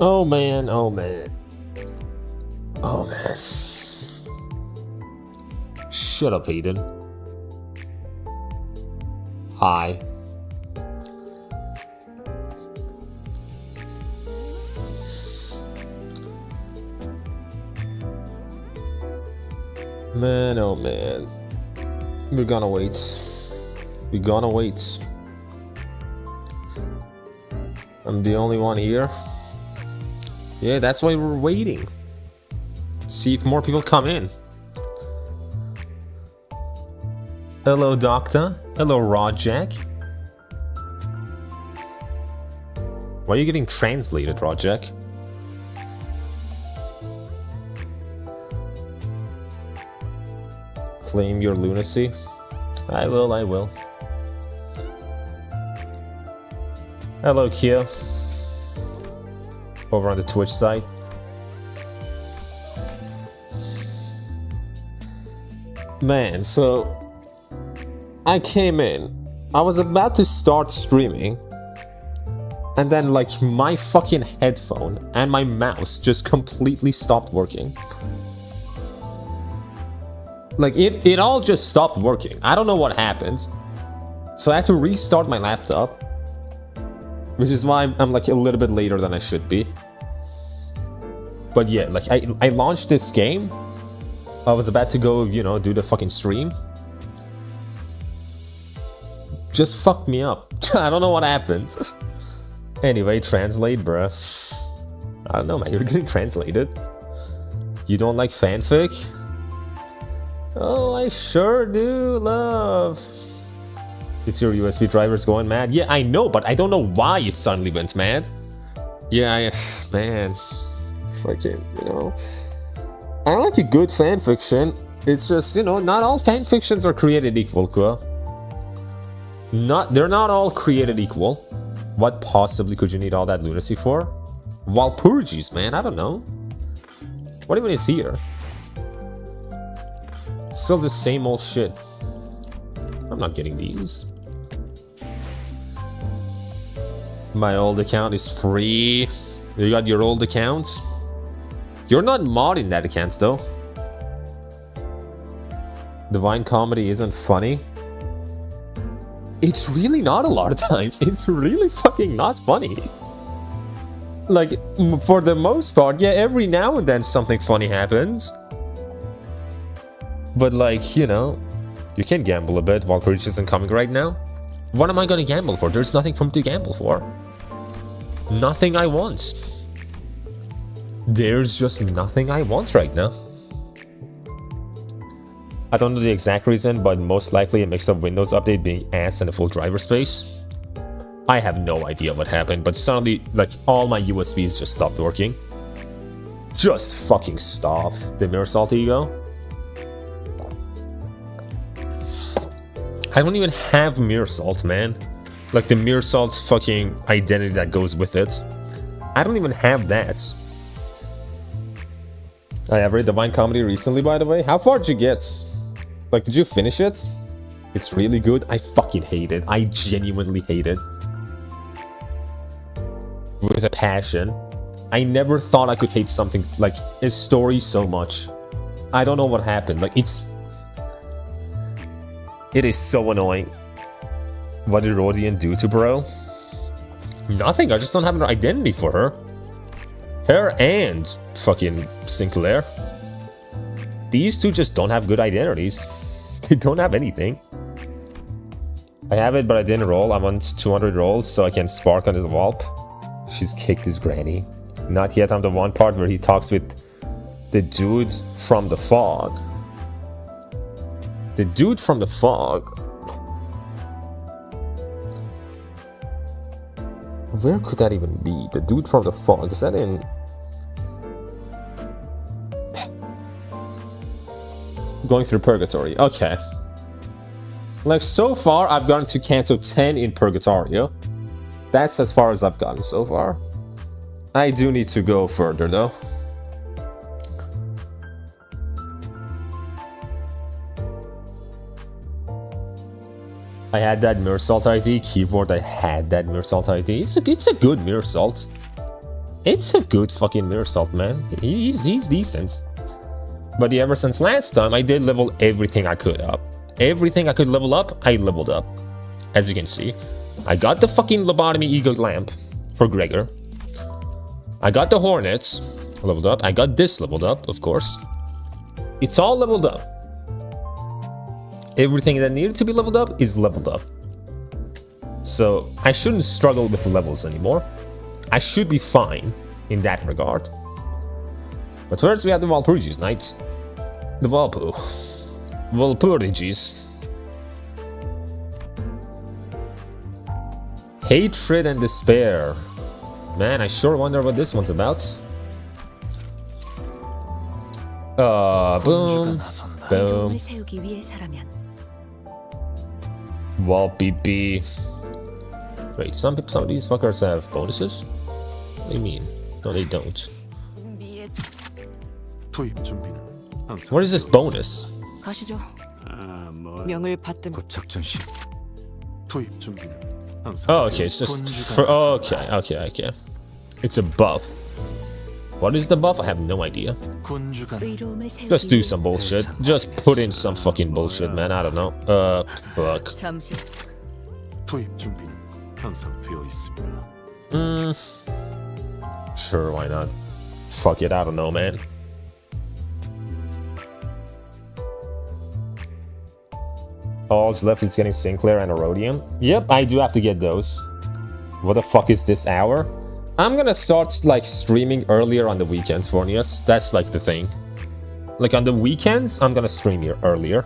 Oh man, oh man. Oh man. Shut up, Hayden. Hi. Man, oh man. We're gonna wait. We're gonna wait. I'm the only one here. Yeah, that's why we're waiting. See if more people come in. Hello, Doctor. Hello, Rojak. Why are you getting translated, Rojak? Claim your lunacy. I will, I will. Hello, Kia. Over on the Twitch side. Man, so I came in. I was about to start streaming. And then, like, my fucking headphone and my mouse just completely stopped working. Like, it all just stopped working. I don't know what happened. So I had to restart my laptop. Which is why I'm like a little bit later than I should be. But yeah, like I launched this game. I was about to go, you know, do the fucking stream. Just fucked me up. I don't know what happened. Anyway, translate, bruh. I don't know, man. You're getting translated. You don't like fanfic? Oh, I sure do, love. It's your USB drivers going mad. Yeah, I know, but I don't know why it suddenly went mad. Yeah, man. Fucking, you know. I like a good fanfiction. It's just, you know, not all fanfictions are created equal, Kua. They're not all created equal. What possibly could you need all that lunacy for? 𝒊𝒏𝒚s, man, I don't know. What even is here? Still the same old shit. I'm not getting these. My old account is free. You got your old account? You're not modding that account though. Divine Comedy isn't funny. It's really not a lot of times. It's really fucking not funny. Like, for the most part, yeah, every now and then something funny happens. But like, you know, you can gamble a bit. 𝒊𝒏𝒚s isn't coming right now. What am I gonna gamble for? There's nothing for me to gamble for. Nothing I want. There's just nothing I want right now. I don't know the exact reason, but most likely a mix of Windows update being ass and a full driver space. I have no idea what happened, but suddenly, like, all my USBs just stopped working. Just fucking stopped. The 𝒔𝒐𝒏𝒚. I don't even have 𝒔𝒐𝒏𝒚, man. Like the 𝒔𝒐𝒏𝒚 fucking identity that goes with it. I don't even have that. I have read Divine Comedy recently, by the way. How far did you get? Like, did you finish it? It's really good. I fucking hate it. I genuinely hate it. With a passion. I never thought I could hate something like a story so much. I don't know what happened. Like, it is so annoying. What did Rodian do to bro? Nothing, I just don't have an identity for her. Her and fucking Sinclair. These two just don't have good identities. They don't have anything. I have it, but I didn't roll. I'm on 200 rolls, so I can spark on his 𝒊𝒏𝒚. She's kicked his granny. Not yet on the one part where he talks with the dude from the fog. The dude from the fog. Where could that even be? The dude from the fog. Is that in... Going through Purgatory. Okay. Like, so far, I've gotten to Canto 10 in Purgatorio. That's as far as I've gotten so far. I do need to go further, though. I had that 𝒔𝒐𝒏𝒚 ID. Keyword, I had that 𝒔𝒐𝒏𝒚 ID. It's a good 𝒔𝒐𝒏𝒚. It's a good fucking mirror salt, man. He's decent. But yeah, ever since last time, I did level everything I could up. Everything I could level up, I leveled up. As you can see. I got the fucking 𝒊𝒏𝒚 lamp for Gregor. I got the Hornets leveled up. I got this leveled up, of course. It's all leveled up. Everything that needed to be leveled up is leveled up. So I shouldn't struggle with levels anymore. I should be fine in that regard. But first we have the Walpurgis Knights. The Walpurgis. Hatred and despair. Man, I sure wonder what this one's about. Boom. Boom. 𝒊𝒏𝒚. Wait, some of these fuckers have bonuses? What do you mean? No, they don't. What is this bonus? Oh, okay, it's just for, okay. It's a buff. What is the buff? I have no idea. Just do some bullshit. Just put in some fucking bullshit, man. I don't know. Fuck. Sure, why not? Fuck it, I don't know, man. All that's left is getting Sinclair and Erodium. Yep, I do have to get those. What the fuck is this hour? I'm gonna start like streaming earlier on the weekends for us. That's like the thing. Like on the weekends, I'm gonna stream here earlier.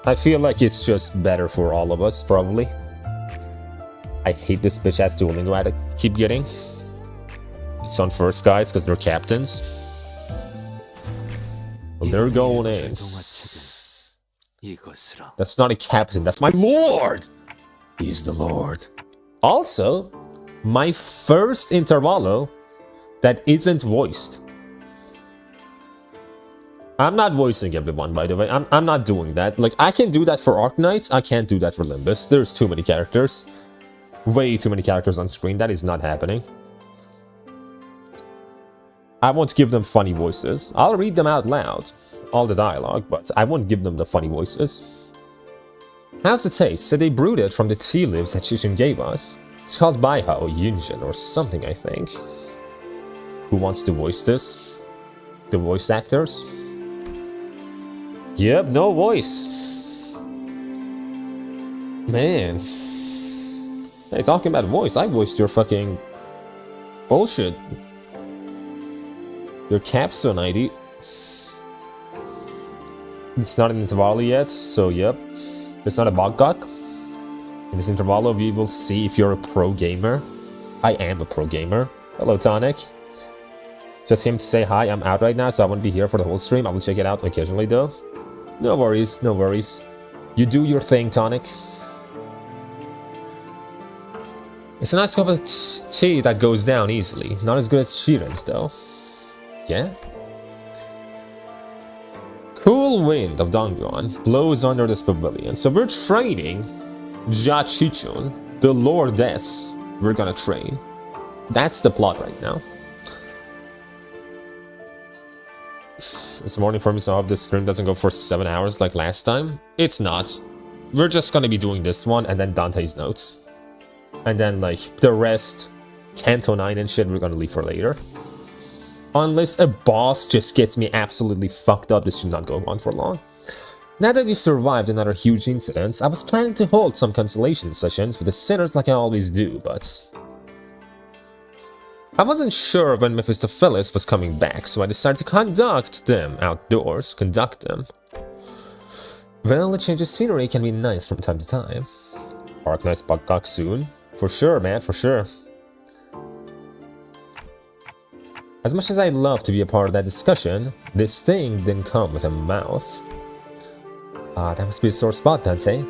I feel like it's just better for all of us, probably. I hate this bitch ass Duolingo I keep getting. It's on first, guys, because they're captains. Well, they're going in. That's not a captain, that's my lord! He's the lord. Also, my first intervalo that isn't voiced. I'm not voicing everyone, by the way. I'm not doing that. Like, I can do that for Arknights, I can't do that for Limbus. There's too many characters. Way too many characters on screen. That is not happening. I won't give them funny voices. I'll read them out loud. All the dialogue, but I won't give them the funny voices. How's the taste? So they brewed it from the tea leaves that Chichen gave us. It's called Baiha or Yunjin or something, I think. Who wants to voice this? The voice actors? Yep, no voice. Man. Hey, talking about voice, I voiced your fucking bullshit. Your capstone ID. It's not an intervalo yet, so yep. It's not a 𝒊𝒏𝒂𝒏. In this intervalo, we will see if you're a pro gamer. I am a pro gamer. Hello, Tonic. Just came to say hi. I'm out right now, so I won't be here for the whole stream. I will check it out occasionally, though. No worries, no worries. You do your thing, Tonic. It's a nice cup of tea that goes down easily. Not as good as Shiren's, though. Yeah? Cool wind of Dongguan blows under this pavilion. So we're training 𝒊𝒏𝒚, the Lordess. We're gonna train. That's the plot right now. It's morning for me, so I hope this stream doesn't go for 7 hours like last time. It's not. We're just gonna be doing this one and then Dante's notes. And then like the rest, Canto 9 and shit, we're gonna leave for later. Unless a boss just gets me absolutely fucked up, this should not go on for long. Now that we've survived another huge incident, I was planning to hold some consolation sessions for the sinners like I always do, but I wasn't sure when Mephistopheles was coming back, so I decided to conduct them outdoors. Well, a change of scenery can be nice from time to time. Arknights 𝒊𝒏𝒂𝒏 soon. For sure, man, for sure. As much as I'd love to be a part of that discussion, this thing didn't come with a mouth. That must be a sore spot, Dante.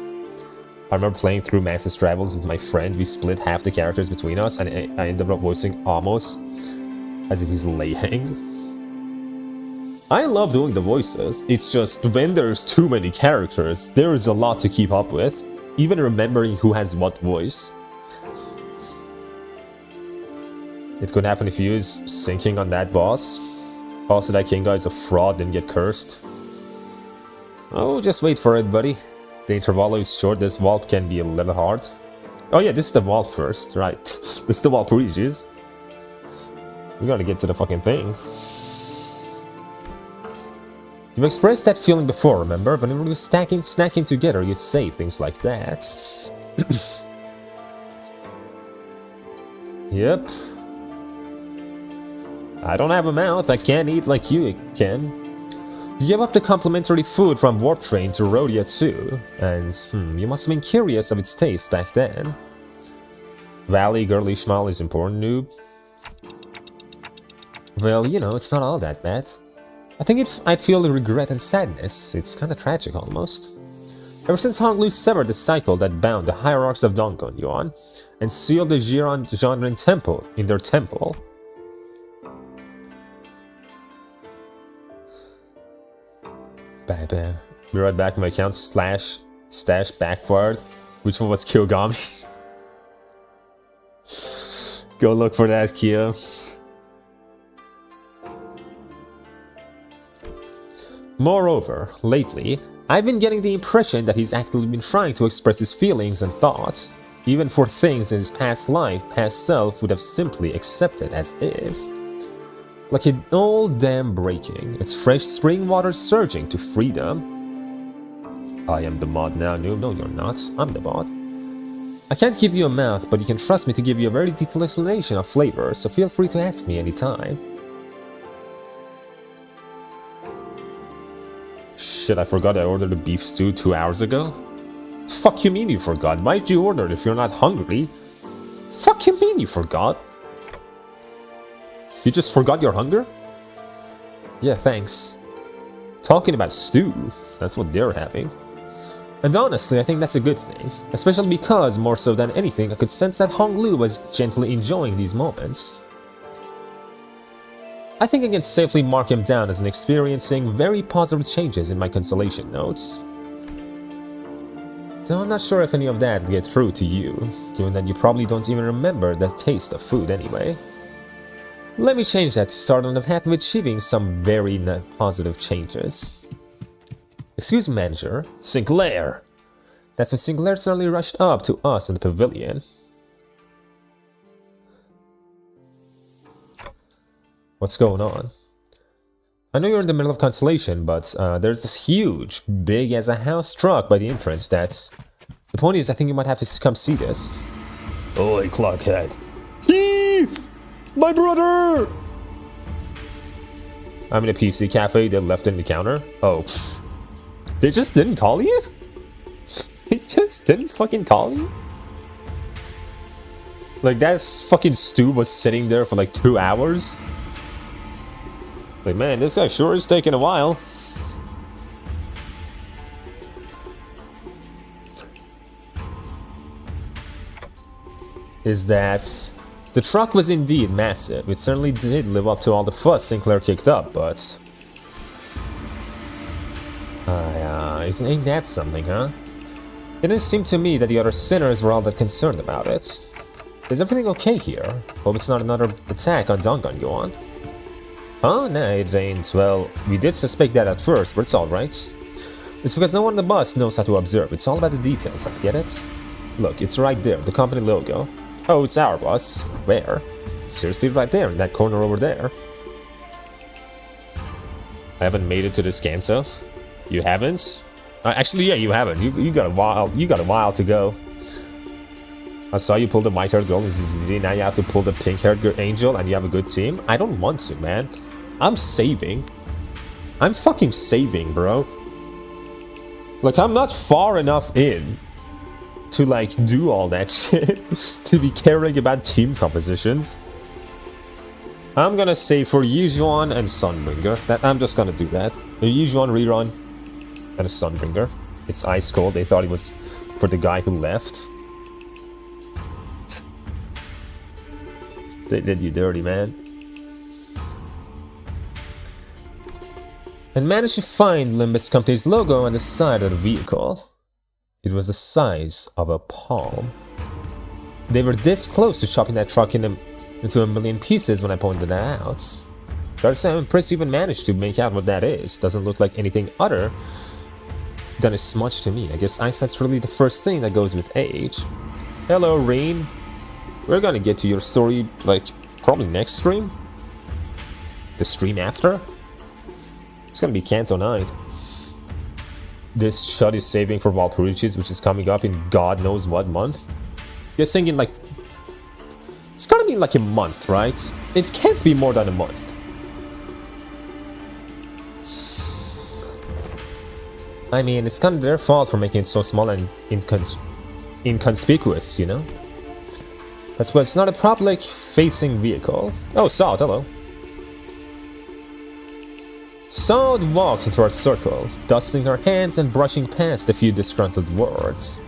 I remember playing through Master's Travels with my friend. We split half the characters between us, and I ended up voicing Amos as if he's laying. I love doing the voices. It's just when there's too many characters, there is a lot to keep up with. Even remembering who has what voice. It could happen if you use sinking on that boss. Also, that king guy is a fraud, didn't get cursed. Oh, just wait for it, buddy. The interval is short, this vault can be a little hard. Oh yeah, this is the vault first, right. This is the 𝒊𝒏𝒏𝒄𝒏. We gotta get to the fucking thing. You've expressed that feeling before, remember? Whenever we were snacking together, you'd say things like that. Yep. I don't have a mouth, I can't eat like you can. You gave up the complimentary food from Warp Train to Rhodia too, and you must have been curious of its taste back then. Valley girly smile is important, noob. Well, you know, it's not all that bad. I think I'd feel regret and sadness. It's kind of tragic almost. Ever since Honglu severed the cycle that bound the hierarchs of Donggon and sealed the Jiran temple in their temple. Bam. Be right back. My account stash backfired. Which one was Kyougami? Go look for that, Kyo. Moreover, lately, I've been getting the impression that he's actively been trying to express his feelings and thoughts, even for things in his past life, past self would have simply accepted as is. Like an old dam breaking, its fresh spring water surging to freedom. I am the mod now, noob. No, you're not. I'm the mod. I can't give you a mouth, but you can trust me to give you a very detailed explanation of flavor, so feel free to ask me anytime. Shit, I forgot I ordered a beef stew 2 hours ago. Fuck you mean you forgot? Why'd you order it if you're not hungry? Fuck you mean you forgot? You just forgot your hunger? Yeah, thanks. Talking about stew, that's what they're having. And honestly, I think that's a good thing. Especially because, more so than anything, I could sense that Honglu was gently enjoying these moments. I think I can safely mark him down as experiencing very positive changes in my consolation notes. Though I'm not sure if any of that will get through to you, given that you probably don't even remember the taste of food anyway. Let me change that to start on the path of achieving some very positive changes. Excuse me, manager. Sinclair! That's when Sinclair suddenly rushed up to us in the pavilion. What's going on? I know you're in the middle of Constellation, but there's this huge, big as a house truck by the entrance that's... The point is, I think you might have to come see this. Oi, Clockhead. Heath! My brother! I'm in a PC cafe, they left in the counter. Oh. They just didn't call you? They just didn't fucking call you? Like, that fucking stew was sitting there for like 2 hours? Like, man, this guy sure is taking a while. Is that... The truck was indeed massive. It certainly did live up to all the fuss Sinclair kicked up, but... ain't that something, huh? It didn't seem to me that the other sinners were all that concerned about it. Is everything okay here? Hope it's not another attack on Donggon. Huh? Nah, it ain't. Well, we did suspect that at first, but it's alright. It's because no one on the bus knows how to observe. It's all about the details, I get it? Look, it's right there, the company logo. Oh, it's our bus. Where? Seriously, right there, in that corner over there. I haven't made it to this Scanto. You haven't? Actually, yeah, you haven't. You got a while to go. I saw you pull the white-haired girl, now you have to pull the pink-haired angel, and you have a good team. I don't want to, man. I'm saving. I'm fucking saving, bro. Like, I'm not far enough in to, like, do all that shit. To be caring about team compositions. I'm gonna save for Yijuan and Sunbringer. I'm just gonna do that. A Yijuan rerun and a Sunbringer. It's ice cold. They thought it was for the guy who left. They did you dirty, man. And managed to find Limbus Company's logo on the side of the vehicle. It was the size of a palm. They were this close to chopping that truck in into a million pieces when I pointed that out. Gotta say, I'm impressed you even managed to make out what that is. Doesn't look like anything other than a smudge to me. I guess eyesight's really the first thing that goes with age. Hello, Rain. We're gonna get to your story, like, probably next stream? The stream after? It's gonna be Canto 9. This shot is saving for 𝒊𝒏𝒖🔏, which is coming up in God knows what month. You're thinking, like... It's gonna be like a month, right? It can't be more than a month. I mean, it's kind of their fault for making it so small and inconspicuous, you know? That's why it's not a public-facing vehicle. Oh, Sod, hello. Sod walked into our circle, dusting her hands and brushing past a few disgruntled words.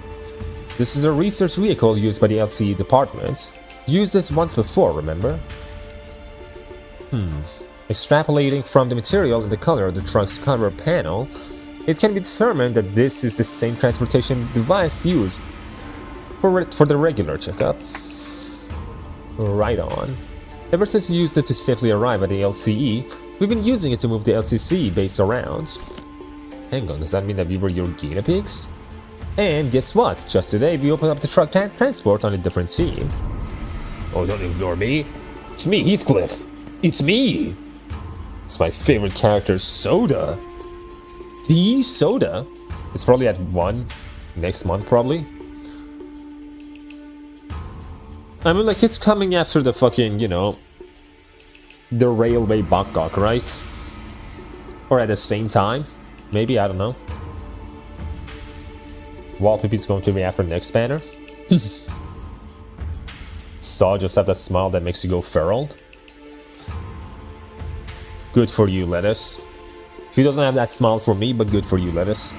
This is a research vehicle used by the LCE department. Used this once before, remember? Extrapolating from the material and the color of the truck's cover panel, it can be determined that this is the same transportation device used for the regular checkup. Right on. Ever since you used it to safely arrive at the LCE, we've been using it to move the LCC base around. Hang on, does that mean that we were your guinea pigs? And guess what? Just today we opened up the truck transport on a different team. Oh, don't ignore me. It's me, Heathcliff. It's me. It's my favorite character, Soda. The Soda? It's probably at 1 next month, probably. I mean, like, it's coming after the fucking, you know, the railway Bangkok, right? Or at the same time. Maybe, I don't know. 𝒊𝒏𝒖🔏's going to be after next banner. Saw just have that smile that makes you go feral. Good for you, Lettuce. She doesn't have that smile for me, but good for you, Lettuce.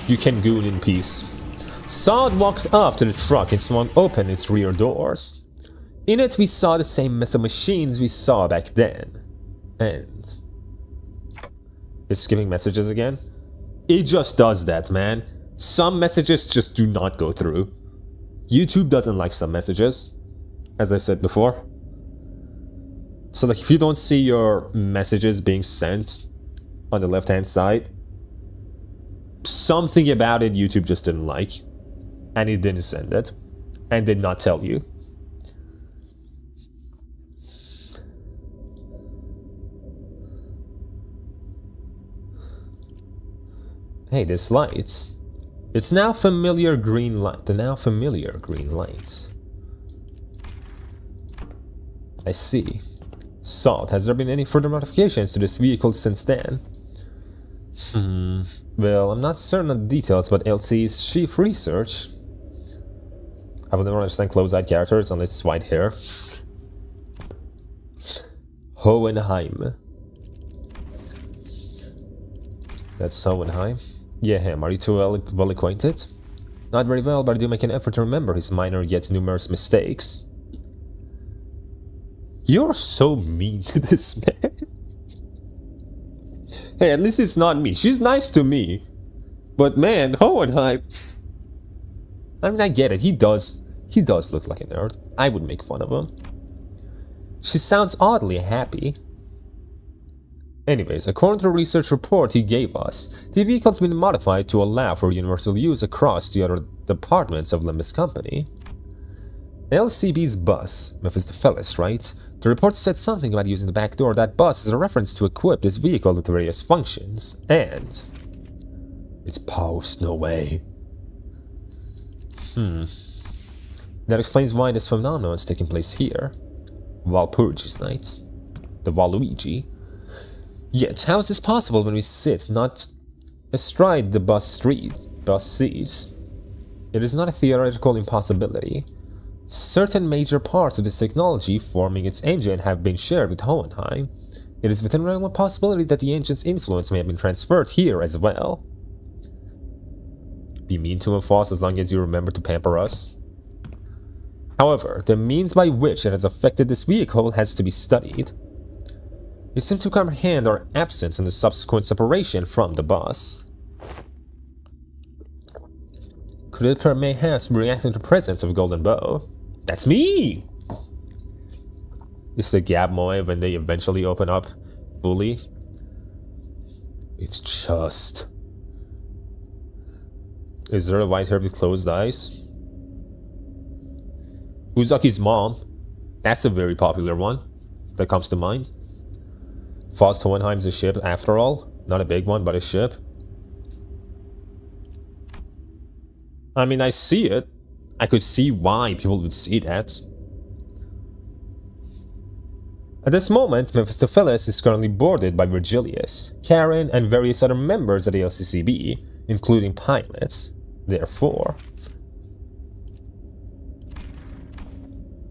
You can goon in peace. Sod walked up to the truck and swung open its rear doors. In it, we saw the same mess of machines we saw back then. And... it's giving messages again? It just does that, man. Some messages just do not go through. YouTube doesn't like some messages, as I said before. So, like, if you don't see your messages being sent on the left-hand side, something about it YouTube just didn't like, and it didn't send it, and did not tell you. Hey, this lights. It's now familiar green light. The now familiar green lights. I see. Salt, has there been any further modifications to this vehicle since then? Well, I'm not certain of the details, but LC's chief research. I will never understand close-eyed characters unless it's white hair. Hohenheim. That's Hohenheim. Yeah, him. Are you too well acquainted? Not very well, but I do make an effort to remember his minor yet numerous mistakes. You're so mean to this man. Hey, at least it's not me. She's nice to me. But man, Hohenheim... I mean, I get it. He does look like a nerd. I would make fun of him. She sounds oddly happy. Anyways, according to the research report he gave us, the vehicle's been modified to allow for universal use across the other departments of Limbus Company. LCB's bus, 𝒊𝒏𝒖🔏, writes, the report said something about using the back door. That bus is a reference to equip this vehicle with various functions, and... it's post, no way. That explains why this phenomenon is taking place here. 𝒊𝒏𝒖🔏 night. The Waluigi. Yet, how is this possible when we sit not astride the bus seats? It is not a theoretical impossibility. Certain major parts of this technology forming its engine have been shared with Hohenheim. It is within realm of possibility that the engine's influence may have been transferred here as well. Be mean to him, Foss, as long as you remember to pamper us. However, the means by which it has affected this vehicle has to be studied. It seems to comprehend our absence and the subsequent separation from the bus. Could it perhaps be reacting to the presence of a golden bow? That's me! It's the 𝒊𝒏𝒚 when they eventually open up fully. It's just... Is there a white hair with closed eyes? Uzaki's mom. That's a very popular one that comes to mind. Faust Hohenheim's a ship after all. Not a big one, but a ship. I mean, I see it. I could see why people would see that. At this moment, Mephistopheles is currently boarded by Virgilius, Karen, and various other members of the LCCB, including pilots. Therefore,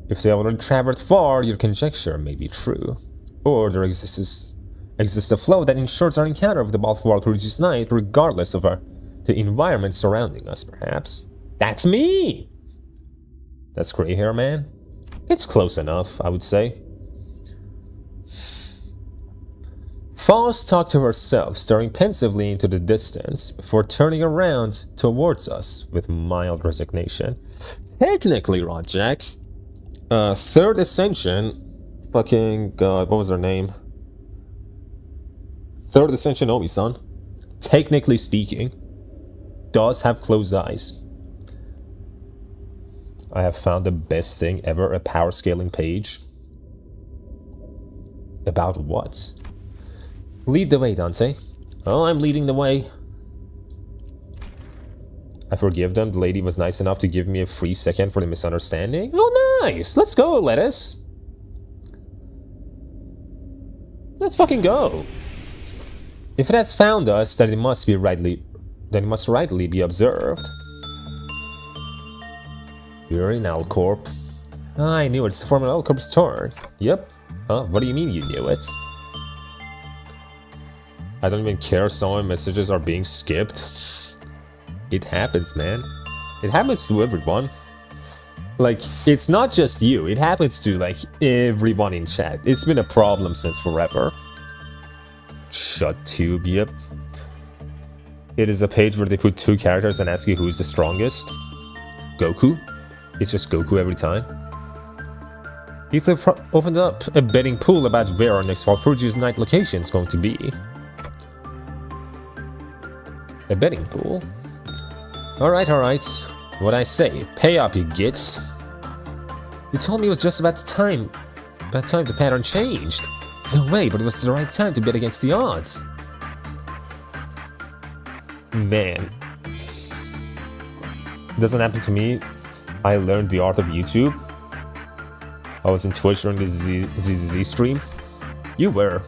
if they have already traveled far, your conjecture may be true. Or there exists a flow that ensures our encounter with the Balfour Prodigious Knight regardless of the environment surrounding us, perhaps. That's me! That's grey hair, man. It's close enough, I would say. Faust talked to herself, staring pensively into the distance, before turning around towards us with mild resignation. Technically, Rodjack, Third Ascension, fucking, God, what was her name? Third Ascension Omi-san, technically speaking, does have closed eyes. I have found the best thing ever, a power scaling page. About what? Lead the way, Dante. Oh, I'm leading the way. I forgive them. The lady was nice enough to give me a free second for the misunderstanding. Oh, nice! Let's go, Lettuce. Let's fucking go. If it has found us, then it must rightly be observed. You're in L-Corp. I knew it. It's the former L-Corp's turn. Yep. Huh? What do you mean you knew it? I don't even care if some of my messages are being skipped. It happens, man. It happens to everyone. Like, it's not just you. It happens to, like, everyone in chat. It's been a problem since forever. Shut tube, yep. It is a page where they put two characters and ask you who's the strongest. Goku. It's just Goku every time. Ether opened up a betting pool about where our next Walpurgis Night location is going to be. A betting pool? Alright. What I say, pay up, you gits. You told me it was just about time the pattern changed. No way, but it was the right time to bet against the odds. Man. Doesn't happen to me. I learned the art of YouTube. I was in Twitch during the ZZZ stream. You were.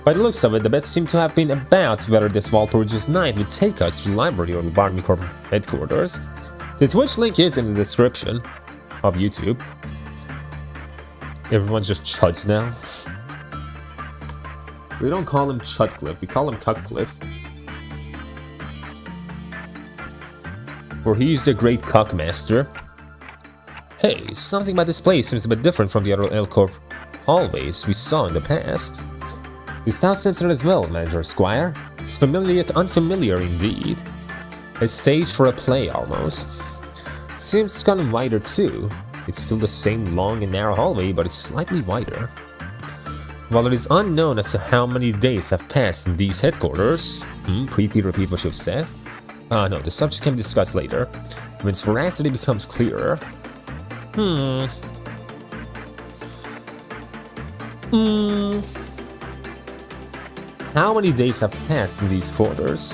By the looks of it, the bet seemed to have been about whether this Walpurgis Night would take us to the library or the Barmy Corp headquarters. The Twitch link is in the description of YouTube. Everyone's just chuds now. We don't call him Chudcliffe, we call him Cuckcliffe. For he's the great cockmaster. Hey, something about this place seems a bit different from the other L-Corp hallways we saw in the past. The style sensor as well, Manager Squire. It's familiar yet unfamiliar indeed. A stage for a play, almost. Seems it's gotten wider too. It's still the same long and narrow hallway, but it's slightly wider. While it is unknown as to how many days have passed in these headquarters... Preeti, repeat what you've said. No, the subject can be discussed later, when its veracity becomes clearer. How many days have passed in these quarters?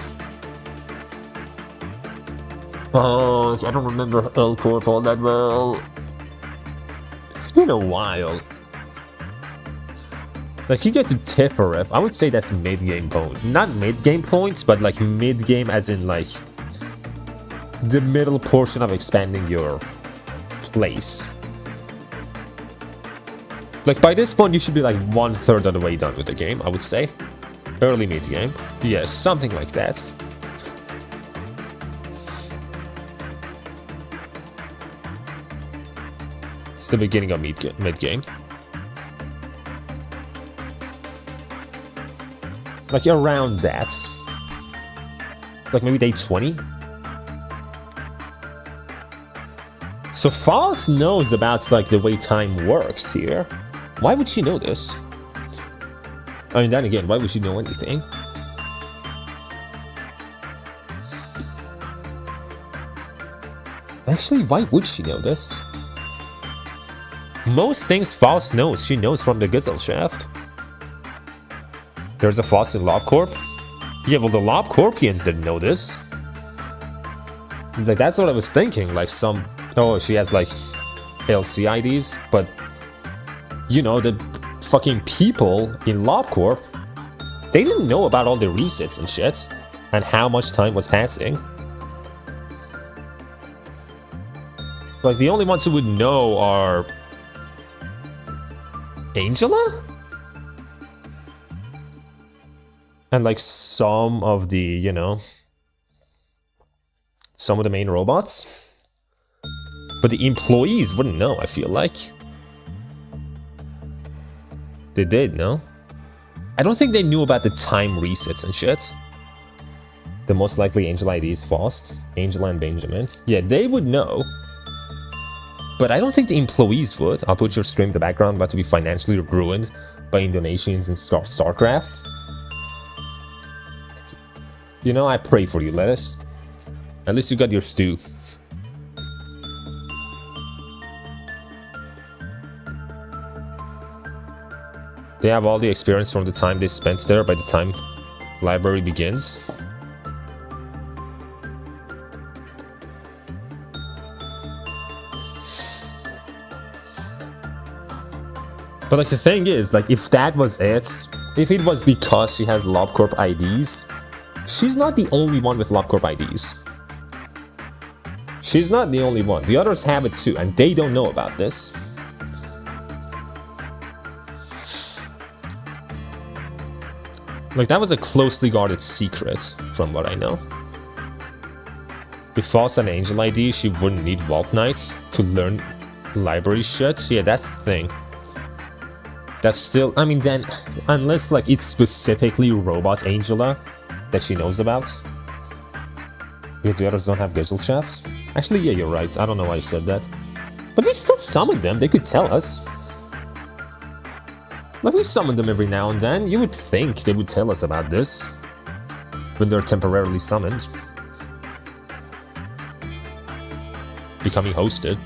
Oh, I don't remember L-Corp all that well. It's been a while. Like, you get to Tipperef, I would say that's mid-game point. Not mid-game points, but like mid-game as in like the middle portion of expanding your place. Like, by this point, you should be like 1/3 of the way done with the game, I would say. Early mid-game. Yes, something like that. It's the beginning of mid-game. Like, around that. Like, maybe day 20? So Faust knows about like the way time works here. Why would she know this? I mean, then again, why would she know anything? Actually, why would she know this? Most things Faust knows, she knows from the 𝒊𝒎💏. There's a Faust in 𝒊𝒏𝒄𝒏𝒚. Yeah, well, the 𝒊𝒏𝒄𝒏𝒚ians didn't know this. Like, that's what I was thinking. Like, oh, she has, like, LC IDs, but, you know, the fucking people in 𝒊𝒏𝒄𝒏𝒚, they didn't know about all the resets and shit, and how much time was passing. Like, the only ones who would know are Angela? And, like, some of the, you know, some of the main robots. But the employees wouldn't know, I feel like. They did, no? I don't think they knew about the time resets and shit. The most likely Angel ID is Faust, Angela and Benjamin. Yeah, they would know. But I don't think the employees would. I'll put your stream in the background, about to be financially ruined by Indonesians in StarCraft. You know, I pray for you, Lettuce. At least you got your stew. They have all the experience from the time they spent there by the time library begins. But like the thing is, like if that was it, if it was because she has 𝒊𝒏𝒄𝒏𝒚 IDs, she's not the only one with 𝒊𝒏𝒄𝒏𝒚 IDs. She's not the only one. The others have it too, and they don't know about this. Like, that was a closely guarded secret, from what I know. If Faust had an Angel ID, she wouldn't need Vault Knight to learn library shit. Yeah, that's the thing. That's still, I mean, then, unless, like, it's specifically Robot Angela that she knows about. Because the others don't have 𝒊𝒎💏💏. Actually, yeah, you're right. I don't know why I said that. But we still summoned them. They could tell us. Like, we summon them every now and then. You would think they would tell us about this when they're temporarily summoned. Becoming hosted.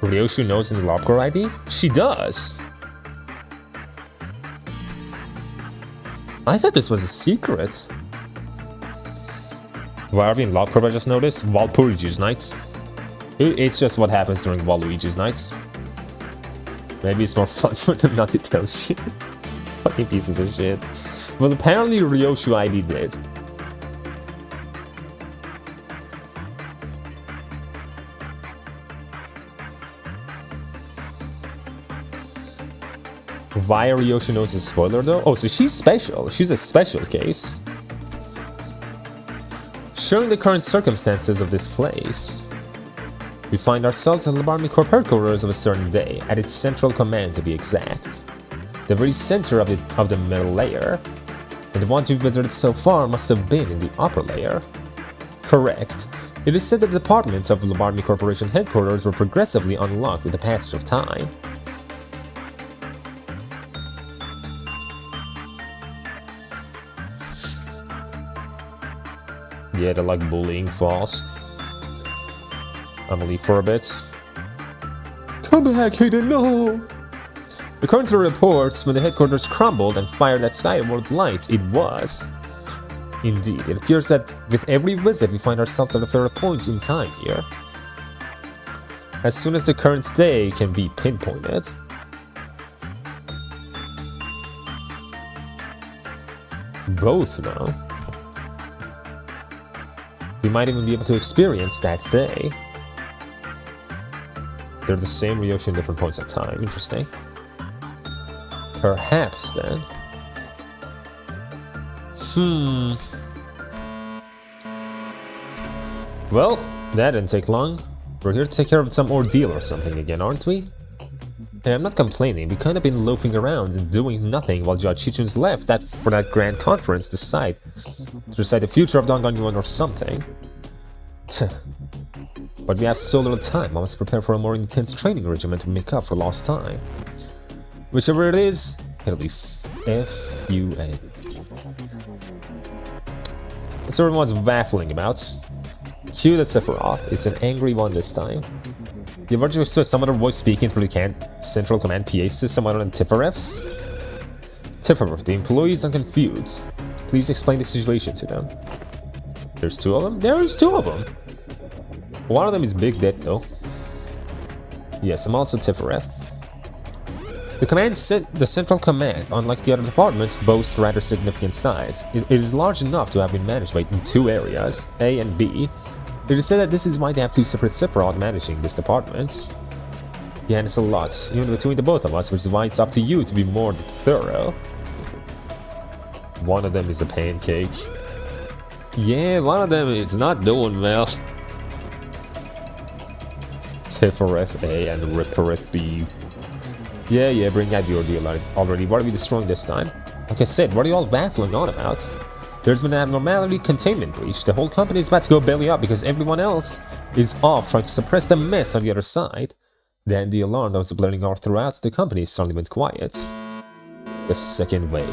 Ryoshu knows in the 𝒊𝒏𝒄𝒏𝒚 ID? She does! I thought this was a secret. Why are we in 𝒊𝒏𝒄𝒏𝒚? I just noticed? Walpurgi's nights. It's just what happens during Waluigi's nights. Maybe it's more fun for them not to tell shit. Fucking pieces of shit. Well, apparently Ryoshu ID did. Why Ryoshu knows a spoiler though? Oh, so she's special. She's a special case. Showing the current circumstances of this place, we find ourselves at 𝒊𝒏𝒚 headquarters of a certain day, at its central command to be exact. The very center of the middle layer, and the ones we've visited so far must have been in the upper layer. Correct. It is said that the departments of 𝒊𝒏𝒚 Corporation headquarters were progressively unlocked with the passage of time. Yeah, they're like bullying Faust. I'm gonna leave for a bit. Come back, Hayden, no! According to reports, when the headquarters crumbled and fired that skyward light, it was. Indeed, it appears that with every visit we find ourselves at a fairer point in time here. As soon as the current day can be pinpointed. Both now. We might even be able to experience that day. They're the same Ryoshu in different points of time. Interesting. Perhaps then. Well, that didn't take long. We're here to take care of some ordeal or something again, aren't we? Hey, I'm not complaining. We kind of been loafing around and doing nothing while Judge Chichun's left for that grand conference to decide the future of Danganronpa or something. But we have so little time. I must prepare for a more intense training regimen to make up for lost time. Whichever it is, it'll be F-U-A. What's everyone's waffling about? Cue the Sephiroth. It's an angry one this time. The virtual some other voice speaking through the central command PA system other than Tifarev's. Tifarev, the employees are confused. Please explain the situation to them. There's two of them? There's two of them! One of them is Big Dead though. Yes, I'm also Tifarev. The central command, unlike the other departments, boasts rather significant size. It is large enough to have been managed by two areas, A and B. It is said that this is why they have two separate Sephiroth managing this department. Yeah, and it's a lot, even between the both of us, which is why it's up to you to be more thorough. One of them is a pancake. Yeah, one of them is not doing well. Tifareth A and Rippereth B. Yeah, bring out the ordeal already. What are we destroying this time? Like I said, what are you all baffling on about? There's been an abnormality containment breach. The whole company is about to go belly up because everyone else is off trying to suppress the mess on the other side. Then the alarm that was blaring all throughout the company suddenly went quiet. The second wave.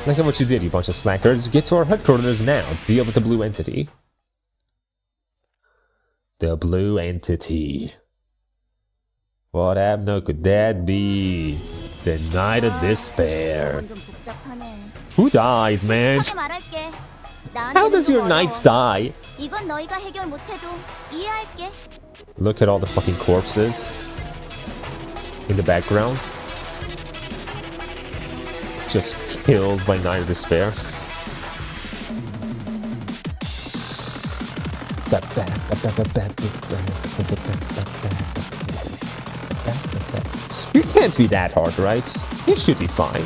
Look at what you did, you bunch of slackers. Get to our headquarters now. Deal with the blue entity. The blue entity. What abno could that be? The night of despair. Who died, man? How does your knight die? Look at all the fucking corpses in the background. Just killed by Night of Despair. You can't be that hard, right? You should be fine.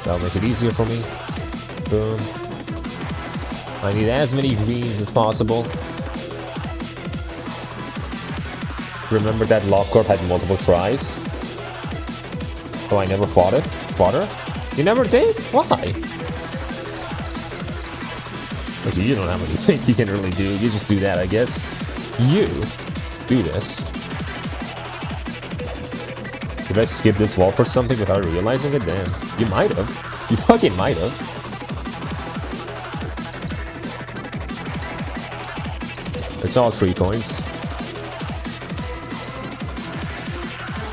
That'll make it easier for me. Boom. I need as many greens as possible. Remember that LobCorp had multiple tries? Oh, I never fought it? Fought her? You never did? Why? Okay, you don't have anything you can really do. You just do that, I guess. You do this. Did I skip this wall for something without realizing it? Damn. You might have. You fucking might have. It's all 3 coins.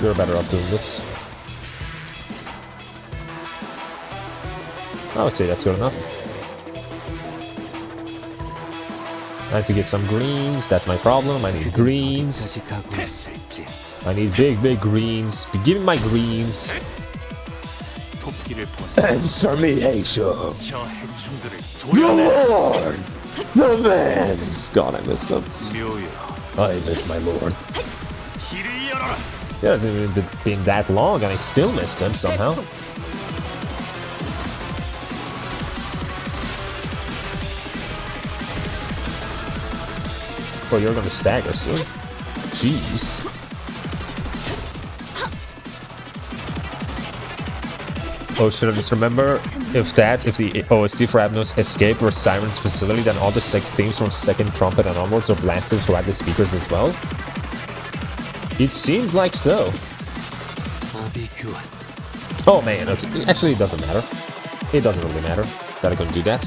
You're better off doing this. I would say that's good enough. I have to get some greens. That's my problem. I need greens. I need big greens. Give me my greens. Answer me, Aisha. The Lord! The man's God, I missed him. I missed my lord. It hasn't even been that long and I still missed him somehow. Oh, you're gonna stagger soon. Jeez. Oh, should I just remember if the OST for Abno's Escape were Siren's facility, then all the themes from Second Trumpet and onwards are blasted throughout the speakers as well? It seems like so. Oh man, okay. Actually, it doesn't matter. It doesn't really matter that I can do that.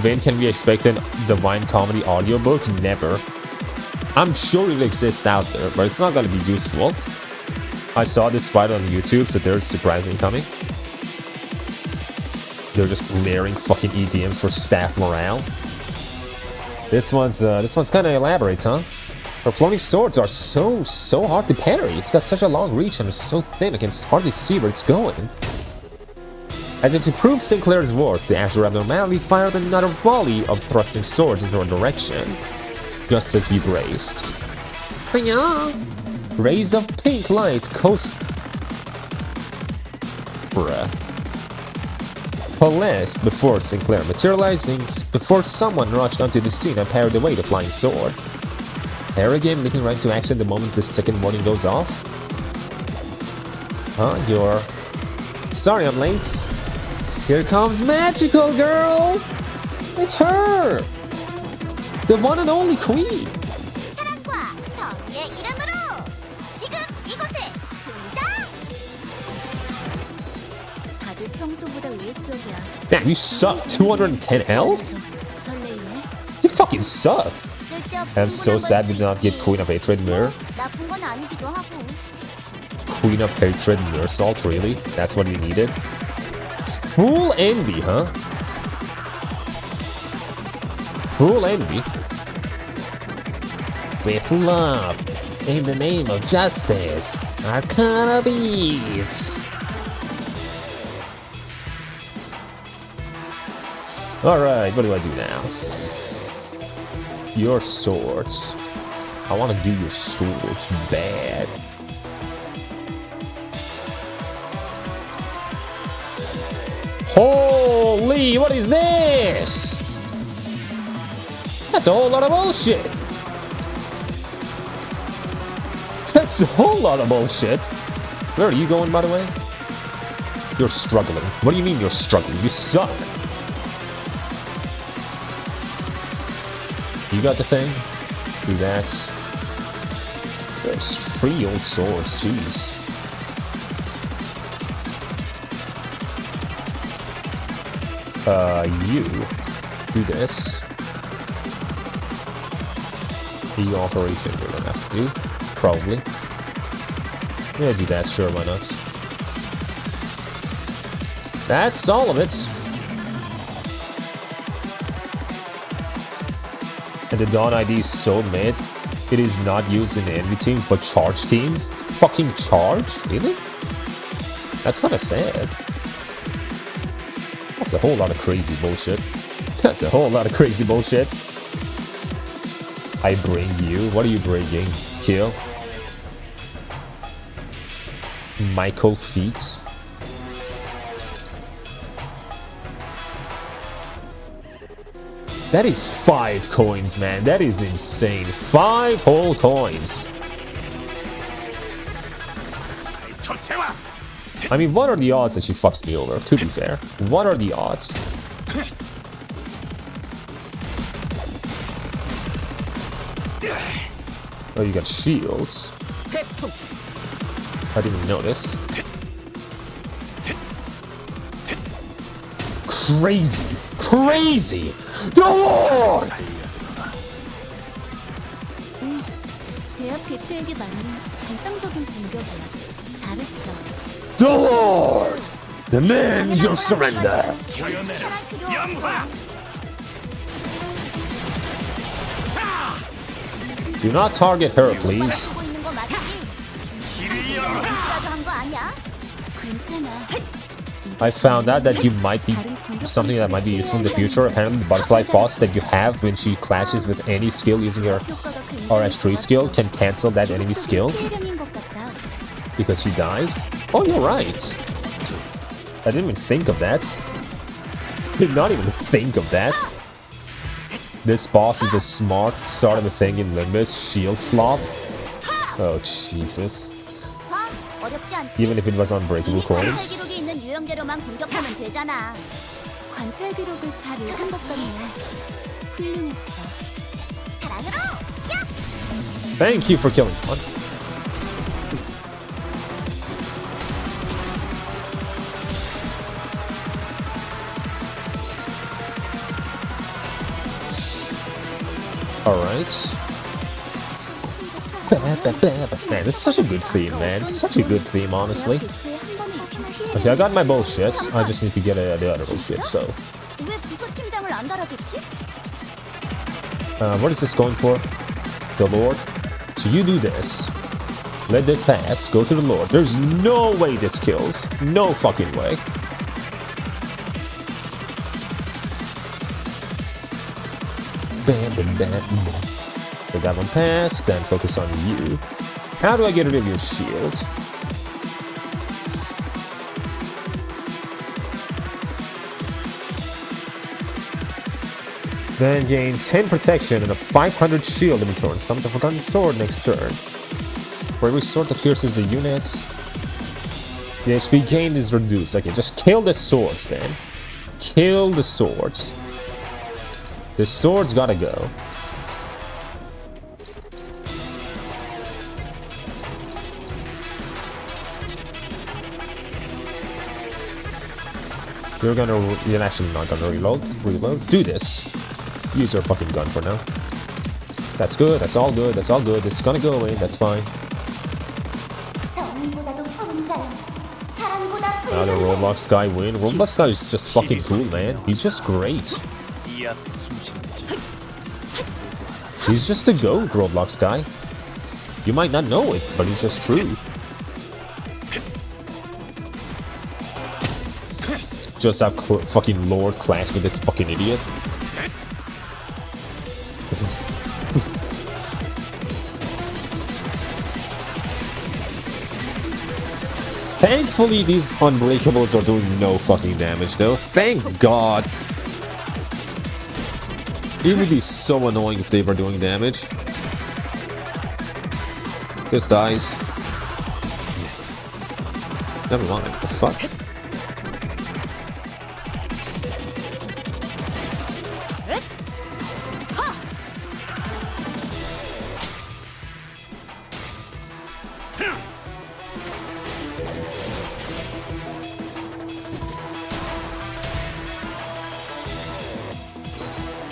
When can we expect a Divine Comedy audiobook? Never. I'm sure it exists out there, but it's not going to be useful. I saw this fight on YouTube, so there's surprising coming. They're just blaring fucking EDMs for staff morale. This one's kind of elaborate, huh? Her floating swords are so hard to parry. It's got such a long reach and it's so thin I can hardly see where it's going. As if to prove Sinclair's words, the Azure Abnormality fired another volley of thrusting swords into her direction, just as we braced. Rays of pink light Bruh. Coalesced before Sinclair, materializing before someone rushed onto the scene and parried away the flying sword. Here again, leaping right into action the moment the second warning goes off. Huh? You're... Sorry I'm late. Here comes Magical Girl! It's her! The one and only queen! Damn, you suck. 210 health? You fucking suck. I'm so sad we did not get Queen of Hatred Mirror. Queen of Hatred Mirror Salt, really? That's what you needed? Full envy, huh? Full envy? With love, in the name of justice, Arcana beats. Alright, what do I do now? Your swords. I want to do your swords bad. Holy, what is this? That's a whole lot of bullshit. That's a whole lot of bullshit. Where are you going, by the way? You're struggling. What do you mean you're struggling? You suck. You got the thing? Do that. There's 3 old swords, jeez. You do this. The operation you're gonna have to do. Probably. Yeah, do that, sure, why not? That's all of it. And the Dawn ID is so mid, it is not used in envy teams, but charge teams? Fucking charge? Really? That's kind of sad. That's a whole lot of crazy bullshit. That's a whole lot of crazy bullshit. I bring you? What are you bringing? Kill? Michael Feet? That is 5 coins, man. That is insane. 5 whole coins. I mean, what are the odds that she fucks me over? To be fair. What are the odds? Oh, you got shields. I didn't notice. Crazy. Crazy! The Lord! The Lord! Demand your surrender! Do not target her, please. I found out that you might be something that might be useful in the future. Apparently the butterfly foss that you have when she clashes with any skill using her RH3 skill can cancel that enemy skill because she dies. Oh, you're right. I didn't even think of that. Did not even think of that. This boss is just smart, started the thing in Limbus, shield slot. Oh, Jesus. Even if it was unbreakable coins. Thank you for killing one. Alright. Man, this is such a good theme, man. Such a good theme, honestly. Okay, I got my bullshit. I just need to get the other bullshit, so. What is this going for? The Lord? So you do this. Let this pass. Go to the Lord. There's no way this kills. No fucking way. Bam, bam, bam. Let that one pass. Then focus on you. How do I get rid of your shield? Then gain 10 protection and a 500 shield in turn. Summons a forgotten sword next turn. For every sword that pierces the units, the HP gained is reduced. Okay, just kill the swords then. Kill the swords. The swords gotta go. You're actually not gonna reload. Do this. Use your fucking gun for now. That's good, that's all good, that's all good. This is gonna go away, that's fine. Another Roblox guy win. Roblox guy is just fucking cool, man. He's just great. He's just a GOAT, Roblox guy. You might not know it, but it's just true. Just have fucking Lord clash with this fucking idiot. Thankfully, these unbreakables are doing no fucking damage, though. Thank God. It would be so annoying if they were doing damage. This dies. Never mind. What the fuck?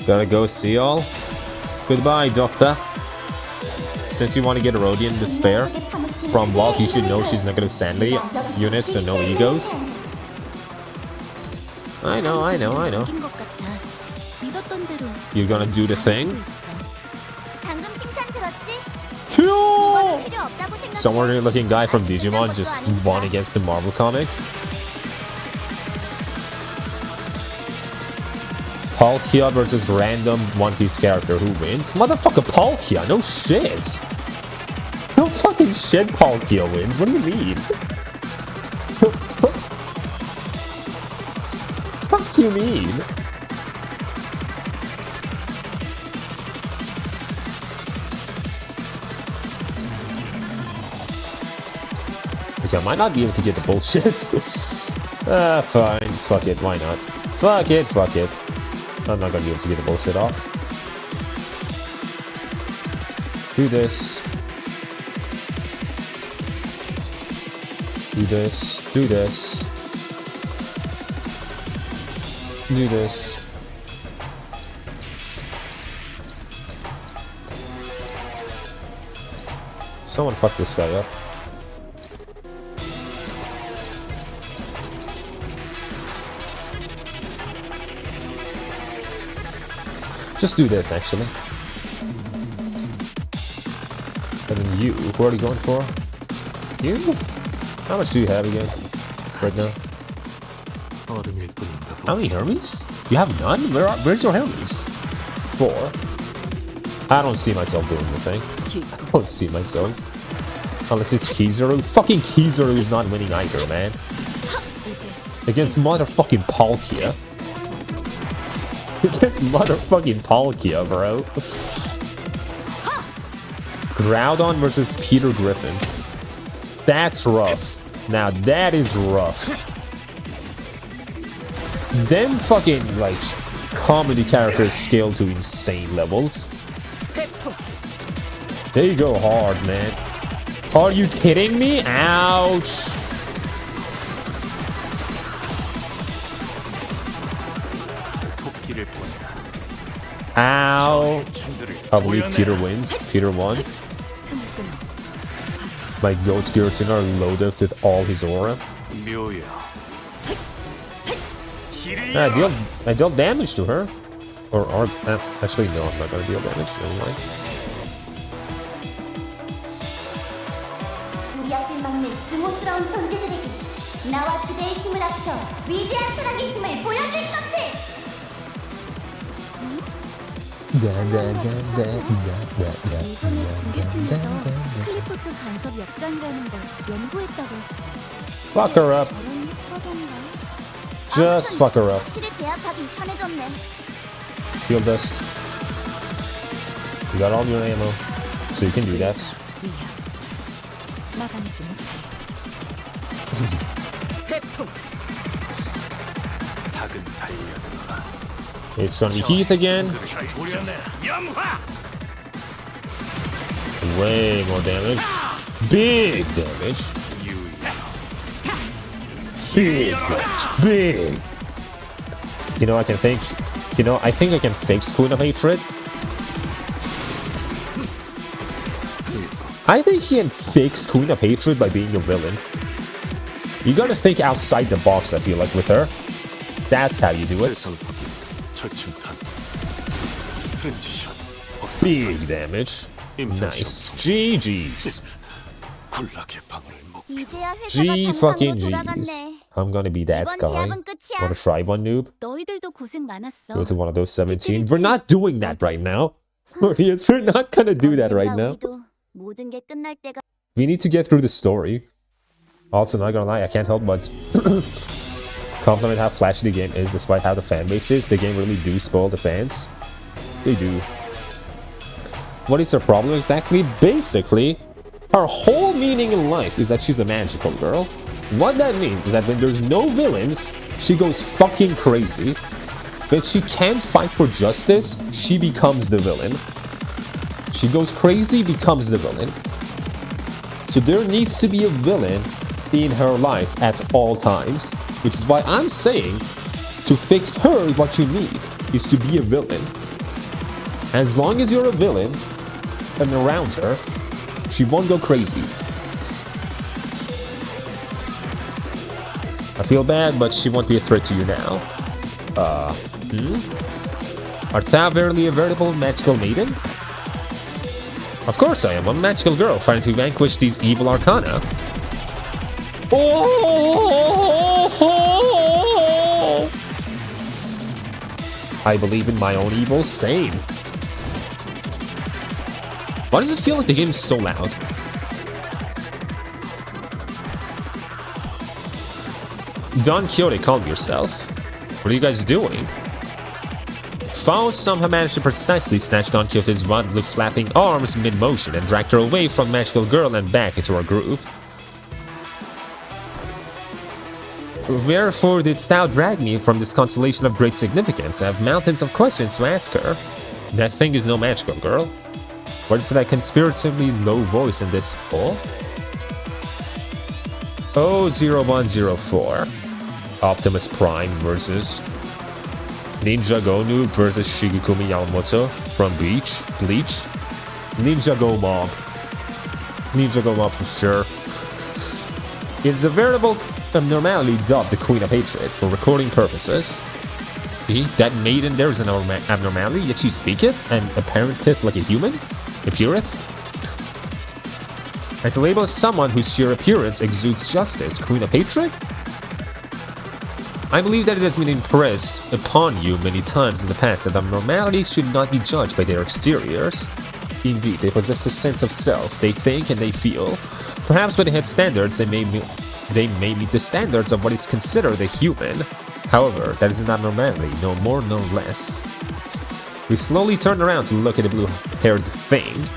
Gotta go see y'all. Goodbye, Doctor. Since you want to get a Rodian Despair from Block, you should know she's negative sanity units, so no egos. I know. You're gonna do the thing? Some ordinary looking guy from Digimon just won against the Marvel Comics. Palkia versus random One Piece character, who wins? Motherfucker, Palkia, no shit. No fucking shit, Palkia wins. What do you mean? Fuck you mean? Okay, I might not be able to get the bullshit. Fine. Fuck it, why not? Fuck it. I'm not gonna be able to get the bullshit off. Do this. Do this. Do this. Do this. Someone fuck this guy up. Just do this, actually. And then you, who are you going for? You? How much do you have again? Right now? How many Hermes? You have none? Where's your Hermes? 4. I don't see myself doing the thing. I don't see myself. Unless it's Kizaru. Fucking Kizaru is not winning either, man. Against motherfucking Palkia. Against motherfucking Palkia, bro. Groudon versus Peter Griffin. That's rough. Now that is rough. Them fucking, like, comedy characters scale to insane levels. They go hard, man. Are you kidding me? Ouch. Ow. I believe Peter wins. Peter won. My Goat Skeleton are loaded with all his aura. I dealt damage to her. Or actually, no, I'm not gonna deal damage. Never mind. Fuck her up. Just fuck her up. Field dust. You got all your ammo, so you can do that. It's gonna be Heath again. Way more damage. Big damage. Big damage. Big. You know, I can think. You know, I think I can fix Queen of Hatred. I think he can fix Queen of Hatred by being a villain. You gotta think outside the box, I feel like, with her. That's how you do it. Big damage. Nice. GG's. G fucking G's. I'm gonna be that guy. Wanna try one, noob? Go to one of those 17. We're not doing that right now. Yes, we're not gonna do that right now. We need to get through the story. Also, not gonna lie, I can't help but compliment how flashy the game is despite how the fan base is. The game really do spoil the fans. They do. What is her problem exactly? Basically, her whole meaning in life is that she's a magical girl. What that means is that when there's no villains, she goes fucking crazy. When she can't fight for justice, she becomes the villain. She goes crazy, becomes the villain. So there needs to be a villain in her life at all times. Which is why I'm saying, to fix her, what you need is to be a villain. As long as you're a villain, and around her, she won't go crazy. I feel bad, but she won't be a threat to you now. Art thou verily a veritable magical maiden? Of course I am, a magical girl trying to vanquish these evil arcana. Oh! I believe in my own evil, same. Why does it feel like the game is so loud? Don Quixote, calm yourself. What are you guys doing? Faust somehow managed to precisely snatch Don Quixote's wildly flapping arms mid-motion and dragged her away from Magical Girl and back into our group. Wherefore didst thou drag me from this constellation of great significance? I have mountains of questions to ask her. That thing is no Magical Girl. What is that conspiratively low voice in this hole? 𝑳𝒊𝒎𝒂𝒏𝒚 Optimus Prime versus Ninja Go Noob versus Shigekumi Yamamoto from Bleach. Ninja Go Mob. Ninja Go Mob for sure. It's a veritable abnormality dubbed the Queen of Hatred for recording purposes. See, that maiden there is an abnormality, yet she speaketh and apparenteth like a human? Appeareth? And to label someone whose sheer appearance exudes justice, Queen of Hatred? I believe that it has been impressed upon you many times in the past that abnormalities should not be judged by their exteriors. Indeed, they possess a sense of self, they think and they feel. Perhaps when they had standards, they may meet the standards of what is considered a human. However, that is an abnormality, no more, no less. We slowly turned around to look at the blue-haired thing,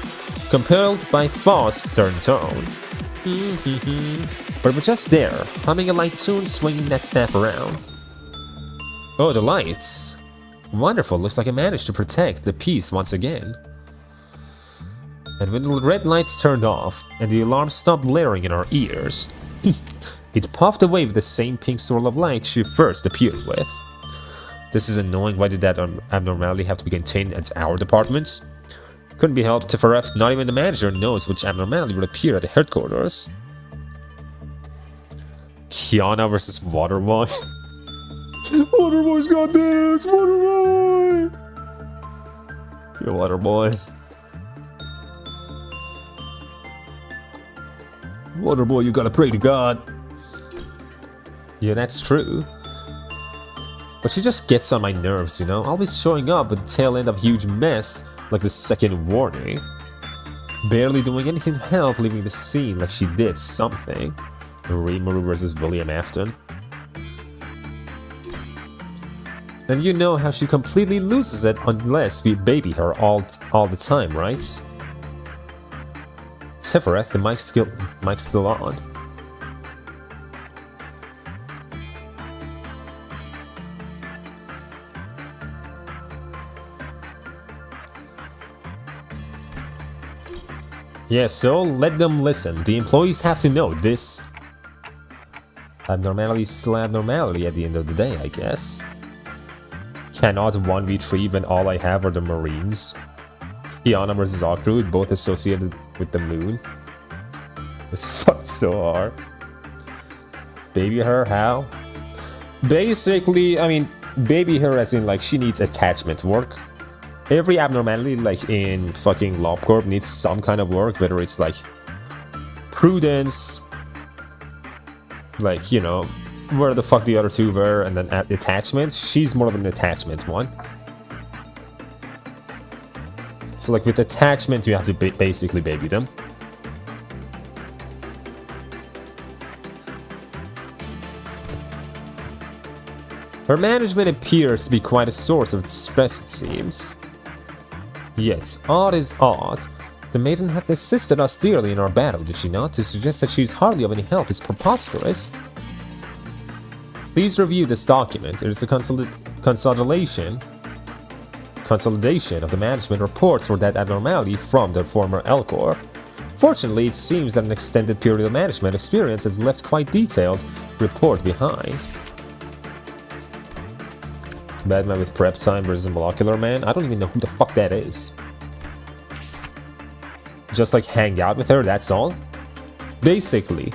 compelled by Faust's stern tone. But we're just there, humming a light tune, swinging that staff around. Oh, the lights. Wonderful, looks like I managed to protect the peace once again. And when the red lights turned off, and the alarm stopped blaring in our ears, it puffed away with the same pink swirl of light she first appeared with. This is annoying. Why did that abnormality have to be contained at our departments? Couldn't be helped if not even the manager knows which abnormality would appear at the headquarters. Kiana versus Waterboy. Waterboy's got this! Waterboy! Yeah, Waterboy. Waterboy, you gotta pray to God. Yeah, that's true. But she just gets on my nerves, you know? Always showing up with the tail end of huge mess, like the second warning. Barely doing anything to help, leaving the scene like she did something. Rimuru versus William Afton. And you know how she completely loses it unless we baby her all the time, right? 𝒊𝒏𝒏, the mic's still on. Yeah, so let them listen. The employees have to know this abnormality is still abnormality at the end of the day, I guess. Cannot 1v3 when all I have are the Marines. Kiana versus 𝒂𝒏𝒏, both associated with the moon. This fucked so hard. Baby her, how? Basically, I mean, baby her as in like she needs attachment work. Every abnormality like in fucking 𝒊𝒏𝒏𝒄 needs some kind of work, whether it's like prudence, like, you know, where the fuck the other two were, and then attachment. She's more of an attachment one. So like with attachment, you have to basically baby them. Her management appears to be quite a source of stress, it seems. Yet, odd is odd. The maiden had assisted us dearly in our battle, did she not? To suggest that she is hardly of any help is preposterous. Please review this document. It is a consolidation of the management reports for that abnormality from the former 𝒊𝒏𝒄. Fortunately, it seems that an extended period of management experience has left quite detailed report behind. Batman with prep time versus molecular man. I don't even know who the fuck that is. Just like hang out with her, that's all. Basically,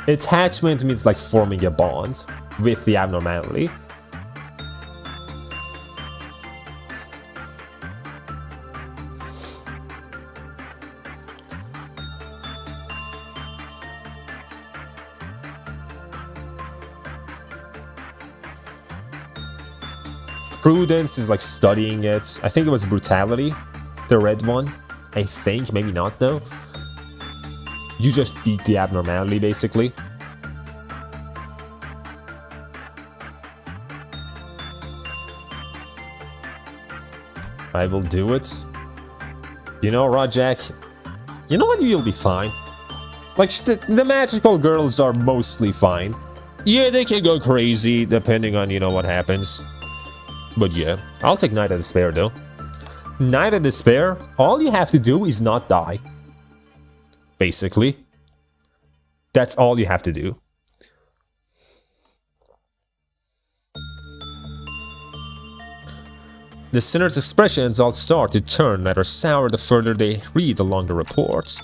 attachment means like forming a bond with the abnormality. Prudence is like studying it. I think it was brutality, the red one. I think, maybe not though. You just beat the abnormality basically. I will do it. You know, Rajak, you know what? You'll be fine. Like, the magical girls are mostly fine. Yeah, they can go crazy depending on, you know, what happens. But yeah, I'll take Knight of Despair though. Knight of Despair, all you have to do is not die. Basically. That's all you have to do. The sinner's expressions all start to turn rather sour the further they read along the reports.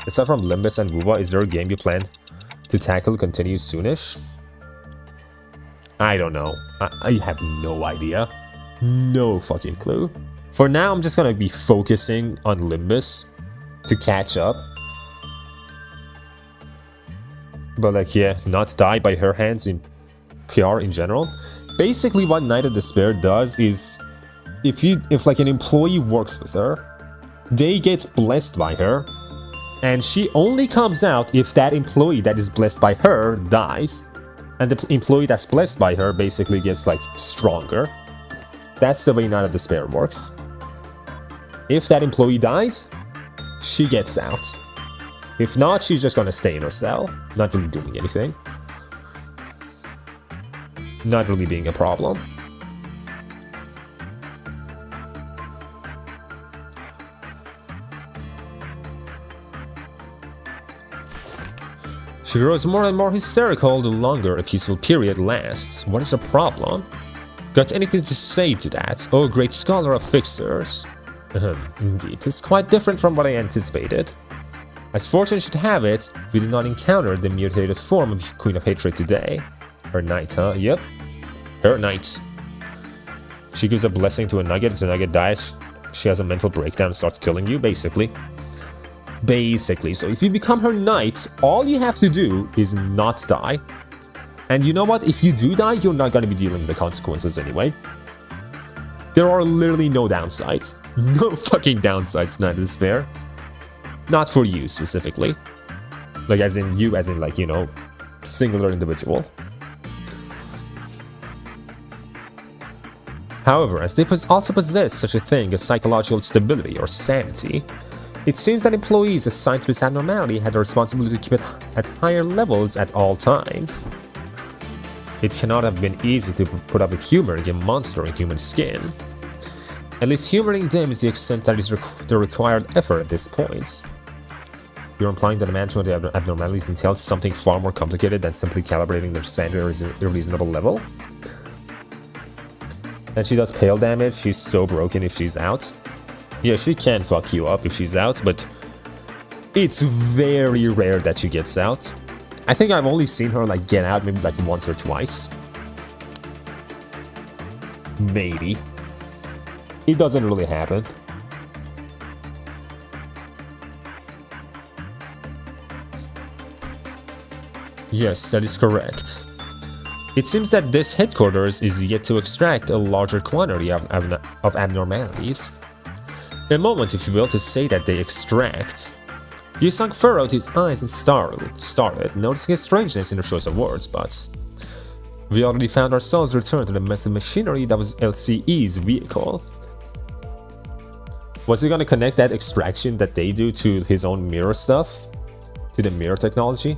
Aside from Limbus and 𝒊𝒏𝒏𝒄, is there a game you plan to tackle continue soonish? I don't know. I have no idea. No fucking clue. For now, I'm just gonna be focusing on Limbus to catch up. But like, yeah, not die by her hands in PR in general. Basically, what Knight of Despair does is, if like an employee works with her, they get blessed by her, and she only comes out if that employee that is blessed by her dies. And the employee that's blessed by her basically gets like stronger. That's the way Knight of Despair works. If that employee dies, she gets out. If not, she's just gonna stay in her cell, not really doing anything. Not really being a problem. She grows more and more hysterical the longer a peaceful period lasts. What is the problem? Got anything to say to that? Oh, great scholar of fixers. Indeed, it's quite different from what I anticipated. As fortune should have it, we did not encounter the mutated form of Queen of Hatred today. Her knight, huh? Yep. Her knight. She gives a blessing to a nugget. If the nugget dies, she has a mental breakdown and starts killing you, basically. So if you become her knight, all you have to do is not die. And you know what? If you do die, you're not going to be dealing with the consequences anyway. There are literally no downsides. No fucking downsides, Knight of Despair. Not for you, specifically. Like, as in you, as in, like, you know, singular individual. However, as they also possess such a thing as psychological stability or sanity, it seems that employees assigned to this abnormality had the responsibility to keep it at higher levels at all times. It cannot have been easy to put up with humoring a monster in human skin. At least humoring them is the extent that is the required effort at this point. You're implying that the management of the abnormalities entails something far more complicated than simply calibrating their sanity at a reasonable level? And she does pale damage. She's so broken if she's out. Yeah, she can fuck you up if she's out, but it's very rare that she gets out. I think I've only seen her like get out maybe like once or twice. Maybe. It doesn't really happen. Yes, that is correct. It seems that this headquarters is yet to extract a larger quantity of abnormalities. A moment, if you will, to say that they extract. Yu-sung furrowed his eyes and started, noticing a strangeness in her choice of words, but... We already found ourselves returned to the mess of machinery that was LCE's vehicle. Was he gonna connect that extraction that they do to his own mirror stuff? To the mirror technology?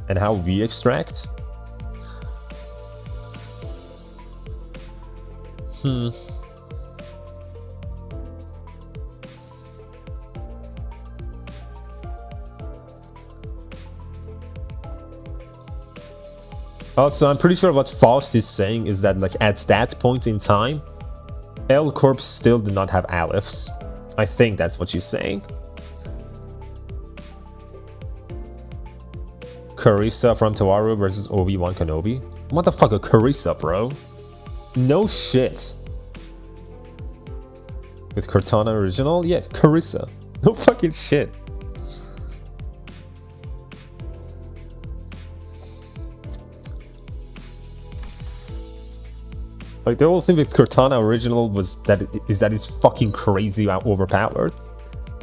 And how we extract? Also, I'm pretty sure what Faust is saying is that, like, at that point in time, L Corp still did not have Alephs. I think that's what she's saying. Carissa from Tawaru versus Obi-Wan Kenobi. What the fuck, a Carissa, bro? No shit. With Cortana original? Yeah, Carissa. No fucking shit. Like, the whole thing with Cortana original was that it's fucking crazy overpowered.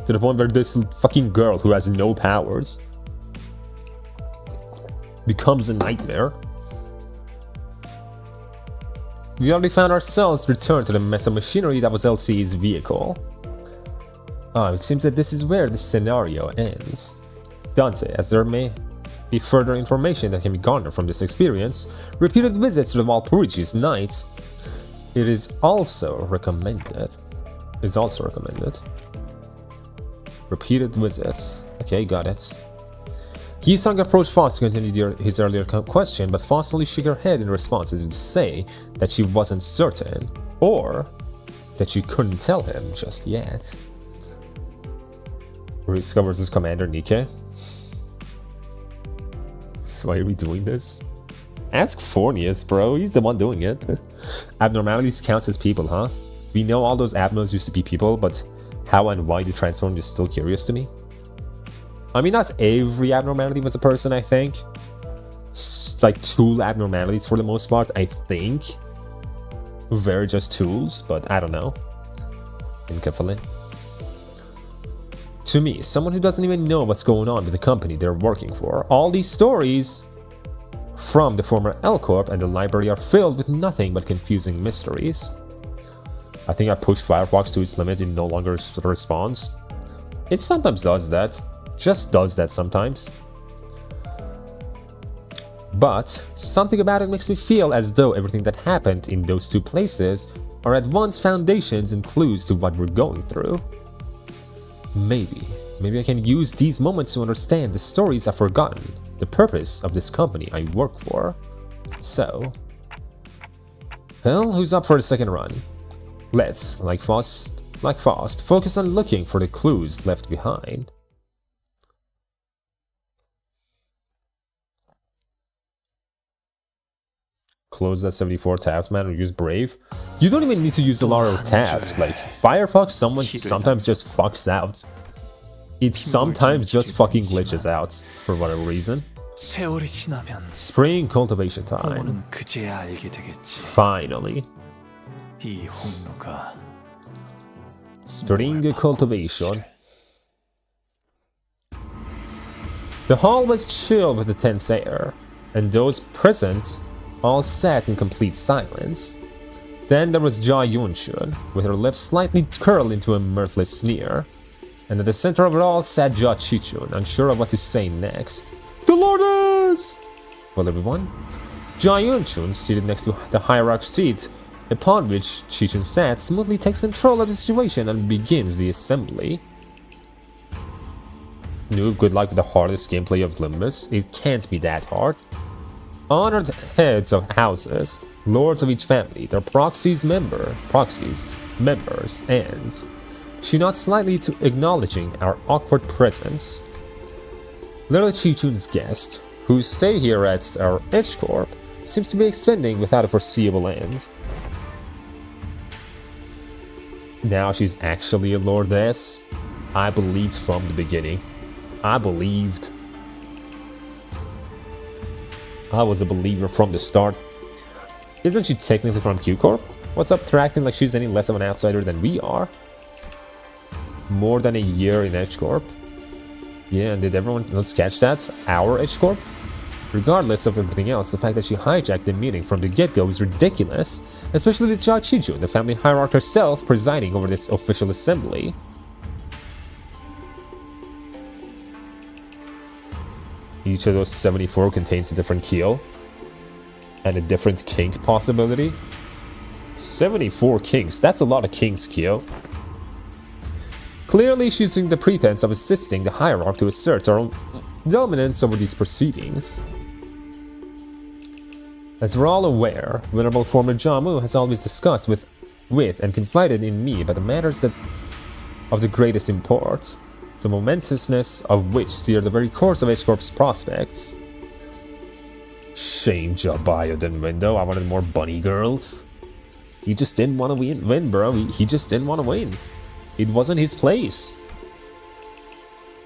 To the point where this fucking girl who has no powers becomes a nightmare. We already found ourselves returned to the mess of machinery that was LC's vehicle. It seems that this is where the scenario ends. Dante, as there may be further information that can be garnered from this experience, repeated visits to the Valpurigi's Knights, it is also recommended. Repeated visits. Okay, got it. Yi-sung approached Faust to continue his earlier question, but Faust only shook her head in response as if to say that she wasn't certain, or that she couldn't tell him just yet. Ruska versus Commander Nikke. So why are we doing this? Ask Fornius, bro. He's the one doing it. Abnormalities counts as people, huh? We know all those abnos used to be people, but how and why they transformed is still curious to me. I mean, not every abnormality was a person, I think. Like, tool abnormalities for the most part, I think. They're just tools, but I don't know. Inkafalin. To me, someone who doesn't even know what's going on with the company they're working for, all these stories from the former L Corp and the library are filled with nothing but confusing mysteries. I think I pushed Firefox to its limit and no longer responds. It sometimes does that. Just does that sometimes. But something about it makes me feel as though everything that happened in those two places are at once foundations and clues to what we're going through. Maybe I can use these moments to understand the stories I've forgotten, the purpose of this company I work for. So, well, who's up for the second run? Let's, like Faust, focus on looking for the clues left behind. Close that 74 tabs, man, or use Brave. You don't even need to use a lot of tabs. Like, Firefox sometimes just fucks out. It sometimes just fucking glitches out for whatever reason. Spring cultivation time. Finally. Spring cultivation. The hall was chill with the tense air, and those present all sat in complete silence. Then there was Jia Yunshun, with her lips slightly curled into a mirthless sneer. And at the center of it all sat Jia Qichun, unsure of what to say next. Dolores! Well, everyone, Jia Yunshun, seated next to the hierarch seat upon which Qichun sat, smoothly takes control of the situation and begins the assembly. Noob, good luck with the hardest gameplay of Limbus. It can't be that hard. Honored heads of houses, lords of each family, their proxies, members, and she nods slightly to acknowledging our awkward presence. Little Qichun's guest, whose stay here at our 𝒊𝒏𝒄𝒏𝒚 seems to be extending without a foreseeable end. Now she's actually a lordess. I believed from the beginning. I believed. I was a believer from the start. Isn't she technically from Q Corp? What's up with her acting like she's any less of an outsider than we are? More than a year in 𝒊𝒏𝒄𝒏𝒚. Yeah, and did everyone else catch that? Our 𝒊𝒏𝒄𝒏𝒚? Regardless of everything else, the fact that she hijacked the meeting from the get-go is ridiculous, especially with Jia Qichun, the family hierarch herself, presiding over this official assembly. Each of those 74 contains a different keel and a different kink possibility. 74 kinks, that's a lot of kinks, Kyo. Clearly she's using the pretense of assisting the hierarch to assert her own dominance over these proceedings. As we're all aware, Venerable former 𝒊𝒏𝒚 has always discussed with and confided in me about the matters of the greatest import, the momentousness of which steer the very course of 𝒊𝒄𝒏𝒚's prospects. Shame 𝒊𝒏𝒚 didn't win though. I wanted more bunny girls. He just didn't want to win, bro. He just didn't want to win. It wasn't his place.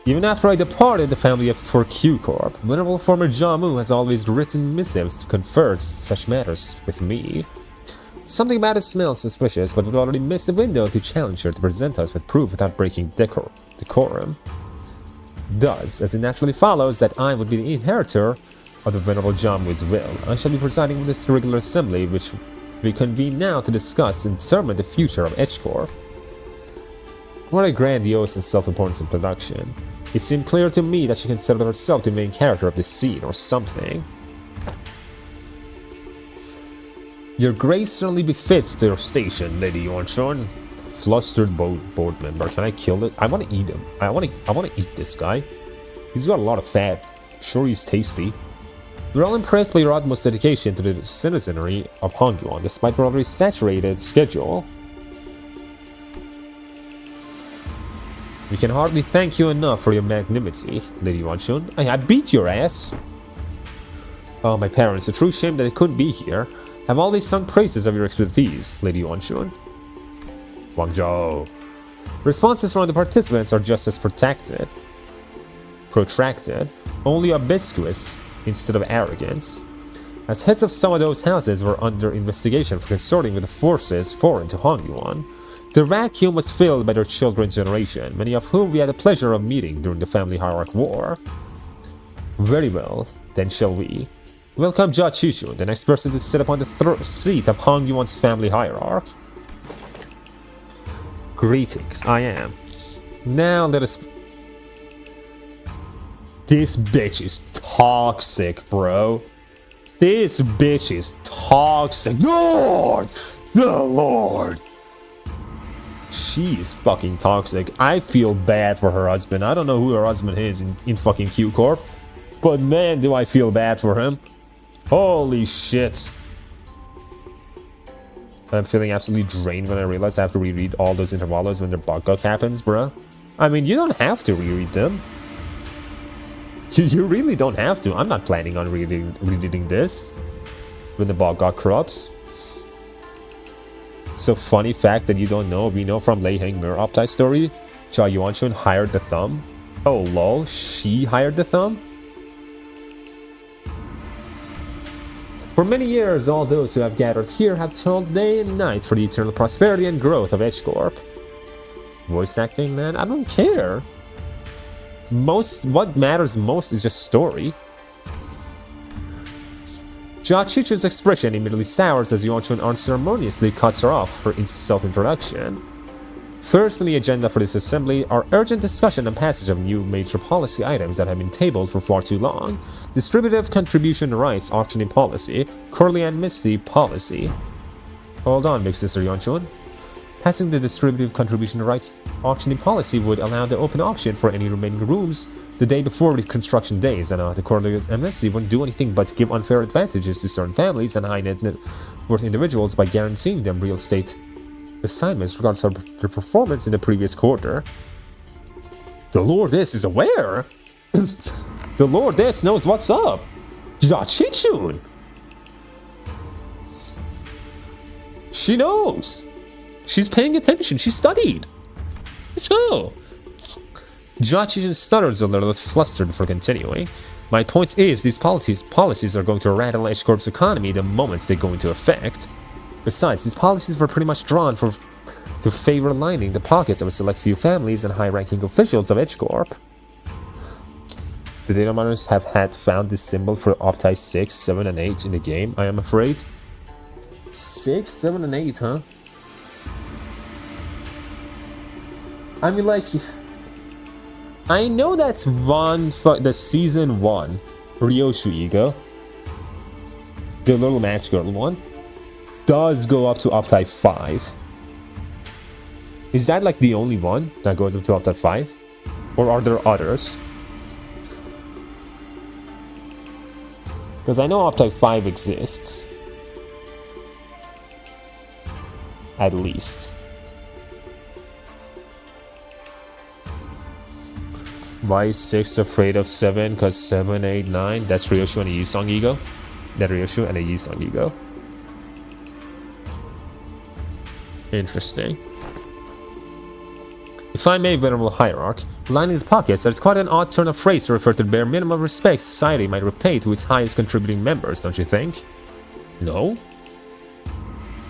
Even after I departed the family for Q Corp, Venerable former 𝒊𝒏𝒚 has always written missives to confer such matters with me. Something about it smells suspicious, but we've already missed the window to challenge her to present us with proof without breaking decorum. Thus, as it naturally follows that I would be the inheritor of the Venerable 𝒊𝒏𝒚's will, I shall be presiding over this regular assembly, which we convene now to discuss and determine the future of 𝒊𝒄𝒏𝒄𝒏𝒚. What a grandiose and self-important introduction. It seemed clear to me that she considered herself the main character of this scene or something. Your grace certainly befits your station, Lady Yunshun. Flustered board member. Can I kill it? I want to eat him. I want to eat this guy. He's got a lot of fat. Sure, he's tasty. We're all impressed by your utmost dedication to the citizenry of Hongguan, despite your already saturated schedule. We can hardly thank you enough for your magnanimity, Lady Yunshun. I beat your ass. Oh, my parents, a true shame that they couldn't be here. Have always sung praises of your expertise, Lady Yunshun. Guangzhou. Responses from the participants are just as protracted, only obsequious instead of arrogant. As heads of some of those houses were under investigation for consorting with the forces foreign to Hongguan, the vacuum was filled by their children's generation, many of whom we had the pleasure of meeting during the family hierarch war. Very well, then shall we welcome Jia Qichun, the next person to sit upon the seat of Hongguan's family hierarch. Greetings, I am. Now let us... This bitch is toxic, bro. This bitch is toxic. Lord! The Lord! She is fucking toxic. I feel bad for her husband. I don't know who her husband is in fucking Q Corp, but man, do I feel bad for him. Holy shit. I'm feeling absolutely drained when I realize I have to reread all those intervalos when their bug bug happens, bruh. I mean, you don't have to reread them. You really don't have to. I'm not planning on rereading this when the bug bug corrupts. So funny fact that you don't know, we know from Lei Heng Mir Optai story, Jia Yunshun hired the thumb. Oh lol, she hired the thumb? For many years, all those who have gathered here have toiled day and night for the eternal prosperity and growth of 𝒊𝒄𝒏𝒚. Voice acting, man, I don't care. What matters most is just story. 𝒊𝒏𝒂𝒏𝒚's expression immediately sours as Yuanchun unceremoniously cuts her off her self-introduction. First on the agenda for this assembly are urgent discussion and passage of new major policy items that have been tabled for far too long. Distributive contribution rights auctioning policy, curly amnesty policy. Hold on, big sister Yuanchun. Passing the distributive contribution rights auctioning policy would allow the open auction for any remaining rooms the day before the construction days, and the curly amnesty wouldn't do anything but give unfair advantages to certain families and high net worth individuals by guaranteeing them real estate assignments regardless of their performance in the previous quarter. The Lordess is aware. The Lordess knows what's up. 𝒊𝒏𝒂𝒏𝒚. She knows. She's paying attention. She studied. Let's go. 𝒊𝒏𝒂𝒏𝒚 stutters a little, flustered before continuing. My point is, these policies are going to rattle 𝒊𝒏𝒂𝒏's economy the moment they go into effect. Besides, these policies were pretty much drawn to favor lining the pockets of a select few families and high-ranking officials of 𝒊𝒏𝒂𝒏. The data miners have found this symbol for 𝒊𝒏𝒑𝒏𝒚 6, 7, and 8 in the game, I am afraid. 6, 7, and 8, huh? I mean, like, I know that's the season 1 Ryoshu-Iga, the little match girl one, does go up to 𝒊𝒏𝒑𝒏𝒚 5. Is that like the only one that goes up to 𝒊𝒏𝒑𝒏𝒚 5? Or are there others? Because I know 𝒊𝒏𝒑𝒏𝒚 5 exists. At least. Why is 6 afraid of 7? Because 7, 8, 9, that's Ryoshu and a Yusong ego. That Ryoshu and a Yusong ego. Interesting. If I may, venerable hierarch, lining the pockets, that is quite an odd turn of phrase to refer to the bare minimum respect society might repay to its highest contributing members, don't you think? No?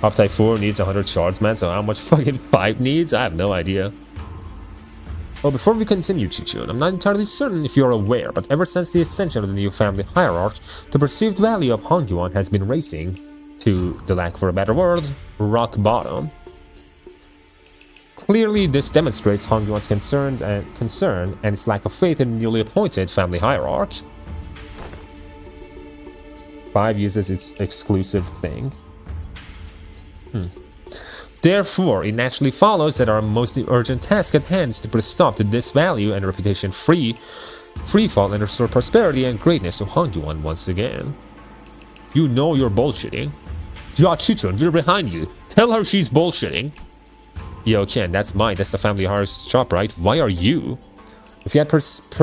𝒊𝒏𝒑𝒏𝒚 4 needs 100 shards, man, so how much fucking 5 needs? I have no idea. Well, before we continue, Chichun, I'm not entirely certain if you're aware, but ever since the ascension of the new family hierarch, the perceived value of Hongyuan has been racing to, the lack for a better word, rock bottom. Clearly, this demonstrates Hongyuan's concern and its lack of faith in the newly appointed family hierarch. 5 uses its exclusive thing. Therefore, it naturally follows that our most urgent task at hand is to put a stop to this value and reputation free fall and restore prosperity and greatness to Hongyuan once again. You know you're bullshitting. 𝒊𝒏𝒂𝒏𝒚, we're behind you. Tell her she's bullshitting. Yo, Ken, that's mine. That's the family hierarch's shop, right? Why are you? If you had perused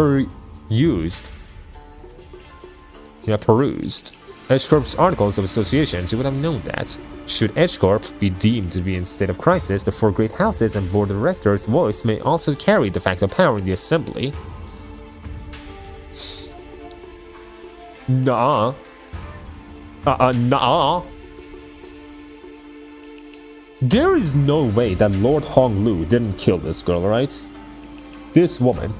𝒊𝒏𝒂𝒏's articles of associations, you would have known that. Should 𝒊𝒏𝒂𝒏 be deemed to be in a state of crisis, the 4 great houses and board of directors' voice may also carry de facto power in the assembly. Nah. Nah. There is no way that Lord Honglu didn't kill this girl, right? This woman.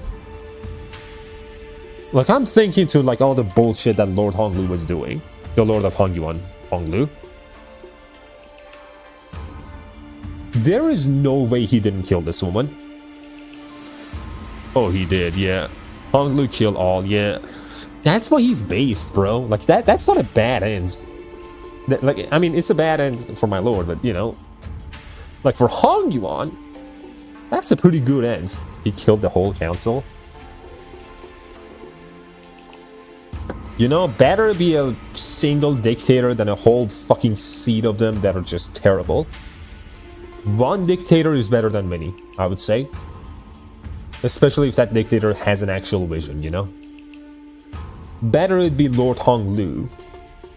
Like, I'm thinking to, like, all the bullshit that Lord Honglu was doing. The Lord of Hongyuan, Honglu. There is no way he didn't kill this woman. Oh, he did, yeah. Honglu killed all, yeah. That's why he's based, bro. Like, that's not a bad end. Like, I mean, it's a bad end for my lord, but, you know. Like, for Hongyuan, that's a pretty good end. He killed the whole council. You know, better be a single dictator than a whole fucking seed of them that are just terrible. One dictator is better than many, I would say. Especially if that dictator has an actual vision, you know? Better it be Lord Honglu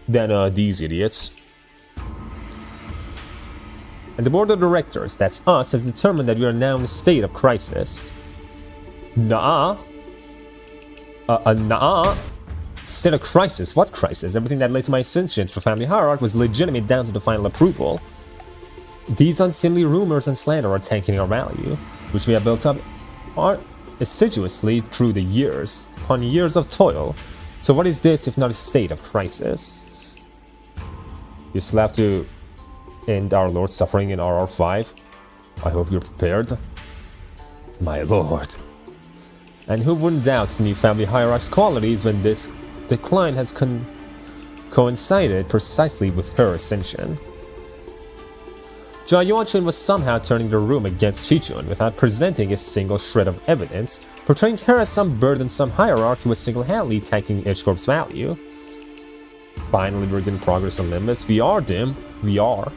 than these idiots. And the board of directors, that's us, has determined that we are now in a state of crisis. Nah. Nah. State of crisis? What crisis? Everything that led to my ascension for family hierarch was legitimate down to the final approval. These unseemly rumors and slander are tanking our value, which we have built up assiduously through the years, upon years of toil. So what is this if not a state of crisis? You still have to end our Lord's suffering in RR5. I hope you're prepared. My lord. And who wouldn't doubt the new family hierarch's qualities when this decline has coincided precisely with her ascension? Jia Yuanchun was somehow turning the room against Qichun without presenting a single shred of evidence, portraying her as some burdensome hierarch who was single-handedly tanking 𝒂𝒏𝒂𝒏's value. Finally, we're getting progress on Limbus. We are, Dim. We are.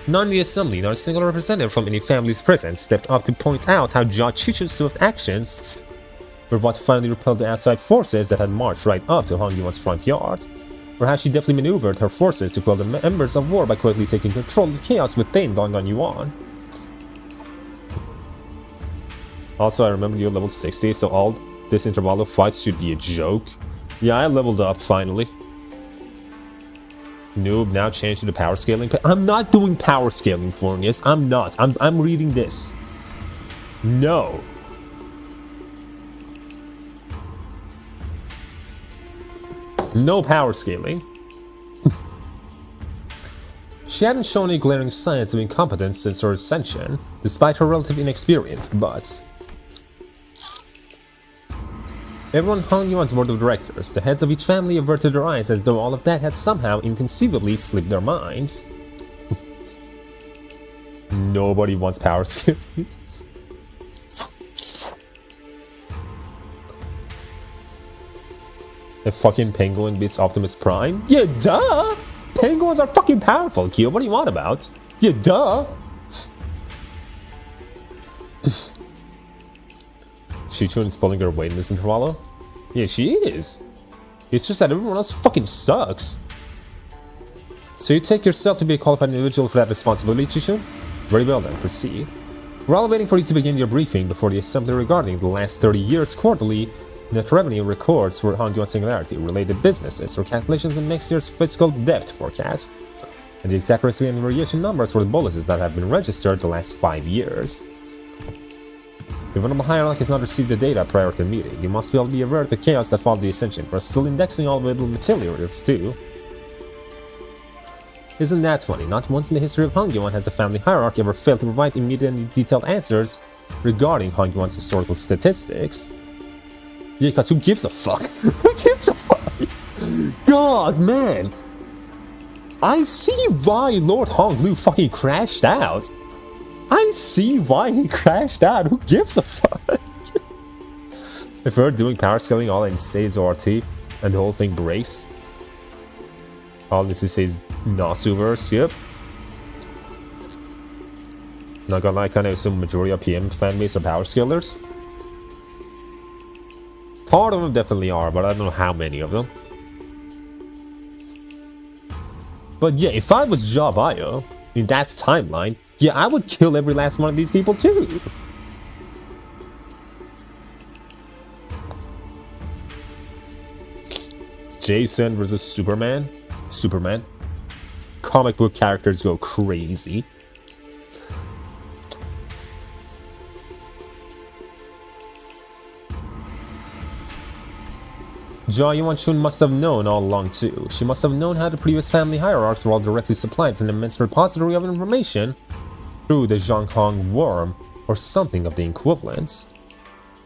None in the assembly, not a single representative from any family's presence, stepped up to point out how Jia Qichun's swift actions were what finally repelled the outside forces that had marched right up to Han Yuan's front yard, or how she deftly maneuvered her forces to quell the embers of war by quickly taking control of the chaos within Dong'an Yuan. Also, I remember you're level 60, so all this interval of fights should be a joke. Yeah, I leveled up finally. Noob, now change to the power scaling. I'm not doing power scaling, Fornius. I'm not. I'm reading this. No. No power scaling. She hadn't shown any glaring signs of incompetence since her ascension, despite her relative inexperience, but everyone hung Yuan's board of directors. The heads of each family averted their eyes as though all of that had somehow inconceivably slipped their minds. Nobody wants power scaling. A fucking penguin beats Optimus Prime? Yeah, duh! Penguins are fucking powerful, Kyo. What do you want about? Yeah, duh! Qichun is pulling her weight in this interval? Yeah, she is. It's just that everyone else fucking sucks. So you take yourself to be a qualified individual for that responsibility, Qichun? Very well then, proceed. We're all waiting for you to begin your briefing before the assembly regarding the last 30 years quarterly net revenue records for Han Yuan Singularity, related businesses, or calculations in next year's fiscal debt forecast, and the exact recipe and variation numbers for the boluses that have been registered the last 5 years. The Venerable Hierarch has not received the data prior to the meeting. You must be able to be aware of the chaos that followed the ascension. We're still indexing all available materials too. Isn't that funny? Not once in the history of Han Yuan has the family hierarchy ever failed to provide immediate and detailed answers regarding Han Yuan's historical statistics. Yeah, because who gives a fuck? Who gives a fuck? God, man! I see why Lord Honglu fucking crashed out. I see why he crashed out. Who gives a fuck? If we're doing power scaling, all I need to say is ORT, and the whole thing breaks. All I need to say is Nasuverse, yep. Not gonna lie, kinda assume majority of PM fanbase are power scalers. Part of them definitely are, but I don't know how many of them. But yeah, if I was 𝒊𝒏𝒏𝒚 in that timeline, yeah, I would kill every last one of these people too. Jason versus Superman. Comic book characters go crazy. Jia Yuanchun must have known all along too. She must have known how the previous family hierarchs were all directly supplied from an immense repository of information through the Zhanghong worm or something of the equivalence.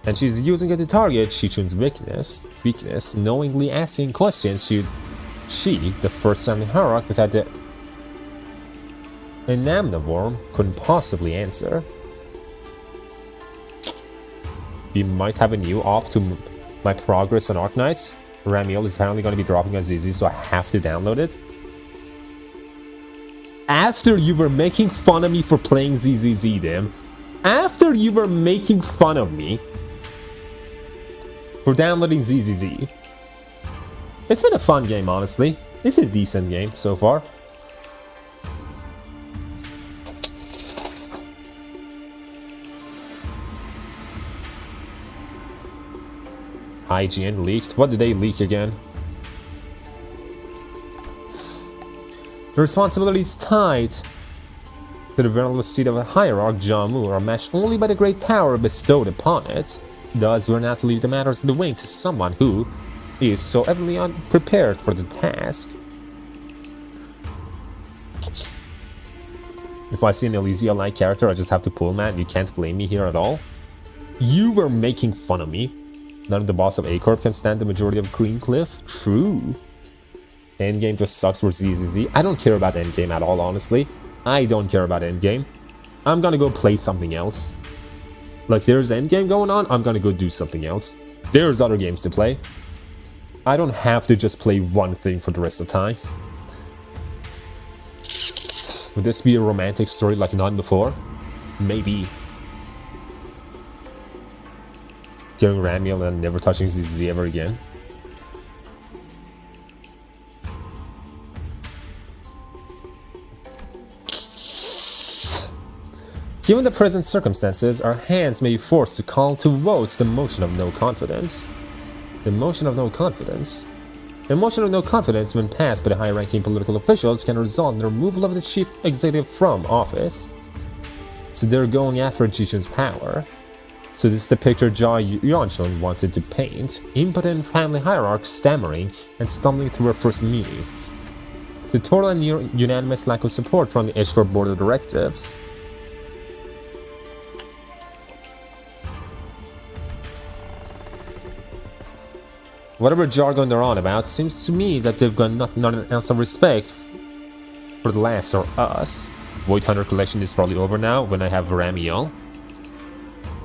And she's using it to target Qichun's weakness, knowingly asking questions she, the first family hierarch without the worm, couldn't possibly answer. We might have a new op to my progress on Arknights. Ramiel is finally going to be dropping on ZZ, so I have to download it. After you were making fun of me for playing ZZZ, Dim. After you were making fun of me for downloading ZZZ. It's been a fun game, honestly. It's a decent game so far. IGN leaked? What did they leak again? The responsibilities tied to the venerable seat of a hierarch, Jamu, are matched only by the great power bestowed upon it. Thus, we're now to leave the matters of the wing to someone who, is so evidently unprepared for the task. If I see an Elysia-like character, I just have to pull, man. You can't blame me here at all. You were making fun of me. None of the boss of 𝒂𝒏💄💏 can stand the majority of Greencliff. True. Endgame just sucks for 𝒂💐💐. I don't care about endgame at all, honestly. I don't care about endgame. I'm gonna go play something else. Like, there's endgame going on, I'm gonna go do something else. There's other games to play. I don't have to just play one thing for the rest of the time. Would this be a romantic story like none before? Maybe. Killing Ramiel and never touching 𝒂💐💐 ever again. Given the present circumstances, our hands may be forced to call to votes the motion of no confidence. The motion of no confidence? The motion of no confidence, when passed by the high-ranking political officials, can result in the removal of the chief executive from office. So they're going after 𝒂💐💏's power. So this is the picture 𝑳𝒊💎💏 wanted to paint. Impotent family hierarchs stammering and stumbling through her first meeting. The total and unanimous lack of support from the 𝒂💏 board of directors. Whatever jargon they're on about, seems to me that they've got nothing else of respect for the last or us. Void Hunter collection is probably over now when I have Ramiel.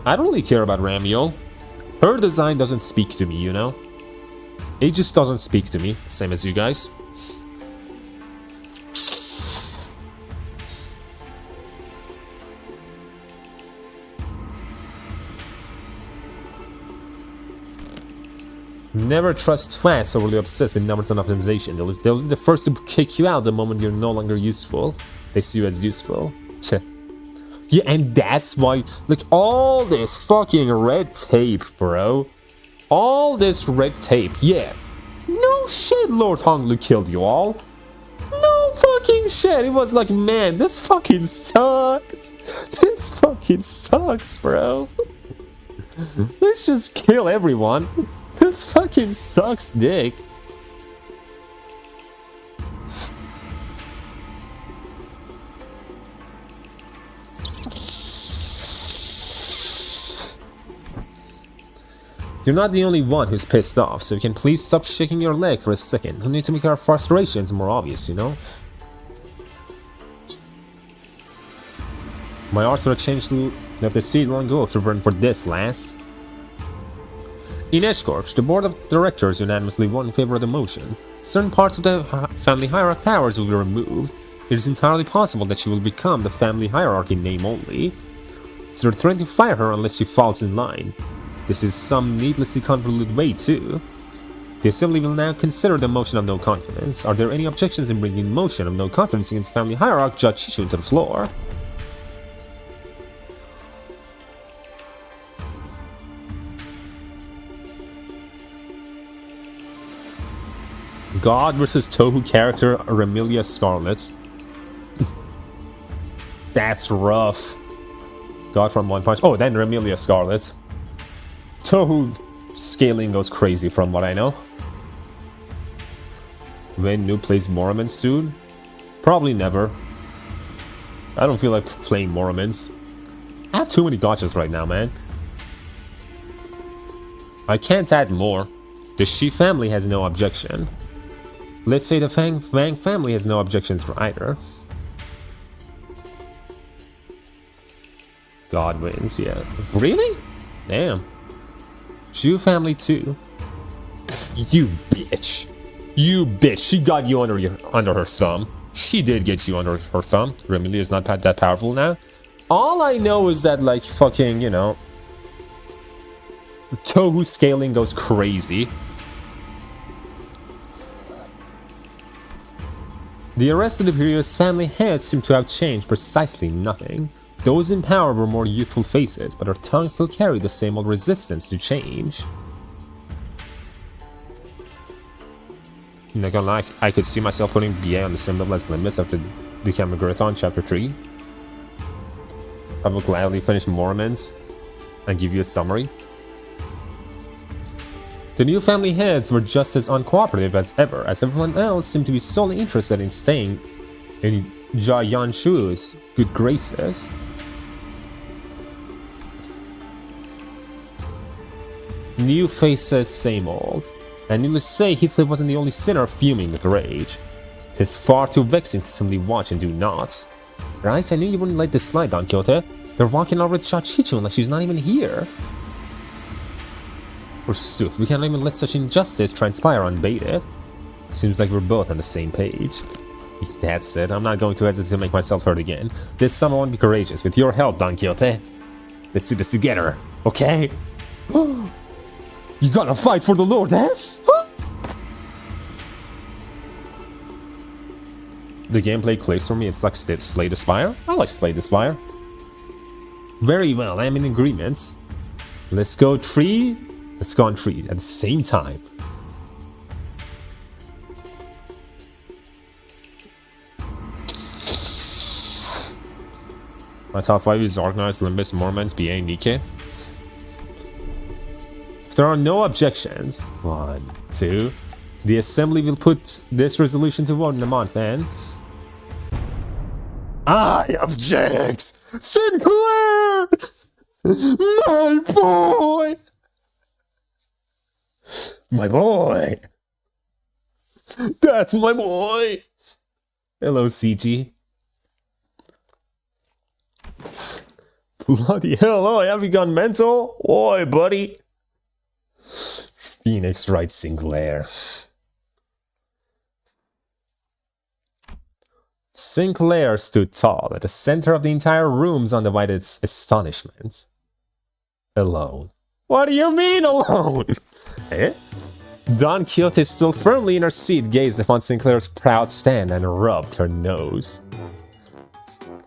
I don't really care about Ramiel. Her design doesn't speak to me, you know? It just doesn't speak to me, same as you guys. Never trust twats overly obsessed with numbers and optimization. They'll be the first to kick you out the moment you're no longer useful. They see you as useful. Yeah, and that's why, like, all this fucking red tape, bro. All this red tape, yeah. No shit, Lord Honglu killed you all. No fucking shit. It was like, man, this fucking sucks. This fucking sucks, bro. Let's just kill everyone. This fucking sucks dick. You're not the only one who's pissed off, so you can please stop shaking your leg for a second. We need to make our frustrations more obvious, you know? My arse would have changed. You have to see it long ago to run for this, lass. In 𝒂💏, the board of directors unanimously voted in favor of the motion. Certain parts of the family hierarchy powers will be removed. It is entirely possible that she will become the family hierarchy name only. So they're threatening to fire her unless she falls in line. This is some needlessly convoluted way too. The assembly will now consider the motion of no confidence. Are there any objections in bringing motion of no confidence against family hierarch Judge Shishu to the floor? God versus Tohu character 𝒊𝒎𝒏𝒄𝒏𝒚. That's rough. God from One Punch. Oh, then 𝒊𝒎𝒏𝒄𝒏𝒚. Tohu scaling goes crazy from what I know. When Noob plays Mormons soon? Probably never. I don't feel like playing Mormons. I have too many gotchas right now, man. I can't add more. The Shi family has no objection. Let's say the Wang family has no objections for either. God wins, yeah. Really? Damn. Zhu family too. You bitch. You bitch. She got you under her thumb. She did get you under her thumb. 𝒊𝒎𝒏𝒄𝒏𝒚 is not that powerful now. All I know is that, like, fucking, you know, Tohu scaling goes crazy. The arrest of the previous family heads seem to have changed precisely nothing. Those in power were more youthful faces, but their tongues still carry the same old resistance to change. Not gonna lie, I could see myself putting BA on the symbolized limits after the Kamaguraton Chapter 3. I will gladly finish Mormons and give you a summary. The new family heads were just as uncooperative as ever, as everyone else seemed to be solely interested in staying in 𝑳𝒊𝒎💏💏's good graces. New faces, same old. And needless to say, 𝒊𝒏𝒏 wasn't the only sinner fuming with rage. It's far too vexing to simply watch and do naught. Right? I knew you wouldn't let this slide, Don Quixote. They're walking out with 𝒤𝒏𝒏💏 like she's not even here. Forsooth, we can't even let such injustice transpire unbated. Seems like we're both on the same page. That's it, I'm not going to hesitate to make myself heard again. This time I want to be courageous, with your help, Don Quixote. Let's do this together, okay? You gonna fight for the Lordess? The gameplay clicks for me, it's like Slay the Spire. I like Slay the Spire. Very well, I am in agreement. Let's go tree. Let's go on tree at the same time. My top 5 is Organized, Limbus, Mormons, BA, Nike. If there are no objections, 1, 2, the assembly will put this resolution to vote in a month, then. I object! Sinclair! My boy! My boy! That's my boy! Hello, CG. Bloody hell, oh, have you gone mental? Oi, buddy! Phoenix writes Sinclair. Sinclair stood tall at the center of the entire room's undivided astonishment. Alone. What do you mean alone? Eh? Don Quixote, still firmly in her seat, gazed upon Sinclair's proud stand and rubbed her nose.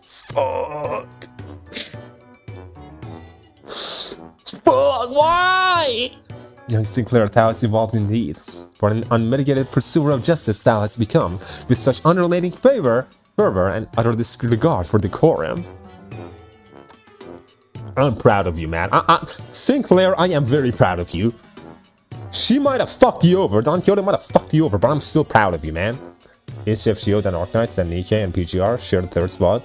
Fuck. Fuck, why? Young Sinclair, thou hast evolved indeed. What an unmitigated pursuer of justice thou hast become, with such unrelating fervor and utter disregard for decorum. I'm proud of you, man. Sinclair, I am very proud of you. She might have fucked you over, Don Quixote might have fucked you over, but I'm still proud of you, man. It's FGO, then Arknights, then Nikkei, and PGR, share the third spot.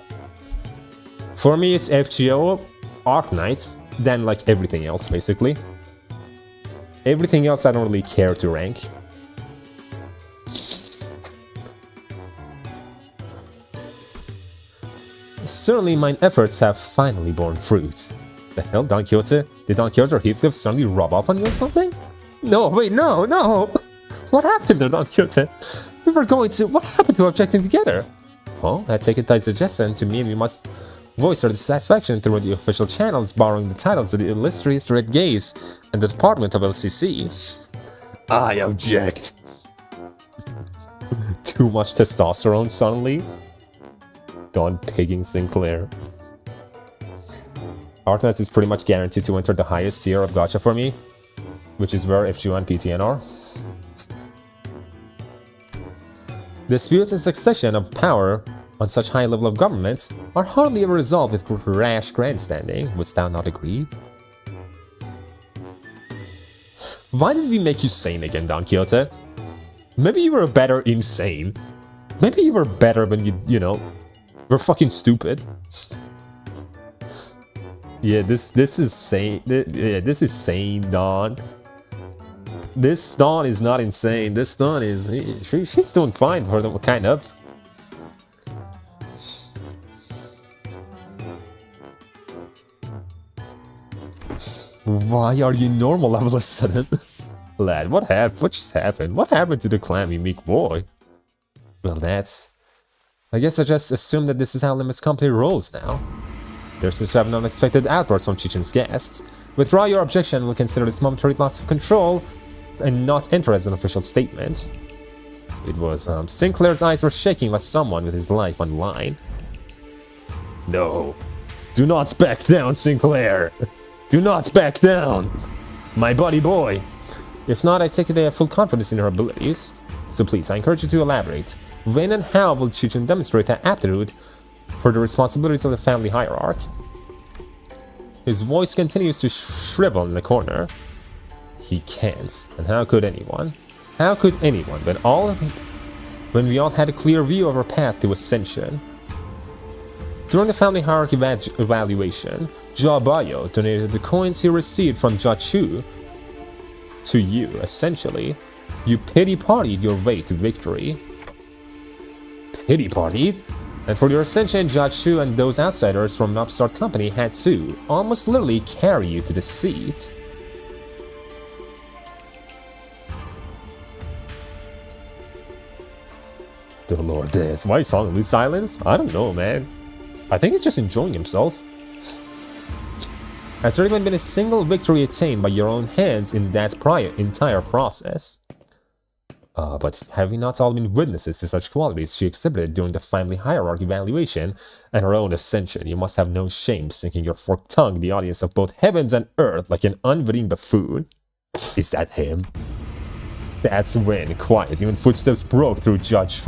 For me, it's FGO, Arknights, then like everything else, basically. Everything else I don't really care to rank. Certainly, mine efforts have finally borne fruit. The hell, Don Quixote? Did Don Quixote or 𝒊𝒏𝒏 suddenly rub off on you or something? No, wait, no! What happened there, Don Quixote? We were going to... What happened to objecting together? Well, I take it thy suggestion to mean we must voice our dissatisfaction through the official channels, borrowing the titles of the illustrious Red Gaze and the Department of LCC. I object. Too much testosterone suddenly? Don pigging Sinclair. Arknights is pretty much guaranteed to enter the highest tier of gacha for me, which is where FGO and PTN are. Disputes and succession of power on such high level of governments are hardly ever resolved with rash grandstanding, wouldst thou not agree? Why did we make you sane again, Don Quixote? Maybe you were better insane. Maybe you were better when you know, were fucking stupid. Yeah, this is sane. Yeah, this is sane, Don. This Dawn is not insane. This Dawn is... She's doing fine for them, kind of. Why are you normal all of a sudden? Lad, what happened? What just happened? What happened to the clammy meek boy? Well, that's... I guess I just assume that this is how Limits Company rolls now. There seems to have an unexpected outburst from Chichen's guests. Withdraw your objection, we'll consider this momentary loss of control and not enter as an official statement. It was, Sinclair's eyes were shaking like someone with his life on the line. No. Do not back down, Sinclair! Do not back down! My buddy boy! If not, I take it they have full confidence in her abilities. So please, I encourage you to elaborate. When and how will Chichen demonstrate her aptitude for the responsibilities of the family hierarch? His voice continues to shrivel in the corner. He can't. And how could anyone? How could anyone when we all had a clear view of our path to ascension? During the family hierarchy evaluation, 𝒊𝒏𝒏𝒚 donated the coins he received from 𝒊𝒏𝒏𝒚 to you. Essentially, you pity-partied your way to victory. Pity-partied? And for your ascension, 𝒊𝒏𝒏𝒚 and those outsiders from an upstart company had to almost literally carry you to the seat. The Lord is. Why is Hong Lu silent? I don't know, man. I think he's just enjoying himself. Has there even been a single victory attained by your own hands in that entire process? But have we not all been witnesses to such qualities she exhibited during the family hierarchy evaluation and her own ascension? You must have no shame sinking your forked tongue in the audience of both heavens and earth like an unwitting buffoon. Is that him? That's when, quiet, even footsteps broke through Judge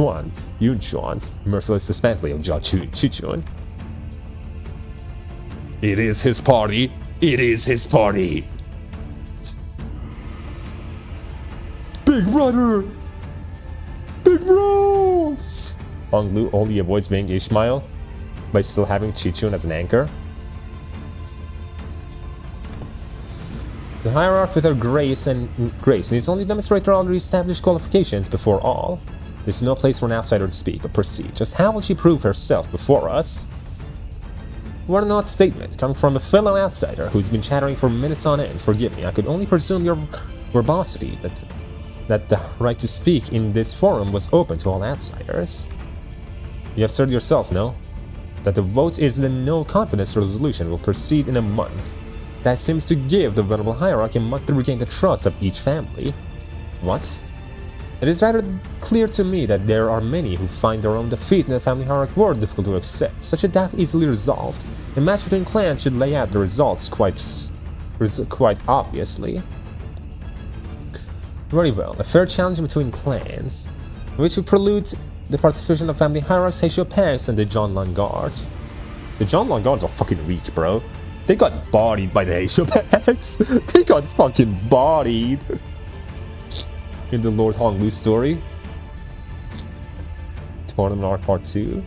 Yunchuan's merciless dismantling of Judge Chichun. It is his party. It is his party. Big brother! Big bro! Hong Lu only avoids being Ishmael by still having Chichun as an anchor. The hierarch with her grace needs only demonstrate her already established qualifications before all. There's no place for an outsider to speak, but proceed. Just how will she prove herself before us? What an odd statement, coming from a fellow outsider who's been chattering for minutes on end. Forgive me, I could only presume your verbosity, that the right to speak in this forum was open to all outsiders. You have said yourself, no? That the vote is the no-confidence resolution will proceed in a month. That seems to give the venerable hierarch a month to regain the trust of each family. What? It is rather clear to me that there are many who find their own defeat in the family hierarch war difficult to accept. Such a doubt easily resolved. A match between clans should lay out the results quite obviously. Very well, a fair challenge between clans, which would prelude the participation of family hierarchs, 𝒊𝒏𝒚 and the Zhonlan guards. The Zhonlan guards are fucking weak, bro. They got bodied by the 𝒊𝒏𝒚s. They got fucking bodied. In the Lord Hong Lu story. Tournament Arc Part 2.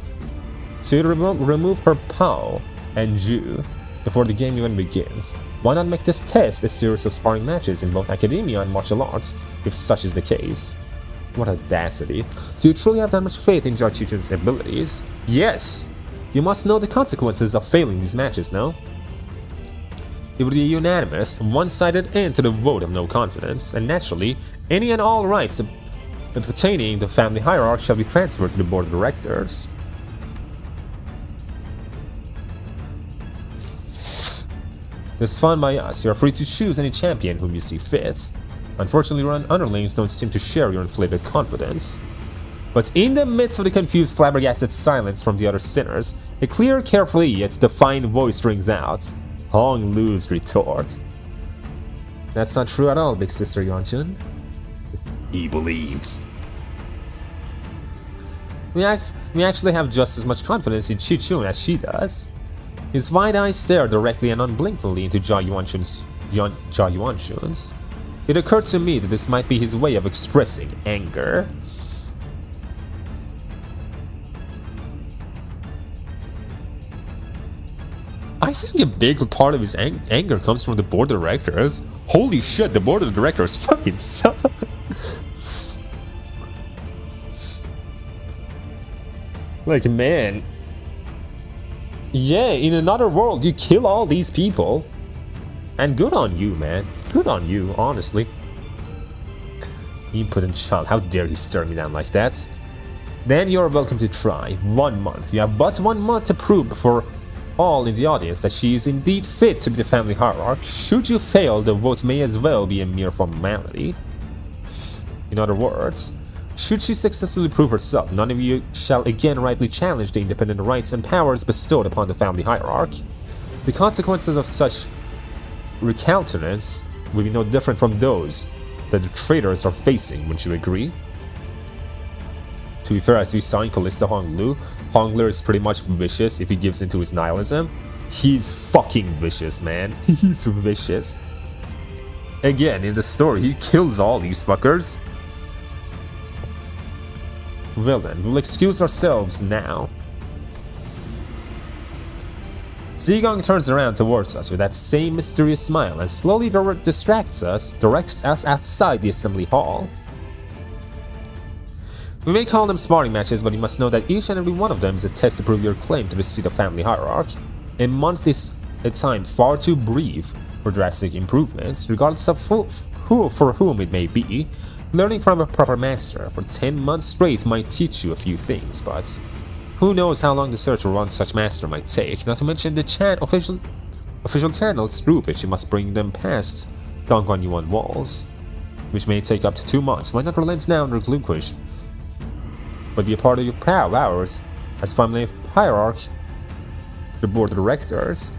So to remove her Pao and Zhu before the game even begins. Why not make this test a series of sparring matches in both academia and martial arts, if such is the case? What audacity. Do you truly have that much faith in Judge Chichun's abilities? Yes! You must know the consequences of failing these matches, no? It would be a unanimous, one-sided end to the vote of no confidence, and naturally, any and all rights pertaining to the family hierarch shall be transferred to the board of directors. This fun by us. You are free to choose any champion whom you see fit. Unfortunately, your underlings don't seem to share your inflated confidence. But in the midst of the confused, flabbergasted silence from the other sinners, a clear, carefully yet defiant voice rings out. Hong Lu's retort. That's not true at all, big sister Yuanchun. He believes. We actually have just as much confidence in Chichun as she does. His wide eyes stare directly and unblinkingly into Jia Yuanchun's. It occurred to me that this might be his way of expressing anger. I think a big part of his anger comes from the board of directors. Holy shit, the board of directors fucking suck. Like, man. Yeah, in another world, you kill all these people. And good on you, man. Good on you, honestly. Impotent child, how dare you stare me down like that? Then you're welcome to try. 1 month. You have but 1 month to prove before all in the audience that she is indeed fit to be the family hierarch. Should you fail, the vote may as well be a mere formality. In other words, should she successfully prove herself, none of you shall again rightly challenge the independent rights and powers bestowed upon the family hierarch. The consequences of such recountenance will be no different from those that the traitors are facing, wouldn't you agree? To be fair, as we saw in Callista Hong Lu, Hong Lu is pretty much vicious if he gives into his nihilism. He's fucking vicious, man. He's vicious. Again, in the story, he kills all these fuckers. Well then, we'll excuse ourselves now. 𝒂𒒏💏 turns around towards us with that same mysterious smile and slowly directs us outside the assembly hall. We may call them sparring matches, but you must know that each and every one of them is a test to prove your claim to the seat of family hierarchy. A month is a time far too brief for drastic improvements, regardless of for whom it may be. Learning from a proper master for 10 months straight might teach you a few things, but who knows how long the search for one such master might take, not to mention the official channels through which you must bring them past Dong Yuan walls, which may take up to 2 months. Why not relent now and relinquish, but be a part of your proud hours as family hierarch, the board of directors?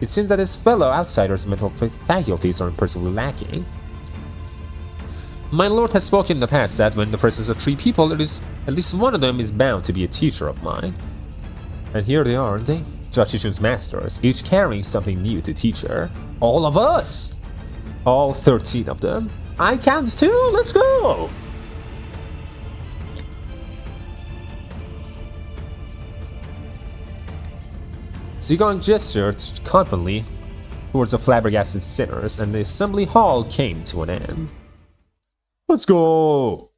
It seems that his fellow outsiders' mental faculties are impressively lacking. My lord has spoken in the past that when the presence of 3 people, at least one of them is bound to be a teacher of mine. And here they are, aren't they? Judge Chichun's masters, each carrying something new to teach her. All of us! All 13 of them. I count 2, let's go! 𝒂𒒏💏 gestured confidently towards the flabbergasted sinners, and the assembly hall came to an end. Let's go!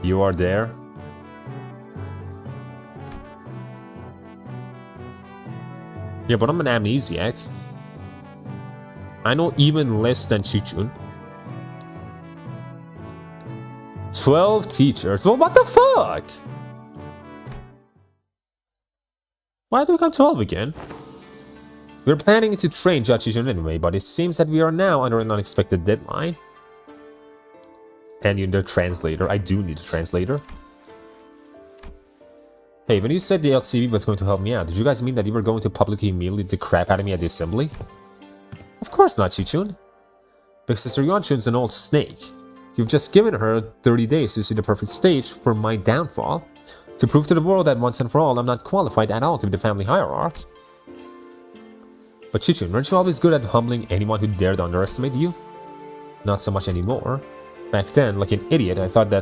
You are there? Yeah, but I'm an amnesiac. I know even less than Chichun. 12 teachers? Well, what the fuck? Why do we come 12 again? We're planning to train Judge Chichun anyway, but it seems that we are now under an unexpected deadline. And you need a translator. I do need a translator. Hey, when you said the LCB was going to help me out, did you guys mean that you were going to publicly humiliate the crap out of me at the assembly? Of course not, Chichun. Big Sister Yuanchun's an old snake. You've just given her 30 days to see the perfect stage for my downfall, to prove to the world that once and for all I'm not qualified at all to be the family hierarch. But Chichun, weren't you always good at humbling anyone who dared underestimate you? Not so much anymore. Back then, like an idiot, I thought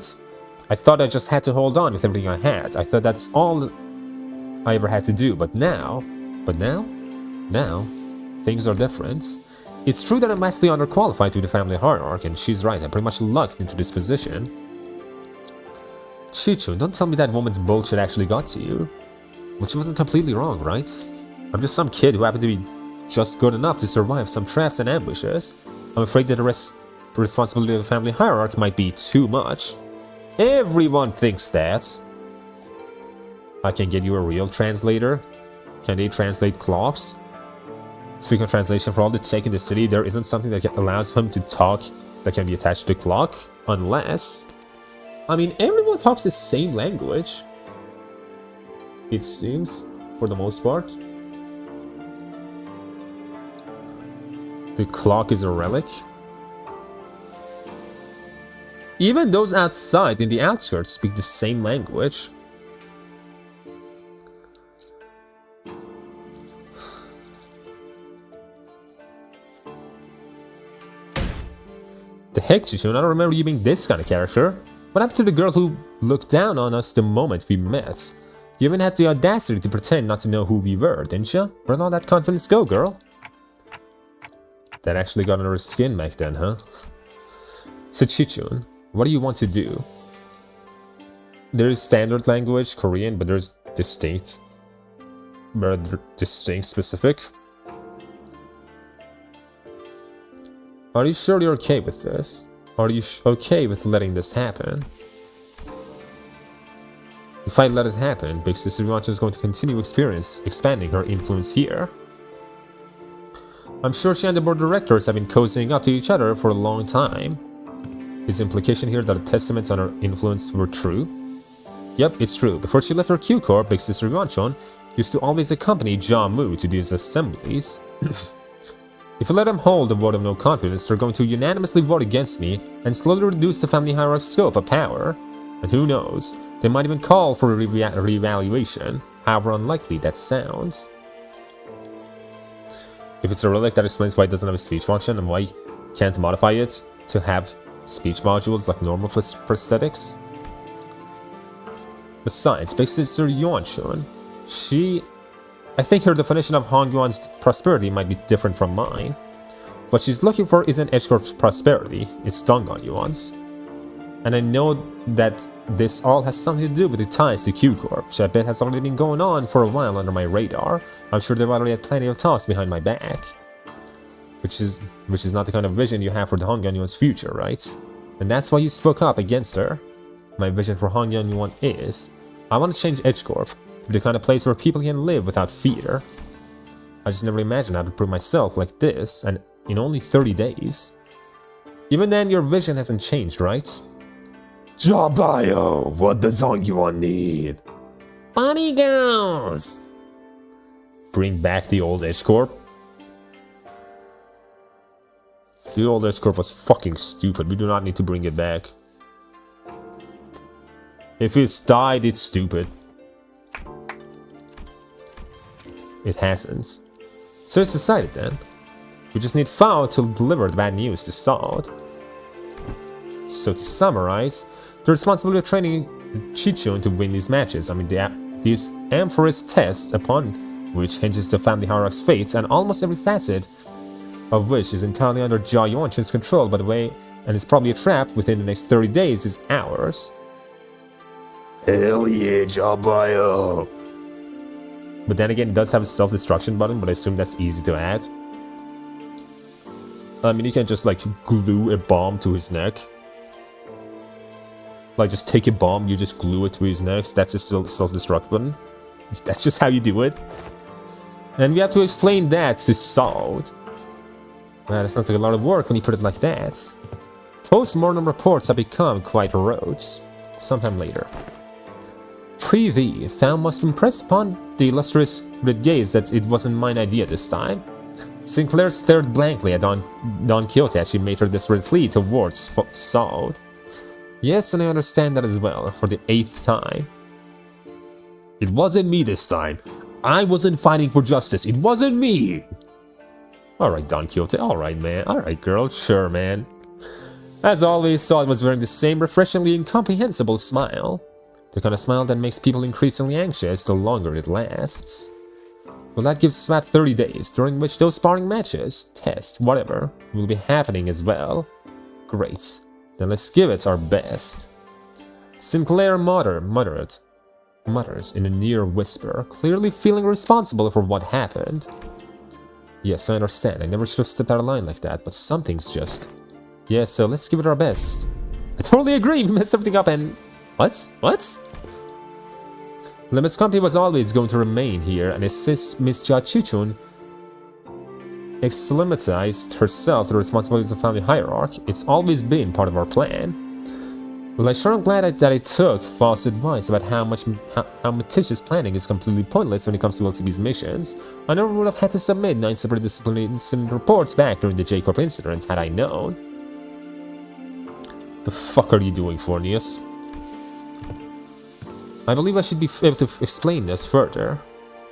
I just had to hold on with everything I had. I thought that's all I ever had to do, but now, things are different. It's true that I'm vastly underqualified to be the family hierarch, and she's right, I'm pretty much lucked into this position. Chichun, don't tell me that woman's bullshit actually got to you. Well, she wasn't completely wrong, right? I'm just some kid who happened to be just good enough to survive some traps and ambushes. I'm afraid that the responsibility of the family hierarch might be too much. Everyone thinks that. I can get you a real translator. Can they translate clocks? Speaking of translation, for all the tech in the city, there isn't something that allows him to talk that can be attached to the clock. Unless... I mean, everyone talks the same language. It seems, for the most part. The clock is a relic. Even those outside in the outskirts speak the same language. The heck, Chichun, I don't remember you being this kind of character. What happened to the girl who looked down on us the moment we met? You even had the audacity to pretend not to know who we were, didn't you? Where'd all that confidence go, girl? That actually got under her skin back then, huh? So Chichun, what do you want to do? There's standard language, Korean, but there's distinct. Very distinct, specific. Are you sure you're okay with this? Are you okay with letting this happen? If I let it happen, Big Sister Yuanchun is going to continue expanding her influence here. I'm sure she and the board of directors have been cozying up to each other for a long time. Is the implication here that the testaments on her influence were true? Yep, it's true. Before she left her Q Corps, Big Sister Yuanchun used to always accompany 𝒂�𝒏𝒏 to these assemblies. If I let them hold a vote of no confidence, they're going to unanimously vote against me and slowly reduce the family hierarch's scope of power. And who knows, they might even call for a reevaluation, however unlikely that sounds. If it's a relic, that explains why it doesn't have a speech function and why you can't modify it to have speech modules like normal prosthetics. Besides, Big Sister Yuanshun, I think her definition of Han Yuan's prosperity might be different from mine. What she's looking for isn't 𝒂𝒏𝒄𝒏's prosperity, it's Dongan Yuan's. And I know that this all has something to do with the ties to Q-Corp, which I bet has already been going on for a while under my radar. I'm sure they've already had plenty of talks behind my back. Which is not the kind of vision you have for the Dongan Yuan's future, right? And that's why you spoke up against her. My vision for Dongan Yuan is, I want to change 𝒂𝒏𝒄𝒏 to the kind of place where people can live without fear. I just never imagined I would prove myself like this, and in only 30 days. Even then, your vision hasn't changed, right? Jabayo, what does Dongan Yuan need? Bodyguards! Bring back the old 𝒂𝒏𝒄𝒏. The old 𝒂𝒏𝒄𝒏 was fucking stupid. We do not need to bring it back. If it's died, it's stupid. It hasn't. So it's decided then. We just need Fao to deliver the bad news to Saud. So to summarize, the responsibility of training Chichun to win these matches, I mean these amorphous tests upon which hinges the family hierarch's fates, and almost every facet of which is entirely under Jia Yuanchun's control, by the way, and is probably a trap within the next 30 days, is ours. Hell yeah, Jabayo. But then again, it does have a self-destruction button, but I assume that's easy to add. I mean, you can just like glue a bomb to his neck. Like, just take a bomb, you just glue it to his neck. That's a self-destruct button. That's just how you do it. And we have to explain that to Saud. Man, that sounds like a lot of work when you put it like that. Post-mortem reports have become quite rote. Sometime later. Prithee, thou must impress upon the illustrious red gaze that it wasn't mine idea this time. Sinclair stared blankly at Don Quixote as she made her desperate plea towards Saud. Yes, and I understand that as well, for the 8th time. It wasn't me this time. I wasn't fighting for justice. It wasn't me. Alright, Don Quixote. Alright, man. Alright, girl. Sure, man. As always, Saud was wearing the same refreshingly incomprehensible smile. The kind of smile that makes people increasingly anxious the longer it lasts. Well, that gives us about 30 days, during which those sparring matches, tests, whatever, will be happening as well. Great. Then let's give it our best. Sinclair mutters in a near whisper, clearly feeling responsible for what happened. Yes, I understand. I never should have stepped out of line like that, but something's just... Yeah, so let's give it our best. I totally agree, we messed everything up and... What? Lemons Company was always going to remain here and assist Miss Jia Chichun acclimatized herself to the responsibilities of family hierarch. It's always been part of our plan. Well, I sure am glad that I took false advice about how meticulous planning is completely pointless when it comes to LCB's missions. I never would have had to submit 9 separate disciplinary incident reports back during the 𝒂𝒏𝒄𝒏 incident had I known. The fuck are you doing, Fornius? I believe I should be able to explain this further.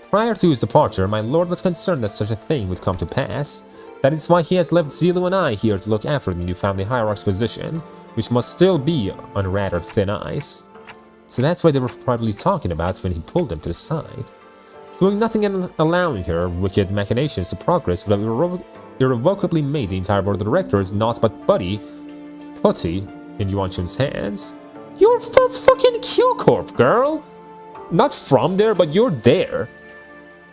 Prior to his departure, my lord was concerned that such a thing would come to pass. That is why he has left 𝒁𝒎💻 and I here to look after the new family hierarch's position, which must still be on rather thin ice. So that's why they were probably talking about when he pulled them to the side. Doing nothing and allowing her wicked machinations to progress would have irrevocably made the entire board of directors naught but putty in Yuanchun's hands. You're from fucking Q-Corp, girl! Not from there, but you're there.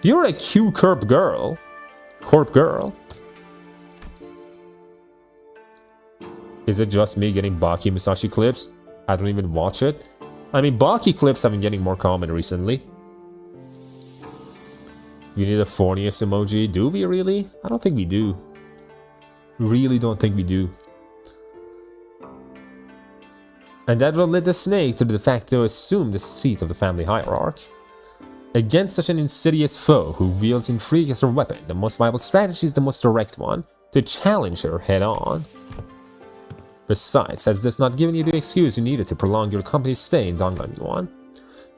You're a Q-Corp girl. Corp girl. Is it just me getting Baki Musashi clips? I don't even watch it. I mean, Baki clips have been getting more common recently. You need a Fornius emoji? Do we really? I don't think we do. Really don't think we do. And that will lead the snake to de facto assume the seat of the family hierarch. Against such an insidious foe who wields intrigue as her weapon, the most viable strategy is the most direct one, to challenge her head on. Besides, has this not given you the excuse you needed to prolong your company's stay in Dongyuan?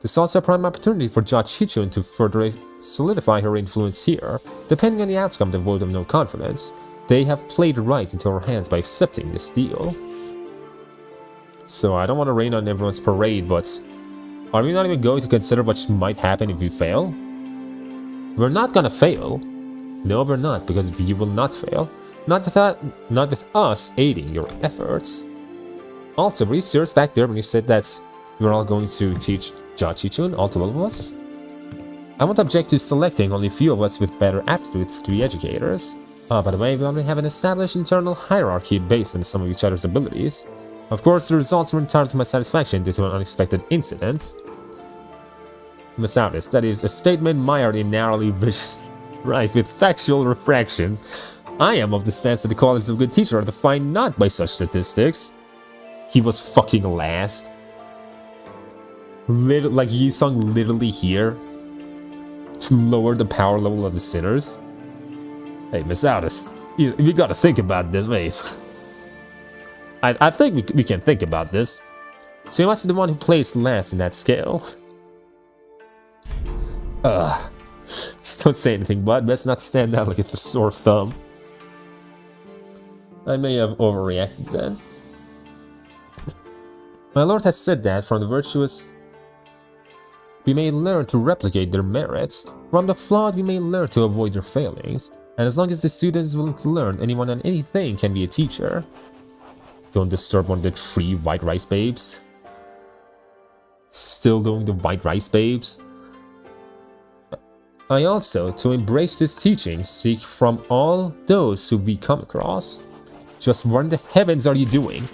This is also a prime opportunity for Judge Chichun to further solidify her influence here. Depending on the outcome of the vote of no confidence, they have played right into our hands by accepting this deal. So I don't want to rain on everyone's parade, but are we not even going to consider what might happen if we fail? We're not gonna fail. No, we're not, because we will not fail. Not with us aiding your efforts. Also, were you serious back there when you said that we're all going to teach Judge Chichun, all 12 of us? I won't object to selecting only a few of us with better aptitude to be educators. By the way, we already have an established internal hierarchy based on the sum of each other's abilities. Of course, the results were entirely to my satisfaction due to an unexpected incident. Ms. that is a statement mired in narrowly vision, right, with factual refractions. I am of the stance that the qualities of a good teacher are defined not by such statistics. He was fucking last. Like Yi-sung literally here to lower the power level of the sinners. Hey, Ms. you gotta think about this, mate. I think we can think about this. So you must be the one who placed last in that scale. Just don't say anything, bud. Best not stand out like it's a sore thumb. I may have overreacted then. My lord has said that from the virtuous we may learn to replicate their merits, from the flawed we may learn to avoid their failings, and as long as the student is willing to learn, anyone and anything can be a teacher. Don't disturb one of the 3 white rice babes. Still doing the white rice babes. I also, to embrace this teaching, seek from all those who we come across. Just what in the heavens are you doing?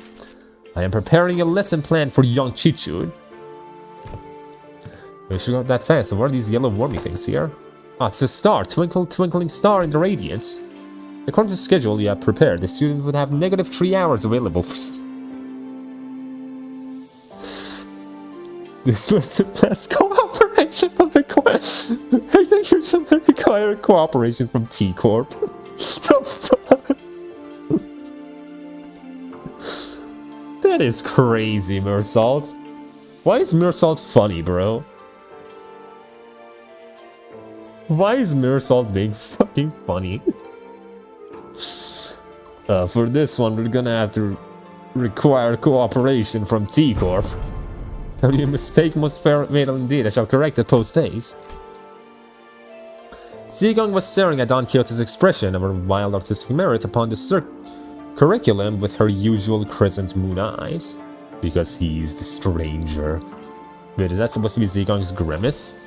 I am preparing a lesson plan for young Chichun. We should go that fast. So what are these yellow wormy things here? It's a star. Twinkle, twinkling star in the radiance. According to the schedule you have prepared, the student would have negative 3 hours available for... This lesson plan's cooperation from the execution may require cooperation from T Corp. The fuck? That is crazy, Ms. Why is Ms. funny, bro? Why is Ms. being fucking funny? For this one, we're gonna have to require cooperation from T Corp. Have you mistake most fatal indeed? I shall correct it post haste. Zigong was staring at Don Quixote's expression of her wild artistic merit upon the curriculum with her usual crescent moon eyes. Because he's the stranger. Wait, is that supposed to be Zigong's grimace?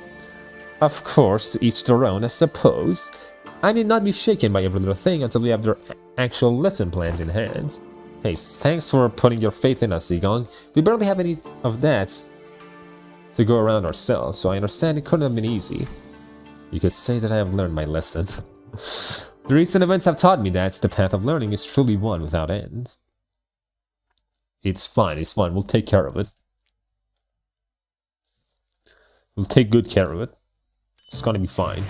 Of course, to each their own, I suppose. I need not be shaken by every little thing until we have their actual lesson plans in hand. Hey, thanks for putting your faith in us, Zigong. We barely have any of that to go around ourselves, so I understand it couldn't have been easy. You could say that I have learned my lesson. The recent events have taught me that the path of learning is truly one without end. It's fine, we'll take care of it. We'll take good care of it. It's gonna be fine.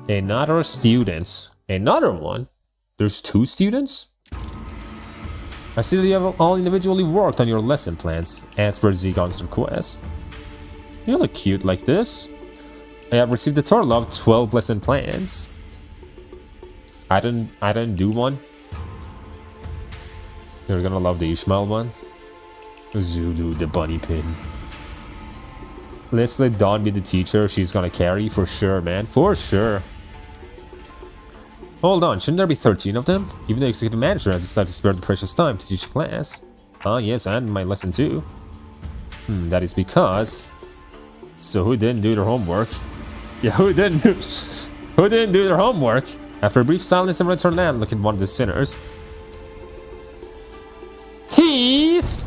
Another student. Another one? There's 2 students? I see that you have all individually worked on your lesson plans, as per Zigong's request. You look cute like this. I have received a total of 12 lesson plans. I didn't do one. You're gonna love the Ishmael one. Zulu, the bunny pin. Let's let Dawn be the teacher. She's gonna carry for sure, man. For sure. Hold on, shouldn't there be 13 of them? Even the executive manager has decided to spare the precious time to teach class. Ah, yes, and my lesson too. That is because... So who didn't do their homework? Yeah, who didn't do their homework? After a brief silence, everyone turned around and looked at one of the sinners. Heath!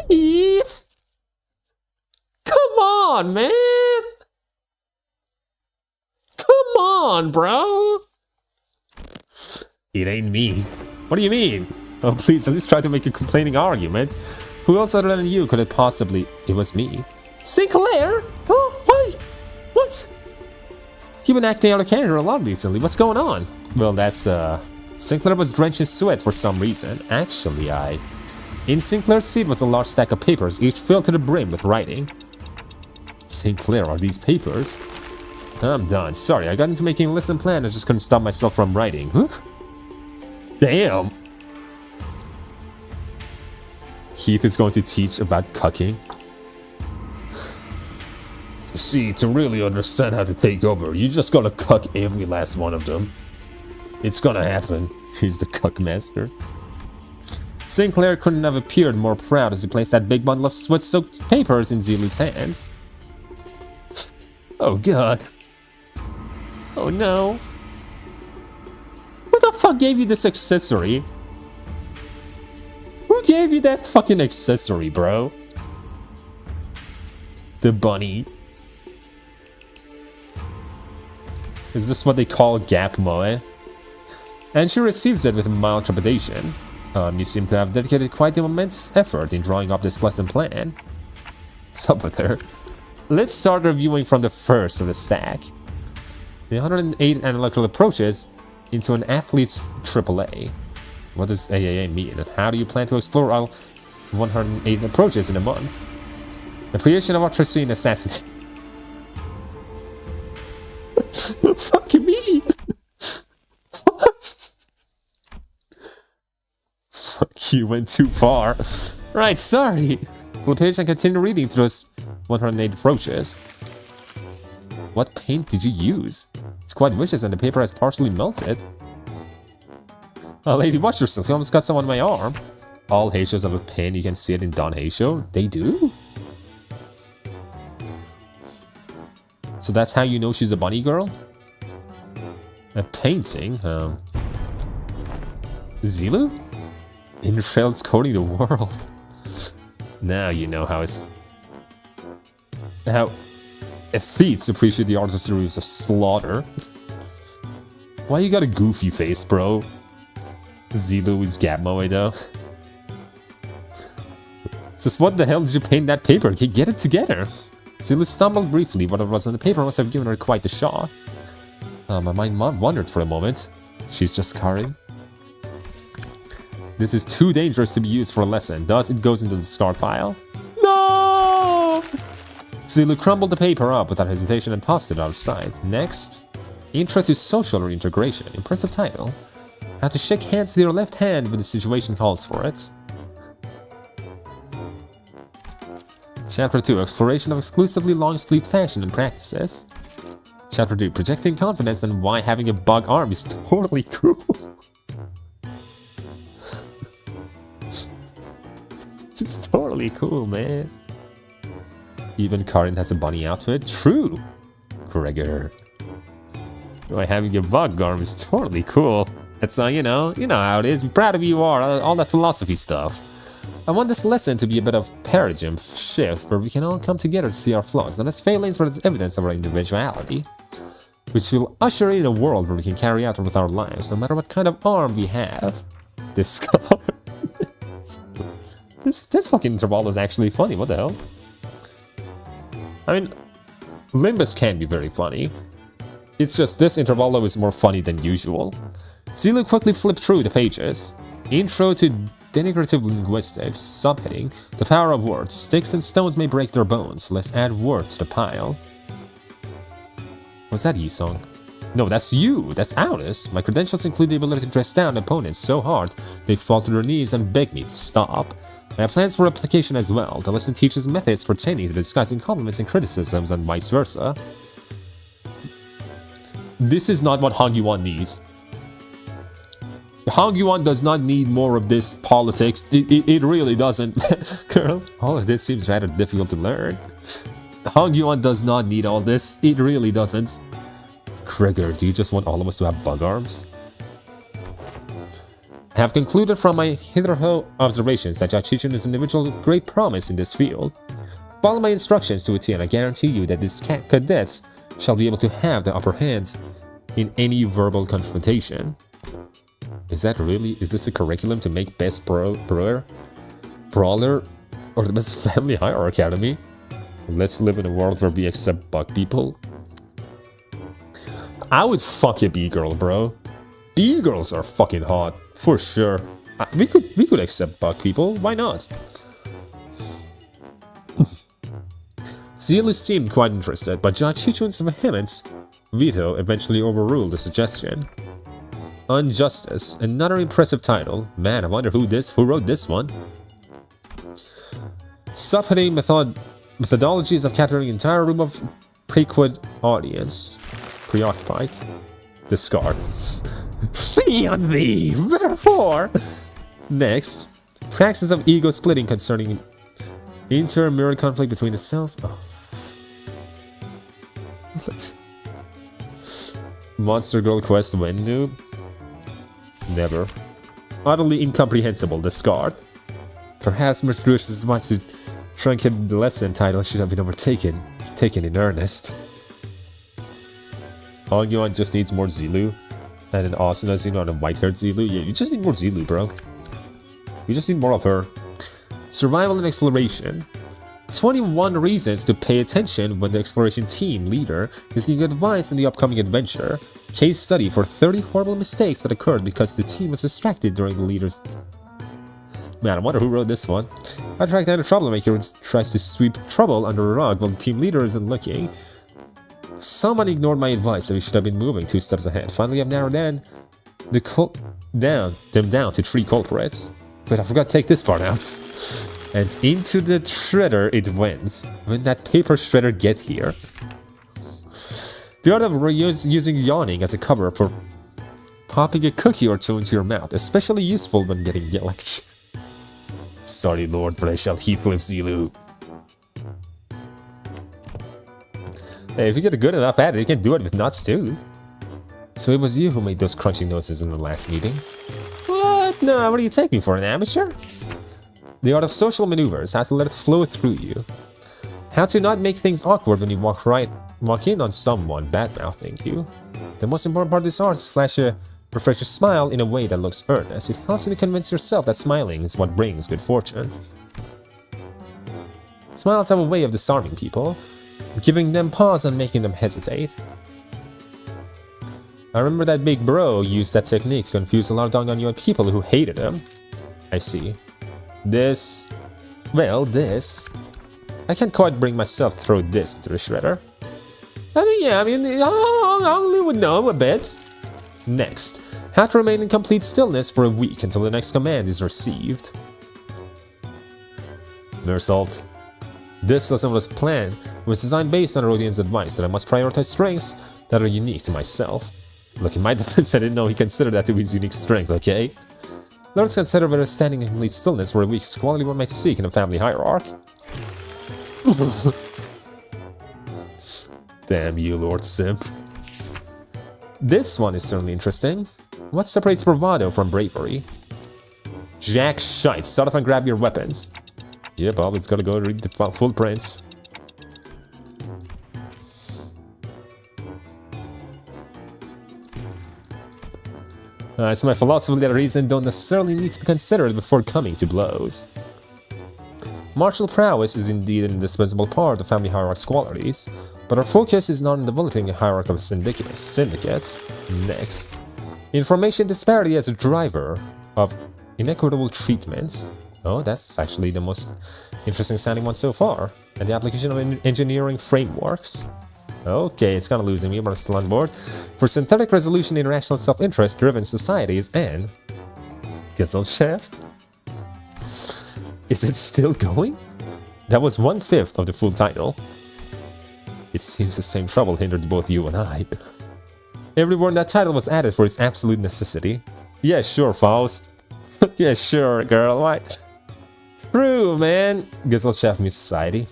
Heath! Come on, man! Come on, bro! It ain't me. What do you mean? Oh, please, at least try to make a complaining argument. Who else other than you could it possibly... It was me. Sinclair? Oh, why? What? You've been acting out of character a lot recently. What's going on? Well, that's, Sinclair was drenched in sweat for some reason. Actually, in Sinclair's seat was a large stack of papers, each filled to the brim with writing. Sinclair, are these papers? I'm done. Sorry, I got into making a lesson plan. I just couldn't stop myself from writing. Huh? Damn! Heath is going to teach about cucking. See, to really understand how to take over, you just gotta cuck every last one of them. It's gonna happen. He's the cuck master. Sinclair couldn't have appeared more proud as he placed that big bundle of sweat-soaked papers in 𝑳𝒊𝒎𝒂𝒏𝒚's hands. Oh god. Oh no. Who the fuck gave you this accessory? Who gave you that fucking accessory, bro? The bunny. Is this what they call 𝒂💏🚘? And she receives it with mild trepidation. You seem to have dedicated quite a momentous effort in drawing up this lesson plan. What's up with her? Let's start reviewing from the first of the stack. The 108 analytical approaches into an athlete's AAA. What does AAA mean? And how do you plan to explore all 108 approaches in a month? The creation of Artracine assassin. What fuck you mean? What? Fuck, you went too far. Right, sorry. Flip the page and continue reading through his 108 approaches. What paint did you use? It's quite vicious and the paper has partially melted. Oh, lady, watch yourself. You almost got some on my arm. All Heishos have a pin. You can see it in Don Heisho. They do? So that's how you know she's a bunny girl? A painting? 𝑳𝒊𝒎𝒂𝒏𝒚? Infels coating the world. Now you know how athletes appreciate the artistry of slaughter. Why you got a goofy face, bro? 𝑳𝒊𝒎𝒂𝒏𝒚 though. Just what the hell did you paint that paper? Get it together. 𝑳𝒊𝒎𝒏𝒚 stumbled briefly. Whatever was on the paper must have given her quite the shock. My mind wandered for a moment. She's just carrying. This is too dangerous to be used for a lesson. Thus, it goes into the discard pile. No! 𝑳𝒊𝒎𝒏𝒚 crumbled the paper up without hesitation and tossed it out of sight. Next, Intro to Social Reintegration. Impressive title. How to shake hands with your left hand when the situation calls for it. Chapter 2. Exploration of exclusively long-sleeved fashion and practices. Chapter 2. Projecting confidence and why having a bug arm is totally cool. It's totally cool, man. Even Karin has a bunny outfit. True. Gregor. Why having a bug arm is totally cool. It's you know how it is. I'm proud of you all that philosophy stuff. I want this lesson to be a bit of paradigm shift where we can all come together to see our flaws, not as failings but as evidence of our individuality, which will usher in a world where we can carry out with our lives, no matter what kind of arm we have. This this fucking interval is actually funny. What the hell? I mean, Limbus can be very funny. It's just this intervalo is more funny than usual. 𝑳𝒊𝒎𝒏𝒚 quickly flipped through the pages. Intro to Denigrative Linguistics. Subheading: The power of words. Sticks and stones may break their bones. Let's add words to the pile. Was that Yi-Song? No, that's you. That's Alice. My credentials include the ability to dress down opponents so hard they fall to their knees and beg me to stop. I have plans for application as well. The lesson teaches methods pertaining to disguising compliments and criticisms and vice versa. This is not what Hong Yuan needs. Hong Yuan does not need more of this politics. It really doesn't. Girl, all of this seems rather difficult to learn. Hong Yuan does not need all this. It really doesn't. Gregor, do you just want all of us to have bug arms? I have concluded from my hitherto observations that Jia is an individual of great promise in this field. Follow my instructions to a T and I guarantee you that these cadets shall be able to have the upper hand in any verbal confrontation. Is this a curriculum to make best brawler or the best family hire academy? Let's live in a world where we accept bug people. I would fuck a B-girl, bro. E-girls are fucking hot, for sure. We could accept bug people, why not? 𝒊𝒎💏 seemed quite interested, but Judge Chichun's vehement veto eventually overruled the suggestion. Unjustice, another impressive title. Man, I wonder who wrote this one. Subheading methodologies of capturing entire room of prequid audience. Preoccupied. Discard. See on thee, therefore. Next, practice of ego splitting concerning inter-mirror conflict between the self. Oh. Monster Girl Quest when noob? Never. Utterly incomprehensible. Discard. Perhaps Ms. Rush's advice to truncate the lesson title should have been taken in earnest. Ongyuan just needs more 𝒊𝒎. And an Asuna 𝒊𝒎 and a white-haired 𝒊𝒎. Yeah, you just need more 𝒊𝒎, bro. You just need more of her. Survival and exploration. 21 reasons to pay attention when the exploration team leader is giving advice in the upcoming adventure. Case study for 30 horrible mistakes that occurred because the team was distracted during the leader's... Man, I wonder who wrote this one. I track down a troublemaker who tries to sweep trouble under the rug while the team leader isn't looking. Someone ignored my advice that we should have been moving 2 steps ahead. Finally, I've narrowed down them down to 3 culprits. But I forgot to take this part out. And into the shredder it went. When that paper shredder get here? The art of using yawning as a cover for popping a cookie or 2 into your mouth, especially useful when getting lectured. Sorry, Lord, but I shall Heathcliff 𝒊𝒎💏. Hey, if you get good enough at it, you can do it with nuts too. So it was you who made those crunching noises in the last meeting? What? No, what do you take me for, an amateur? The art of social maneuvers, how to let it flow through you. How to not make things awkward when you walk in on someone bad-mouthing you. The most important part of this art is refresh your smile in a way that looks earnest. It helps you to convince yourself that smiling is what brings good fortune. Smiles have a way of disarming people, giving them pause and making them hesitate. I remember that big bro used that technique to confuse a lot of Dongyuan people who hated him. I see. This... well, this... I can't quite bring myself to throw this into the shredder. I only would know a bit. Next, have to remain in complete stillness for a week until the next command is received. Mersalt. This lesson was planned, was designed based on Rodian's advice that I must prioritize strengths that are unique to myself. Look, in my defense, I didn't know he considered that to be his unique strength, okay? Let's consider whether standing in complete stillness for a week is quality one might seek in a family hierarchy. Damn you, Lord Simp. This one is certainly interesting. What separates bravado from bravery? Jack shite, start off and grab your weapons. Yeah, Bob, it's gotta go read the full print. So my philosophy that reason don't necessarily need to be considered before coming to blows. Martial prowess is indeed an indispensable part of family hierarchy's qualities, but our focus is not on developing a hierarchy of syndicates. Next, information disparity as a driver of inequitable treatments. Oh, that's actually the most interesting sounding one so far. And the application of engineering frameworks. Okay, it's kind of losing me, but I'm still on board. For synthetic resolution in rational self-interest driven societies and... Gesellschaft? Is it still going? That was 1/5 of the full title. It seems the same trouble hindered both you and I. Every word in that title was added for its absolute necessity. Yeah, sure, Faust. Yeah, sure, girl. Why? True, man. Gesellschaft means society.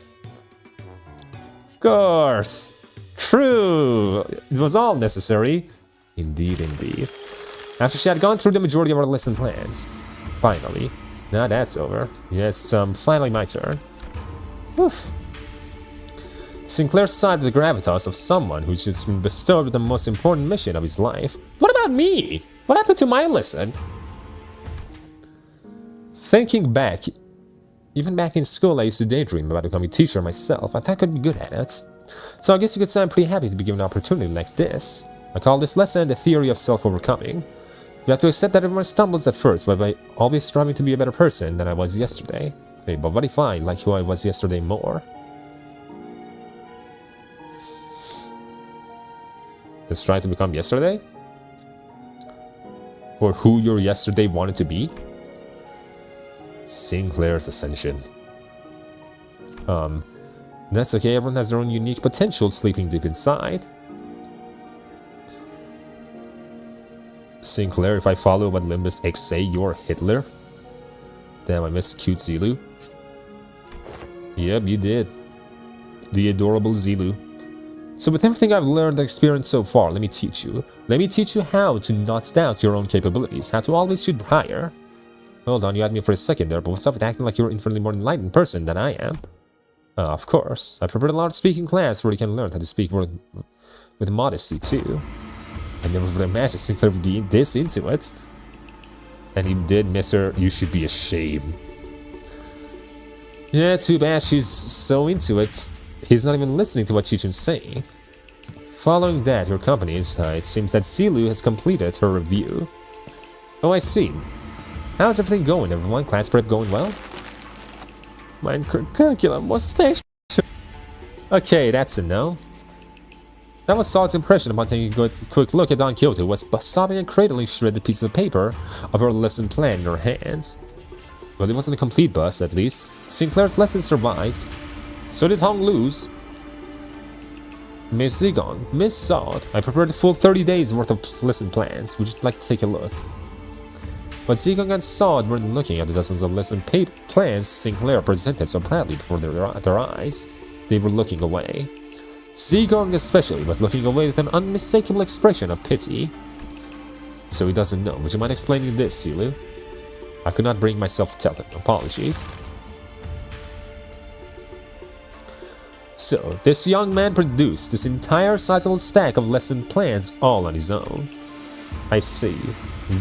Of course. True. It was all necessary. Indeed, indeed. After she had gone through the majority of our lesson plans. Finally. Now that's over. Yes, finally my turn. Woof. Sinclair sighed with the gravitas of someone who's just been bestowed with the most important mission of his life. What about me? What happened to my lesson? Thinking back, even back in school I used to daydream about becoming a teacher myself. I thought I could be good at it. So I guess you could say I'm pretty happy to be given an opportunity like this. I call this lesson the theory of self-overcoming. You have to accept that everyone stumbles at first, but by always striving to be a better person than I was yesterday. Hey, but what if I like who I was yesterday more? Just trying to become yesterday? Or who your yesterday wanted to be? Sinclair's ascension. That's okay, everyone has their own unique potential sleeping deep inside. Sinclair, if I follow what Limbus X say, you're Hitler. Damn, I missed cute Zilu. Yep, you did. The adorable Zilu. So with everything I've learned and experienced so far, let me teach you. Let me teach you how to not doubt your own capabilities, how to always shoot higher. Hold on, you had me for a second there, but what's up with acting like you're an infinitely more enlightened person than I am? Of course. I prepared a large speaking class where you can learn how to speak with modesty, too. I never would imagine Sinclair would be this into it. And he did miss her. You should be ashamed. Yeah, too bad she's so into it. He's not even listening to what Chichun's saying. Following that, your company's, it seems that Zilu has completed her review. Oh, I see. How's everything going, everyone? Class prep going well? My curriculum was special. Okay, that's a no. That was Saul's impression upon taking a quick look at Don Quixote, who was sobbing and cradling shredded piece of paper of her lesson plan in her hands. Well, it wasn't a complete bust, at least. Sinclair's lesson survived. So did Hong Lu's. Miss Zigong, Miss Sod, I prepared a full 30 days worth of lesson plans. Would you like to take a look? But Zigong and Sod weren't looking at the dozens of lesson plans Sinclair presented so proudly before their eyes. They were looking away. Zigong especially was looking away with an unmistakable expression of pity. So he doesn't know. Would you mind explaining this, Zilu? I could not bring myself to tell him. Apologies. So, this young man produced this entire sizable stack of lesson plans all on his own. I see.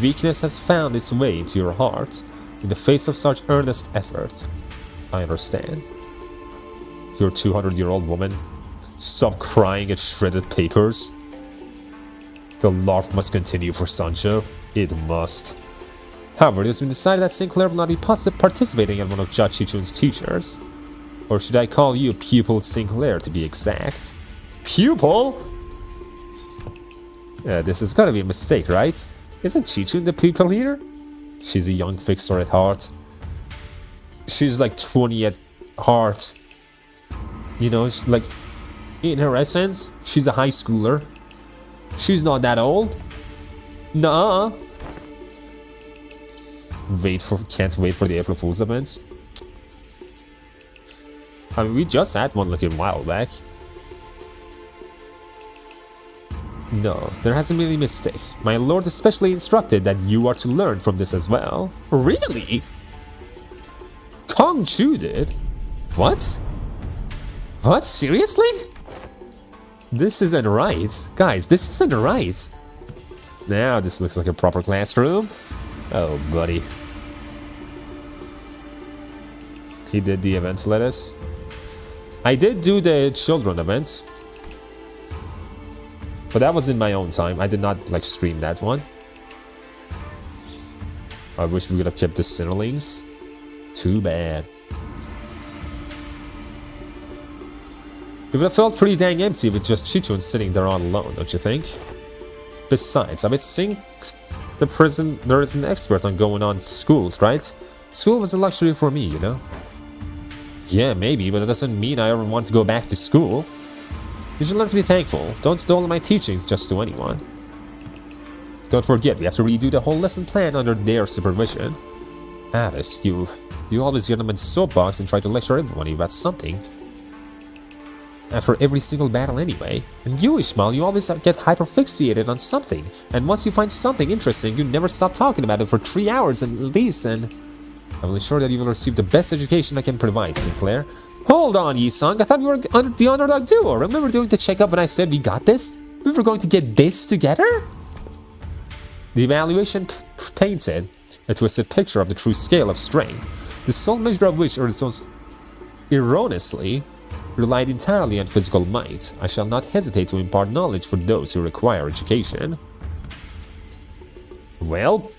Weakness has found its way into your heart in the face of such earnest effort. I understand. You're a 200-year-old woman. Stop crying at shredded papers. The LARP must continue for Sancho. It must. However, it has been decided that Sinclair will not be participating in one of Judge Chichun's teachers. Or should I call you Pupil Sinclair to be exact? Pupil? This is gotta be a mistake, right? Isn't Chichun the pupil here? She's a young fixer at heart. She's like 20 at heart. You know, like, in her essence, she's a high schooler. She's not that old. Nuh-uh. Can't wait for the April Fool's events. I mean, we just had one like a while back. No, there hasn't been any mistakes. My lord especially instructed that you are to learn from this as well. Really? Kong Chu did? What? What? Seriously? This isn't right. Guys, this isn't right. Now this looks like a proper classroom. Oh, buddy. He did the events lettuce. I did do the children event. But that was in my own time. I did not, like, stream that one. I wish we could have kept the Sinnerlings. Too bad. It would have felt pretty dang empty with just Chichun sitting there all alone, don't you think? Besides, I would think the prison there is an expert on going on schools, right? School was a luxury for me, you know? Yeah, maybe, but it doesn't mean I ever want to go back to school. You should learn to be thankful. Don't stole my teachings just to anyone. Don't forget, we have to redo the whole lesson plan under their supervision. Alice, you always get them in soapbox and try to lecture everyone about something. After every single battle anyway. And you, Ishmael, you always get hyperfixated on something. And once you find something interesting, you never stop talking about it for 3 hours at least, and I'm ensure that you will receive the best education I can provide, Sinclair. Hold on, Yi-sung, I thought we were the underdog duo. Remember doing the checkup when I said we got this? We were going to get this together? The evaluation painted a twisted picture of the true scale of strength, the sole measure of which erroneously relied entirely on physical might. I shall not hesitate to impart knowledge for those who require education. Well,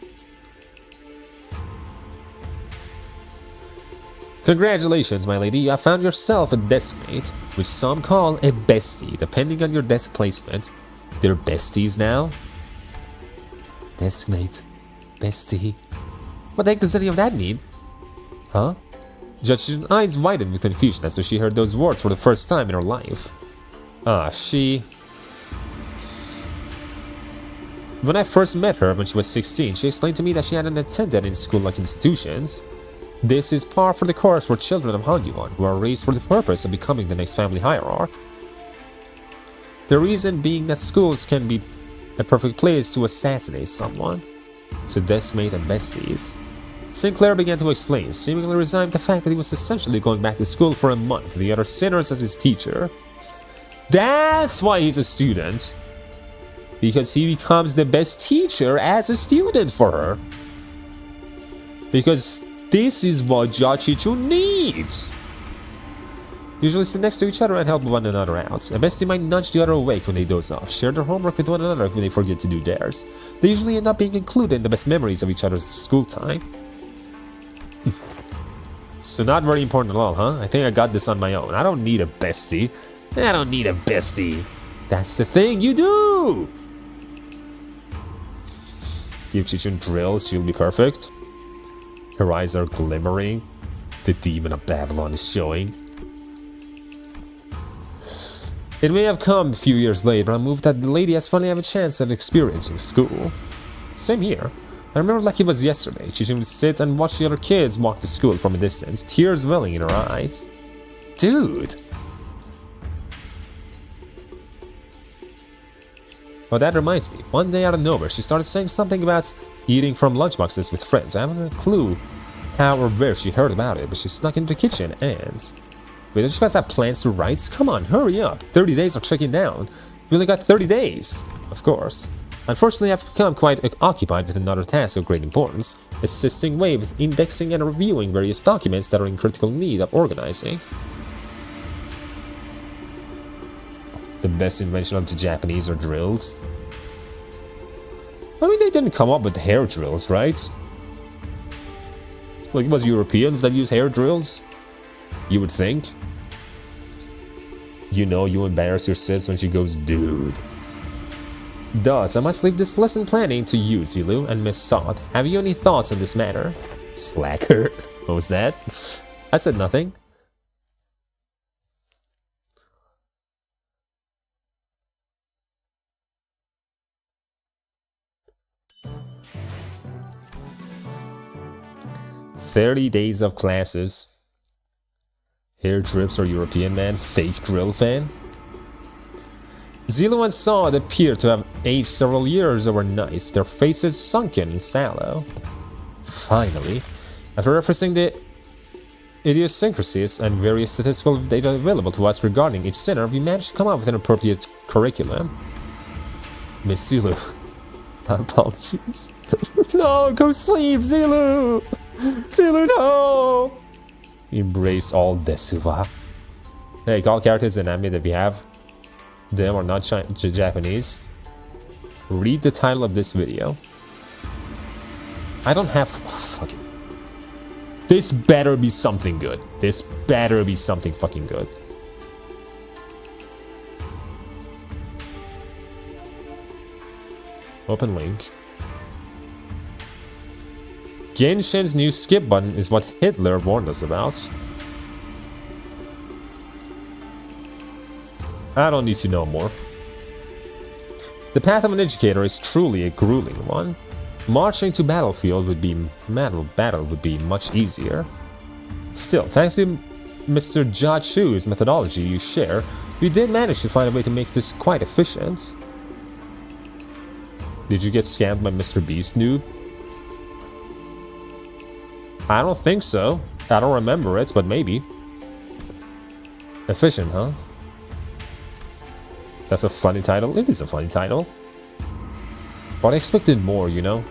congratulations, my lady. You have found yourself a deskmate, which some call a bestie, depending on your desk placement. They're besties now? Deskmate. Bestie. What the heck does any of that mean? Huh? Judge's eyes widened with confusion as she heard those words for the first time in her life. When I first met her when she was 16, she explained to me that she hadn't attended any school-like institutions. This is par for the course for children of Hanyuan, who are raised for the purpose of becoming the next family hierarch. The reason being that schools can be a perfect place to assassinate someone. So deskmate and besties. Sinclair began to explain, seemingly resigned to the fact that he was essentially going back to school for a month with the other sinners as his teacher. That's why he's a student. Because he becomes the best teacher as a student for her. Because this is what Jachichu needs. Usually sit next to each other and help one another out. A bestie might nudge the other awake when they doze off, share their homework with one another when they forget to do theirs. They usually end up being included in the best memories of each other's school time. So not very important at all, huh? I think I got this on my own. I don't need a bestie. I don't need a bestie. That's the thing you do! Give Chichun drills, she'll be perfect. Her eyes are glimmering. The demon of Babylon is showing. It may have come a few years later, but I'm moved that the lady has finally have a chance at experiencing school. Same here. I remember like it was yesterday. Chichun would sit and watch the other kids walk to school from a distance, tears welling in her eyes. Dude! Oh, that reminds me. One day out of nowhere, she started saying something about eating from lunchboxes with friends. I haven't a clue how or where she heard about it, but she snuck into the kitchen and... Wait, don't you guys have plans to write? Come on, hurry up. 30 days are checking down. We only got 30 days. Of course. Unfortunately, I've become quite occupied with another task of great importance, assisting Wei with indexing and reviewing various documents that are in critical need of organizing. The best invention of the Japanese are drills. I mean, they didn't come up with hair drills, right? Like, it was Europeans that use hair drills? You would think. You know you embarrass your sis when she goes, dude. Thus, I must leave this lesson planning to you, Zilu and Miss Sod. Have you any thoughts on this matter? Slacker. What was that? I said nothing. "30 days of classes. Hair drips or European man, fake drill fan. Zilu and Sod appear to have aged several years overnight, their faces sunken and sallow. Finally, after referencing the idiosyncrasies and various statistical data available to us regarding each sinner, we managed to come up with an appropriate curriculum. Miss Zilu, apologies. No, go sleep, Zilu! Zilu, no! Embrace all desuwa. Hey, all characters in anime that we have, them are not Japanese. Read the title of this video. I don't have... fucking... This better be something good. This better be something fucking good. Open link. Genshin's new skip button is what Hitler warned us about. I don't need to know more. The path of an educator is truly a grueling one. Marching to battle would be much easier. Still, thanks to Mr. Jachu's methodology you share, we did manage to find a way to make this quite efficient. Did you get scammed by Mr. Beast, noob? I don't think so. I don't remember it, but maybe. Efficient, huh? That's a funny title. It is a funny title. But I expected more, you know?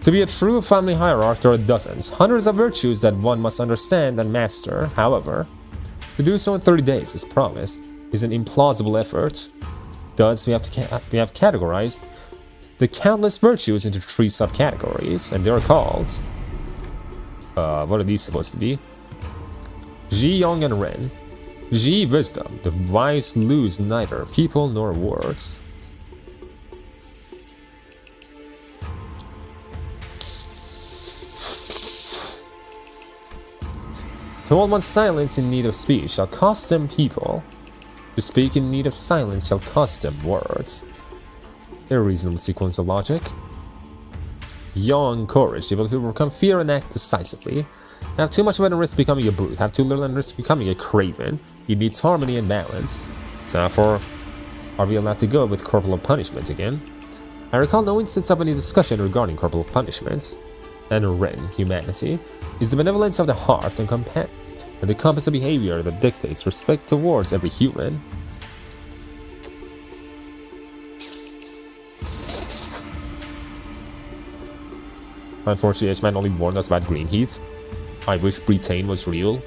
To be a true family hierarch, there are dozens, hundreds of virtues that one must understand and master. However, to do so in 30 days, as promised, is an implausible effort. Thus, we have categorized the countless virtues into 3 subcategories, and they're called... what are these supposed to be? Ji, Young, and Ren. Ji, wisdom. The wise lose neither people nor words. To hold one's silence in need of speech shall cost them people. To speak in need of silence shall cost them words. A reasonable sequence of logic. Young, courage, able to overcome fear and act decisively. Have too much of it and risk becoming a brute. Have too little and risk becoming a craven. He needs harmony and balance. So therefore, are we allowed to go with corporal punishment again? I recall no instance of any discussion regarding corporal punishment. And Ren, humanity, is the benevolence of the heart and the compass of behavior that dictates respect towards every human. Unfortunately, H-Man only warned us about Greenheath. I wish Britain was real.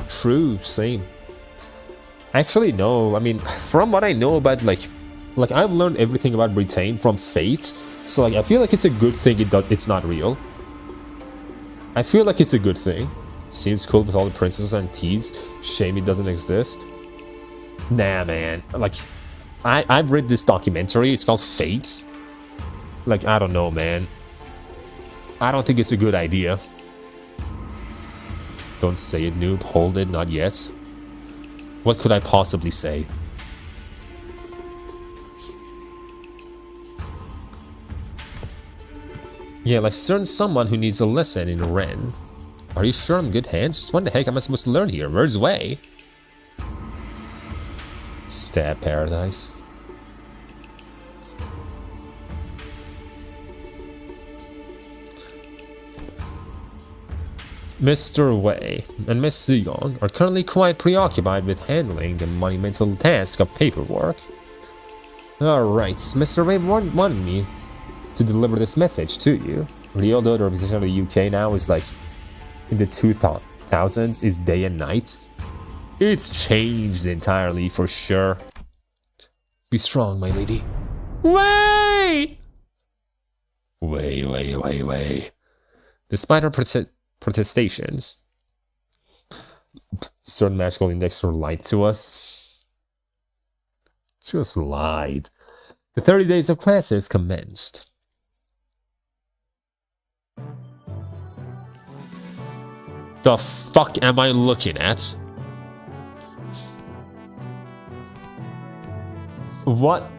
True, same. Actually, no. I mean, from what I know about, like I've learned everything about Britain from Fate. So, like, I feel like it's a good thing it's not real. I feel like it's a good thing. Seems cool with all the princesses and teas. Shame it doesn't exist. Nah, man. Like, I've read this documentary. It's called Fate. Like, I don't know, man. I don't think it's a good idea. Don't say it, noob. Hold it, not yet. What could I possibly say? Yeah, like certain someone who needs a lesson in Ren. Are you sure I'm in good hands? Just what the heck am I supposed to learn here? Where's Wei? Stab paradise. Mr. Wei and Miss Ziyong are currently quite preoccupied with handling the monumental task of paperwork. Alright, Mr. Wei wanted me to deliver this message to you. Although the reputation of the UK now is like in the 2000s is day and night. It's changed entirely for sure. Be strong, my lady. Wei! Wei. Despite our protestations, certain magical index were lied to us. Just lied. The 30 days of classes commenced. The fuck am I looking at? What?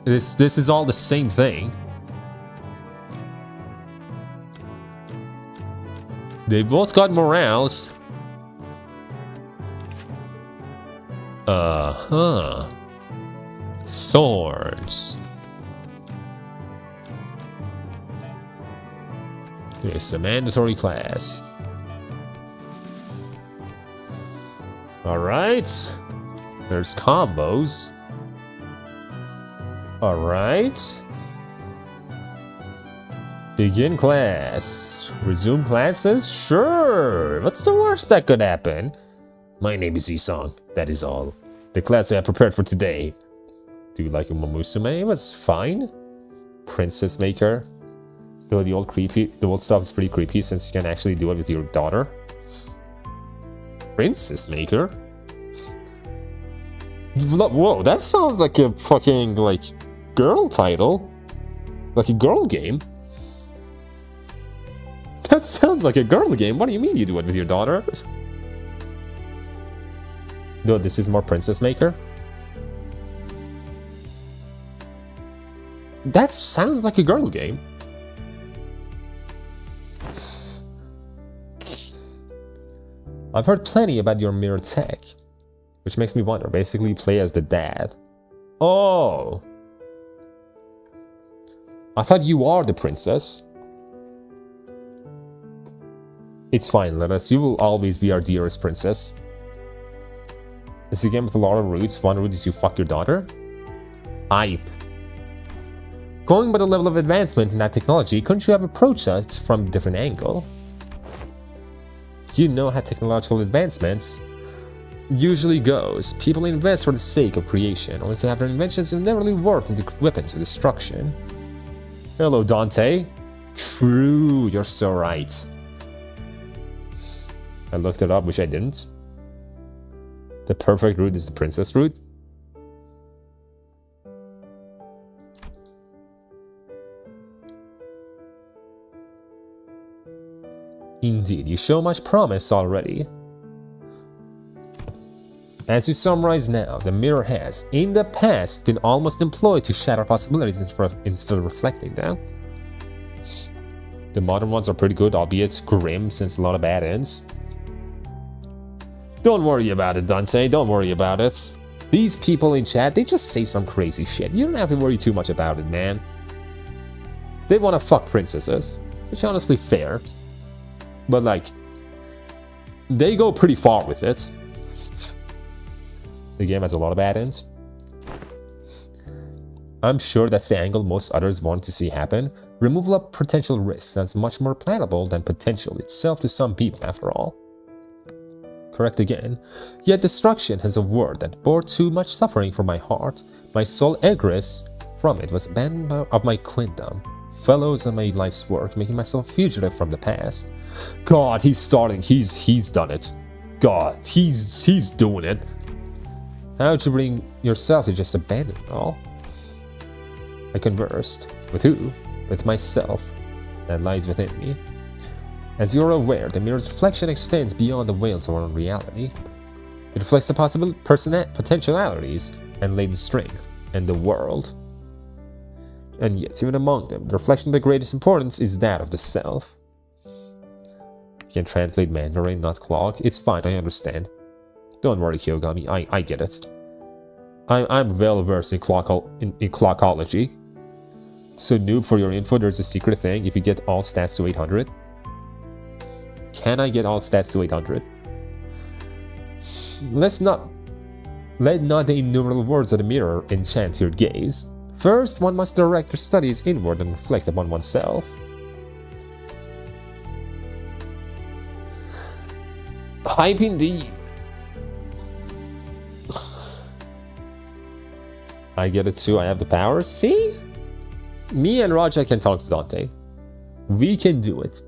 This is all the same thing. They both got morals. Thorns. It's a mandatory class. Alright. There's combos. Alright. Begin class. Resume classes? Sure. What's the worst that could happen? My name is Isong. That is all. The class I have prepared for today. Do you like Musume? It was fine. Princess Maker. Though the old stuff is pretty creepy since you can actually do it with your daughter. Princess Maker? Whoa, that sounds like a fucking, like, girl title. Like a girl game. That sounds like a girl game. What do you mean you do it with your daughter? No, this is more Princess Maker. That sounds like a girl game. I've heard plenty about your mirror tech, which makes me wonder. Basically, play as the dad. Oh, I thought you are the princess. It's fine, Linus. You will always be our dearest princess. This is a game with a lot of roots. One root is you fuck your daughter. Aipe. Going by the level of advancement in that technology, couldn't you have approached it from a different angle? You know how technological advancements usually goes. People invest for the sake of creation, only to have their inventions inevitably warped into weapons of destruction. Hello, Dante. True, you're so right. I looked it up, which I didn't. The perfect route is the princess route. Indeed, you show much promise already. As you summarize now, the mirror has, in the past, been almost employed to shatter possibilities instead of reflecting them. The modern ones are pretty good, albeit grim since a lot of bad ends. Don't worry about it, Dante, don't worry about it. These people in chat, they just say some crazy shit. You don't have to worry too much about it, man. They want to fuck princesses, which is honestly fair. But like, they go pretty far with it. The game has a lot of bad ends. I'm sure that's the angle most others want to see happen. Removal of potential risks that's much more plannable than potential itself to some people, after all. Correct again. Yet destruction has a word that bore too much suffering for my heart. My sole egress from it was abandonment of my quindom, fellows on my life's work, making myself fugitive from the past. God, he's starting. He's done it. God, he's doing it. How'd you bring yourself to just abandon it all? I conversed. With who? With myself. That lies within me. As you're aware, the mirror's reflection extends beyond the veils of our own reality. It reflects the possible potentialities and latent strength in the world. And yet, even among them, the reflection of the greatest importance is that of the self. You can translate Mandarin, not clock. It's fine, I understand. Don't worry, Kyogami, I get it. I'm well versed in clockology. So, noob, for your info, there's a secret thing. If you get all stats to 800. Can I get all stats to 800? Let not the innumerable words of the mirror enchant your gaze. First, one must direct your studies inward and reflect upon oneself. Hype indeed. I get it too, I have the powers. See? Me and Raja can talk to Dante. We can do it.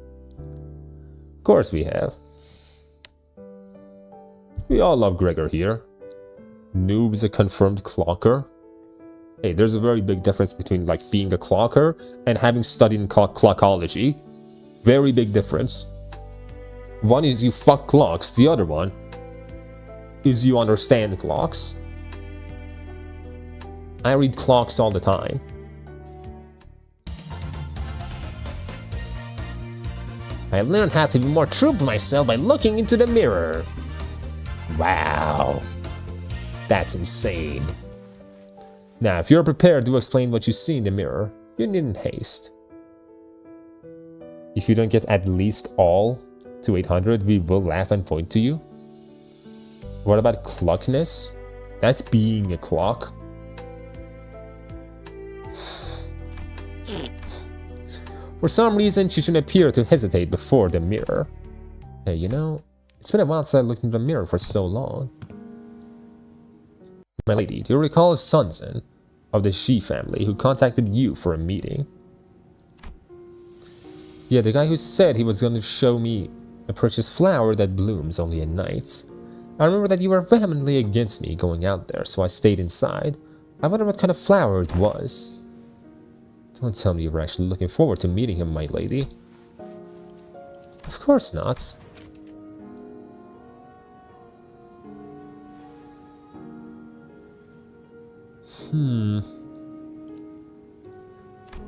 Of course we have. We all love Gregor here. Noob's a confirmed clocker. Hey, there's a very big difference between like being a clocker and having studied in clockology. Very big difference. One is you fuck clocks, the other one is you understand clocks. I read clocks all the time. I learned how to be more true to myself by looking into the mirror. Wow. That's insane. Now, if you're prepared to explain what you see in the mirror, you needn't haste. If you don't get at least all to 800, we will laugh and point to you. What about clockness? That's being a clock. For some reason, she should appear to hesitate before the mirror. Hey, you know, it's been a while since I looked into the mirror for so long. My lady, do you recall Sunzen of the Shi family who contacted you for a meeting? Yeah, the guy who said he was going to show me a precious flower that blooms only at night. I remember that you were vehemently against me going out there, so I stayed inside. I wonder what kind of flower it was. Don't tell me you were actually looking forward to meeting him, my lady. Of course not.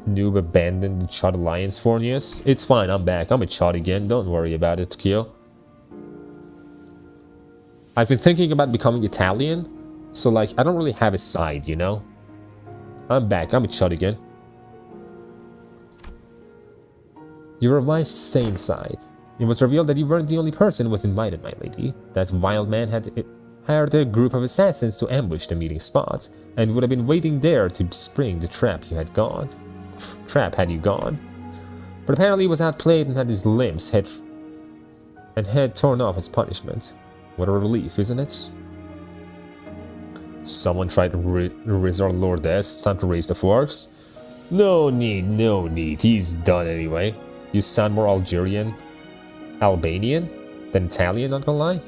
Noob abandoned the Chud Alliance for us. It's fine, I'm back. I'm a Chud again. Don't worry about it, Kyo. I've been thinking about becoming Italian, so like, I don't really have a side, you know? I'm back. I'm a Chud again. You were advised to stay inside. It was revealed that you weren't the only person who was invited, my lady. That wild man had hired a group of assassins to ambush the meeting spot, and would have been waiting there to spring the trap you had gone. Had you gone. But apparently he was outplayed and had his limbs head torn off as punishment. What a relief, isn't it? Someone tried to raise our lordess. It's time to raise the forks. No need, no need. He's done anyway. You sound more Albanian than Italian, not gonna lie.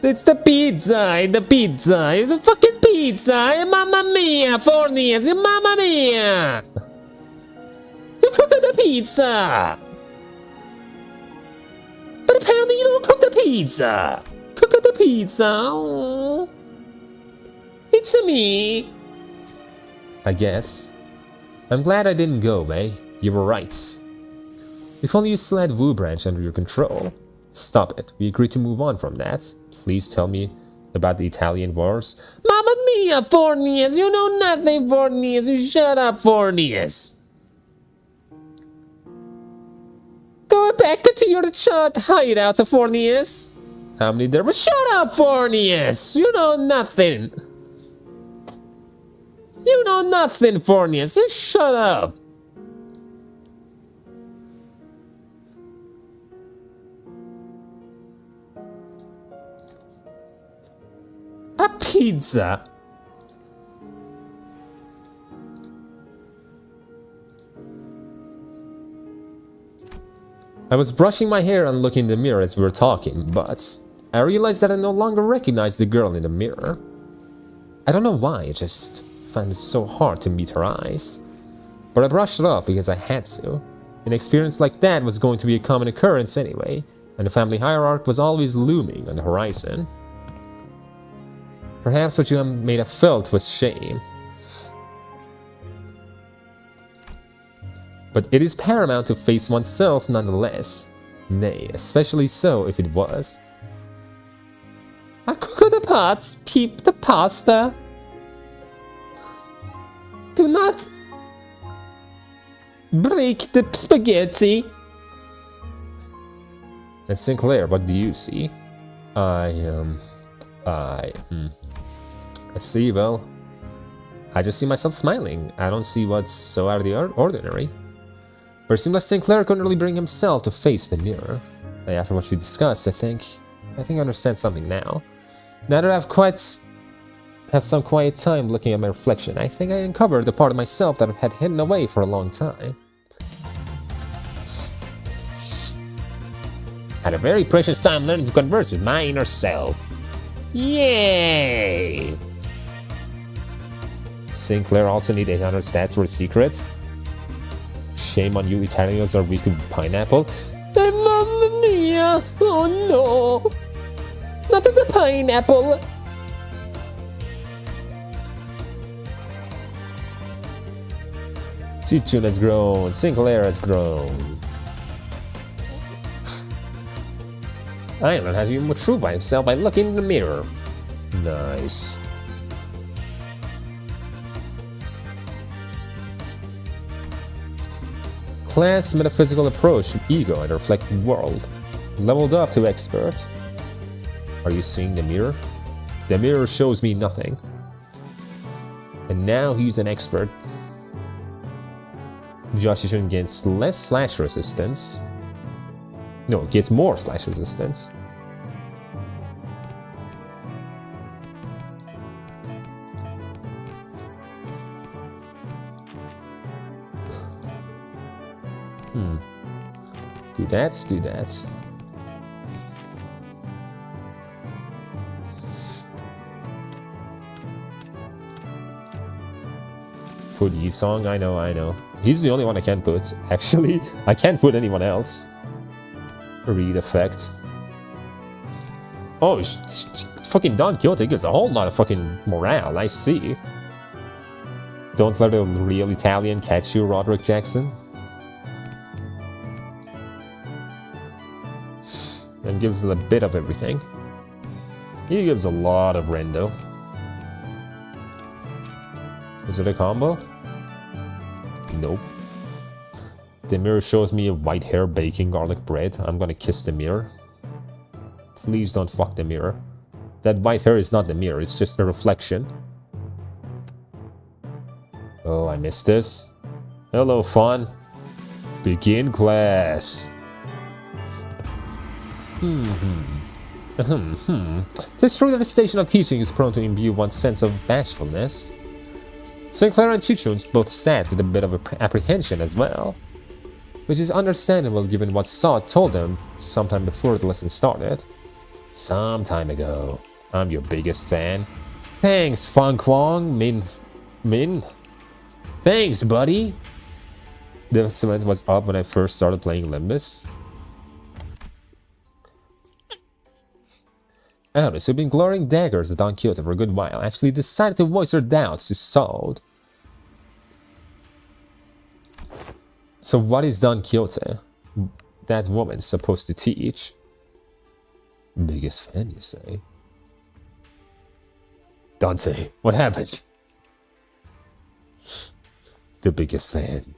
It's the pizza, the fucking pizza, mamma mia, Fornius, mamma mia! You cooked the pizza! But apparently you don't cook the pizza! Cook the pizza, oh. It's me! I guess. I'm glad I didn't go, eh? You were right. If only you still had 𝒂𝒏𝒏 under your control. Stop it. We agreed to move on from that. Please tell me about the Italian wars. Mamma mia, Fornius! You know nothing, Fornius! You shut up, Fornius! Go back to your hideout, Fornius! How many there were? Shut up, Fornius! You know nothing! You know nothing, Fornius! Just shut up! A pizza. I was brushing my hair and looking in the mirror as we were talking, but I realized that I no longer recognized the girl in the mirror. I don't know why, I just found it so hard to meet her eyes. But I brushed it off because I had to. An experience like that was going to be a common occurrence anyway, and the family hierarchy was always looming on the horizon. Perhaps what you may have felt was shame. But it is paramount to face oneself nonetheless. Nay, especially so if it was. I cook the pots, keep the pasta. Do not break the spaghetti. And Sinclair, what do you see? I see, well, I just see myself smiling. I don't see what's so out of the ordinary. But it seems like Sinclair couldn't really bring himself to face the mirror. After what we discussed, I think I understand something now. Now that I've have some quiet time looking at my reflection, I think I uncovered the part of myself that I had hidden away for a long time. Had a very precious time learning to converse with my inner self. Yay! Sinclair also need 800 stats for a secret. Shame on you, Italians are weak to pineapple. Mamma mia! Oh no! Not the pineapple! Chichun has grown, Sinclair has grown. I learned how to be more true by himself by looking in the mirror. Nice. Class metaphysical approach to ego and reflected world. Leveled up to expert. Are you seeing the mirror? The mirror shows me nothing. And now he's an expert. Josh gets less slash resistance. No, gets more slash resistance. Do that. Put Yi-Song, I know. He's the only one I can put. Actually, I can't put anyone else. Read effect. Oh, fucking Don Quixote gives a whole lot of fucking morale, I see. Don't let a real Italian catch you, Roderick Jackson. And gives a bit of everything. He gives a lot of rendo. Is it a combo? Nope. The mirror shows me a white hair baking garlic bread. I'm gonna kiss the mirror. Please don't fuck the mirror. That white hair is not the mirror, it's just a reflection. Oh, I missed this. Hello, fun. Begin class. Tis true that the station of teaching is prone to imbue one's sense of bashfulness. Sinclair and Chichun both sat with a bit of apprehension as well, which is understandable given what Saw told them sometime before the lesson started. Some time ago. I'm your biggest fan. Thanks, Fang Kwang, Min. Thanks, buddy. The cement was up when I first started playing Limbus. Alice, who'd been glaring daggers at Don Quixote for a good while, actually decided to voice her doubts to Saud. So what is Don Quixote, that woman, supposed to teach? Biggest fan, you say? Dante, what happened? The biggest fan.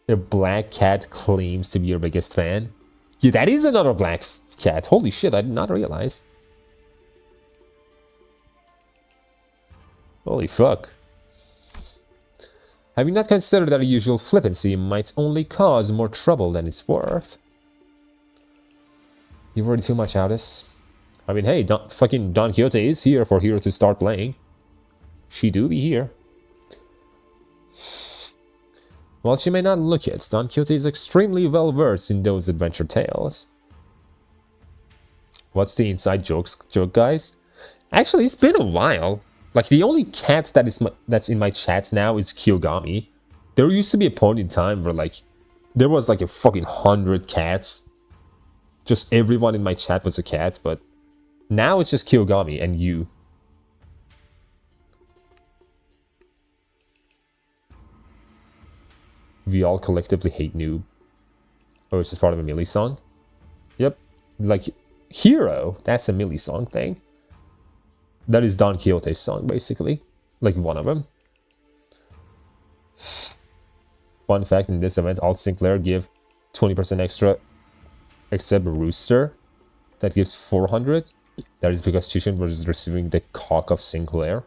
A black cat claims to be your biggest fan? Yeah, that is another black cat. Holy shit, I did not realize. Holy fuck. Have you not considered that a usual flippancy might only cause more trouble than it's worth? You worry too much, Aldous. I mean, hey, fucking Don Quixote is here for Hero to start playing. She do be here. While she may not look it, Don Quixote is extremely well versed in those adventure tales. What's the inside joke, guys? Actually, it's been a while. Like, the only cat that's in my chat now is Kiyogami. There used to be a point in time where, like, there was like a fucking 100 cats. Just everyone in my chat was a cat, but now it's just Kiyogami and you. We all collectively hate noob. Oh, it's just part of a Millie song? Yep. Like, Hero, that's a Millie song thing. That is Don Quixote's song, basically. Like, one of them. Fun fact, in this event, all Sinclair give 20% extra, except Rooster. That gives 400. That is because Chichun was receiving the cock of Sinclair.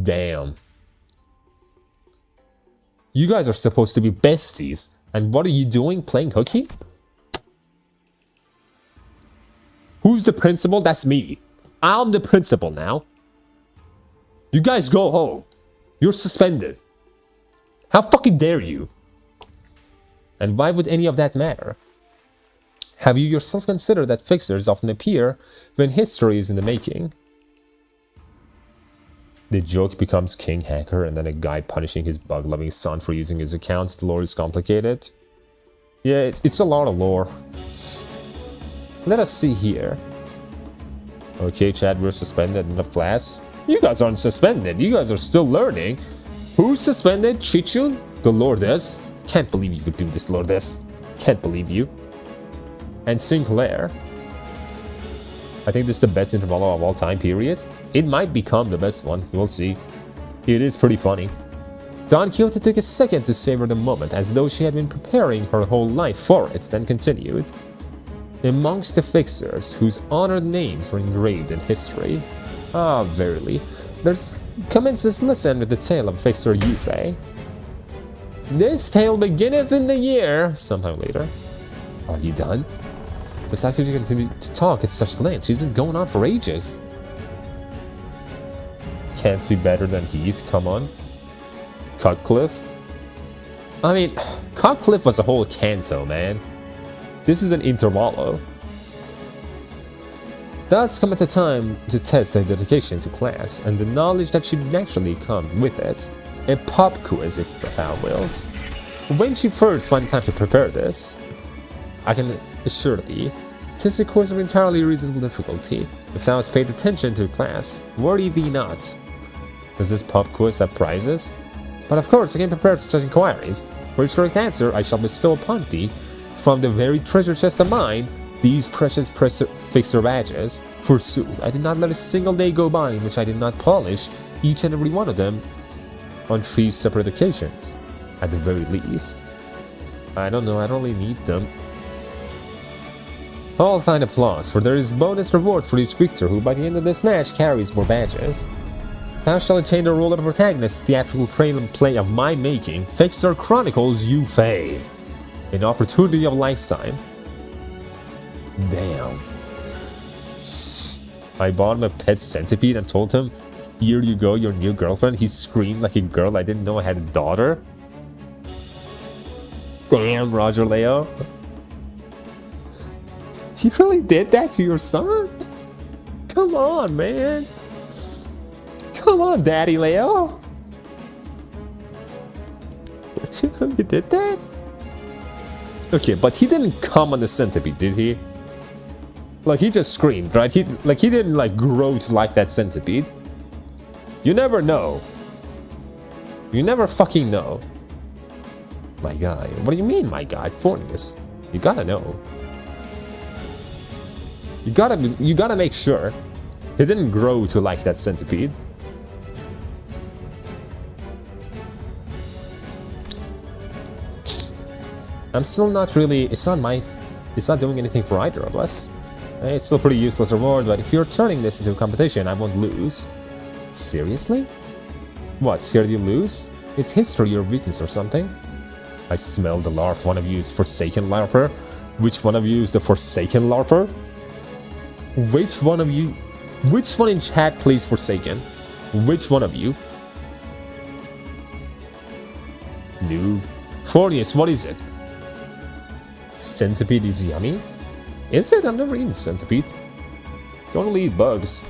Damn. You guys are supposed to be besties. And what are you doing? Playing hooky? Who's the principal? That's me. I'm the principal now. You guys go home. You're suspended. How fucking dare you? And why would any of that matter? Have you yourself considered that fixers often appear when history is in the making? The joke becomes King Hacker and then a guy punishing his bug-loving son for using his account. The lore is complicated. Yeah, it's a lot of lore. Let us see here. Okay, Chad, we're suspended in the class. You guys aren't suspended. You guys are still learning. Who's suspended? Chichun? The Lordess? Can't believe you would do this, Lordess. Can't believe you. And Sinclair. I think this is the best intervalo of all time, period. It might become the best one. We'll see. It is pretty funny. Don Quixote took a second to savor the moment, as though she had been preparing her whole life for it, then continued. Amongst the fixers, whose honored names were engraved in history. Ah, verily. There's commences lesson with the tale of fixer Yufei. This tale beginneth in the year... Sometime later. Are you done? Just how could you continue to talk at such length? She's been going on for ages. Can't be better than Heath, come on. Cutcliffe? I mean, Cutcliffe was a whole canto, man. This is an intervallo. Thus cometh the time to test their dedication to class, and the knowledge that should naturally come with it. A pop quiz, if thou wilt. When she first find time to prepare this, I can assure thee, 'tis a course of entirely reasonable difficulty. If thou hast paid attention to class, worry thee not. Does this pop quiz have prizes? But of course I can prepare for such inquiries. For each correct answer I shall bestow upon thee, from the very treasure chest of mine, these precious fixer badges. Forsooth, I did not let a single day go by in which I did not polish each and every one of them on 3 separate occasions, at the very least. I don't know, I don't really need them. All thine applause, for there is bonus reward for each victor who by the end of this match carries more badges. Thou shalt attain the role of a protagonist, theatrical play of my making, Fixer Chronicles Yufei. An opportunity of a lifetime. Damn. I bought him a pet centipede and told him, here you go, your new girlfriend. He screamed like a girl. I didn't know I had a daughter. Damn, Roger Leo. You really did that to your son? Come on, man. Come on, Daddy Leo. You really did that? Okay, but he didn't come on the centipede, did he? Like, he just screamed, right? He didn't, like, grow to like that centipede. You never know. You never fucking know. My guy. What do you mean, my guy? Fornius. You gotta know. You gotta make sure he didn't grow to like that centipede. I'm still not really... It's not doing anything for either of us. It's still a pretty useless reward, but if you're turning this into a competition, I won't lose. Seriously? What, scared you lose? Is history your weakness or something? I smell the larp. One of you is Forsaken Larper. Which one of you is the Forsaken Larper? Which one of you... Which one in chat plays Forsaken? Which one of you? Noob. Fornius, what is it? Centipede is yummy? Is it? I've never eaten centipede. You only eat bugs.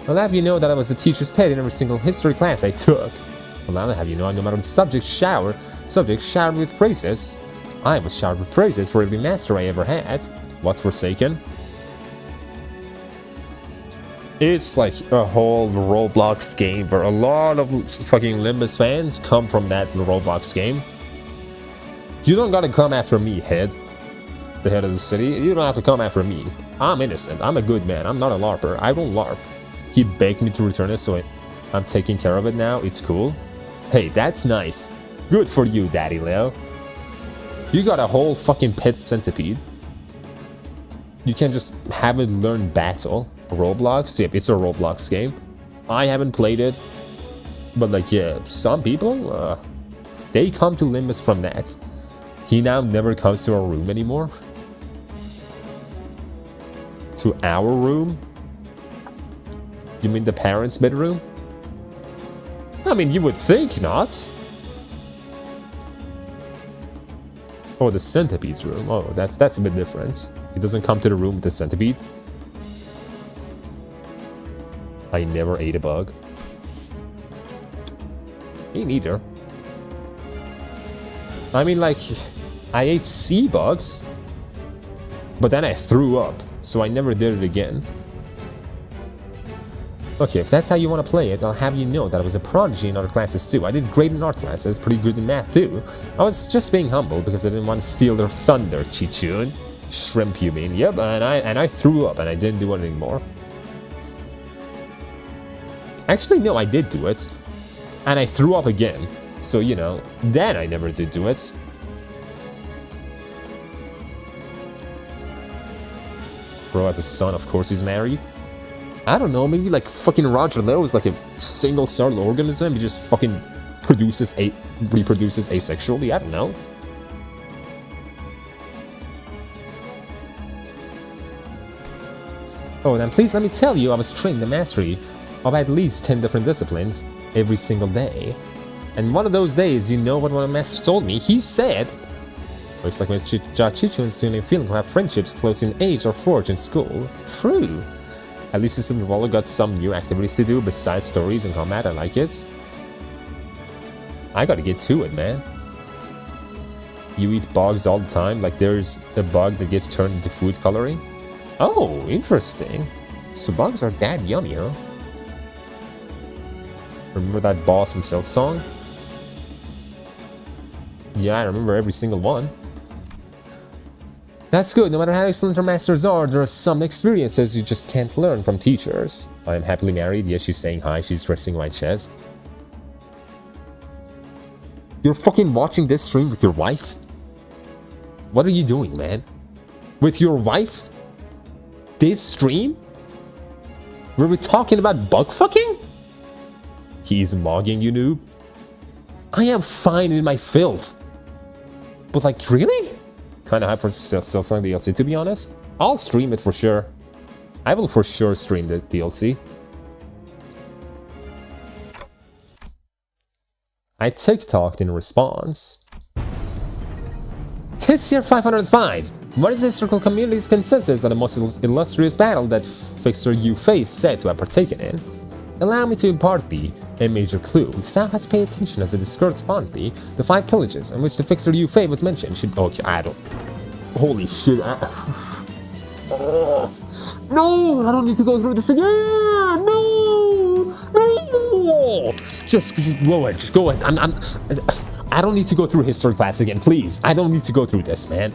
I'll have you know that I was the teacher's pet in every single history class I took. Well, I'll have you know, no matter the subject showered with praises. I was showered with praises for every master I ever had. What's Forsaken? It's like a whole Roblox game where a lot of fucking Limbus fans come from that Roblox game. You don't gotta come after me, head. The head of the city. You don't have to come after me. I'm innocent. I'm a good man. I'm not a LARPer. I don't LARP. He begged me to return it, so I'm taking care of it now. It's cool. Hey, that's nice. Good for you, Daddy Leo. You got a whole fucking pet centipede. You can just have it learn battle. Roblox? Yep, it's a Roblox game. I haven't played it. But like, yeah, some people, they come to Limbus from that. He now never comes to our room anymore. To our room? You mean the parents' bedroom? I mean, you would think not. Oh, the centipede's room. Oh, that's a bit different. He doesn't come to the room with the centipede. I never ate a bug. Me neither. I mean, like, I ate sea bugs, but then I threw up, so I never did it again. Okay, if that's how you want to play it, I'll have you know that I was a prodigy in other classes too. I did great in art classes, pretty good in math too. I was just being humble because I didn't want to steal their thunder, Chichun. Shrimp, you mean? Yep, and I threw up and I didn't do it anymore. Actually, no, I did do it, and I threw up again. So, you know, then I never did do it. Bro has a son, of course he's married. I don't know, maybe like fucking Roger Leo is like a single-celled organism. He just fucking reproduces asexually. I don't know. Oh, then please let me tell you, I was trained in mastery of at least 10 different disciplines every single day. And one of those days, you know what one of the masters told me? He said, looks like Mr. Chichun's doing a feeling who have friendships close in age or forged in school. True. At least this Wallo got some new activities to do besides stories and combat. I like it. I gotta get to it, man. You eat bugs all the time? Like there's a bug that gets turned into food coloring? Oh, interesting. So bugs are that yummy, huh? Remember that boss from Silk Song? Yeah, I remember every single one. That's good. No matter how excellent our masters are, there are some experiences you just can't learn from teachers. I am happily married. Yes, she's saying hi. She's resting my chest. You're fucking watching this stream with your wife? What are you doing, man? With your wife? This stream? Were we talking about bug fucking? He's mogging you, noob. I am fine in my filth. But like, really? kind of hyped for Silksong DLC, to be honest. I'll stream it for sure. I will for sure stream the DLC. I TikToked in response. This year 505. What is the historical community's consensus on the most illustrious battle that Fixer Yu-Fei is said to have partaken in? Allow me to impart thee a major clue. If thou hast paid attention as it discurds upon thee, the 5 pillages in which the Fixer Yu-Fei was mentioned should... Okay, I don't... Holy shit, No! I don't need to go through this again! No! No! Just go ahead, just go ahead. I don't need to go through history class again, please. I don't need to go through this, man.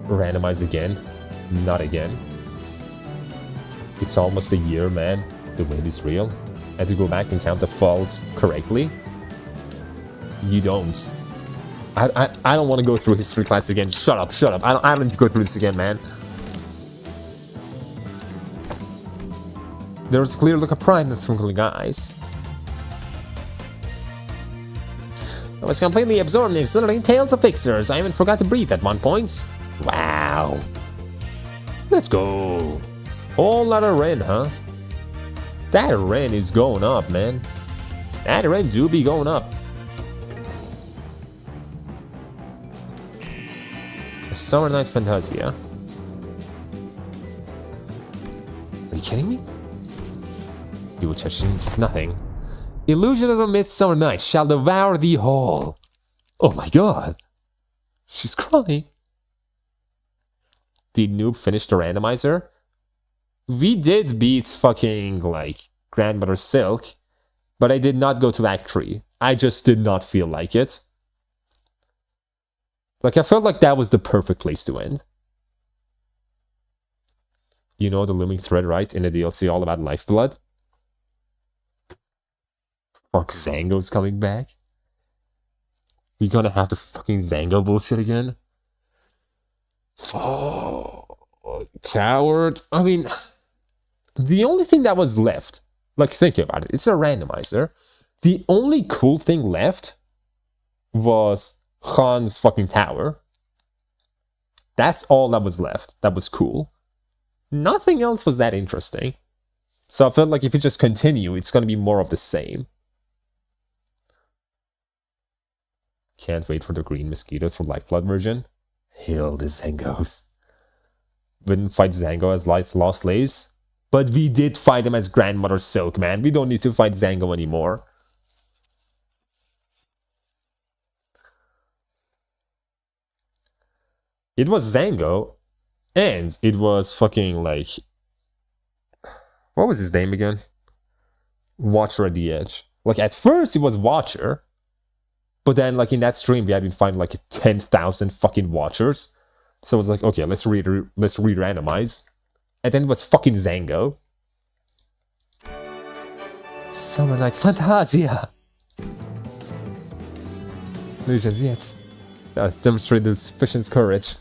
Randomized again. Not again. It's almost a year, man. The win is real. I have to go back and count the faults correctly. You don't. I don't want to go through history class again. Shut up, shut up. I don't need to go through this again, man. There's a clear look of pride in the twinkling eyes. I was completely absorbed in the exhilarating tales of Fixers. I even forgot to breathe at one point. Wow. Let's go. Whole lot of Ren, huh? That Ren is going up, man. That Ren do be going up. A Summer Night Fantasia. Are you kidding me? It's nothing. Illusion of a midsummer night shall devour thee whole. Oh my god. She's crying. Did Noob finish the randomizer? We did beat fucking, like, Grandmother Silk, but I did not go to Act 3. I just did not feel like it. Like, I felt like that was the perfect place to end. You know the looming thread, right? In the DLC all about Lifeblood? Fuck, Zango's coming back? We gonna have the fucking Zango bullshit again? Oh, coward. I mean, the only thing that was left, like, think about it, it's a randomizer. The only cool thing left was Han's fucking tower. That's all that was left. That was cool. Nothing else was that interesting. So I felt like if you just continue, it's gonna be more of the same. Can't wait for the green mosquitoes for Lifeblood version. Hail the Zangos. We didn't fight Zango as Lost Lays, but we did fight him as Grandmother Silk, man. We don't need to fight Zango anymore. It was Zango, and it was fucking, like... What was his name again? Watcher at the Edge. Like, at first it was Watcher, but then, like, in that stream, we had been finding, like, 10,000 fucking Watchers. So I was like, okay, let's re-randomize. And then it was fucking Zango. Summer Night Fantasia! Illusions, yes. That's demonstrated sufficient courage.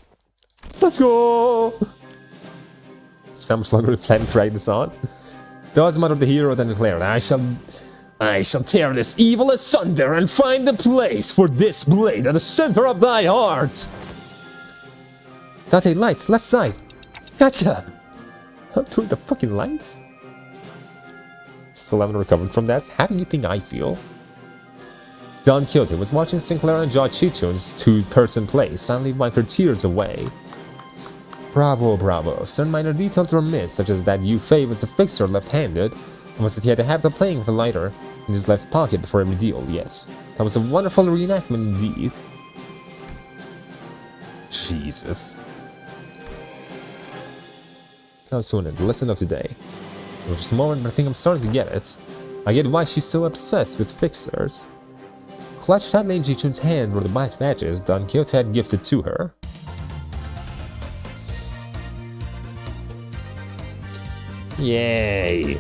Let's go! So much longer to plan to this on. Thus muttered the hero, then declared, I shall tear this evil asunder and find a place for this blade at the center of thy heart. Dante, lights, left side. Gotcha. I'm doing the fucking lights. Still haven't recovered from that. How do you think I feel? Don Quixote was watching Sinclair and George Chichun's two-person play, suddenly wiped her tears away. Bravo, bravo. Certain minor details were missed, such as that Yu-Fei was the fixer left-handed, and was that he had the habit of playing with a lighter in his left pocket before every deal, yes. That was a wonderful reenactment indeed. Jesus. Come soon and the lesson of today. It was just a moment, but I think I'm starting to get it. I get why she's so obsessed with fixers. Clutched tightly in Jichun's hand were the black badges Don Quixote had gifted to her. Yay!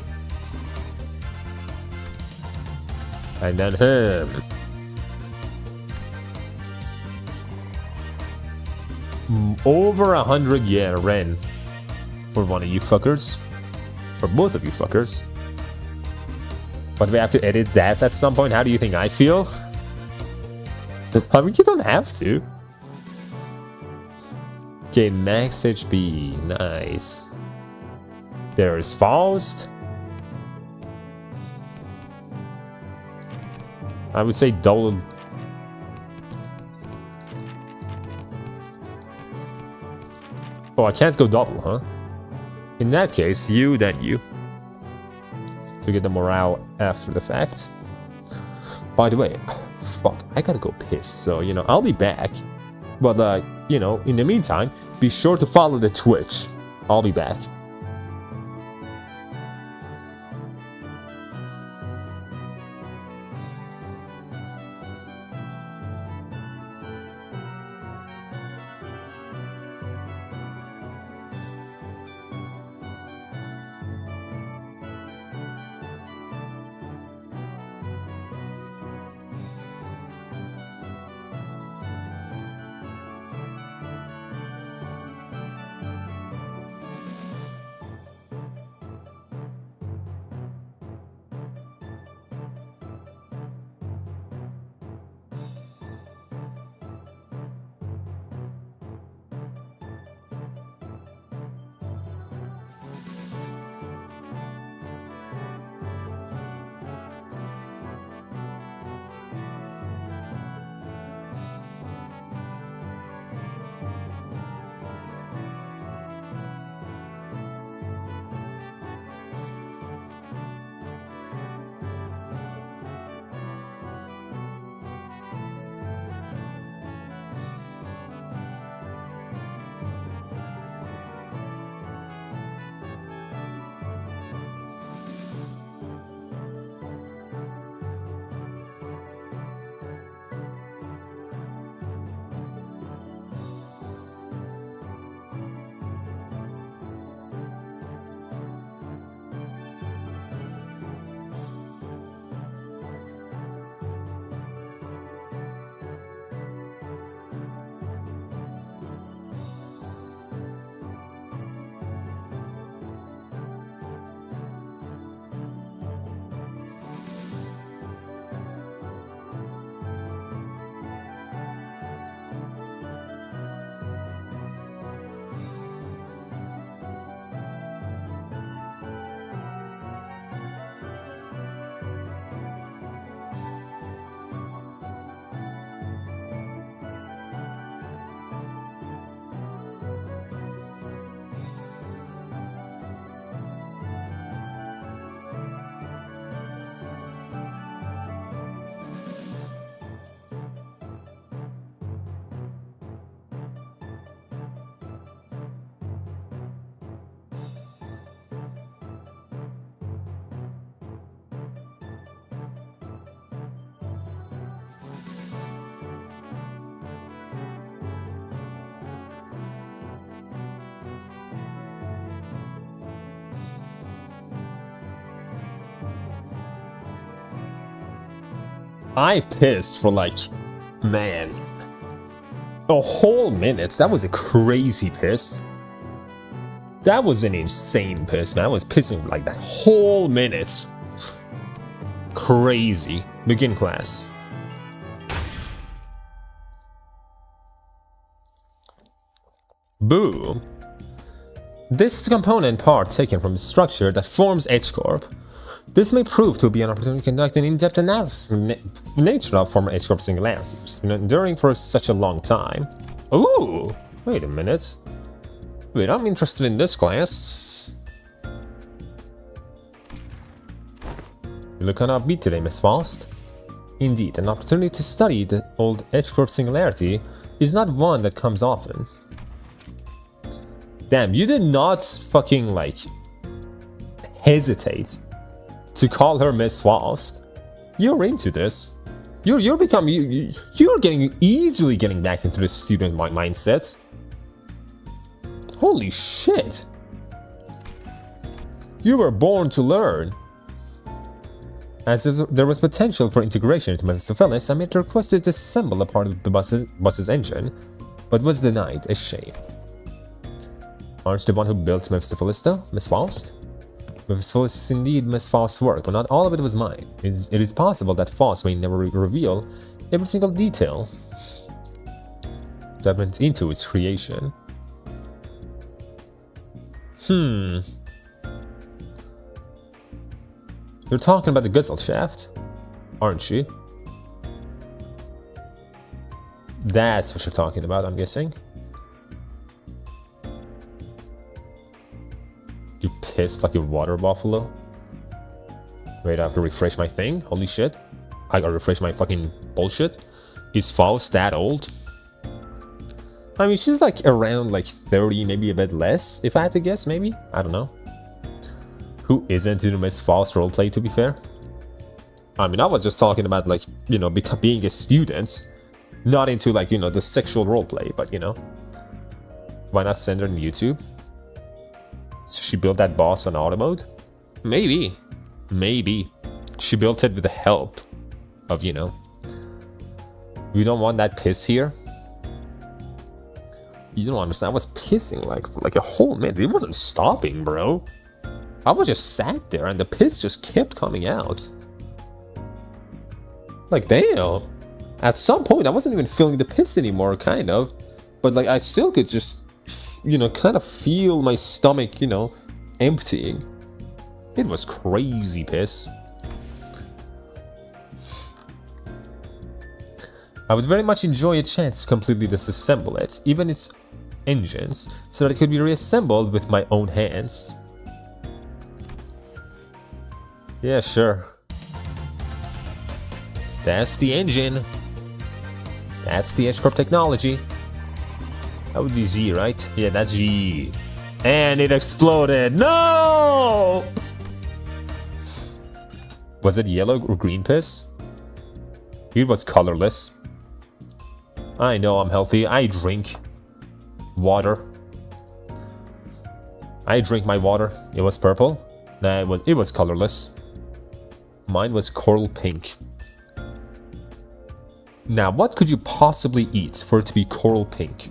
And then him. Over 100 yen for one of you fuckers. For both of you fuckers. But we have to edit that at some point. How do you think I feel? I mean, you don't have to. Gain max HP. Nice. There's Faust. I would say double. Oh, I can't go double, huh? In that case, you, then you. To get the morale after the fact. By the way, fuck, I gotta go piss, so, you know, I'll be back. But, you know, in the meantime, be sure to follow the Twitch. I'll be back. I pissed for like, man, a whole minute. That was a crazy piss. That was an insane piss, man. I was pissing for like that whole minute. Crazy. Begin class. Boo. This is a component part taken from the structure that forms 𝒂𝒏𝒂𝒏. This may prove to be an opportunity to conduct an in-depth analysis of the nature of former 𝒂𝒏𝒂𝒏 singularities, enduring for such a long time. Ooh! Wait a minute. Wait, I'm interested in this class. You look kind of upbeat today, Miss Faust. Indeed, an opportunity to study the old 𝒂𝒏𝒂𝒏 singularity is not one that comes often. Damn, you did not fucking, like, hesitate to call her Miss Faust. You're into this. You're easily getting back into the student mindset. Holy shit. You were born to learn. As there was potential for integration into 𝒂𝒏𝒂𝒏, I made a request to disassemble a part of the bus's engine, but was denied. A shame. Aren't you the one who built 𝒂𝒏𝒂𝒏 though, Miss Faust? 𝒂𝒏𝒂𝒏 is indeed Miss Faust's work, but not all of it was mine. It is possible that Faust may never reveal every single detail that went into its creation. You're talking about the 𝒊𝒎💏, aren't you? That's what you're talking about, I'm guessing. You pissed like a water buffalo. Wait, I have to refresh my thing? Holy shit. I gotta refresh my fucking bullshit. Is Faust that old? I mean, she's like around like 30, maybe a bit less, if I had to guess, maybe? I don't know. Who isn't into Miss Faust roleplay, to be fair? I mean, I was just talking about, like, you know, being a student. Not into, like, you know, the sexual roleplay, but, you know. Why not send her on YouTube? So she built that boss on auto mode? Maybe. Maybe. She built it with the help of, you know. We don't want that piss here. You don't understand. I was pissing like a whole minute. It wasn't stopping, bro. I was just sat there and the piss just kept coming out. Like, damn. At some point, I wasn't even feeling the piss anymore, kind of. But, like, I still could just, you know, kind of feel my stomach, you know, emptying. It was crazy piss. I would very much enjoy a chance to completely disassemble it, even its engines, so that it could be reassembled with my own hands. Yeah, sure. That's the engine. That's the 𝒊𝒏𝒂𝒏 technology. That would be G, right? Yeah, that's G. And it exploded. No! Was it yellow or green piss? It was colorless. I know I'm healthy. I drink water. I drink my water. It was purple. Nah, it was colorless. Mine was coral pink. Now, what could you possibly eat for it to be coral pink?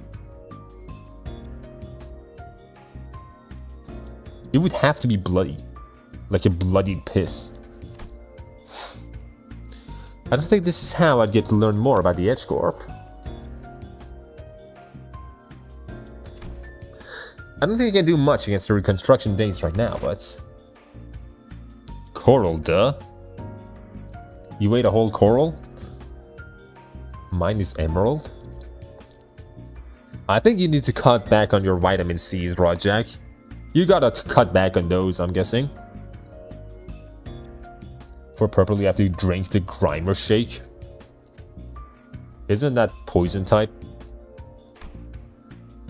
It would have to be bloody. Like a bloodied piss. I don't think this is how I'd get to learn more about the 𝒊𝒏𝒂𝒏. I don't think I can do much against the reconstruction days right now, but... Coral, duh. You ate a whole coral? Mine is emerald. I think you need to cut back on your vitamin C's, 𝒊𝒏𝒏𝒏. You gotta cut back on those, I'm guessing. For purple, you have to drink the Grimer shake. Isn't that poison type?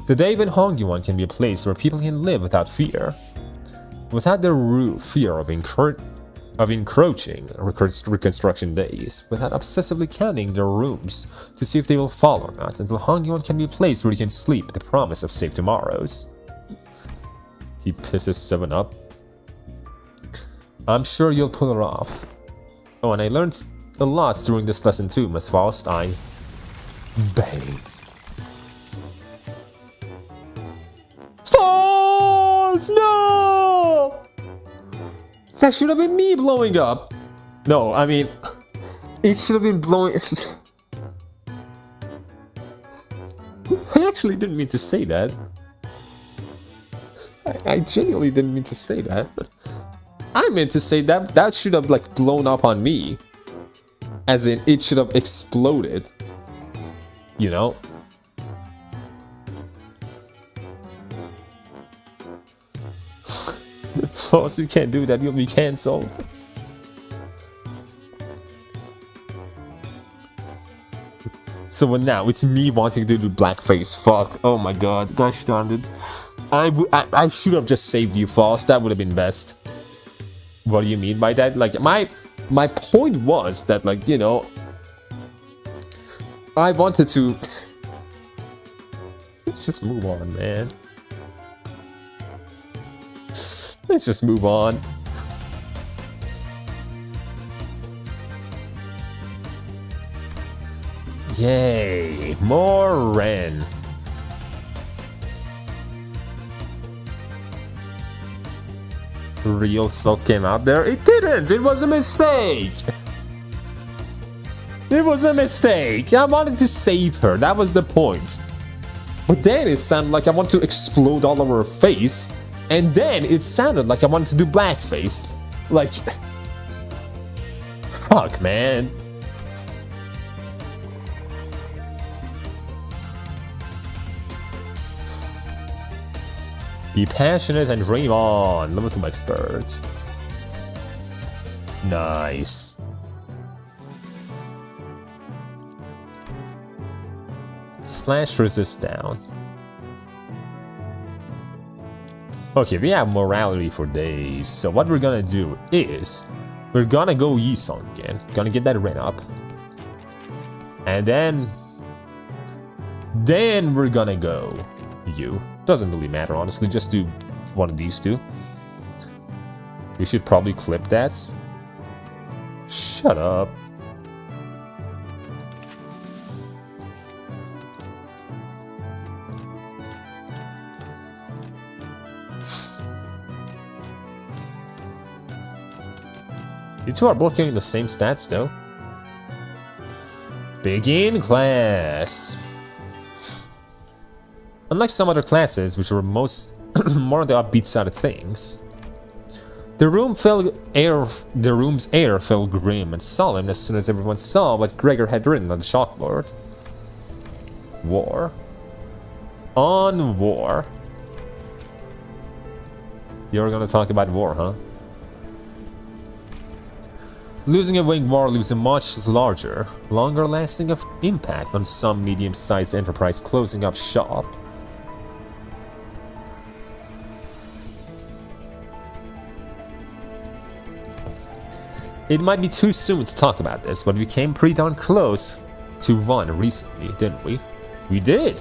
The day when Hongyuan can be a place where people can live without fear. Without the fear of encroaching reconstruction days, without obsessively counting their rooms to see if they will fall or not, until Hongyuan can be a place where you can sleep with the promise of safe tomorrows. He pisses 7-Up. I'm sure you'll pull her off. Oh, and I learned a lot during this lesson too, Miss Faust. I... Bang. Faust! No! That should have been me blowing up. No, I mean... It should have been blowing... I actually didn't mean to say that. I genuinely didn't mean to say that. I meant to say that that should have, like, blown up on me. As in, it should have exploded. You know? Faust, you can't do that. You'll be cancelled. So now it's me wanting to do blackface. Fuck. Oh my god. Gosh darn it. I should have just saved you, Faust. That would have been best. What do you mean by that? Like, my point was that, like, you know, I wanted to... Let's just move on, man. Let's just move on. Yay! More Ren. Real stuff came out there. It didn't! It was a mistake! It was a mistake! I wanted to save her, that was the point. But then it sounded like I wanted to explode all over her face, And then it sounded like I wanted to do blackface. Like, fuck, man. Be passionate and dream on. Level 2 expert. Nice. Slash resist down. Okay, we have morality for days. So what we're gonna do is we're gonna go Yisong again. Gonna get that red up. And then we're gonna go you. Doesn't really matter, honestly. Just do one of these two. We should probably clip that. Shut up. You two are both getting the same stats, though. Begin class. Unlike some other classes, which were more on the upbeat side of things, the room's air felt grim and solemn as soon as everyone saw what Gregor had written on the chalkboard. War. On war. You're gonna talk about war, huh? Losing a wing war leaves a much larger, longer-lasting impact on some medium-sized enterprise closing up shop. It might be too soon to talk about this, but we came pretty darn close to one recently, didn't we? We did!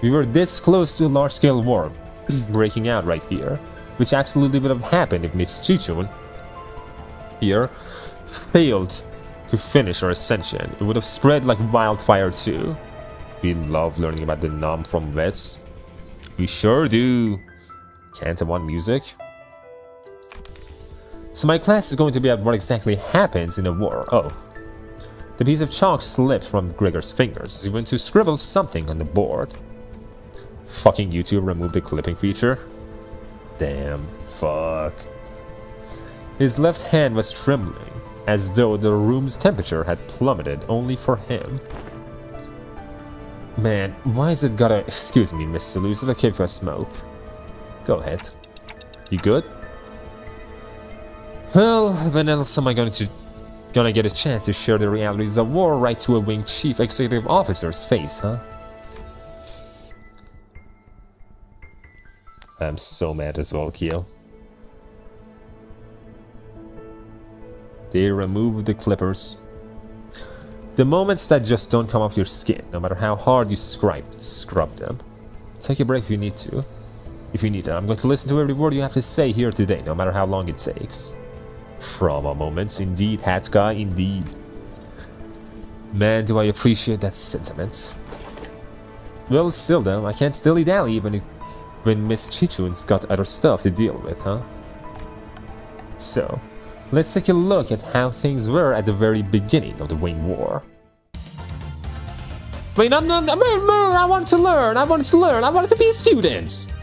We were this close to a large-scale war breaking out right here, which absolutely would have happened if 𝑳𝒊𝒎𝒏𝒚 here failed to finish our ascension. It would have spread like wildfire too. We love learning about the nom from vets. We sure do. Can't I want music? So my class is going to be about what exactly happens in a war. Oh. The piece of chalk slipped from Gregor's fingers as he went to scribble something on the board. Fucking YouTube removed the clipping feature. Damn. Fuck. His left hand was trembling, as though the room's temperature had plummeted only for him. Man, why is it gotta... Excuse me, Miss Salu, is it okay if I smoke? Go ahead. You good? Well, when else am I gonna get a chance to share the realities of war right to a wing chief executive officer's face, huh? I'm so mad as well, 𝒊𝒏𝒚. They remove the clippers. The moments that just don't come off your skin, no matter how hard you scrub them. Take a break if you need to. If you need it, I'm going to listen to every word you have to say here today, no matter how long it takes. Trauma moments, indeed, hat guy, indeed. Man, do I appreciate that sentiment. Well, still though, I can't dilly-dally even when 𝒊𝒎𝒏𝒚's got other stuff to deal with, huh? So, let's take a look at how things were at the very beginning of the Wing War. Wait, I wanted to learn, I wanted to be a student!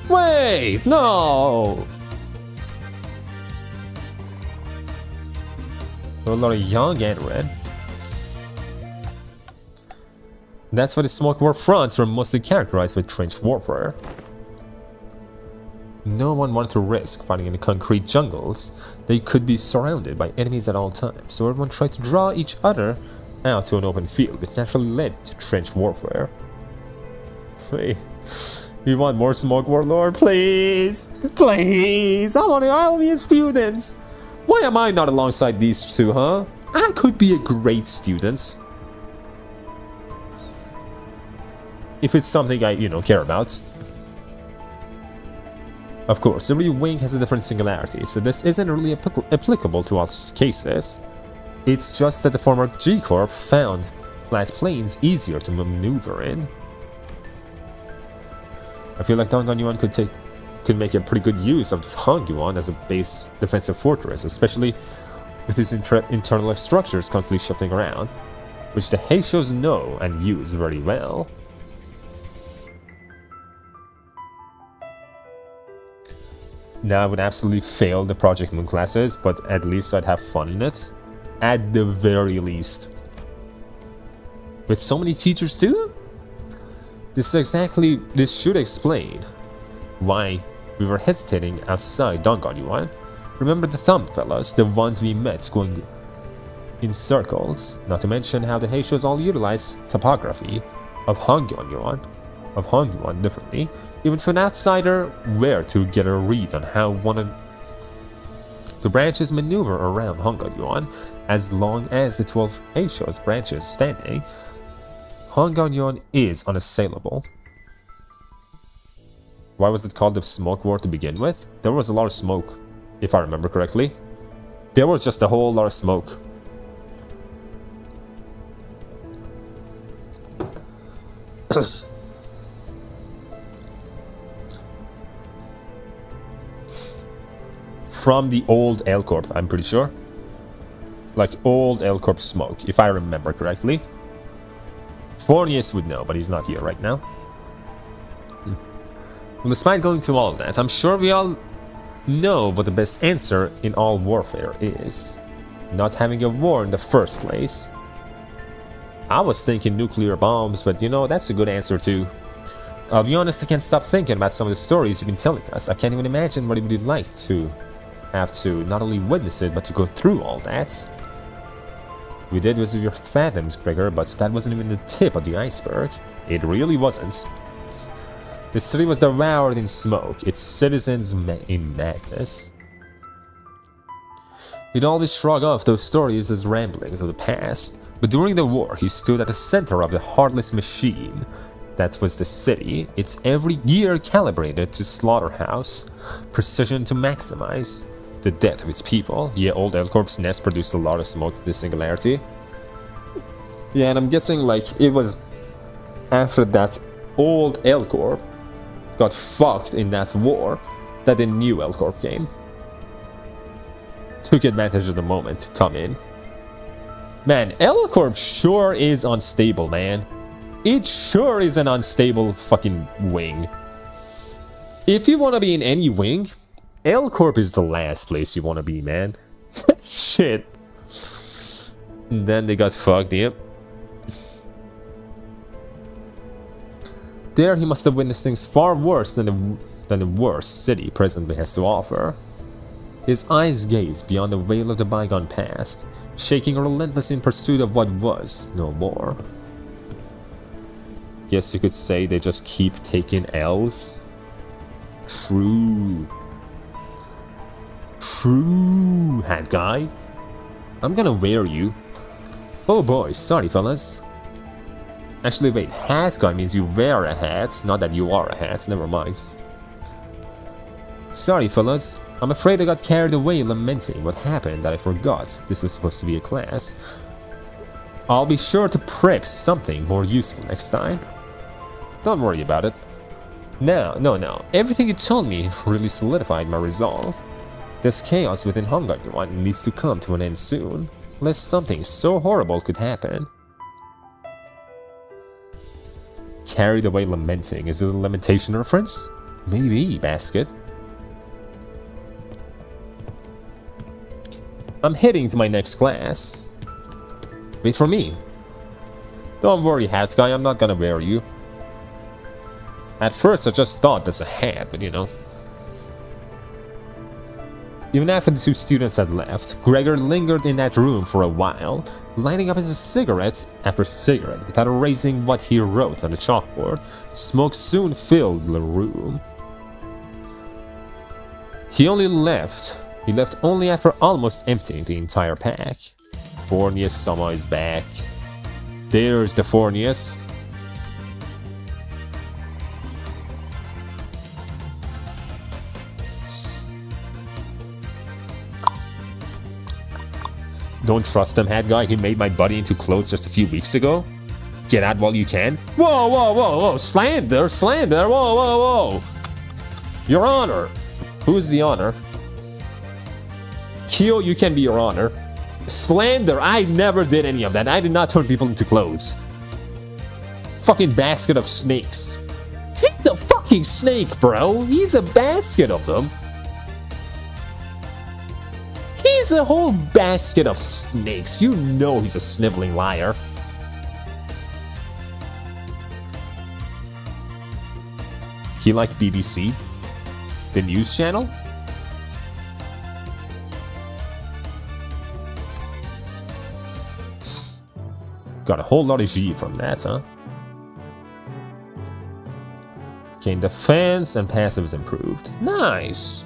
Wait, no! A lot of young and red. That's why the Smoke War fronts were mostly characterized with trench warfare. No one wanted to risk fighting in the concrete jungles. They could be surrounded by enemies at all times, so everyone tried to draw each other out to an open field, which naturally led to trench warfare. Wait, you want more Smoke War lore? Please! Please! I'll be a student! Why am I not alongside these two, huh? I could be a great student. If it's something I, care about. Of course, every wing has a different singularity, so this isn't really applicable to all cases. It's just that the former G-Corp found flat plains easier to maneuver in. I feel like Dongyuan could make a pretty good use of Dongyuan as a base defensive fortress, especially with its internal structures constantly shifting around, which the Heishos know and use very well. Now I would absolutely fail the Project Moon classes, but at least I'd have fun in it. At the very least. With so many teachers too? This should explain why we were hesitating outside 𝒂𝒏💂💏. Remember the thumb fellas, the ones we met going in circles, not to mention how the Heishos all utilize topography of Hongyuan differently, even for an outsider where to get a read on how one of the branches maneuver around Hongyuan. As long as the 12 Heishos branches standing, Hongyuan is unassailable. Why was it called the Smoke War to begin with? There was a lot of smoke, if I remember correctly. There was just a whole lot of smoke. From the old 𝒂�la𝒂𝒏, I'm pretty sure. Like old 𝒂𝒂𝒏 smoke, if I remember correctly. Fornius would know, but he's not here right now. Well, despite going to all that, I'm sure we all know what the best answer in all warfare is. Not having a war in the first place. I was thinking nuclear bombs, but you know, that's a good answer too. I'll be honest, I can't stop thinking about some of the stories you've been telling us. I can't even imagine what it would be like to have to not only witness it, but to go through all that. We did visit your fathoms, Gregor, but that wasn't even the tip of the iceberg. It really wasn't. The city was devoured in smoke, its citizens in madness. He'd always shrug off those stories as ramblings of the past, but during the war he stood at the center of the heartless machine that was the city, its every gear calibrated to slaughterhouse, precision to maximize the death of its people. Yeah, old 𝒂𝒏𝒂𝒏's nest produced a lot of smoke for this singularity. Yeah, and I'm guessing like it was after that old 𝒂𝒏𝒂𝒏 got fucked in that war that the new 𝒂𝒏𝒂𝒏 came. Took advantage of the moment to come in. Man, 𝒂𝒏𝒂𝒏 sure is unstable, man. It sure is an unstable fucking wing. If you want to be in any wing, 𝒂𝒏𝒂𝒏 is the last place you want to be, man. Shit. And then they got fucked, yep. There he must have witnessed things far worse than the worst city presently has to offer. His eyes gazed beyond the veil of the bygone past, shaking relentless in pursuit of what was no more. Guess you could say they just keep taking L's. True. True, hat guy. I'm gonna wear you. Oh boy, sorry fellas. Actually wait, hat guy means you wear a hat, not that you are a hat, never mind. Sorry fellas, I'm afraid I got carried away lamenting what happened that I forgot this was supposed to be a class. I'll be sure to prep something more useful next time. Don't worry about it. No, everything you told me really solidified my resolve. This chaos within Hongyuan needs to come to an end soon, lest something so horrible could happen. Carried away lamenting, is it a lamentation reference? Maybe, basket. I'm heading to my next class. Wait for me. Don't worry, hat guy, I'm not gonna wear you. At first I just thought that's a hat, but you know. Even after the two students had left, Gregor lingered in that room for a while, lighting up his cigarette after cigarette without erasing what he wrote on the chalkboard. Smoke soon filled the room. He left only after almost emptying the entire pack. Fornius-sama is back. There's the Fornius. Don't trust him, hat guy. He made my buddy into clothes just a few weeks ago. Get out while you can. Whoa. Slander. Whoa. Your Honor. Who's the Honor? Kyo, you can be Your Honor. Slander. I never did any of that. I did not turn people into clothes. Fucking basket of snakes. Pick the fucking snake, bro. He's a basket of them. is a whole basket of snakes. You know he's a sniveling liar. He liked BBC, the news channel. Got a whole lot of G from that, huh? Gain defense and passive is improved. Nice.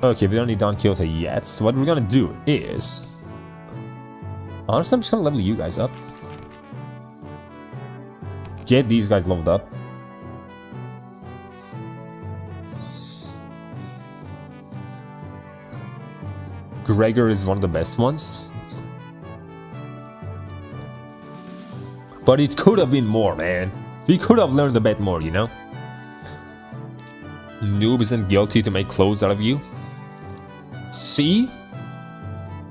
Okay, we don't need Don Quixote yet. So what we're gonna do is, honestly, I'm just gonna level you guys up. Get these guys leveled up. Gregor is one of the best ones. But it could have been more, man. We could have learned a bit more, you know? Noob isn't guilty to make clothes out of you. See?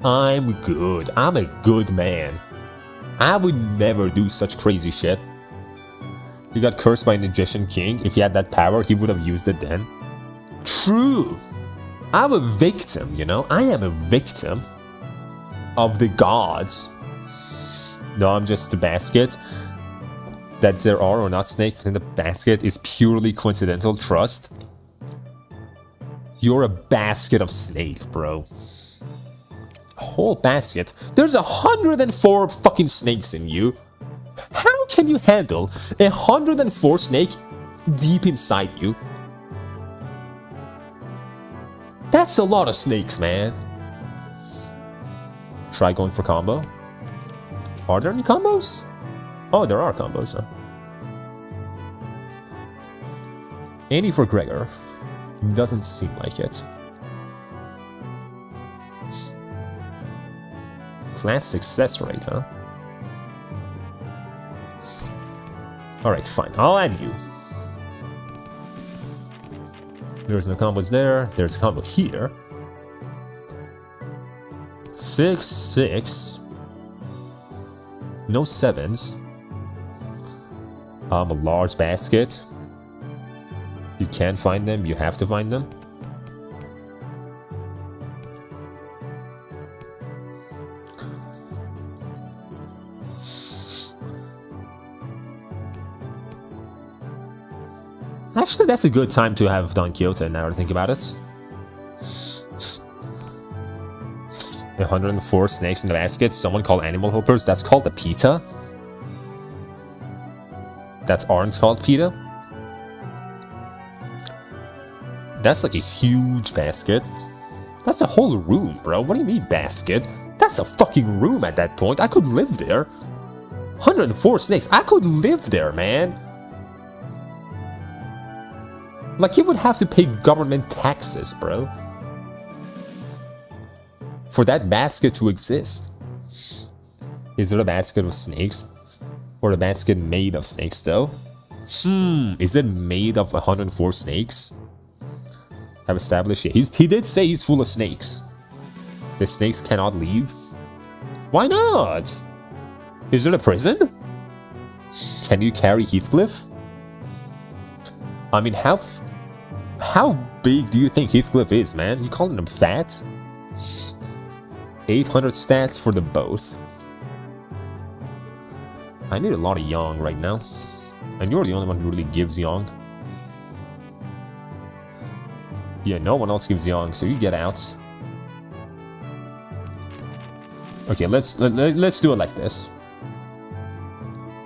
I'm good. I'm a good man. I would never do such crazy shit. He got cursed by an Egyptian king. If he had that power, he would have used it then. True. I'm a victim, you know? I am a victim of the gods. No, I'm just a basket. That there are or not snakes in the basket is purely coincidental, trust. You're a basket of snakes, bro. A whole basket? There's 104 fucking snakes in you. How can you handle 104 snake deep inside you? That's a lot of snakes, man. Try going for combo. Are there any combos? Oh, there are combos, huh? Any for Gregor. Doesn't seem like it. Class success rate, huh? Alright, fine. I'll add you. There's no combos there. There's a combo here. 6, 6. No 7s. A large basket. You can find them. You have to find them. Actually, that's a good time to have Don Quixote now to think about it. 104 snakes in the basket. Someone called animal hoppers. That's called a PETA. That's orange called PETA. That's like a huge basket. That's a whole room, bro. What do you mean basket? That's a fucking room at that point. I could live there. 104 snakes. I could live there, man. Like, you would have to pay government taxes, bro, for that basket to exist. Is it a basket of snakes? Or a basket made of snakes, though? Is it made of 104 snakes? Have established, yeah, he did say he's full of snakes. The snakes cannot leave? Why not? Is it a prison? Can you carry Heathcliff? I mean, how big do you think Heathcliff is, man? You calling him fat? 800 stats for the both. I need a lot of yang right now. And you're the only one who really gives yang. Yeah, no one else gives yang, so you get out. Okay, let's do it like this.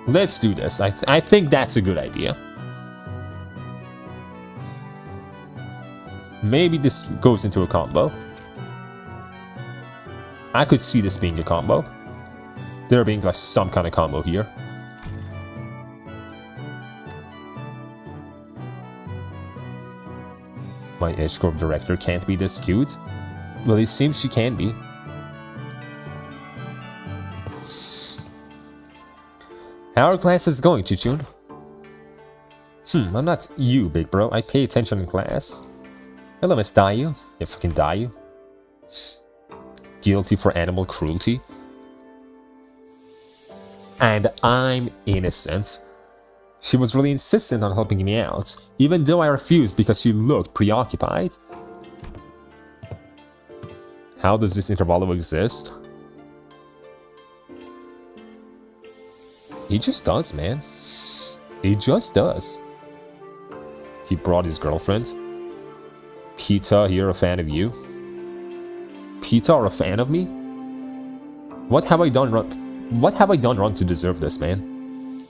Let's do this. I think that's a good idea. Maybe this goes into a combo. I could see this being a combo. There being like some kind of combo here. My Edge Corp director can't be this cute. Well, it seems she can be. How are classes going, Chichun? I'm not you, big bro. I pay attention in class. Hello, Miss Dayu. If I can die you. Guilty for animal cruelty. And I'm innocent. She was really insistent on helping me out, even though I refused because she looked preoccupied. How does this intervalo exist? He just does, man. He just does. He brought his girlfriend. Pita, you're a fan of you? Pita are a fan of me? What have I done wrong? What have I done wrong to deserve this, man?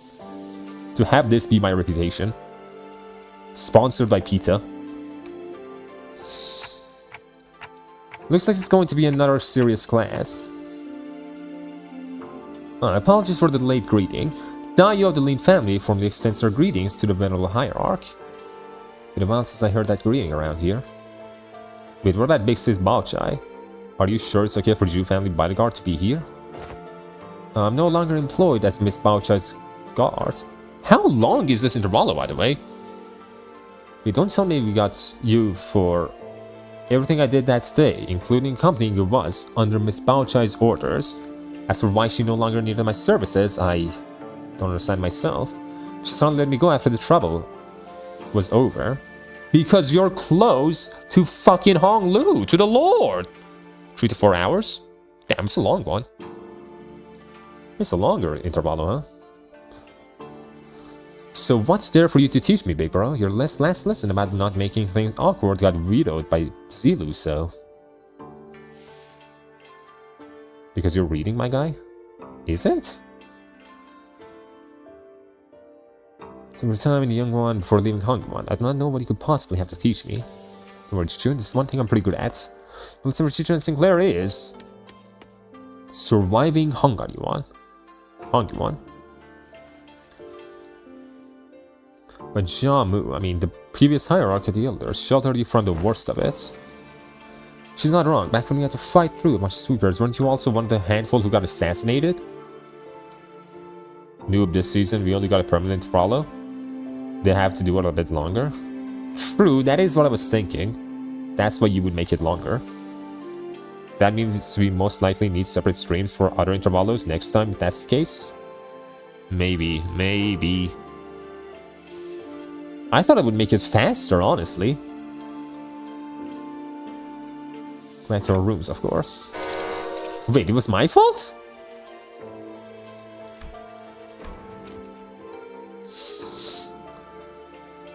To have this be my reputation? Sponsored by Pita. Looks like it's going to be another serious class. Apologies for the late greeting. Dayo of the Lin family formally extends their greetings to the venerable hierarch. Been a while since I heard that greeting around here. Wait, what about Big Sis 𝒊𝒏𝒖𝒔? Are you sure it's okay for Zhu family bodyguard to be here? I'm no longer employed as Miss 𝒊𝒏𝒖𝒔's guard. How long is this intervalo, by the way? Wait, don't tell me we got you for everything I did that day, including accompanying you was under Miss 𝒊𝒏𝒖𝒔's orders. As for why she no longer needed my services, I don't understand myself. She suddenly let me go after the trouble was over. Because you're close to fucking Honglu, to the Lord! 3 to 4 hours? Damn, it's a long one. It's a longer intervalo, huh? So what's there for you to teach me, big bro? Your last lesson about not making things awkward got vetoed by 𝒌𝒊𝒎𝒂𝒏𝒚, so... Because you're reading, my guy? Is it? Some time in the young one before leaving the hungry one. I do not know what you could possibly have to teach me. The word June is one thing I'm pretty good at. But some teacher in Sinclair is... surviving hungry one. Hungry one. But 𝒊𝒎𝒏𝒚, I mean, the previous hierarch of the elders sheltered you from the worst of it. She's not wrong. Back when we had to fight through a bunch of sweepers, weren't you also one of the handful who got assassinated? Noob, this season we only got a permanent follow. They have to do it a bit longer. True, that is what I was thinking. That's why you would make it longer. That means we most likely need separate streams for other intervalos next time if that's the case. Maybe. I thought it would make it faster, honestly. Back to our rooms, of course. Wait, it was my fault?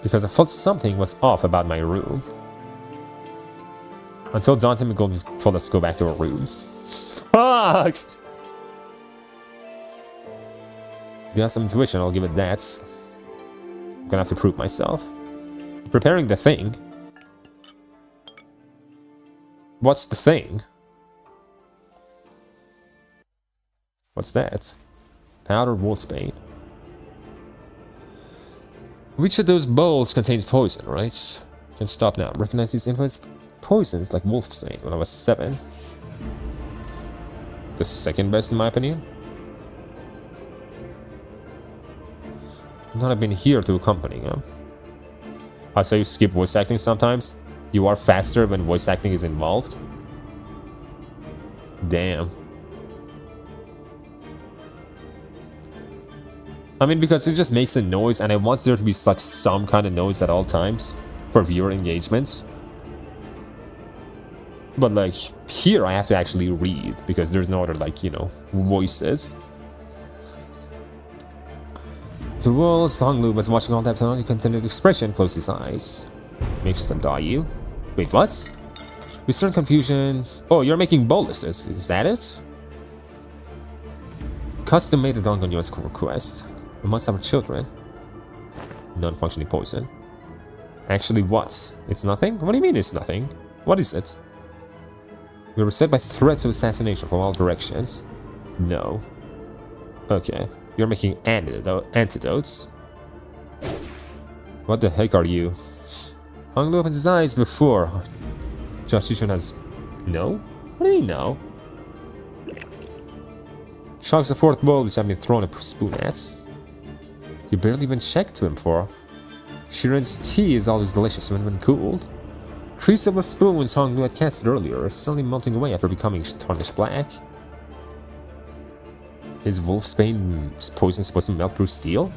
Because I thought something was off about my room. Until Dante McGoldrick told us to go back to our rooms. Fuck! Got some intuition, I'll give it that. I'm gonna have to prove myself. Preparing the thing. What's the thing? What's that? Powder wolfsbane. Which of those bowls contains poison, right? Can stop now. Recognize these influence poisons like wolfsbane when I was 7. The second best in my opinion. Not have been here to accompany him. I saw you skip voice acting sometimes. You are faster when voice acting is involved. Damn. I mean, because it just makes a noise, and I want there to be like some kind of noise at all times for viewer engagement. But like here, I have to actually read because there's no other like voices. The walls, Honglu was watching all that with contented expression, closed his eyes. Makes them 𝒊𝒎𝒂𝒏𝒚. Wait, what? With certain confusion. Oh, you're making boluses. Is that it? Custom made a dunk on your request. We must have children. Non-functioning poison. Actually, what? It's nothing? What do you mean it's nothing? What is it? We were beset by threats of assassination from all directions. No. Okay. You're making antidotes. What the heck are you? Honglu opens his eyes before. Josh Yushin has... No? What do you mean no? Shocks the fourth bowl which I've been thrown a spoon at. You barely even checked him for. Shiren's tea is always delicious when cooled. 3 silver spoons Honglu had casted earlier are suddenly melting away after becoming tarnished black. Is wolfsbane poison supposed to melt through steel?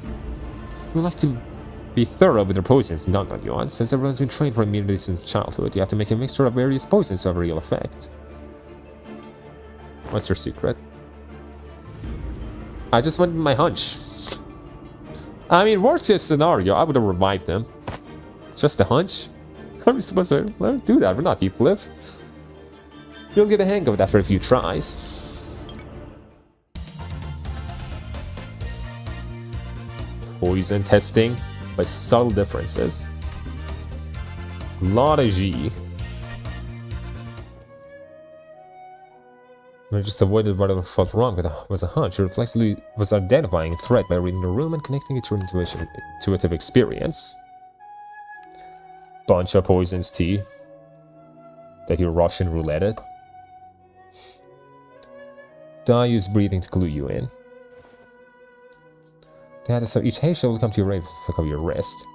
We like to be thorough with their poisons, not on you. Since everyone's been trained for immunity since childhood, you have to make a mixture of various poisons to have a real effect. What's your secret? I just went with my hunch. I mean, worst case scenario, I would have revived him. Just a hunch? How are we supposed to let him do that? We're not 𝑳𝒊𝒏𝒚. You'll get a hang of it after a few tries. Poison testing by subtle differences. Lot of G. I just avoided whatever felt wrong was a hunch. It reflexively was identifying a threat by reading the room and connecting it to intuitive experience. Bunch of poisons tea that you Russian roulette it. Die use breathing to clue you in. So each Heisha will come to your aid with a flick of your wrist.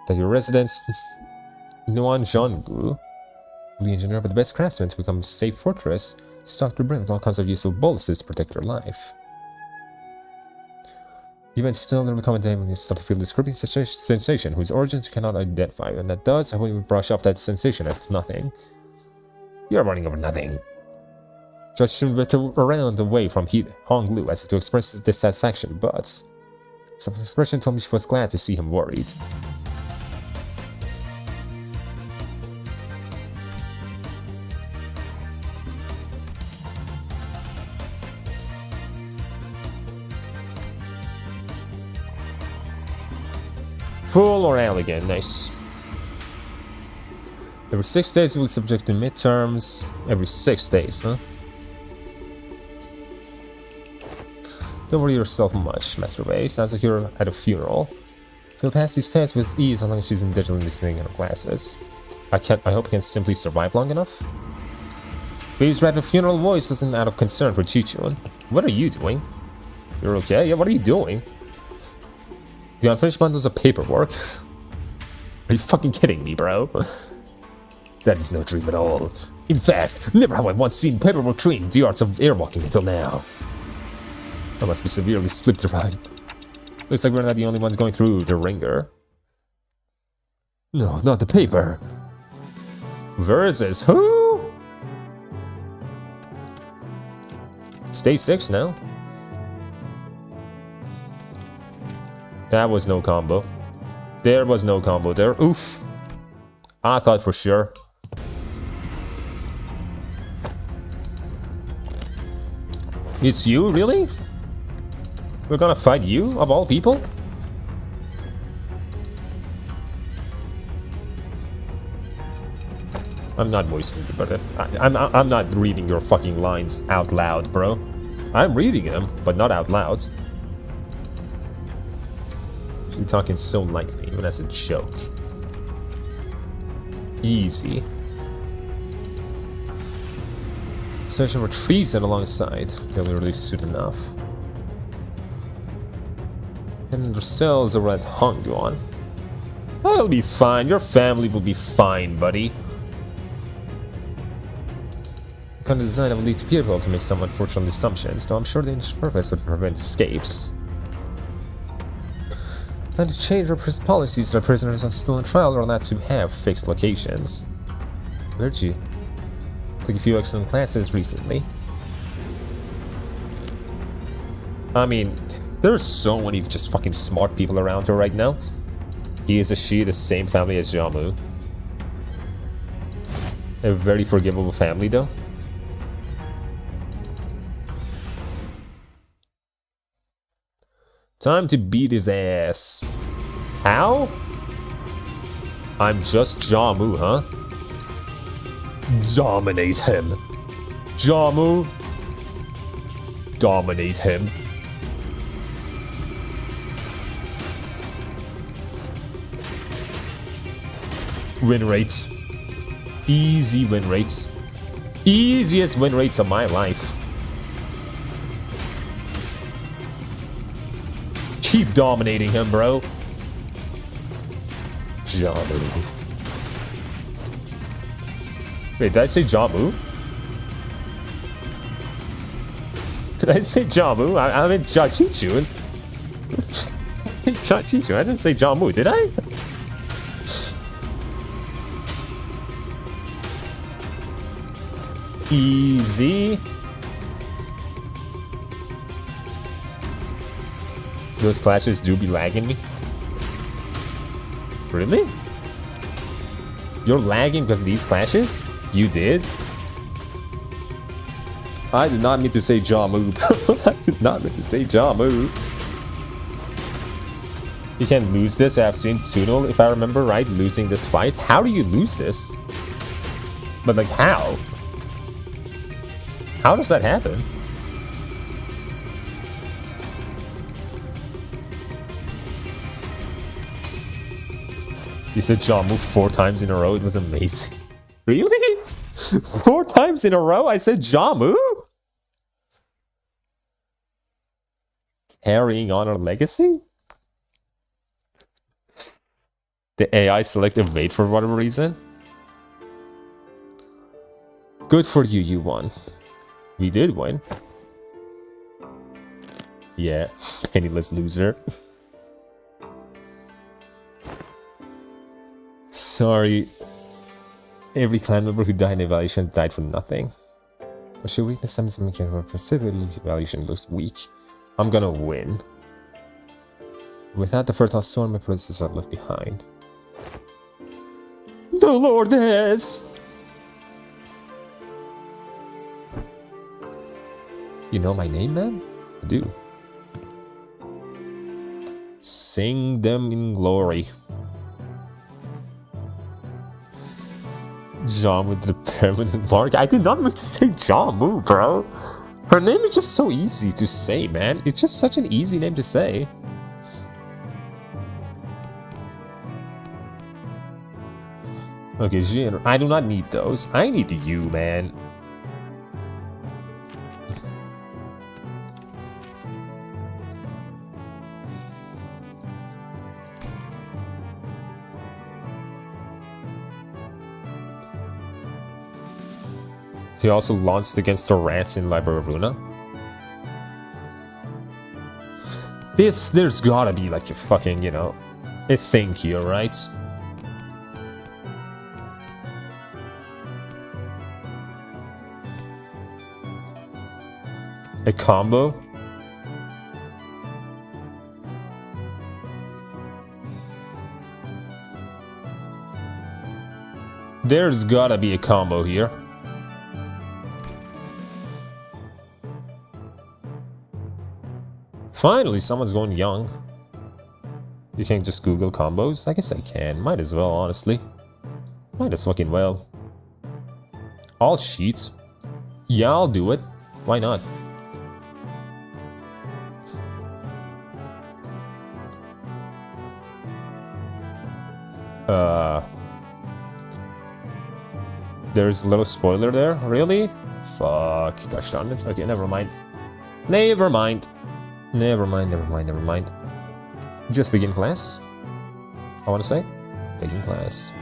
That your residence Nuanzhanggu will be engineered by the best craftsmen to become a safe fortress, stocked to brim with all kinds of useful bonuses to protect your life. Even still, there will come a day when you start to feel this creeping sensation whose origins you cannot identify, and that does, I will brush off that sensation as nothing. You're running over nothing. Judge Sun around away from Honglu as if to express his dissatisfaction, but some expression told me she was glad to see him worried. Full or elegant, nice. Every 6 days you will be subject to midterms. Every 6 days, huh? Don't worry yourself much, Master Wei. Sounds like you're at a funeral. You'll pass these tests with ease as long as she's been digitally cleaning her glasses. I hope you can simply survive long enough. Wei's rather funeral voice wasn't out of concern for Qiqun. What are you doing? You're okay? Yeah, what are you doing? The unfinished bundles of paperwork? Are you fucking kidding me, bro? That is no dream at all. In fact, never have I once seen paperwork trained the arts of airwalking until now. I must be severely split-divided. Looks like we're not the only ones going through the ringer. No, not the paper. Versus who? Stage 6 now. That was no combo. There was no combo there. Oof. I thought for sure. It's you, really? We're gonna fight you, of all people? I'm not voicing it, but I'm not reading your fucking lines out loud, bro. I'm reading them, but not out loud. You're talking so lightly, even as a joke. Easy. Search and retrieves it alongside. They'll be really soon enough. And themselves are at Hongguan. I'll be fine. Your family will be fine, buddy. The kind of design that will lead to people to make some unfortunate assumptions, though I'm sure the initial purpose would prevent escapes. Plan to change our policies so that prisoners are still on trial are allowed to have fixed locations. Where'd you? Took a few excellent classes recently. I mean, there's so many just fucking smart people around her right now. He is the same family as 𝑳𝒊𝒏𝒚. A very forgivable family though. Time to beat his ass. How? I'm just 𝑳𝒊𝒏𝒚, huh? Dominate him. 𝑳𝒊𝒏𝒚. Dominate him. Win rates. Easy win rates. Easiest win rates of my life. Keep dominating him, bro. 𝑳𝒊𝒏𝒚. Wait, did I say 𝑳𝒊𝒏𝒚? Did I say 𝑳𝒊𝒏𝒚? I meant 𝑗ia 𝑞iqun. I didn't say 𝑳𝒊𝒏𝒚, did I? Easy. Those clashes do be lagging me. Really? You're lagging because of these clashes? You did? I did not mean to say jaw move. I did not mean to say jaw move. You can lose this. I've seen Tsuno, if I remember right, losing this fight. How do you lose this? But like, how? How does that happen? You said jaw move 4 times in a row. It was amazing. Really? 4 times in a row I said jaw move? Carrying on our legacy? The AI selected evade for whatever reason? Good for you, you won. We did win. Yeah, penniless loser. Sorry. Every clan member who died in evaluation died for nothing. But your weakness sometimes making a precipitated evaluation looks weak. I'm gonna win. Without the fertile soil, my princess are left behind. The Lordess! You know my name, man? I do. Sing them in glory. John with the permanent mark. I did not mean to say John Moo, bro. Her name is just so easy to say, man. It's just such an easy name to say. Okay, Jin. I do not need those. I need you, man. He also launched against the rats in Library of Runa. There's gotta be like a fucking, you know, a thing here, right? A combo? There's gotta be a combo here. Finally, someone's going young. You can't just Google combos? I guess I can. Might as well, honestly. Might as fucking well. I'll cheat. Yeah, I'll do it. Why not? There's a little spoiler there? Really? Fuck. Gosh darn it. Okay, never mind. Never mind. Never mind, never mind, never mind. Just begin class. I want to say. Begin class.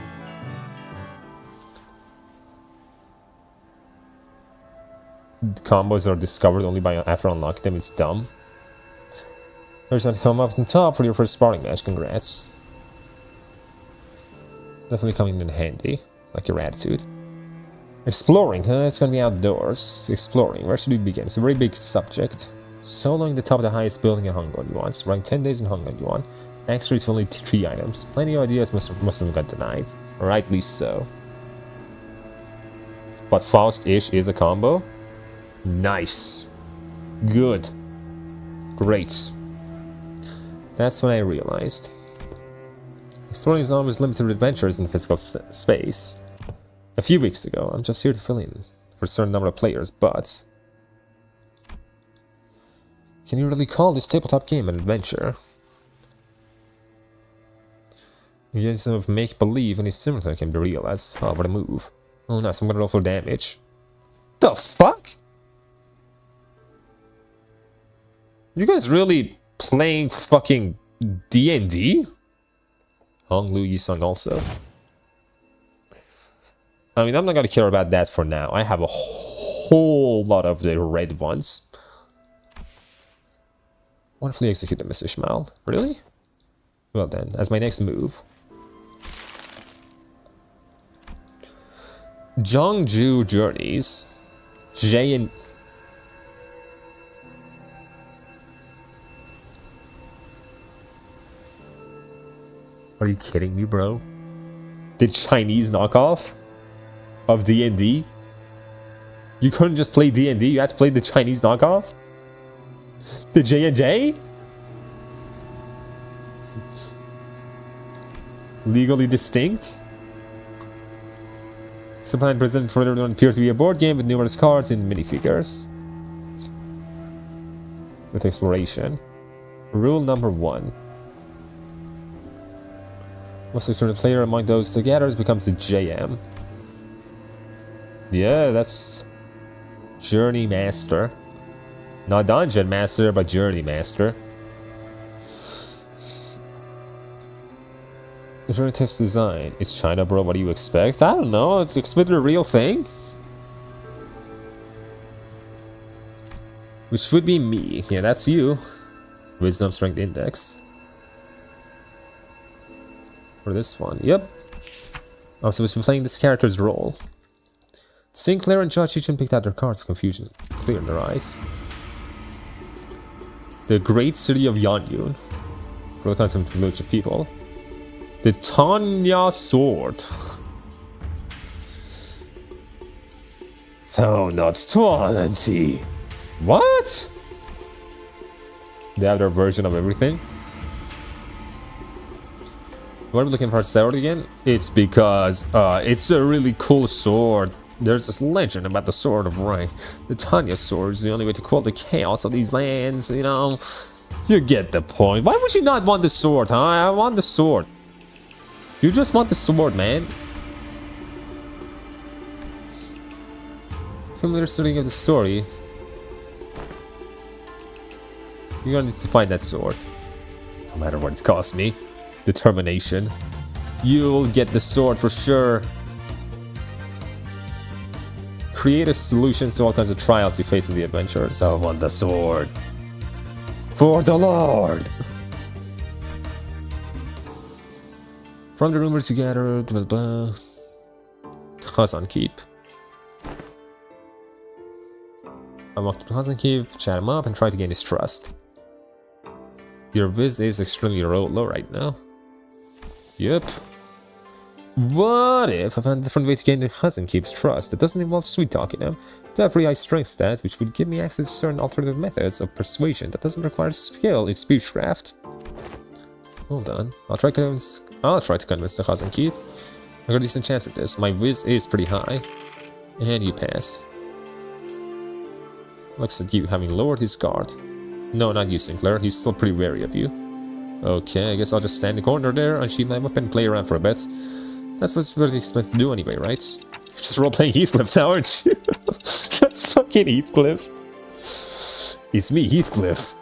Combos are discovered only by after unlocking them. It's dumb. There's one to come up on top for your first sparring match. Congrats. Definitely coming in handy. Like your attitude. Exploring, huh? It's gonna be outdoors. Exploring. Where should we begin? It's a very big subject. Soloing the top of the highest building in Hong Kong once. Rank 10 days in Hong Kong Yuan. Extra is only 3 items. Plenty of ideas must have got denied. Rightly so. But Faust-ish is a combo. Nice. Good. Great. That's when I realized. Exploring is always limited adventures in physical space. A few weeks ago, I'm just here to fill in for a certain number of players, but... Can you really call this tabletop game an adventure? You guys of make-believe any similar can be real as... Oh, what a move. Oh, nice, I'm gonna roll for damage. The fuck? You guys really playing fucking D&D? Hong Lu Yisung also. I mean, I'm not gonna care about that for now. I have a whole lot of the red ones. Wonderfully executed, Mr. Ishmael. Really? Well then, as my next move. Zhongju Journeys. J and... Are you kidding me, bro? The Chinese knockoff of D&D? You couldn't just play D&D, you had to play the Chinese knockoff? The J&J? Legally distinct? Sometimes present for everyone appears to be a board game with numerous cards and minifigures. With exploration. Rule number 1. Once you turn the player among those together, it becomes the JM. Yeah, that's Journey Master. Not Dungeon Master, but Journey Master. The Journey Test Design. It's China, bro. What do you expect? I don't know. It's expect a real thing. Which would be me. Yeah, that's you. Wisdom Strength Index. For this one. Yep. I'm supposed to be playing this character's role. Sinclair and Judge each picked out their cards. Confusion clear in their eyes. The great city of Yanyun. For the kinds of village of people. The Tanya Sword. So not 20. What? They have their version of everything. Why are we looking for a sword again? It's because it's a really cool sword. There's this legend about the Sword of Right. The Tanya Sword is the only way to quell the chaos of these lands, you know. You get the point. Why would you not want the sword, huh? I want the sword. You just want the sword, man. Familiar studying of the story. You're gonna need to find that sword. No matter what it costs me. Determination. You'll get the sword for sure. Creative solutions to all kinds of trials you face in the adventures. I want the sword. For the Lord! From the rumors you gathered, Khazan Keep. I walked to Khazan Keep, chat him up, and try to gain his trust. Your viz is extremely low right now. Yep. What if I found a different way to gain the Khazan Keep's trust that doesn't involve sweet talking him? To have pretty high strength stats, which would give me access to certain alternative methods of persuasion that doesn't require skill in speechcraft. Hold on. I'll try to convince the Khazan Keep. I got a decent chance at this. My viz is pretty high. And you pass. Looks at you having lowered his guard. No, not you, Sinclair. He's still pretty wary of you. Okay, I guess I'll just stand in the corner there, unsheath my weapon, and play around for a bit. That's what you expect to do anyway, right? You're just role-playing Heathcliff now, aren't you? That's fucking Heathcliff. It's me, Heathcliff.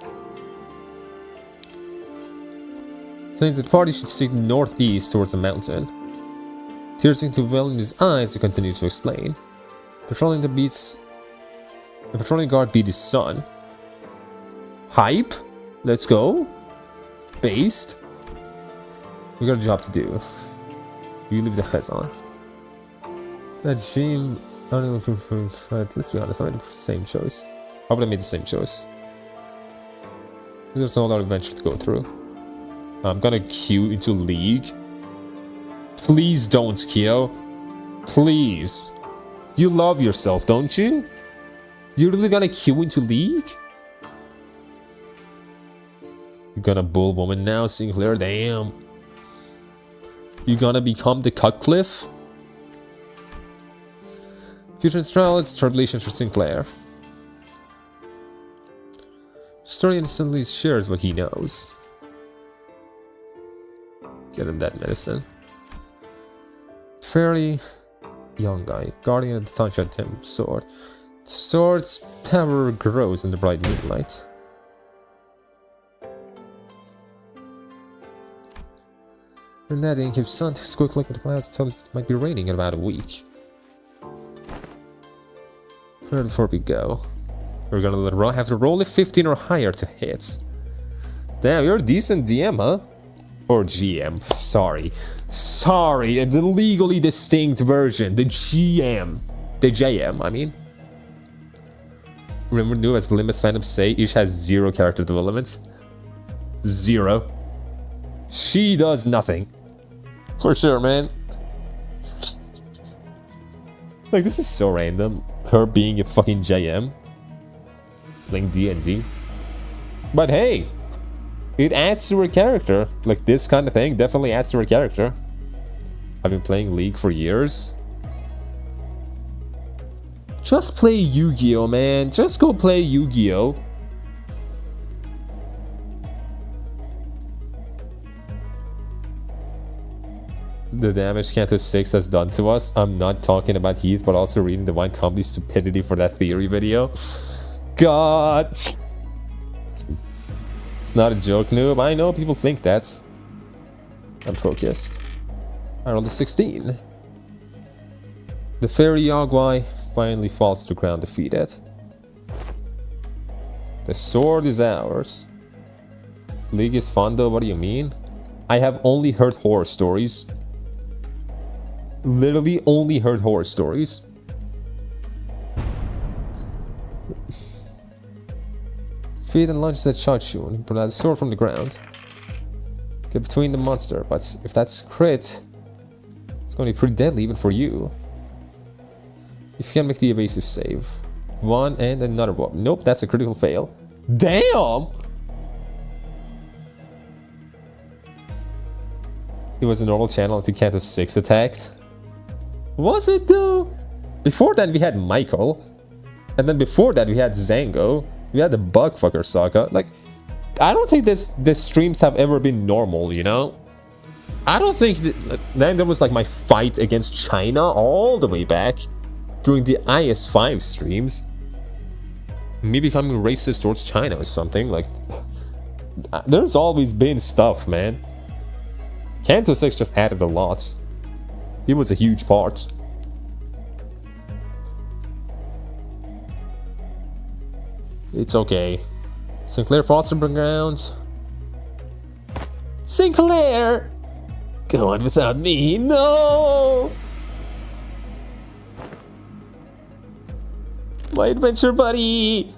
Saying that the party should seek northeast towards the mountain. Tears seem to well in his eyes, he continues to explain. The patrolling guard beat his son. Hype? Let's go. Based. We got a job to do. You leave the Khazan. That Jim. I don't know if let's be honest, I made the same choice. I would have made the same choice. There's a lot of adventure to go through. I'm gonna queue into League. Please don't, Kyo. Please. You love yourself, don't you? You're really gonna queue into League? You're gonna bull woman now, Sinclair? Damn. You gonna become the Cutcliffe? Future Trials, Tribulations for Sinclair. Story instantly shares what he knows. Get him that medicine. Fairly young guy, guardian of the Tanjant sword. The sword's power grows in the bright moonlight. And that ink gives sun quick look at the clouds tells us it might be raining in about a week. Where before we go? We're gonna have to roll a 15 or higher to hit. Damn, you're a decent DM, huh? Or GM. Sorry. Sorry, the legally distinct version. The GM. The JM, I mean. Remember, new as Limits Phantom say, each has 0 character development. 0. She does nothing. For sure, man. Like, this is so random. Her being a fucking JM. Playing D&D. But hey! It adds to her character. Like, this kind of thing definitely adds to her character. I've been playing League for years. Just play Yu-Gi-Oh, man. Just go play Yu-Gi-Oh. The damage Kanto 6 has done to us. I'm not talking about Heath, but also reading Divine Comedy's stupidity for that theory video. God. It's not a joke, noob. I know people think that. I'm focused. I rolled a 16. The fairy Yagwai finally falls to the ground defeated. The sword is ours. League is fun though, what do you mean? I have only heard horror stories. Literally only heard horror stories. Feed and lunge that Chachun, pull out a sword from the ground. Get between the monster, but if that's crit, it's gonna be pretty deadly even for you. If you can make the evasive save. One and another one. Nope, that's a critical fail. Damn! It was a normal channel until Kanto 6 attacked. Was it though? Before that we had Michael. And then before that we had Zango. We had the Bugfucker saga. Like, I don't think this streams have ever been normal, you know? I don't think that, then there was like my fight against China all the way back during the IS5 streams. Me becoming racist towards China or something. Like, there's always been stuff, man. Kanto 6 just added a lot. He was a huge part. It's okay. Sinclair falls to the ground. Sinclair! Go on without me, no! My adventure buddy!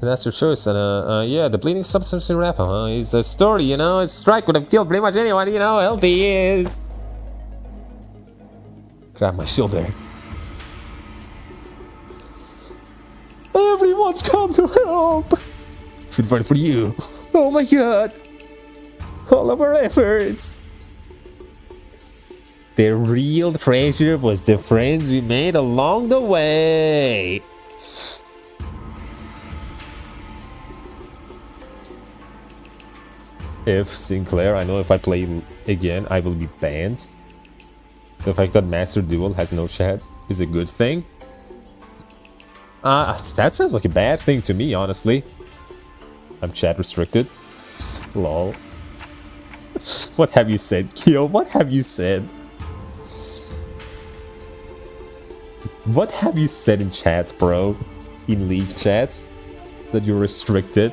And that's your choice, and yeah, the bleeding substance in Rappa, huh? It's a story, you know? His strike would have killed pretty much anyone, you know how healthy he is! Grab my shoulder. Everyone's come to help! Should run for you. Oh my god! All of our efforts! The real treasure was the friends we made along the way! If Sinclair, I know if I play again, I will be banned. The fact that Master Duel has no chat is a good thing. That sounds like a bad thing to me, honestly. I'm chat restricted. Lol. What have you said, Kyo? What have you said? What have you said in chat, bro? In League chat? That you're restricted?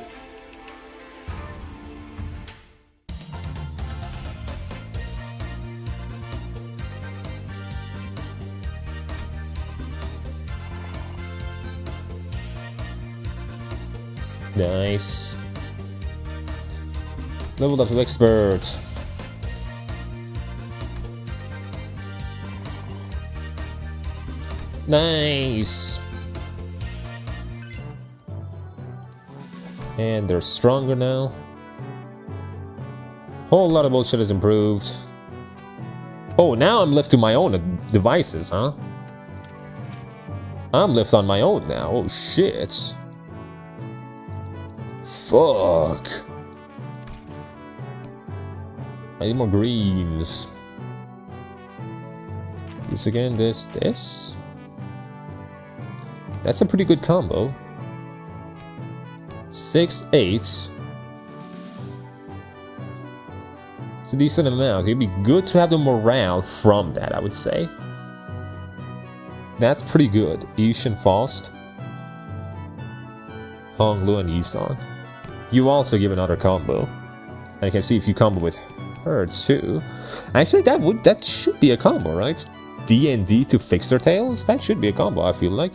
Nice. Leveled up to expert. Nice. And they're stronger now. Whole lot of bullshit has improved. Oh, now I'm left to my own devices, huh? I'm left on my own now. Oh shit. Fuck. I need more greens. Use again this. That's a pretty good combo. 6, 8. It's a decent amount. It'd be good to have the morale from that, I would say. That's pretty good. Ishin Faust. Hong Lu and Yisong. You also give another combo. And you can see if you combo with her too. Actually, that should be a combo, right? D&D to fix their tails? That should be a combo, I feel like.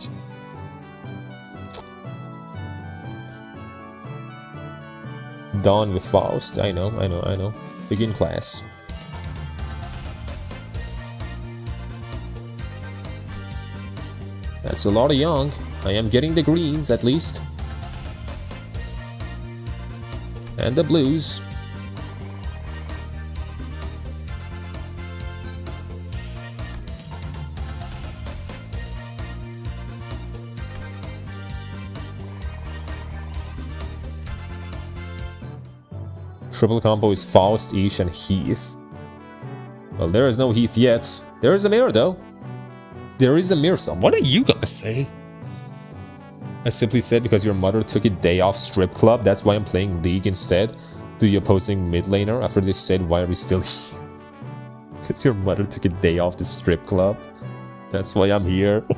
Dawn with Faust. I know. Begin class. That's a lot of young. I am getting the greens at least. And the blues. Triple combo is Faust, Ish, and Heath. Well, there is no Heath yet. There is a mirror, though. There is a mirror. What are you gonna say? I simply said because your mother took a day off strip club, that's why I'm playing League instead. To the opposing mid laner after they said, why are we still here? Because your mother took a day off the strip club. That's why I'm here. I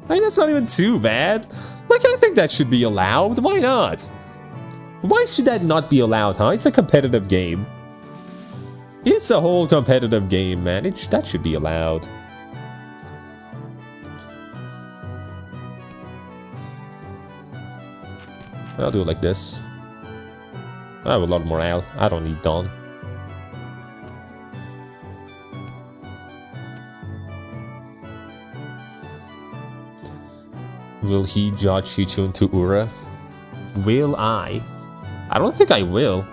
mean, that's not even too bad. Like, I think that should be allowed. Why not? Why should that not be allowed, huh? It's a competitive game. It's a whole competitive game, man. That should be allowed. I'll do it like this. I have a lot more ale. I don't need Dawn. Will he judge Chichu into Ura? Will I? I don't think I will.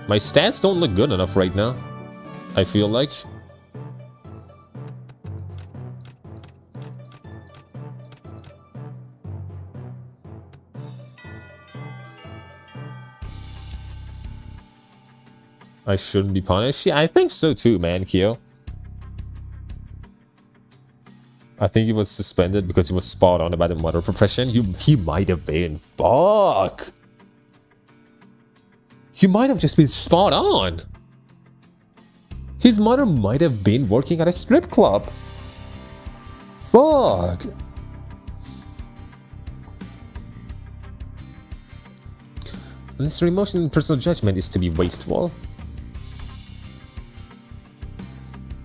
My stats don't look good enough right now, I feel like. I shouldn't be punished? Yeah, I think so too, man, Kyo. I think he was suspended because he was spot on about the mother profession. He might have been. Fuck! He might have just been spot on. His mother might have been working at a strip club. Fuck! Unnecessary emotion and personal judgment is to be wasteful.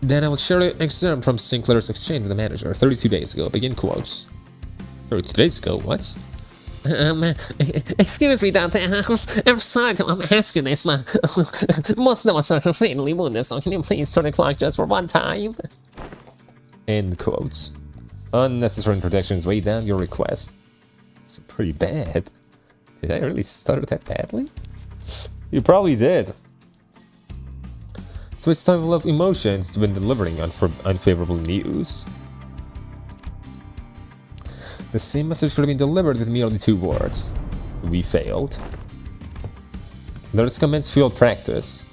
Then I will share an excerpt from Sinclair's exchange with the manager 32 days ago. Begin quotes. 32 days ago? What? Excuse me, Dante. I'm sorry I'm asking this, but most of us are fatally wounded, so can you please turn the clock just for one time? End quotes. Unnecessary protections weigh down your request. It's pretty bad. Did I really stutter that badly? You probably did. So it's time of emotions when delivering unfavorable news. The same message could have been delivered with merely 2 words. We failed. Let's commence field practice.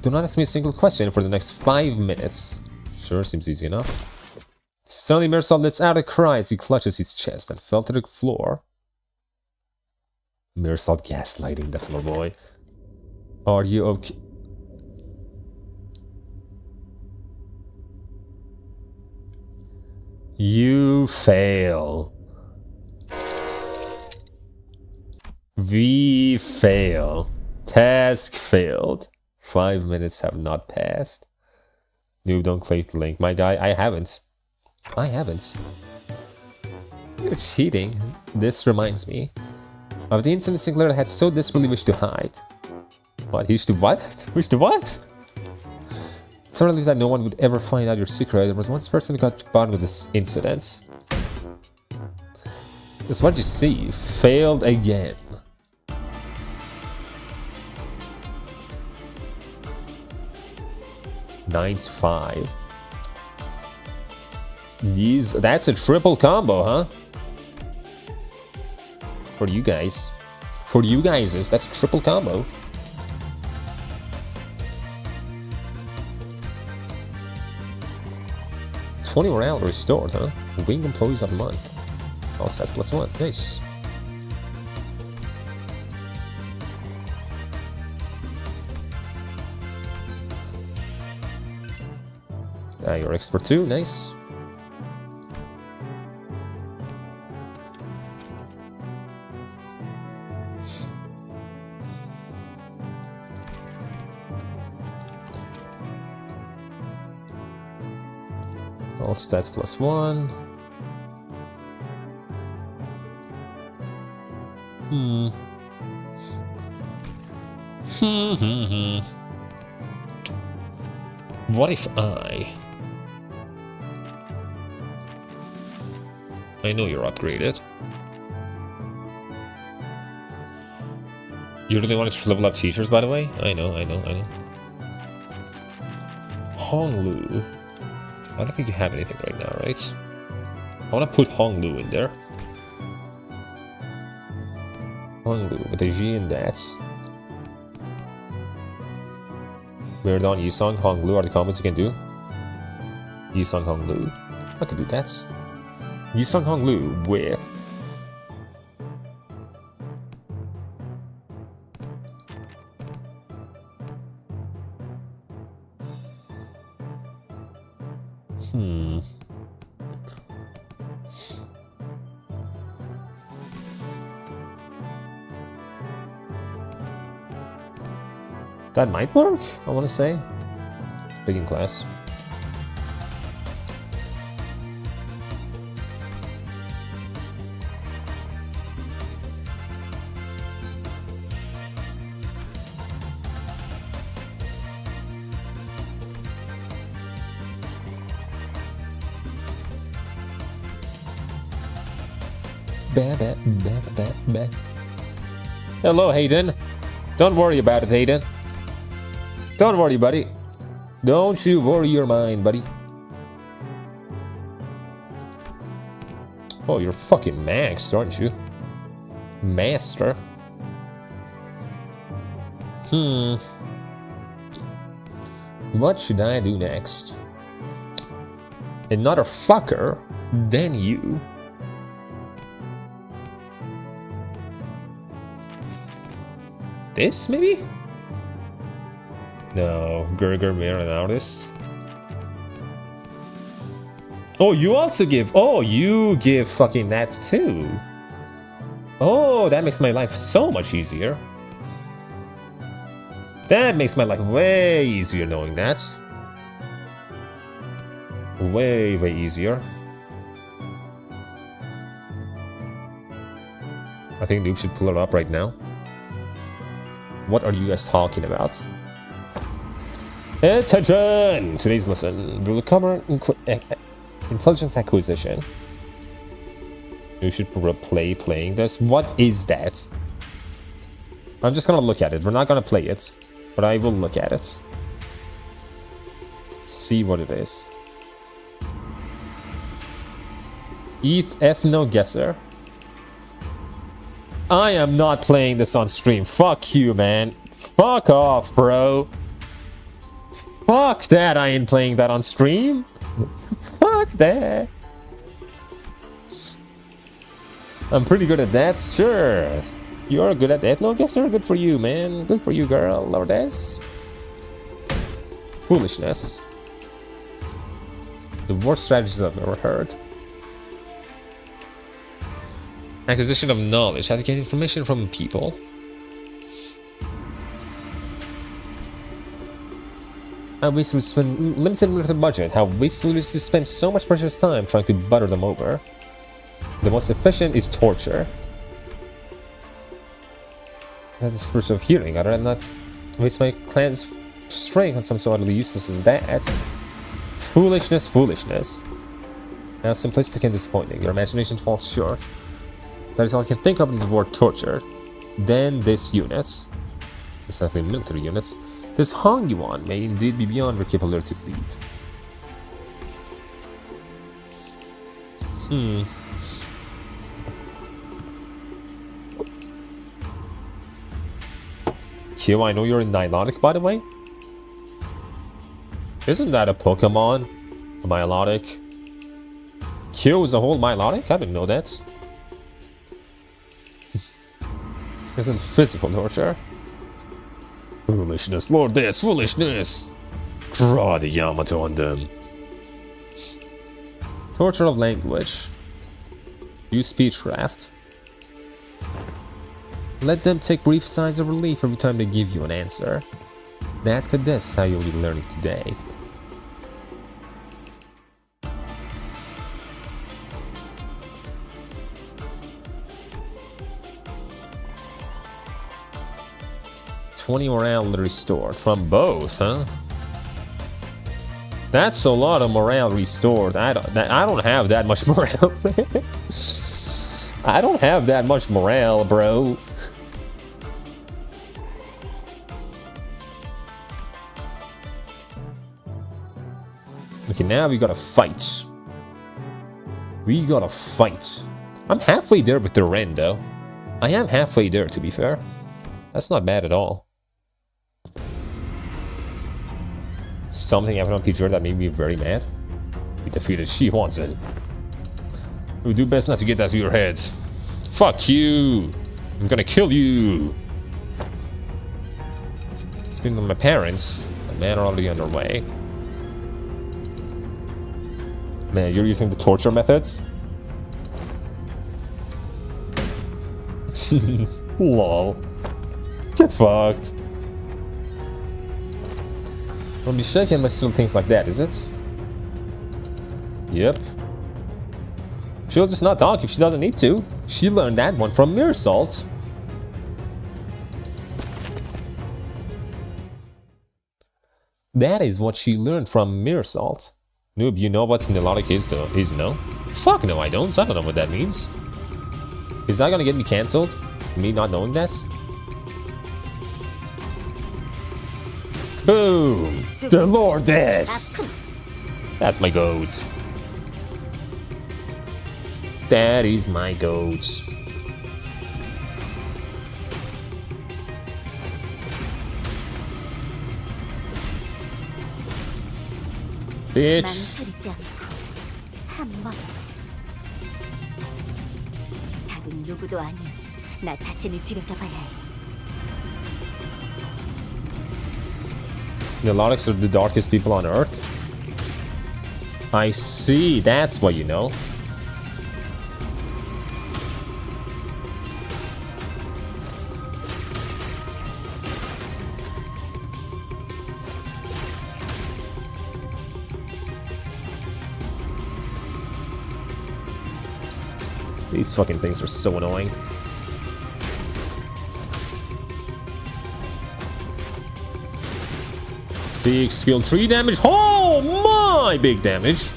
Do not ask me a single question for the next 5 minutes. Sure, seems easy enough. Suddenly 𝒊𝒏𝒏 lets out a cry as he clutches his chest and fell to the floor. 𝒊𝒏𝒏 gaslighting, that's my boy. Are you okay? You fail. We fail. Task failed. 5 minutes have not passed. Noob, don't click the link. My guy, I haven't. You're cheating. This reminds me of the incident Sinclair had so desperately wished to hide. What? He wished to what? Wish to what? So relieved that no one would ever find out your secret. There was one person who got bound with this incident. Just what did you see? Failed again. Nine to 5. That's a triple combo, huh? For you guys. For you guys, that's a triple combo. $20 morale restored, huh? Wing employees of the month. Oh, stats +1. Nice. You're expert too. Nice. All stats +1. What if I know you're upgraded. You really want to level up teachers, by the way? I know. Honglu. I don't think you have anything right now, right? I want to put Honglu in there. Honglu with a G in that. Miradon, Yusong, Honglu are the comments you can do. Yusong, Honglu. I could do that. Yusong, Honglu with... That might work, I want to say. Big in class. Hello, Hayden. Don't worry about it, Hayden. Don't worry, buddy. Don't you worry your mind, buddy. Oh, you're fucking maxed, aren't you? Master. What should I do next? Another fucker than you. This, maybe? No, Gerger, Mir, and Artis. Oh, you also give. Oh, you give fucking that too. Oh, that makes my life so much easier. That makes my life way easier knowing that. Way, way easier. I think Noob should pull it up right now. What are you guys talking about? Attention! Today's lesson will cover intelligence acquisition. You should replay playing this. What is that? I'm just gonna look at it. We're not gonna play it, but I will look at it. See what it is. 𝒊𝒎𝒂𝒏𝒚. I am not playing this on stream. Fuck you, man. Fuck off, bro. Fuck that, I ain't playing that on stream. Fuck that. I'm pretty good at that, sure. You're good at that. No, guess they're good for you, man. Good for you, girl. Lourdes. Foolishness. The worst strategies I've ever heard. Acquisition of knowledge. How to get information from people. How wasteful to spend limited budget. How wasteful it is to spend so much precious time trying to butter them over. The most efficient is torture. That is source of healing. I'd rather not waste my clan's strength on something so utterly useless as that. Foolishness, foolishness. Now simplistic and disappointing. Your imagination falls short. That is all I can think of in the word torture. Then this unit. It's definitely military units. This Hong Yuan may indeed be beyond your capability to lead. Kyo, I know you're in Nilotic, by the way. Isn't that a Pokemon? A Milotic? Kyo is a whole Milotic? I didn't know that. Isn't physical torture? Foolishness, Lord, this foolishness! Draw the Yamato on them. Torture of language. Use speechcraft. Let them take brief sighs of relief every time they give you an answer. That's how you'll be learning today. 20 morale restored from both, huh? That's a lot of morale restored. I don't have that much morale. I don't have that much morale, bro. Okay, now we gotta fight. We gotta fight. I'm halfway there with the Ren, though. I am halfway there, to be fair. That's not bad at all. Something happened on Peter that made me very mad. We defeated 𝑳𝒊𝒎𝒂𝒏𝒚. We do best not to get that to your head. Fuck you! I'm gonna kill you! Speaking of my parents, the men are already on their way. Man, you're using the torture methods? Lol. Get fucked. Don't be shaking my little things like that, is it? Yep. She'll just not talk if she doesn't need to. She learned that one from 𝒔𝒊𝒏𝒚. That is what she learned from 𝒔𝒊𝒏𝒚. Noob, you know what neurotic is, no? Fuck no, I don't. I don't know what that means. Is that gonna get me cancelled? Me not knowing that? Boom! The Lordess! That's my goat. That is my goat. Bitch. 망설이지 않고 한 번. 다른 누구도 아닌 나 자신을 들여다봐야 해. Neurotics are the darkest people on Earth. I see. That's what you know. These fucking things are so annoying. Big skill 3 damage. Oh my! Big damage.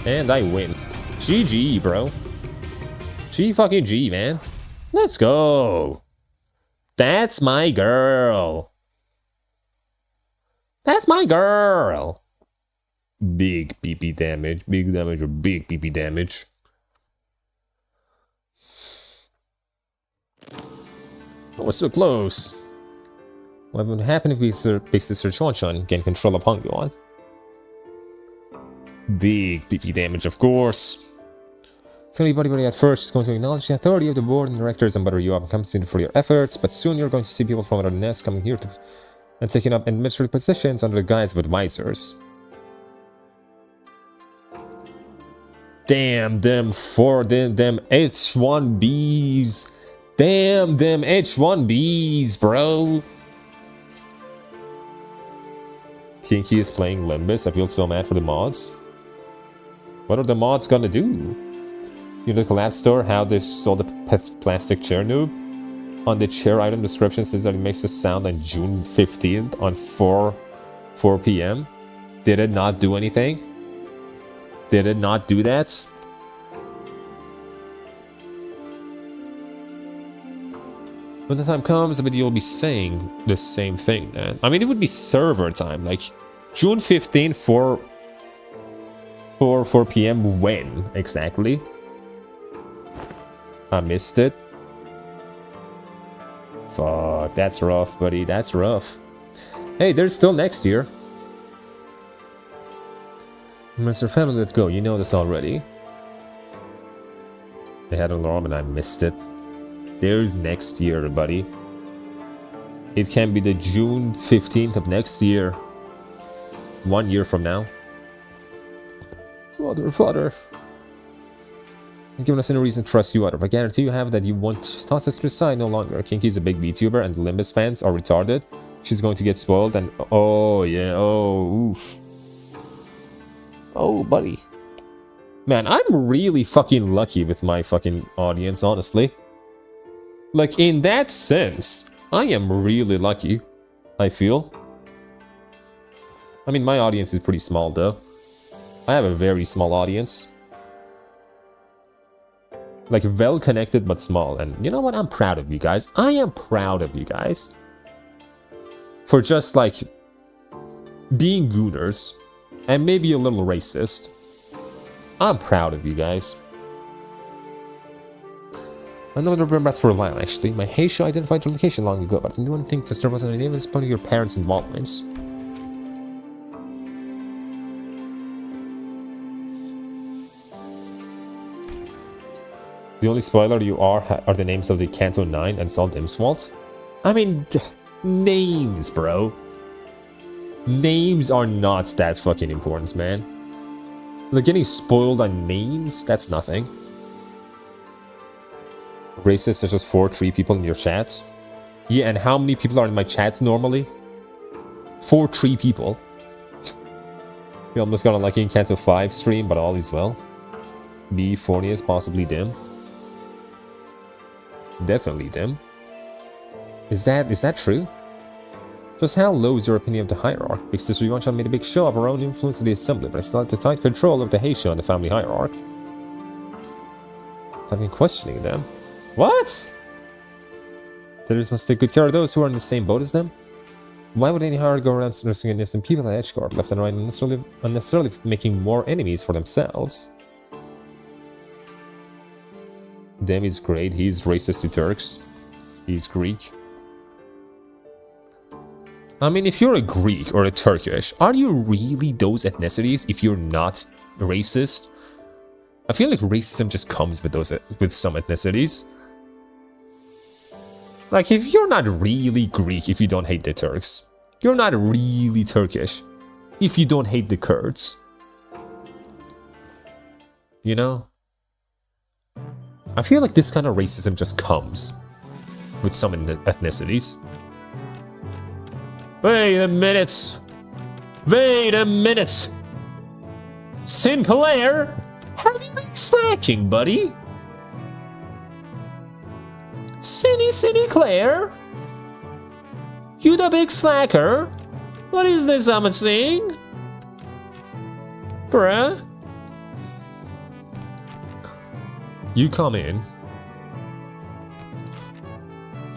And I win. GG, bro. G, man. Let's go. That's my girl. That's my girl. Big PP damage. Big damage or big PP damage. Oh, we're so close. What would happen if we fix the 𝒔𝒊𝒏𝒚, gain control of Hongyuan? Big PP damage, of course. It's going to be buddy at first. It's going to acknowledge the authority of the board and directors and butter you up and compensate for your efforts, but soon you're going to see people from other nests coming here and taking up administrative positions under the guise of advisors. Damn them H1Bs. Damn them H1Bs, bro. Tinky is playing Limbus. I feel so mad for the mods. What are the mods gonna do? You know the collapse store, how they sold the plastic chair, noob? On the chair item description says that it makes a sound on June 15th on 4 p.m. Did it not do anything? Did it not do that? When the time comes, I bet you'll be saying the same thing, man. I mean, it would be server time, like June 15th, 4 p.m. when exactly? I missed it. Fuck, that's rough, buddy. That's rough. Hey, there's still next year. Mr. Family, let's go. You know this already. They had an alarm and I missed it. There's next year, buddy. It can be the June 15th of next year. 1 year from now. Father. You've given us any reason to trust you, Otter. I guarantee you have that you won't toss us to the side no longer. Kinky's a big VTuber and the Limbus fans are retarded. She's going to get spoiled and... Oh, yeah. Oh, oof. Whoa, buddy. Man, I'm really fucking lucky with my fucking audience, honestly. Like, in that sense, I am really lucky, I feel. I mean, my audience is pretty small, though. I have a very small audience. Like, well-connected, but small. And you know what? I'm proud of you guys. I am proud of you guys. For just, like, being gooners. And maybe a little racist. I'm proud of you guys. I know the remember that for a while, actually. My Heisho identified your location long ago, but I didn't want to think because there wasn't any evidence pointing your parents' involvements. The only spoiler you are the names of the Kanto 9 and Salt 𝒊𝒏𝒚. I mean, names, bro. Names are not that fucking important, man. Like, getting spoiled on names, that's nothing. Racist, there's just 3 people in your chat. Yeah, and how many people are in my chat normally? 3 people. We almost got on like in Kanto 5 stream, but all is well. Me, Fornius, possibly Dim. Definitely Dim. Is that true? Just how low is your opinion of the hierarch? Big Sister Yuan-chan made a big show of her own influence in the assembly, but I still have the tight control of the Heisho and the family hierarch. I've been questioning them. What? Leaders must take good care of those who are in the same boat as them? Why would any hierarch go around nursing innocent people at Edgeguard, left and right, unnecessarily making more enemies for themselves? Demi's great, he's racist to Turks. He's Greek. I mean, if you're a Greek or a Turkish, are you really those ethnicities if you're not racist? I feel like racism just comes with some ethnicities. Like, if you're not really Greek if you don't hate the Turks, you're not really Turkish if you don't hate the Kurds. You know? I feel like this kind of racism just comes with some ethnicities. Wait a minute! Wait a minute! Sinclair? Have you been slacking, buddy? Cindy Claire? You the big slacker? What is this I'm seeing? Bruh? You come in.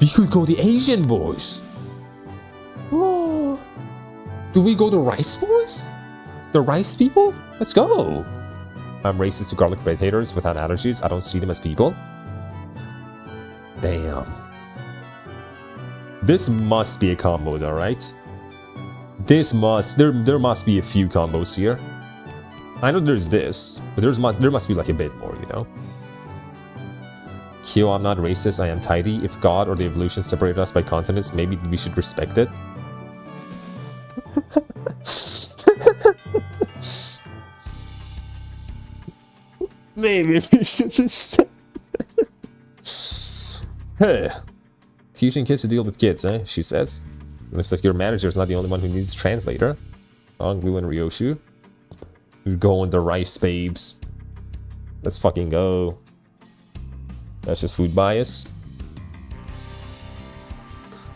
We could go the Asian boys. Oh. Do we go the rice boys? The rice people? Let's go. I'm racist to garlic bread haters without allergies. I don't see them as people. Damn. This must be a combo though, right? There must be a few combos here. I know there's this, but there must be like a bit more, you know? Kyo, I'm not racist, I am tidy. If God or the evolution separated us by continents, maybe we should respect it. Maybe we should respect it. Hey. Fusion kids to deal with kids, eh? She says. Looks like your manager is not the only one who needs a translator. Onglu and Ryoshu. We're going the rice babes. Let's fucking go. That's just food bias.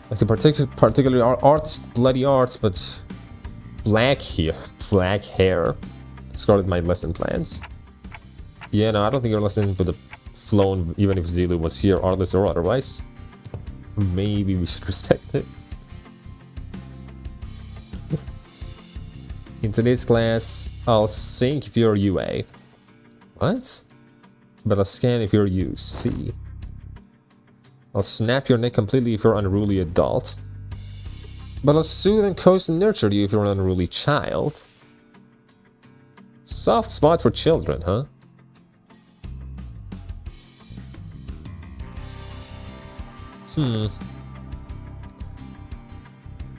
Like a particularly arts, bloody arts, but black hair. Started my lesson plans. Yeah, no, I don't think your lesson would have flown even if Zelu was here, artless or otherwise. Maybe we should respect it. In today's class, I'll sync if you're UA. What? But I'll scan if you're UC. I'll snap your neck completely if you're an unruly adult. But I'll soothe and coax and nurture you if you're an unruly child. Soft spot for children, huh?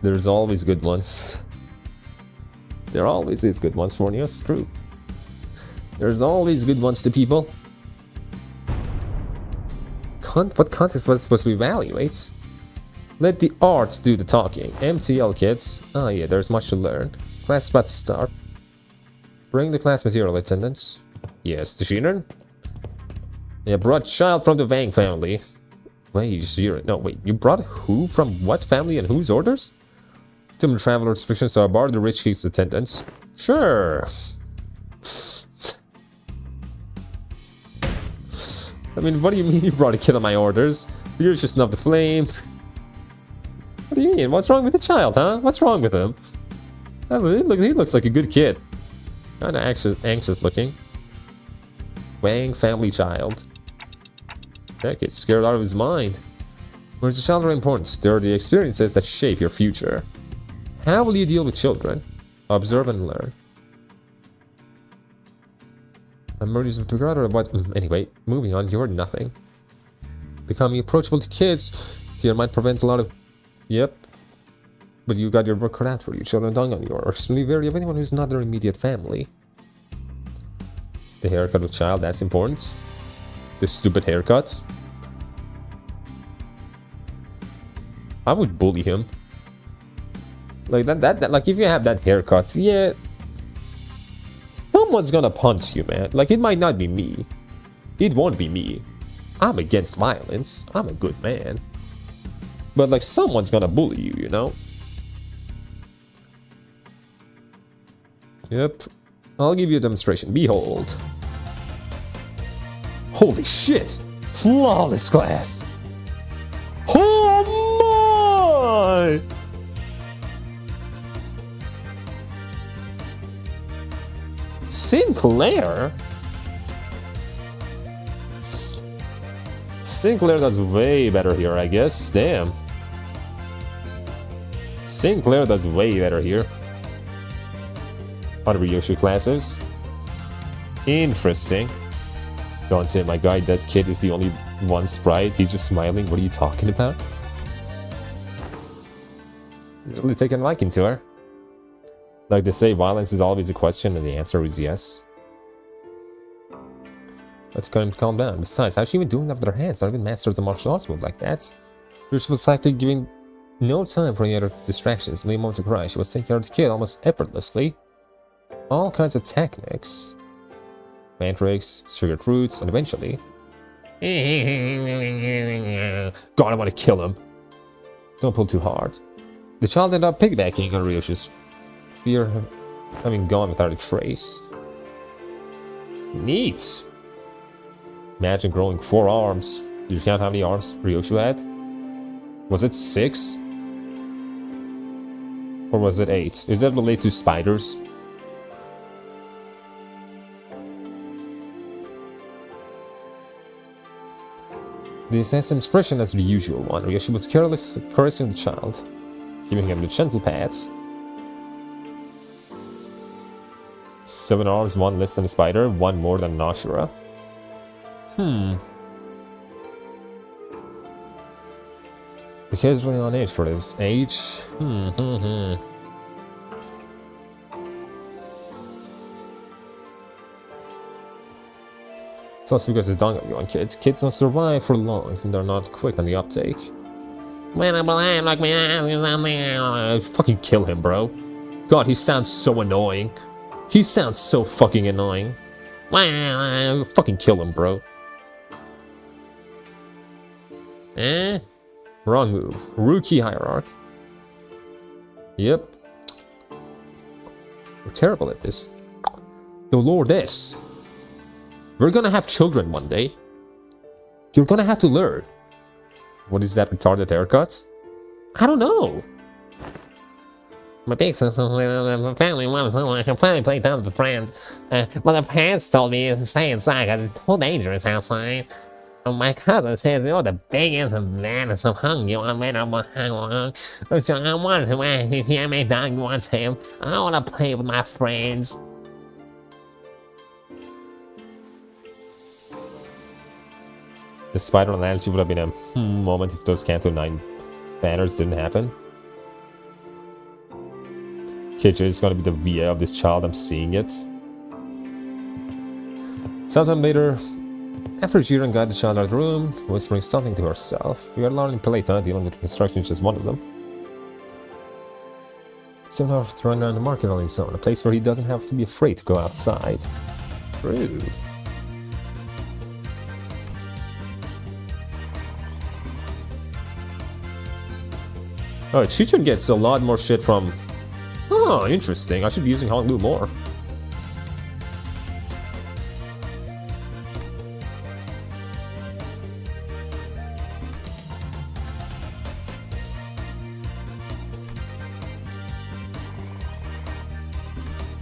There's always good ones. There always is good ones for us, true. There's always good ones to people. What context was supposed to evaluate? Let the arts do the talking. MTL kids. Oh yeah, there's much to learn. Class about to start. Bring the class material, attendants. Yes, the children. Yeah, brought child from the Wang family. Wait, Jiren. No, wait. You brought who from what family and whose orders? Tim traveler restrictions are barred the rich king's attendants. Sure. I mean, what do you mean you brought a kid on my orders? You're just not the flame. What do you mean? What's wrong with the child, huh? What's wrong with him? He looks like a good kid. Kinda anxious looking. Wang family child. That kid's scared out of his mind. Where's the child are important? They're the experiences that shape your future. How will you deal with children? Observe and learn. Memories of together, but anyway, moving on, you're nothing. Becoming approachable to kids here might prevent a lot of... Yep. But you got your work cut out for you. Children don't on you are extremely wary of anyone who's not their immediate family. The haircut of child, that's important. The stupid haircuts. I would bully him. Like that like if you have that haircut, yeah. Someone's gonna punch you, man. Like, it might not be me. It won't be me. I'm against violence. I'm a good man. But, like, someone's gonna bully you, you know? Yep. I'll give you a demonstration. Behold. Holy shit! Flawless class! Oh my! Sinclair? Sinclair does way better here, I guess. Damn. Sinclair does way better here. On Ryoshu classes. Interesting. Don't say my guy, that kid is the only one sprite. He's just smiling. What are you talking about? He's really taking a liking to her. Like they say, violence is always a question, and the answer is yes. Let's calm down. Besides, how's she even doing that with her hands? Not even masters of martial arts move like that. She was practically giving no time for any other distractions. No moment to cry. She was taking care of the kid almost effortlessly. All kinds of techniques. Mantrix, sugared fruits, and eventually... God, I want to kill him. Don't pull too hard. The child ended up piggybacking on Ryoshi's fear having gone without a trace. Neat. Imagine growing 4 arms. Did you count how many arms Ryoshu had? Was it 6? Or was it 8? Is that related to spiders? The assassin's expression is the usual one. Ryoshu was careless caressing the child, giving him the gentle pats. 7 arms, 1 less than a spider, 1 more than an Ashura. The kid's really on age for this age. So it's because they don't have you on kids. Kids don't survive for long if they're not quick on the uptake. Fucking kill him, bro. God, he sounds so annoying. He sounds so fucking annoying. Fucking kill him, bro. Wrong move. Rookie hierarch. Yep. We're terrible at this. The Lordess. We're gonna have children one day. You're gonna have to learn. What is that retarded haircut? I don't know. My big sister, my family wants someone can finally play down with friends. But the parents told me to stay inside because it's too dangerous outside. My cousin says you're the biggest and baddest of hungry one made up of hunger. So I wanted to ask if you may dog wants him. I want to play with my friends. The spider analogy would have been a moment if those Canto 9 banners didn't happen. Kijo is gonna be the VA of this child, I'm seeing it. Sometime later, after Jiren guided the child out of the room, whispering something to herself, we are learning Peleta, dealing with construction is just one of them. Similar to run around the market on his own, a place where he doesn't have to be afraid to go outside. True. Oh, Chichun gets a lot more shit from... Oh, interesting. I should be using Honglu more.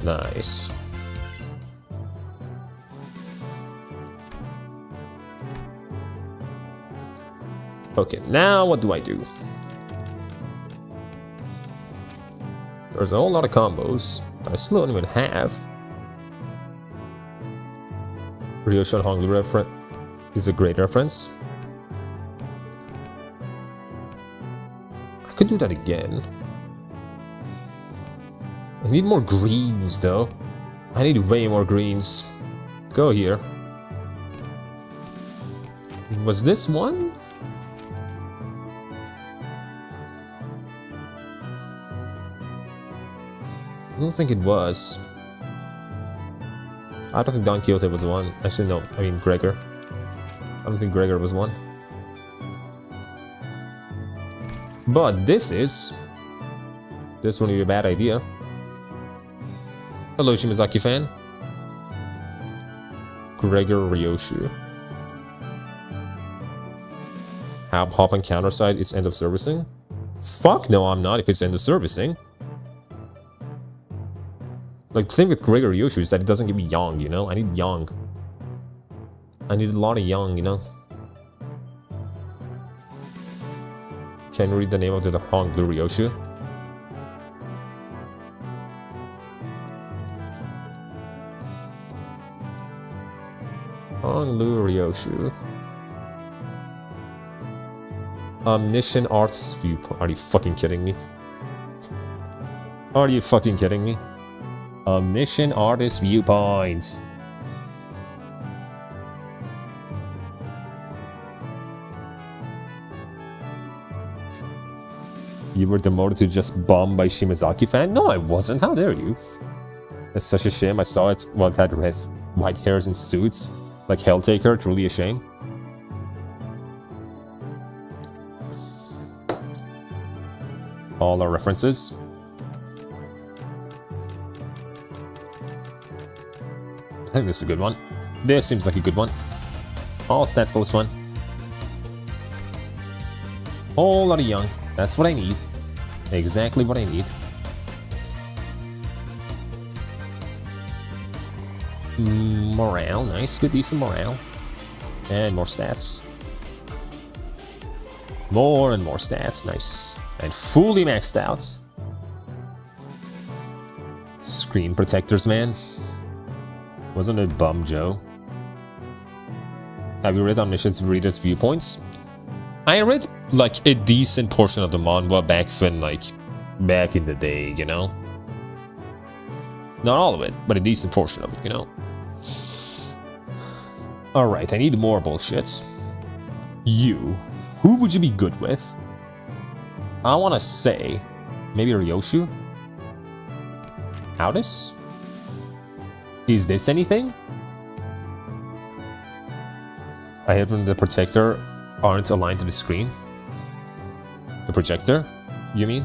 Nice. Okay, now what do I do? There's a whole lot of combos I still don't even have. Ryosho and Honglu reference is a great reference. I could do that again. I need more greens though. I need way more greens. Go here. Was this one? I don't think it was. I don't think Don Quixote was one. Actually, no. I mean, Gregor. I don't think Gregor was one. But this is... This wouldn't be a bad idea. Hello, Shimazaki fan. Gregor Ryoshu. Hop on counter side, it's end of servicing? Fuck no, I'm not if it's end of servicing. Like, the thing with Gregor Ryoshu is that it doesn't give me yang, you know? I need yang. I need a lot of yang, you know? Can you read the name of the Honglu Ryoshu? Honglu Ryoshu. Omniscient Artist Viewpoint. Are you fucking kidding me? Are you fucking kidding me? Omniscient Artist Viewpoints. You were demoted to just bomb by Shimazaki fan? No, I wasn't. How dare you? It's such a shame. I saw it. Well, it had red, white hairs and suits. Like Helltaker. Truly a shame. All our references. I think this is a good one. This seems like a good one. All stats post one. Whole lot of young. That's what I need. Exactly what I need. Morale, nice, good, decent morale. And more stats. More and more stats, nice. And fully maxed out. Screen protectors, man. Wasn't it Bum Joe? Have you read Omniscient's Reader's Viewpoints? I read like a decent portion of the manhwa back in the day, you know? Not all of it, but a decent portion of it, you know? Alright, I need more bullshits. You. Who would you be good with? I want to say... Maybe Ryoshu? Howdis? Is this anything? I hate when the protector aren't aligned to the screen. The projector, you mean?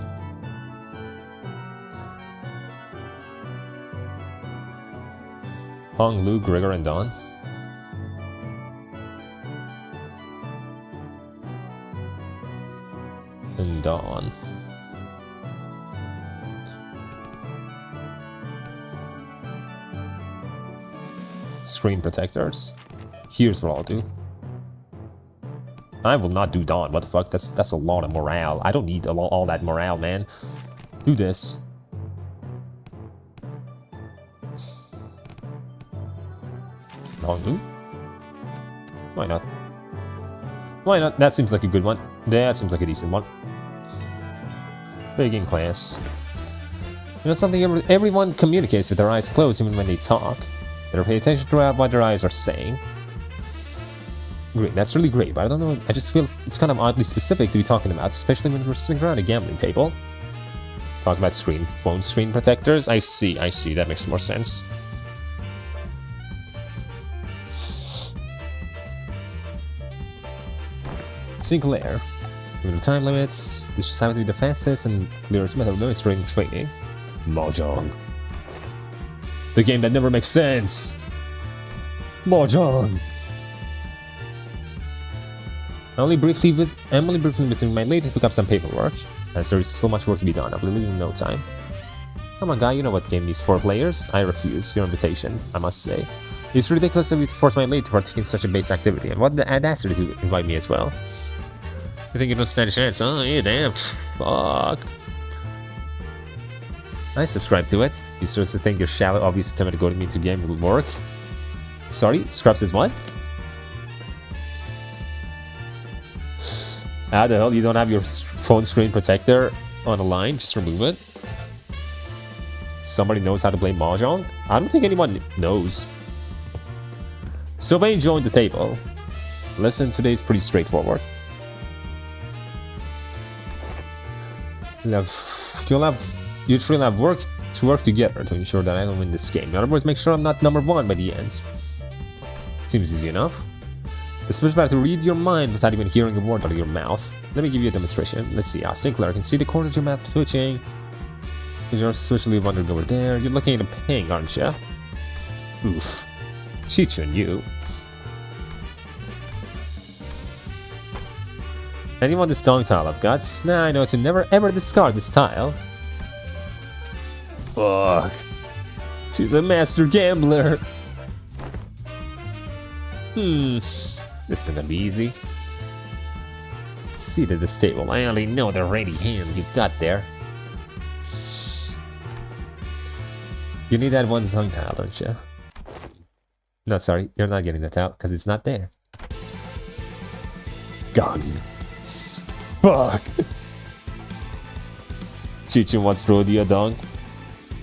Honglu, Gregor, and Don. And Dawn. Screen protectors. Here's what I'll do. I will not do Dawn. What the fuck? That's a lot of morale. I don't need all that morale, man. Do this. Honglu? Why not? Why not? That seems like a good one. That seems like a decent one. Big in class. You know something? Everyone communicates with their eyes closed even when they talk. Better pay attention to what their eyes are saying. Great, that's really great, but I don't know, I just feel it's kind of oddly specific to be talking about, especially when we're sitting around a gambling table. Talk about phone screen protectors. I see. That makes more sense. Sinclair. Given the time limits, this just happened to be the fastest and clearest method of demonstrating training. Mahjong. The game that never makes sense. Mahjong. I'm only briefly visiting my lady to pick up some paperwork, as there is so much work to be done. I'll be leaving in no time. Come on, guy, you know what game needs 4 players? I refuse your invitation, I must say. It's ridiculous of you to force my lady to partake in such a base activity, and what the audacity to invite me as well. You think you don't stand a chance, huh? Yeah, damn. Fuck. I subscribe to it. You seriously think your shallow, obvious attempt to go to me to the game will work? Sorry, Scrubs is what? How the hell you don't have your phone screen protector on the line? Just remove it. Somebody knows how to play Mahjong? I don't think anyone knows. Sylvain joined the table. Lesson today is pretty straightforward. You truly have to work together to ensure that I don't win this game. In other words, make sure I'm not number 1 by the end. Seems easy enough. The switch about to read your mind without even hearing a word out of your mouth. Let me give you a demonstration. Let's see. Sinclair, I can see the corners of your mouth twitching. You're switchly wandering over there. You're looking at a ping, aren't you? Oof. Cheat on you. Anyone this tongue tile I've got? Now I know to never ever discard this tile. Fuck. She's a master gambler. This isn't gonna be easy. Seated at this table, I only know the ready hand you've got there. You need that one tongue tile, don't you? No, sorry, you're not getting that out because it's not there. Gone. Fuck. Chichin wants to throw the dong.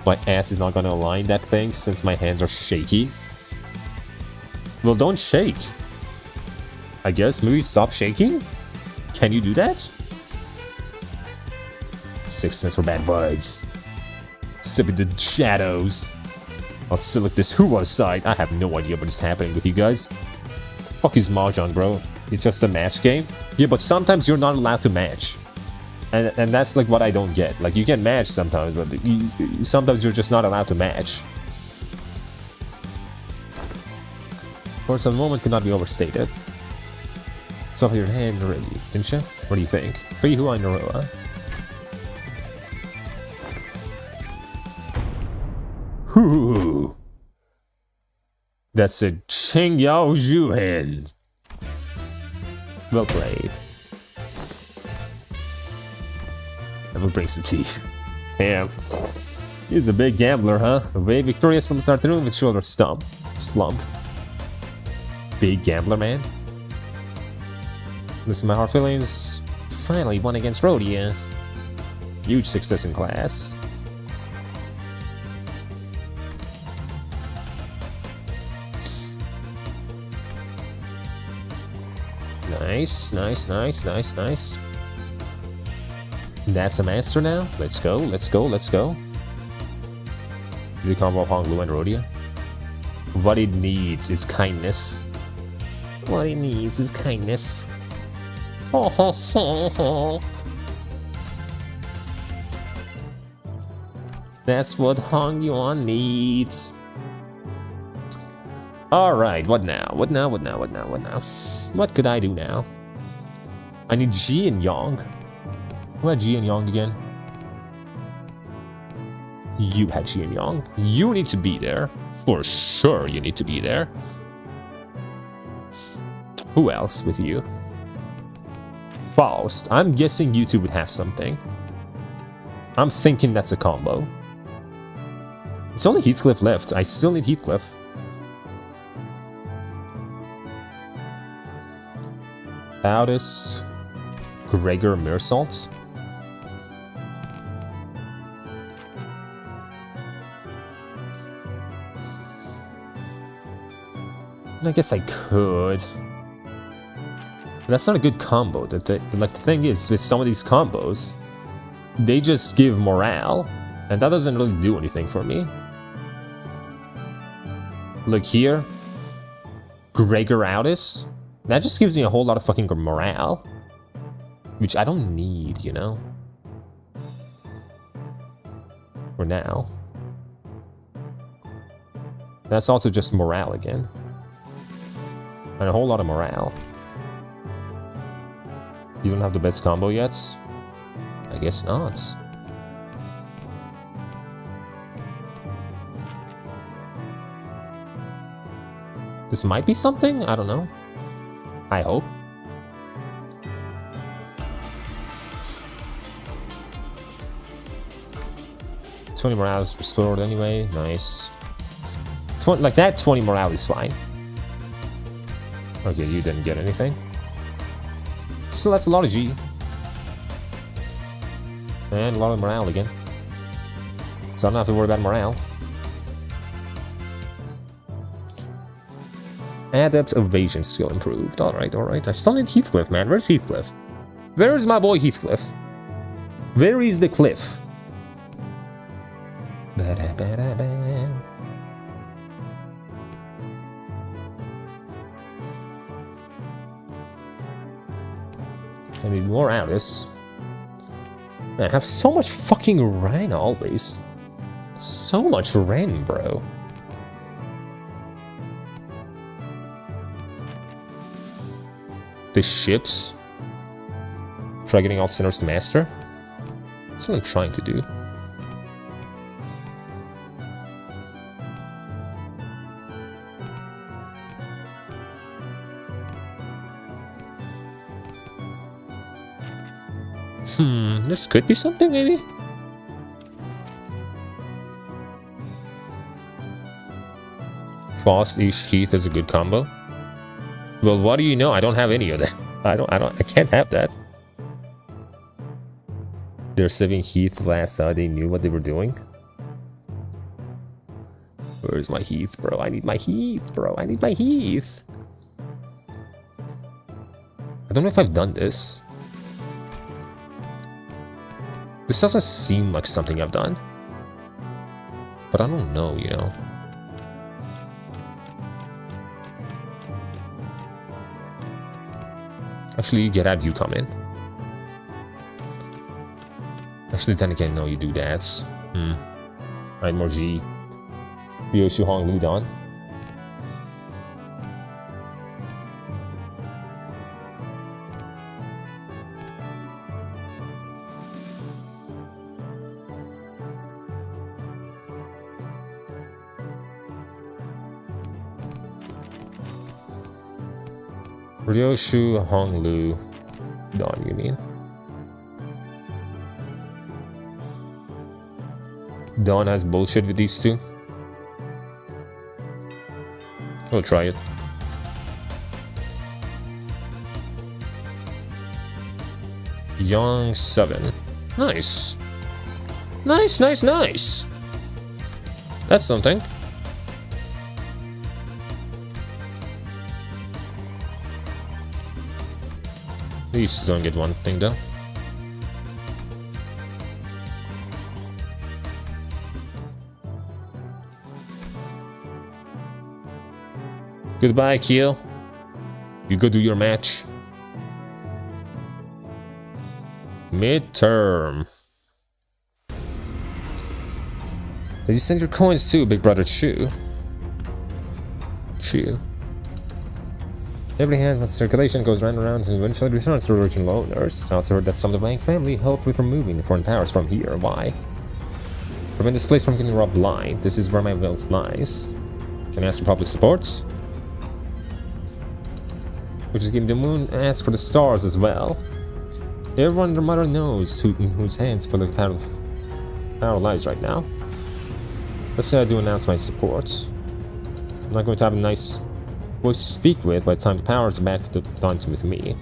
My ass is not gonna align that thing since my hands are shaky. Well, don't shake. I guess maybe stop shaking? Can you do that? 6 cents for bad vibes. Step into the shadows. I'll select this Hua side. I have no idea what is happening with you guys. Fuck is Mahjong, bro? It's just a match game? Yeah, but sometimes you're not allowed to match. And that's like what I don't get. Like, you can match sometimes, but sometimes you're just not allowed to match. Force of the moment cannot be overstated. Suffer your hand already, didn't you? What do you think? Free Hua in a row, huh? Hoo! That's a Cheng Yao Zhu hand. Well played. That will bring some tea. Damn. He's a big gambler, huh? A way victorious from the start of the room with shoulder slumped. Big gambler, man. Listen to my hard feelings. Finally won against Rhodia. Huge success in class. Nice, nice, nice, nice, nice. That's a master now. Let's go, let's go, let's go. Do you combo Hong Lu and Rhodia? What it needs is kindness. What it needs is kindness. Ho ho ho ho. That's what Hong Yuan needs. Alright, what now? What now? What now? What now? What now? What could I do now? I need Ji and Yang. Who had Ji and Yang again? You had Ji and Yang. You need to be there. For sure you need to be there. Who else with you? Faust. I'm guessing you two would have something. I'm thinking that's a combo. It's only Heathcliff left. I still need Heathcliff. Aldous, Gregor Mersalt. I guess I could. But that's not a good combo. The thing is, with some of these combos, they just give morale, and that doesn't really do anything for me. Look here, Gregor Aldis, that just gives me a whole lot of fucking morale, which I don't need, you know, for now. That's also just morale again, and a whole lot of morale. You don't have the best combo yet? I guess not. This might be something? I don't know. I hope. $20 morale is restored anyway. Nice. Like that, 20 morale is fine. Okay, you didn't get anything. Still, that's a lot of G. And a lot of morale again. So I don't have to worry about morale. Adept evasion skill improved. Alright, alright. I still need Heathcliff, man. Where's Heathcliff? Where is my boy Heathcliff? Where is the cliff? I need more Alice. Man, I have so much fucking Ren always. So much Ren, bro. The ships. Try getting all sinners to master. That's what I'm trying to do. This could be something, maybe? Frost-ish Heath is a good combo. Well, what do you know? I don't have any of that. I can't have that. They're saving Heath last time they knew what they were doing. Where's my Heath, bro? I need my Heath, bro. I need my Heath. I don't know if I've done this. This doesn't seem like something I've done. But I don't know, you know. Actually, get out, you come in. Actually, then again, no, you do that. Alright, more G. Ryoshu Hong Lu Don. Ryoshu Hong Lu Don, you mean? Don has bullshit with these two. We'll try it. Young 7. Nice. Nice, nice, nice. That's something. At least don't get one thing though. Goodbye, Keel. You go do your match. Midterm. Did you send your coins too, big brother Chu? Chu. Every hand with circulation goes round and round and eventually returns to original owners. I also heard that some of the bank family helped with removing the foreign powers from here. Why? Prevent this place from getting robbed blind. This is where my wealth lies. Can I ask for public support? Which is giving the moon, ask for the stars as well. Everyone and their mother knows whose hands full of power lies right now. Let's say I do announce my support. I'm not going to have a nice voice to speak with by the time the powers are back down to with me.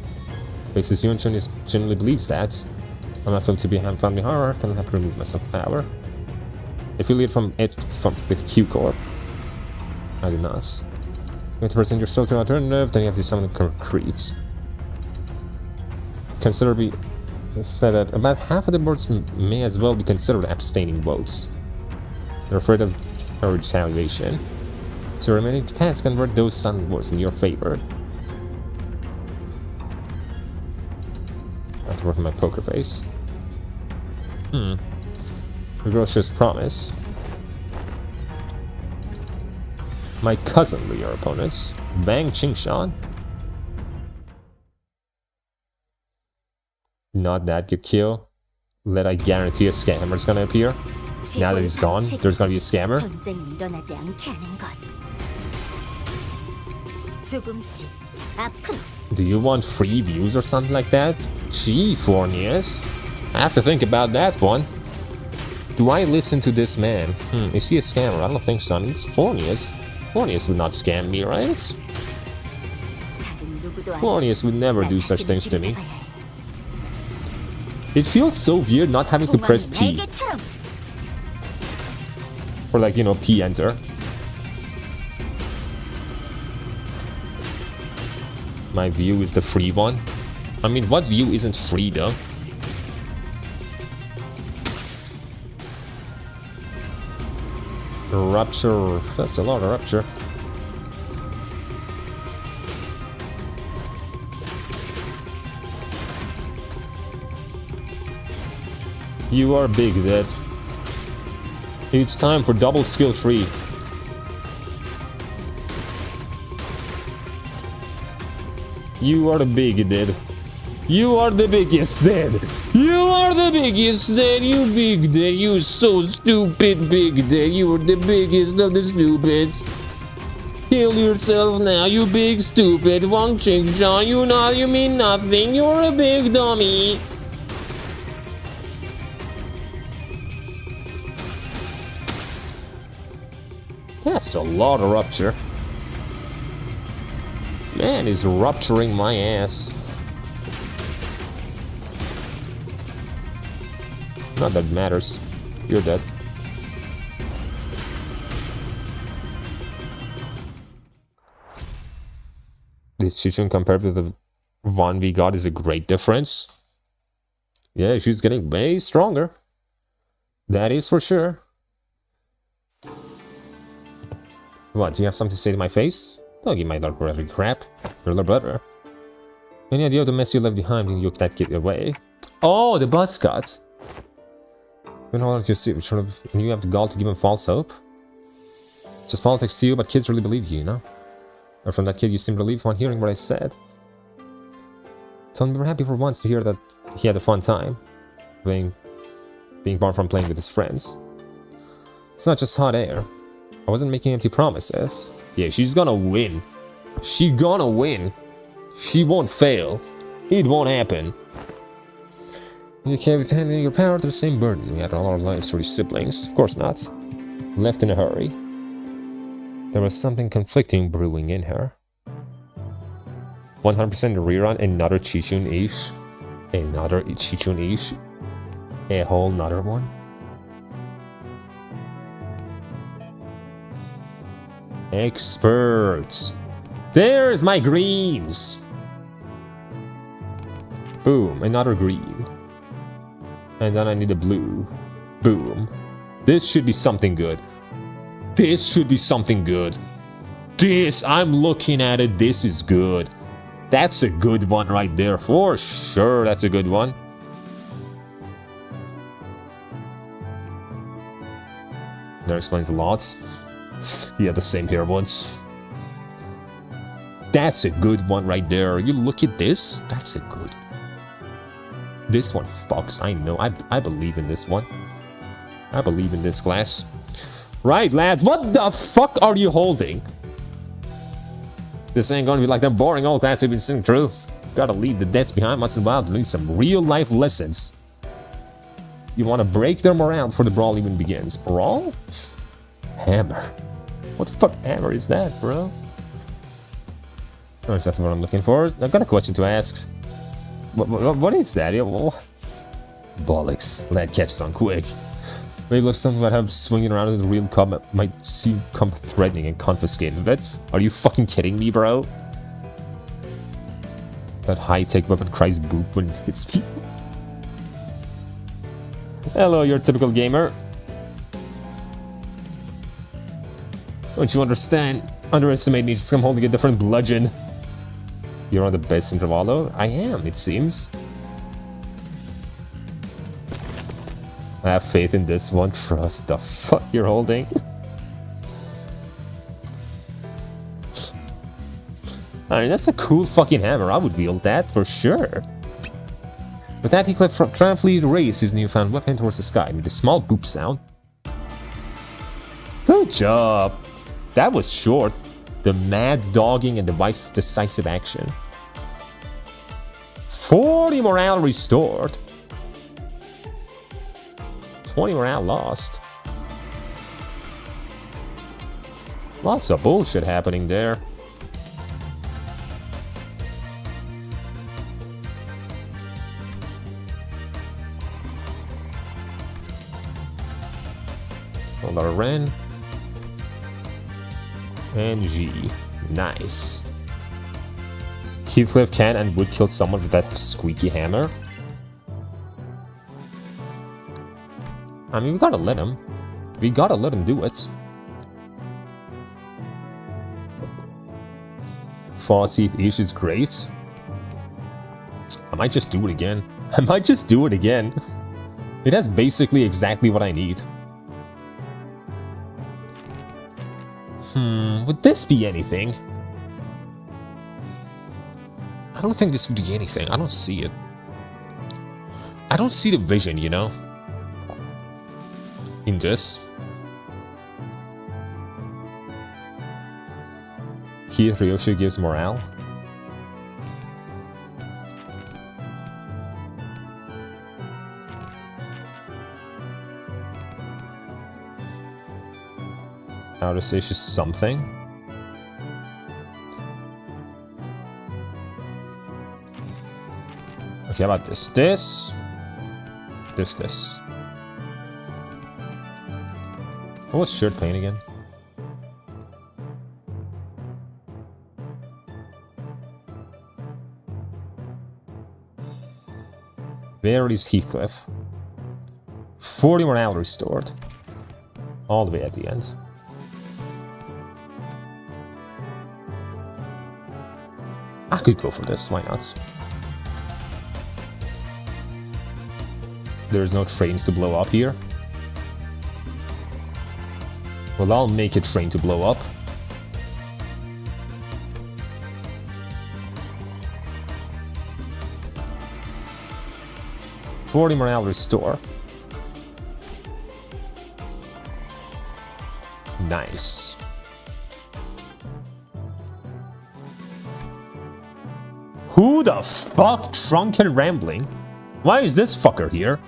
Because Yunchun generally believes that. I'm not going to be a family horror, then I'll have to remove myself power. If you lead from with Q Corp. I do not. You want to present your soul to an alternative, then you have to summon concrete. Consider They said that about half of the votes may as well be considered abstaining votes. They're afraid of her retaliation. So remaining candidates convert those silent votes in your favor. I have to work on my poker face. Ferocious promise. My cousin were your opponents. Bang Chingshan. Not that good kill. Let I guarantee a scammer's gonna appear. Now that he's gone, there's gonna be a scammer. 전쟁이 일어나지 않게 하는 것. 조금씩 앞으로. Do you want free views or something like that? Gee, Fornius. I have to think about that one. Do I listen to this man? Is he a scammer? I don't think so. I mean, it's Fornius. Fornius would not scam me, right? 다른 누구도 아닌 Fornius would never 나 do such things to 자신을 me. 지켜봐야 해. It feels so weird not having to press 공항이 P. 날개처럼. Or like, you know, P enter. My view is the free one. I mean, what view isn't free though? Rupture. That's a lot of rupture. You are big, Dead. It's time for double skill tree. You are the big Dead. You are the biggest Dead. You are the biggest Dead. You big Dead. You so stupid big Dead. You are the biggest of the stupids. Kill yourself now, you big stupid Wang Chingshan. You mean nothing. You're a big dummy. That's a lot of rupture. Man is rupturing my ass. Not that matters. You're dead. This Chichun compared to the Von we got is a great difference. Yeah, she's getting way stronger. That is for sure. What, do you have something to say to my face? Don't give my little brother crap. Your little brother. Any idea of the mess you left behind when you can't get away? Oh, the buzz cut. When all you see, and you have the gall to give him false hope? It's just politics to you, but kids really believe you, you know? Or from that kid you seem relieved upon hearing what I said. Tell him we're happy for once to hear that he had a fun time. Being born from playing with his friends. It's not just hot air. I wasn't making empty promises. Yeah, she's gonna win. She gonna win. She won't fail. It won't happen. You can't be handing your power to the same burden. We had all our lives for his siblings. Of course not. Left in a hurry. There was something conflicting brewing in her. 100% rerun, another Chichun-ish. Another Chichun-ish. A whole nother one. Experts. There's my greens. Boom, another green. And then I need a blue. Boom. This should be something good. This should be something good. This, I'm looking at it, this is good. That's a good one right there, for sure, that's a good one. That explains a lot. He had the same hair once. That's a good one right there. You look at this, that's a good. This one fucks, I know. I believe in this one. I believe in this class. Right, lads, what the fuck are you holding? This ain't gonna be like that boring old class we've been sitting through. Gotta leave the debts behind once in a while to learn some real life lessons. You wanna break their morale before the brawl even begins. Brawl? Hammer. What the fuck hammer is that, bro? Oh, that's what I'm looking for. I've got a question to ask. What is that? Bollocks. Let catch some quick. Maybe looks something about how swinging around in the real cub might seem threatening and confiscated. Are you fucking kidding me, bro? That high-tech weapon cries boop when it hits people. Hello, you're a typical gamer. Don't you underestimate me just I'm holding a different bludgeon. You're on the best intervalo? I am, it seems. I have faith in this one. Trust the fuck you're holding. I mean, that's a cool fucking hammer. I would wield that for sure. With that, he triumphantly raised his newfound weapon towards the sky with a small boop sound. Good job. That was short. The mad dogging and the decisive action. 40 morale restored. 20 morale lost. Lots of bullshit happening there. $1 Ren. And G. Nice. Heathcliff can and would kill someone with that squeaky hammer. I mean, we gotta let him. We gotta let him do it. 𝒊𝒎💂 is great. I might just do it again. I might just do it again. It has basically exactly what I need. Would this be anything? I don't think this would be anything. I don't see it. I don't see the vision, you know? In this. Here, Ryoshi gives morale. Outer stage is something. Okay, how about this? This. What was shirt paint again? Where is Heathcliff? 40 morale restored. All the way at the end. I could go for this, why not? There's no trains to blow up here. Well, I'll make a train to blow up. $40 morale restore. Nice. Who the fuck? Drunken Rambling? Why is this fucker here?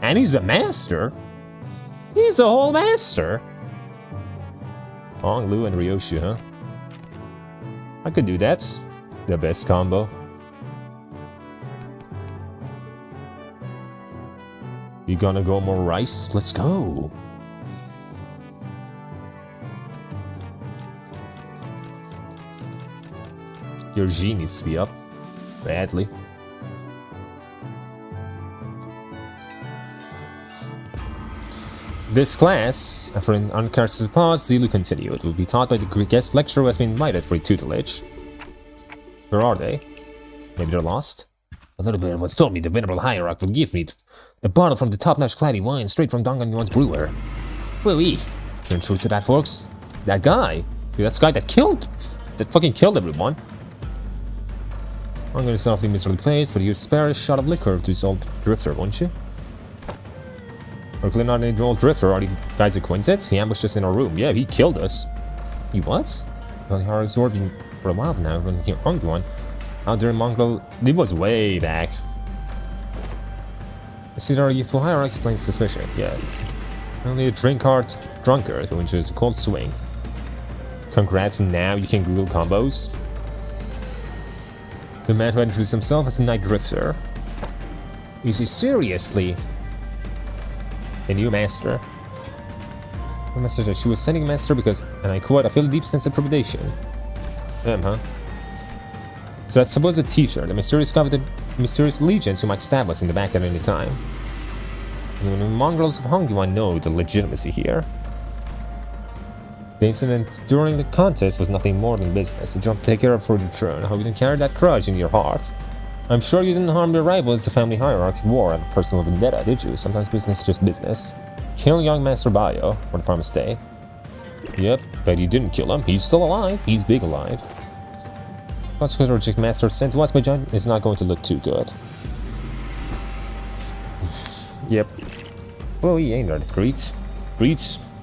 And he's a master? He's a whole master? Hong Lu and Ryoshi, huh? I could do that. The best combo. You gonna go more rice? Let's go. Your G needs to be up. Badly. This class, after an uncharacteristic pause, Zelu continued. Will be taught by the guest lecturer who has been invited for tutelage. Where are they? Maybe they're lost? A little bit of what's told me the Venerable Hierarch will give me a bottle from the top-notch Cloudy wine straight from Danganron's brewer. Wee-wee. Some truth to that, folks. That guy. That's the guy that fucking killed everyone. I'm gonna softly miserably placed, but you'd spare a shot of liquor to this old drifter, won't you? We're clearly not an old drifter. Are you guys acquainted? He ambushed us in our room. Yeah, he killed us. He what? Well, he absorbing for a while now when he hung one. Out there in Mongol, it was way back. I see that our youthful hierarch explains suspicion. Yeah. Only a drunkard who enjoys a cold swing. Congrats, now you can Google combos. The man who introduced himself as a night drifter. Is he seriously a new master? The message that she was sending a master because, and I quote, I feel a deep sense of trepidation. Huh? So that's supposed teacher, the mysterious coveted mysterious legions who might stab us in the back at any time. When the mongrels of Hongyu know the legitimacy here. The incident during the contest was nothing more than business. A job to take care of for the throne. I hope you didn't carry that grudge in your heart. I'm sure you didn't harm your rival. It's a family hierarchy war and a personal vendetta, did you? Sometimes business is just business. Kill young Master Bayo for the promised day. Yep, but you didn't kill him. He's still alive. He's big alive. What's good Eject Master sent to us by John is not going to look too good. Yep. Well, he ain't right. Greet.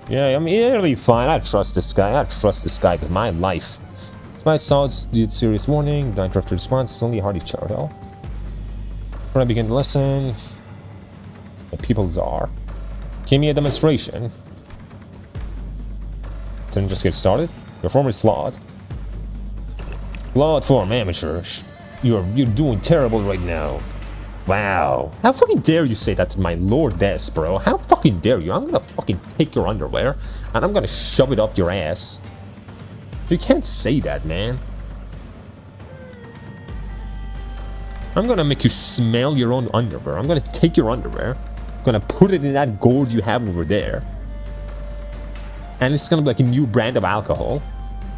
Yeah, I'm really fine. I trust this guy. I trust this guy with my life. My thoughts did serious warning. Night Drifter response is only a hearty chortle. When I begin the lesson, the people's are. Give me a demonstration. Didn't just get started. Your form is flawed. Flawed form, amateurs. You're doing terrible right now. Wow. How fucking dare you say that to my Lord Des, bro? How fucking dare you? I'm gonna fucking take your underwear and I'm gonna shove it up your ass. You can't say that, man. I'm gonna make you smell your own underwear. I'm gonna take your underwear. I'm gonna put it in that gourd you have over there. And it's gonna be like a new brand of alcohol.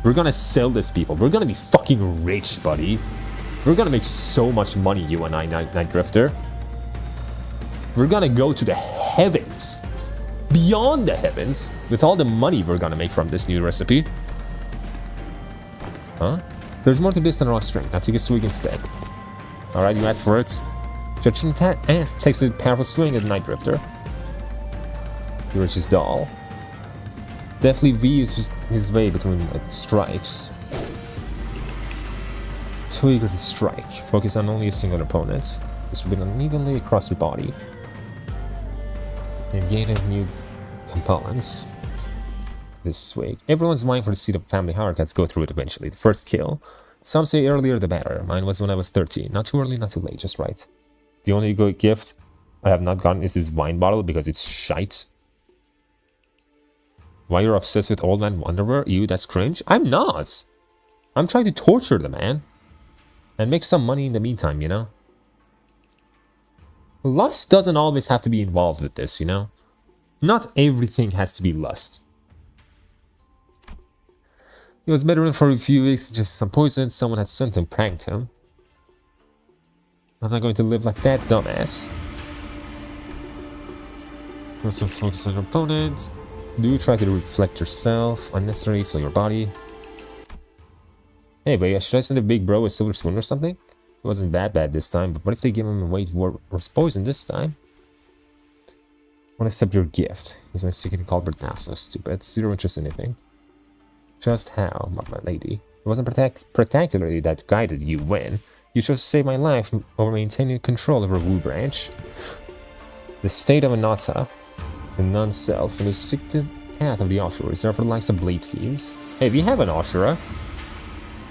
We're gonna sell this, people. We're gonna be fucking rich, buddy. We're gonna make so much money, you and I, Night Drifter. We're gonna go to the heavens. Beyond the heavens. With all the money we're gonna make from this new recipe. Huh? There's more to this than raw strength. Now take a swig instead. Alright, you asked for it. Judge takes a powerful swing at the Night Drifter. He reaches doll. Deftly weaves his way between strikes. Twig with a strike. Focus on only a single opponent. Distribute unevenly across your body. And gain new components. This swig. Everyone's vying for the seat of family hierarchy has to go through it eventually. The first kill. Some say earlier the better. Mine was when I was 13. Not too early, not too late, just right. The only good gift I have not gotten is this wine bottle because it's shite. Why you're obsessed with old man underwear? You, that's cringe? I'm not. I'm trying to torture the man. And make some money in the meantime, you know? Lust doesn't always have to be involved with this, you know? Not everything has to be lust. He was bedridden for a few weeks, just some poison someone had sent him, pranked him. I'm not going to live like that, dumbass. Also focus on your opponent. Do try to reflect yourself. Unnecessary for your body. Hey, but should I send a big bro a silver spoon or something? It wasn't that bad this time, but what if they give him away worse poison this time? I want to accept your gift. He's my secret culprit now, so stupid. Zero interest in anything. Just how, my lady? It wasn't particularly that guided you when. You chose to save my life over maintaining control over Wu branch. The state of Anata, the non-self, and the secret path of the Ashura reserved for the likes of blade fiends. Hey, if you have an Ashura,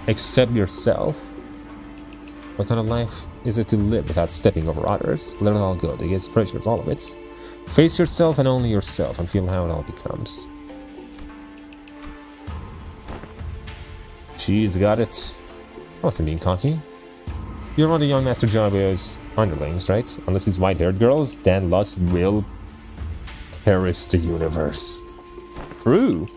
accept yourself. What kind of life is it to live without stepping over others? Let it all go. They get pressures, all of it. Face yourself and only yourself and feel how it all becomes. She's got it. What's it mean, cocky? You're one of young Master Jago's underlings, right? Unless it's white-haired girls, then lust will perish the universe. True.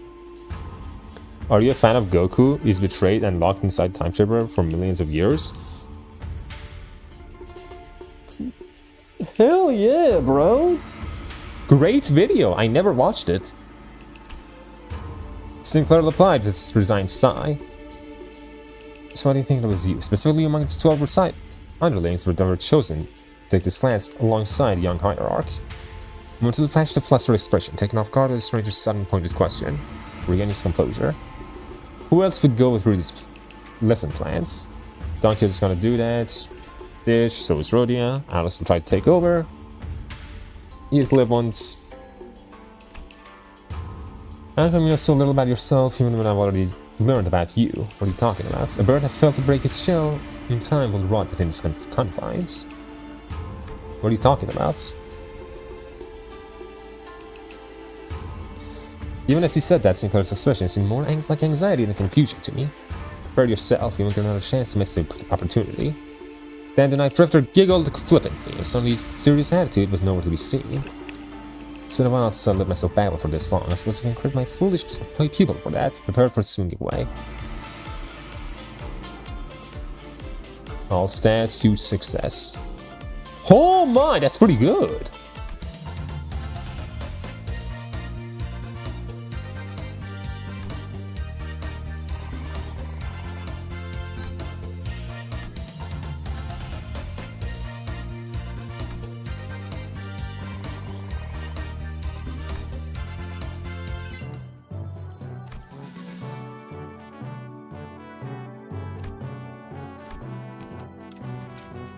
Are you a fan of Goku? He's betrayed and locked inside Time Chamber for millions of years? Hell yeah, bro! Great video! I never watched it. Sinclair replied with his resigned sigh. So why do you think it was you? Specifically among the 12 recite underlings that were chosen to take this class alongside young hierarch. Until flashed a flustered expression, taken off guard by the stranger's sudden pointed question. Regaining his composure. Who else would go through these lesson plans? Donkey is gonna do that. Dish, so is Rhodia. Alice will try to take over. You live once. How come you know so little about yourself even when I've already learned about you? What are you talking about? A bird has failed to break its shell. In time will rot within its confines. What are you talking about? Even as he said that, Sinclair's expression seemed more like anxiety than confusion to me. Prepare yourself, you won't get another chance to miss the opportunity. Then the Night Drifter giggled flippantly, and suddenly his serious attitude was nowhere to be seen. It's been a while since I let myself babble for this long. I suppose I can credit my foolish pupil for that. Prepared for swinging away. All stats, huge success. Oh my, that's pretty good.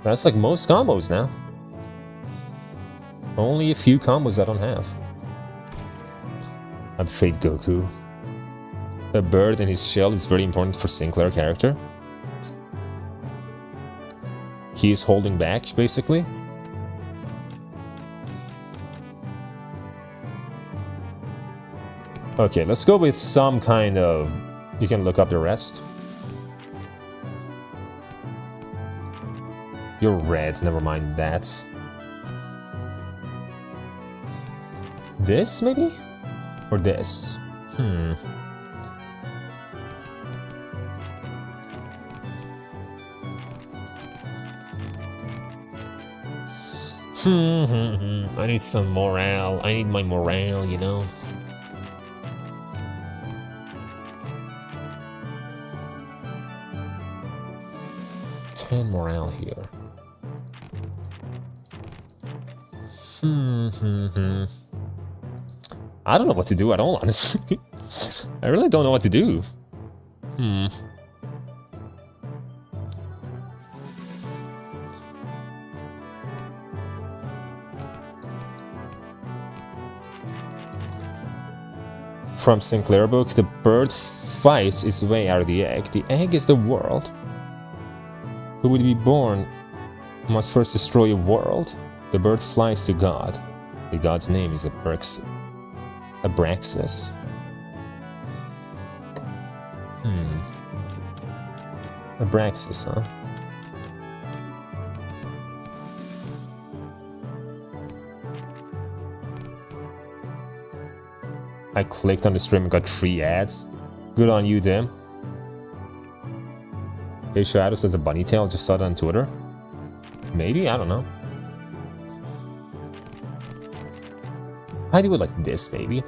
That's like most combos now. Only a few combos I don't have. I'm afraid Goku. A bird in his shell is very important for Sinclair character. He is holding back, basically. Okay, let's go with some kind of... You can look up the rest. You're red, never mind that. This, maybe? Or this? I need some morale. I need my morale, you know? Ten morale here. I don't know what to do at all, honestly. I really don't know what to do. From Sinclair book, the bird fights its way out of the egg. The egg is the world. Who would be born must first destroy a world. The bird flies to God. The god's name is 𝒊𝒏𝒄𝒏𝒚. 𝒊𝒏𝒄𝒏𝒚, huh? I clicked on the stream and got 3 ads. Good on you, Dim. Hey, Shadow says a bunny tail. Just saw it on Twitter. Maybe? I don't know. I do it like this, maybe.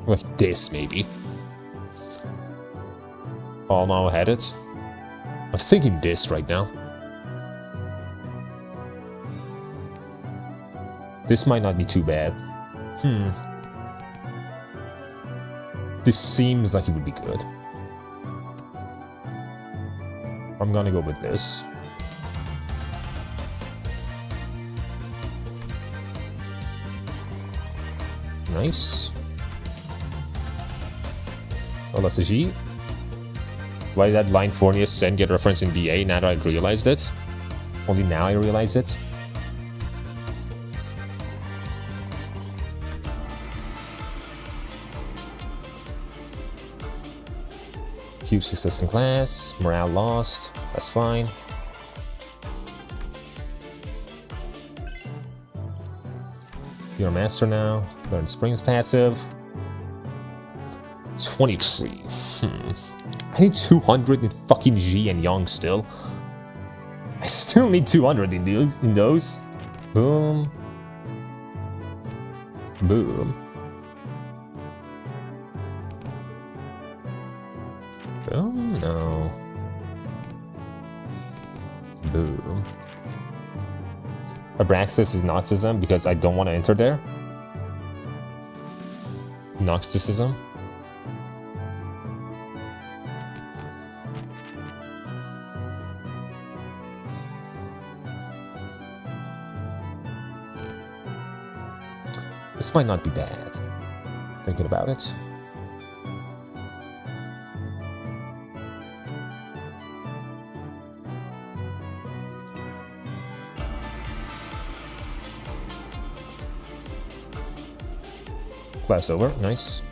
Like this, maybe. Oh, now I had it. I'm thinking this right now. This might not be too bad. This seems like it would be good. I'm gonna go with this. Nice. Oh, that's a G. Why did that line Fornia send get reference in DA now that I realized it? Only now I realize it. Huge success in class, morale lost, that's fine. You're a master now, learn Spring's passive. 23. I need 200 in fucking G and Yang still. I still need 200 in those. Boom. Boom. Oh no. Boom. Abraxas is Nazism because I don't want to enter there. Gnosticism. This might not be bad. Thinking about it. Class over, nice.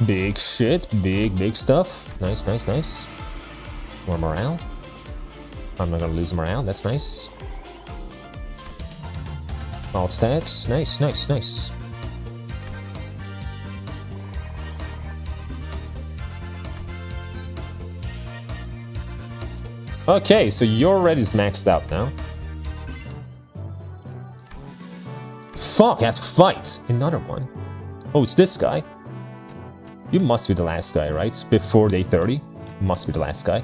Big shit. Big stuff. Nice, nice, nice. More morale. I'm not gonna lose morale. That's nice. All stats. Nice, nice, nice. Okay, so your red is maxed out now. Fuck, I have to fight another one. Oh, it's this guy. You must be the last guy, right? Before day 30. Must be the last guy.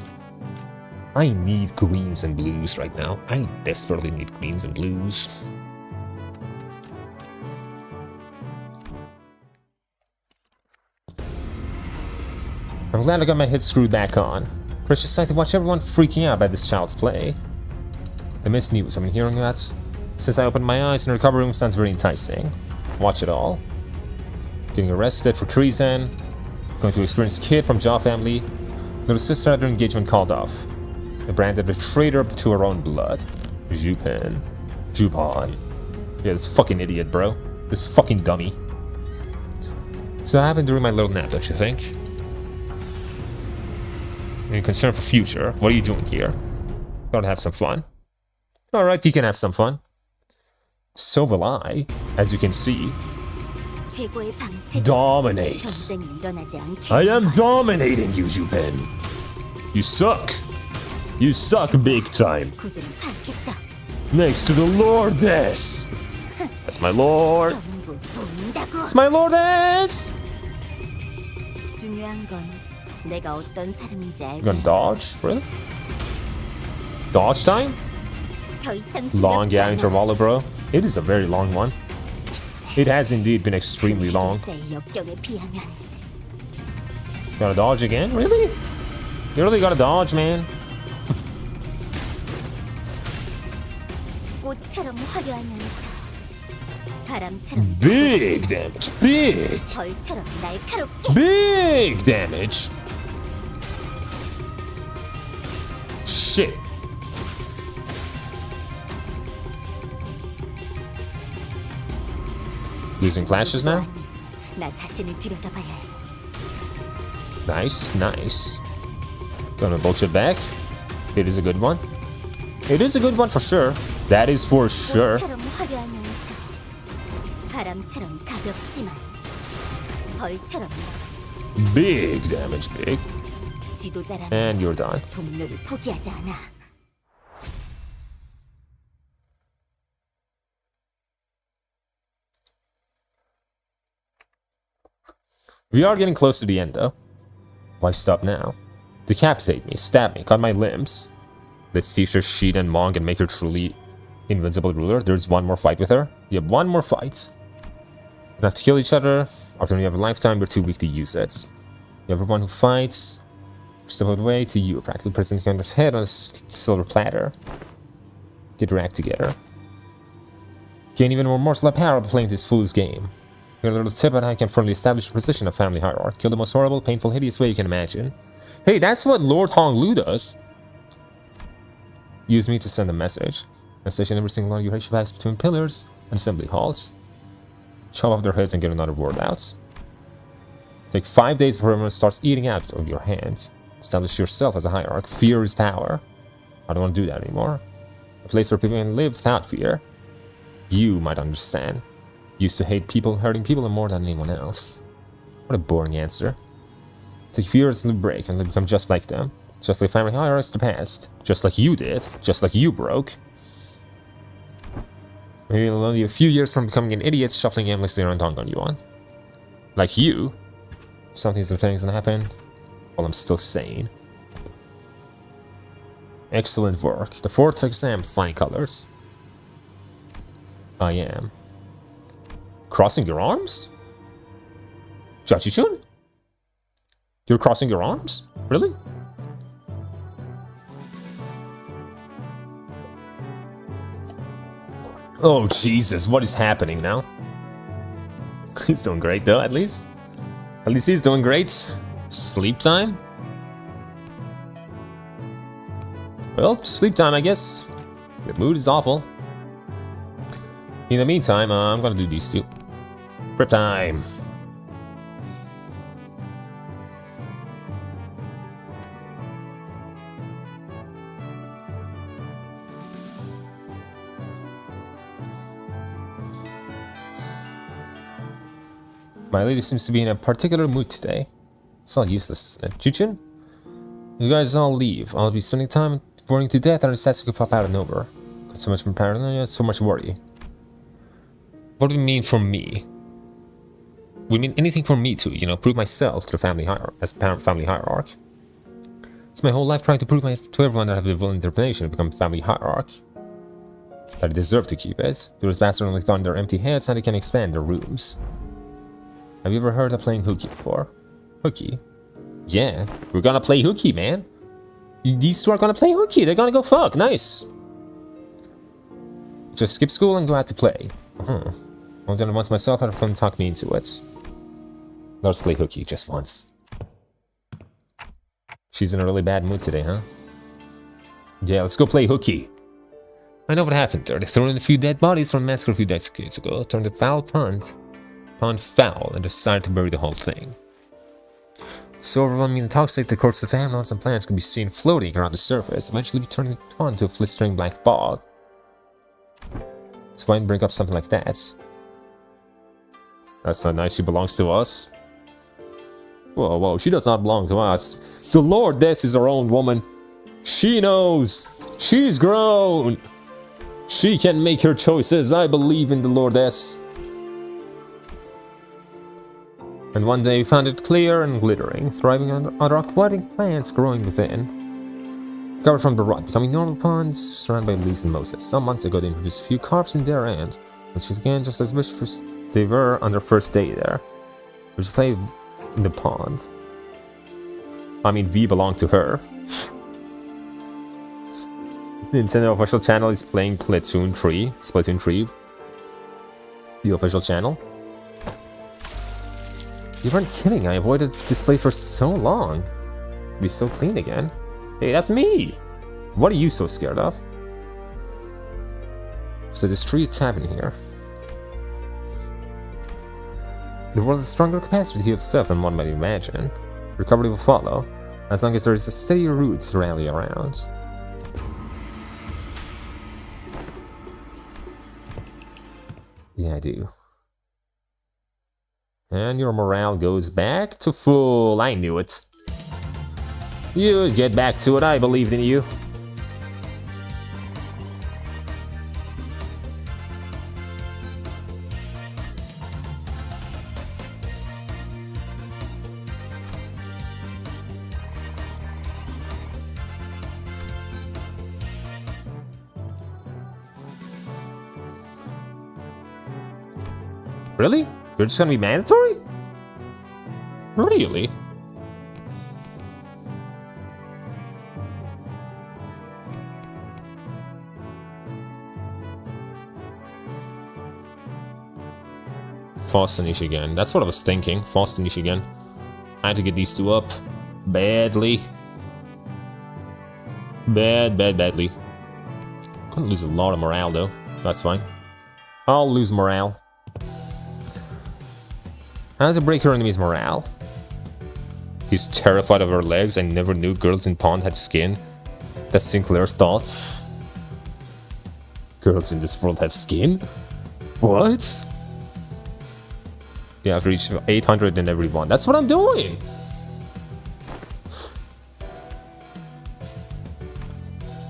I need greens and blues right now. I desperately need greens and blues. I'm glad I got my head screwed back on. Precious sight to watch everyone freaking out about this child's play. The missed news I've been hearing that. Since I opened my eyes in the recovery room sounds very enticing. Watch it all. Getting arrested for treason. Going to experience kid from Jaw family. Little sister had her engagement called off. They branded a traitor to her own blood. Jupan. Yeah, this fucking idiot, bro. This fucking dummy. So I happened during my little nap, don't you think? Any concern for future? What are you doing here? Gotta have some fun. Alright, you can have some fun. So will I, as you can see. Dominate. I am dominating you, Jupan. You suck. You suck big time. Next to the Lordess. That's my lord. That's my Lordess. You gonna dodge? Really? Dodge time? Long interval, bro. It is a very long one. It has indeed been extremely long. Gotta dodge again? Really? You really gotta dodge, man? Big damage. Big. Big damage. Shit. Losing flashes now? Nice, nice. Gonna bullshit back. It is a good one. It is a good one for sure. That is for sure. Big damage, big. And you're done. We are getting close to the end, though. Why stop now? Decapitate me, stab me, cut my limbs. Let's teach her Sheet and Mong and make her truly invincible ruler. There's one more fight with her. You have one more fight. You have to kill each other. After you have a lifetime, you're too weak to use it. You have everyone who fights. Step out of the way to you, practically present your head on a silver platter. Get your act together. Gain even more morsel of power by playing this fool's game. Here's a little tip on how you can firmly establish a position of family hierarchy. Kill the most horrible, painful, hideous way you can imagine. Hey, that's what Lord Hong Lu does. Use me to send a message. And station every single one of your HVACs between pillars and assembly halls. Chop off their heads and get another word out. Take 5 days before everyone starts eating out of your hands. Establish yourself as a hierarch. Fear is power. I don't want to do that anymore. A place where people can live without fear. You might understand. Used to hate people, hurting people more than anyone else. What a boring answer. Take fears and break and become just like them. Just like family hierarchs the past. Just like you did. Just like you broke. Maybe only a few years from becoming an idiot, shuffling aimlessly around tongue on you on. Like you. Something's gonna happen while I'm still sane. Excellent work. The 4th exam, flying colors. I am. Crossing your arms? Jachi-chun? You're crossing your arms? Really? Oh, Jesus, what is happening now? He's doing great, though, at least. At least he's doing great. Sleep time? Well, sleep time, I guess. The mood is awful. In the meantime, I'm gonna do these two. Prep time. My lady seems to be in a particular mood today. It's all useless, isn't it? Chuchun? You guys all leave. I'll be spending time worrying to death and the stats could pop out of nowhere. Got so much paranoia, so much worry. What do you mean for me? We mean anything for me to, you know, prove myself to the family hierarch, as family hierarch. It's my whole life trying to prove to everyone that I have the will and determination to become family hierarch. That I deserve to keep it. Those bastards only thought in their empty heads how they can expand their rooms. Have you ever heard of playing hooky before? Hooky? Yeah, we're gonna play hooky, man. These two are gonna play hooky. They're gonna go fuck. Nice. Just skip school and go out to play. I've done it once myself, and someone talked me into it. Let's play hooky just once. She's in a really bad mood today, huh? Yeah, let's go play hooky. I know what happened there. They threw in a few dead bodies from a massacre a few decades ago, turned the foul pond foul, and decided to bury the whole thing. So overwhelming and toxic, the corpse of animals and plants could be seen floating around the surface, eventually turning the pond to a blistering black bog. So why bring up something like that? That's not nice. She belongs to us. Whoa, whoa, she does not belong to us. The Lordess is her own woman. She knows. She's grown. She can make her choices. I believe in the Lordess. And one day we found it clear and glittering, thriving on other aquatic plants growing within. Covered from the rot, becoming normal ponds, surrounded by leaves and mosses. Some months ago they introduced a few carps in their end, which again just as wished they were on their first day there. Which played in the pond. I mean, V belonged to her. The Nintendo official channel is playing Splatoon 3. The official channel. You weren't kidding, I avoided this place for so long. It'd be so clean again. Hey, that's me! What are you so scared of? So there's 3 tavern here. The world has stronger capacity to heal itself than one might imagine. Recovery will follow, as long as there is a steady root to rally around. Yeah, I do. And your morale goes back to full. I knew it. You'd get back to it. I believed in you. Really? You're just gonna be mandatory? Really? Fastinish again. That's what I was thinking. Fastinish again. I had to get these 2 up. Badly. Badly. Gonna lose a lot of morale though. That's fine. I'll lose morale. How to break her enemy's morale. He's terrified of her legs. I never knew girls in pond had skin. That's Sinclair's thoughts. Girls in this world have skin? What? You have to reach 800 in every one. That's what I'm doing!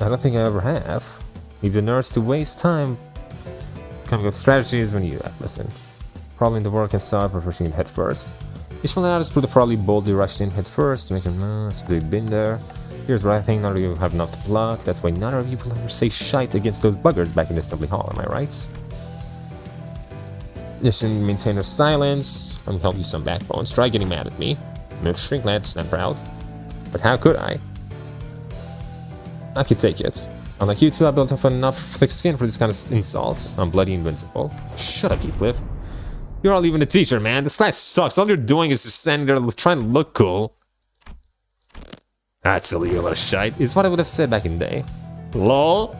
I don't think I ever have. Leave the nurse to waste time coming up with strategies when you listen. Probably in the work and saw for pushing him head first. Each one others would have probably boldly rushed in head first to make him know they've been there. Here's what I think: none of you have enough to block. That's why none of you will ever say shite against those buggers back in the assembly hall, am I right? You should maintain your silence. I'm gonna help you some backbones. Try getting mad at me. No shrink, lads, not proud. But how could I? I could take it. Unlike you two, I built up enough thick skin for this kind of insults. I'm bloody invincible. Shut up, Heathcliff. You're all even a teacher, man. This class sucks. All you're doing is just standing there trying to look cool. That's silly, you little shite, is what I would have said back in the day. LOL.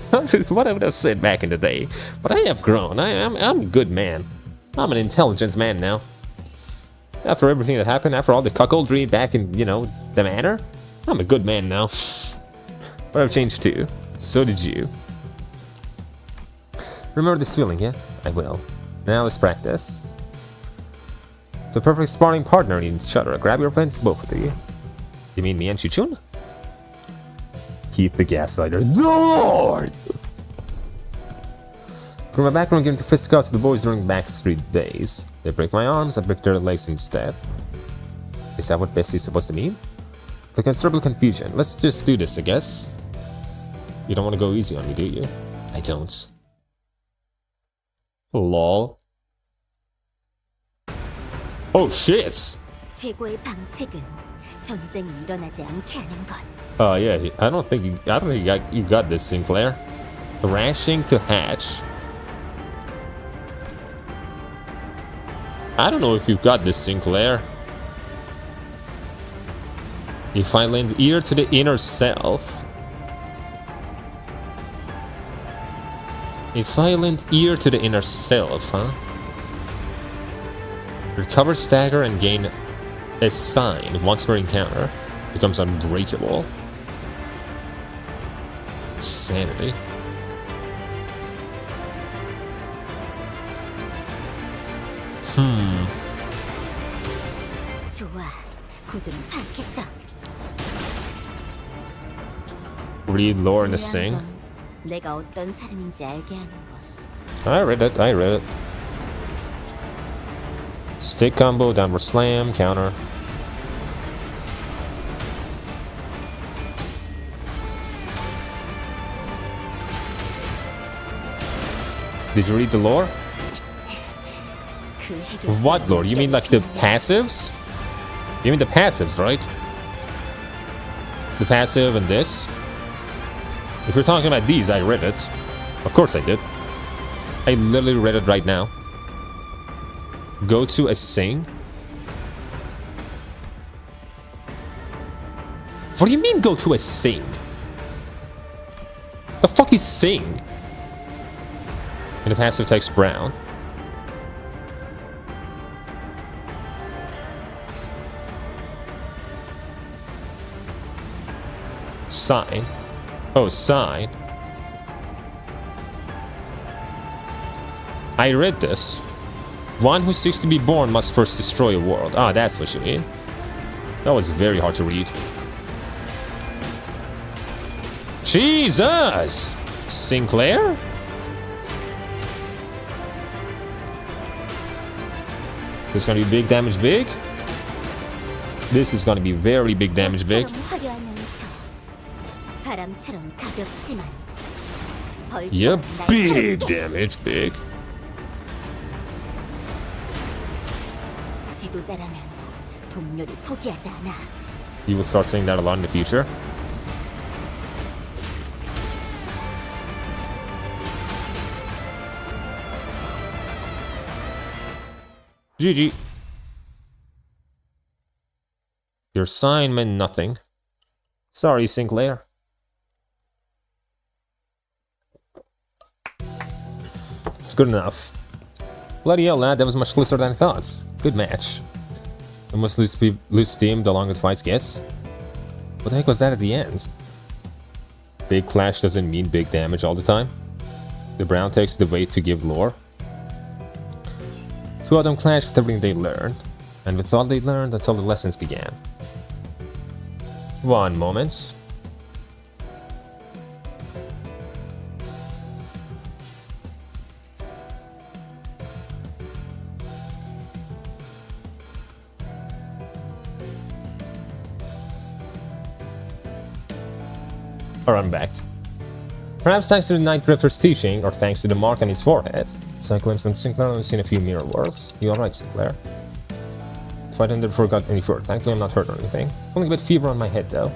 What I would have said back in the day. But I have grown. I'm a good man. I'm an intelligent man now. After everything that happened, after all the cuckoldry back in, you know, the manor, I'm a good man now. But I've changed too. So did you. Remember this feeling, yeah? I will. Now let's practice. The perfect sparring partner in each other. Grab your friends, both of you. You mean me and Chichun? Keep the gaslighter. Lord! From my background, getting to fisticuffs to the boys during backstreet days. They break my arms, I break their legs instead. Is that what bestie is supposed to mean? The considerable confusion. Let's just do this, I guess. You don't want to go easy on me, do you? I don't. Lol. Oh shit! 최고의 방책은 전쟁이 일어나지 않게 하는 것. Yeah, I don't think you got this, Sinclair. Rashing to hatch. I don't know if you've got this, Sinclair. If I lend ear to the inner self. If I lend ear to the inner self, huh? Recover stagger and gain a sign once per encounter. Becomes unbreakable. Sanity. 좋아, 구조는 파악했어. Read lore in the 중요한 sing. 건 내가 어떤 사람인지 알게 하는 것. I read it. Stick combo, downward slam, counter. Did you read the lore? 그 해결. What lore? You mean like the passives? You mean the passives, right? The passive and this? If you're talking about these, I read it. Of course I did. I literally read it right now. Go to a sing? What do you mean go to a sing? The fuck is sing? And the passive text brown. Sign. Oh, sign. I read this. One who seeks to be born must first destroy a world. Ah, that's what you mean. That was very hard to read. Jesus! Sinclair? This is gonna be big damage big? This is gonna be very big damage big. 바람처럼 가볍지만 Yeah, 벌처럼 big 날카롭게. damage big. 지도자라면 동료를 포기하지 않아. You will start saying that a lot in the future. GG. Your sign meant nothing. Sorry, Sinclair. It's good enough. Bloody hell, lad, that was much closer than I thought. Good match. I must lose steam the longer the fight gets. What the heck was that at the end? Big clash doesn't mean big damage all the time. The brown takes the weight to give lore. Two of them clashed with everything they learned, and with all they learned until the lessons began. One moment. Alright, I'm back. Perhaps thanks to the Night Drifter's teaching, or thanks to the mark on his forehead, Cyclops and Sinclair have seen a few mirror worlds. You alright, Sinclair? If I didn't forget any further, thankfully I'm not hurt or anything. Feeling a bit fever on my head though.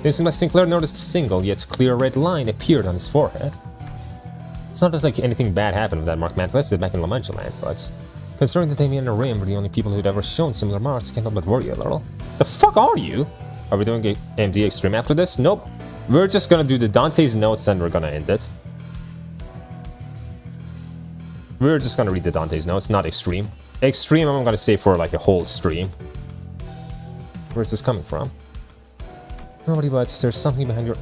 It seemed like Sinclair noticed a single yet clear red line appeared on his forehead. It's not like anything bad happened when that mark manifested back in La Mancha land, but considering that Damien and Rim were the only people who'd ever shown similar marks, I can't help but worry a little. The fuck are you? Are we doing a MD Extreme after this? Nope. We're just gonna do the Dante's notes and we're gonna end it. We're just gonna read the Dante's notes, not Extreme. Extreme I'm gonna save for like a whole stream. Where's this coming from? Nobody, but there's something behind your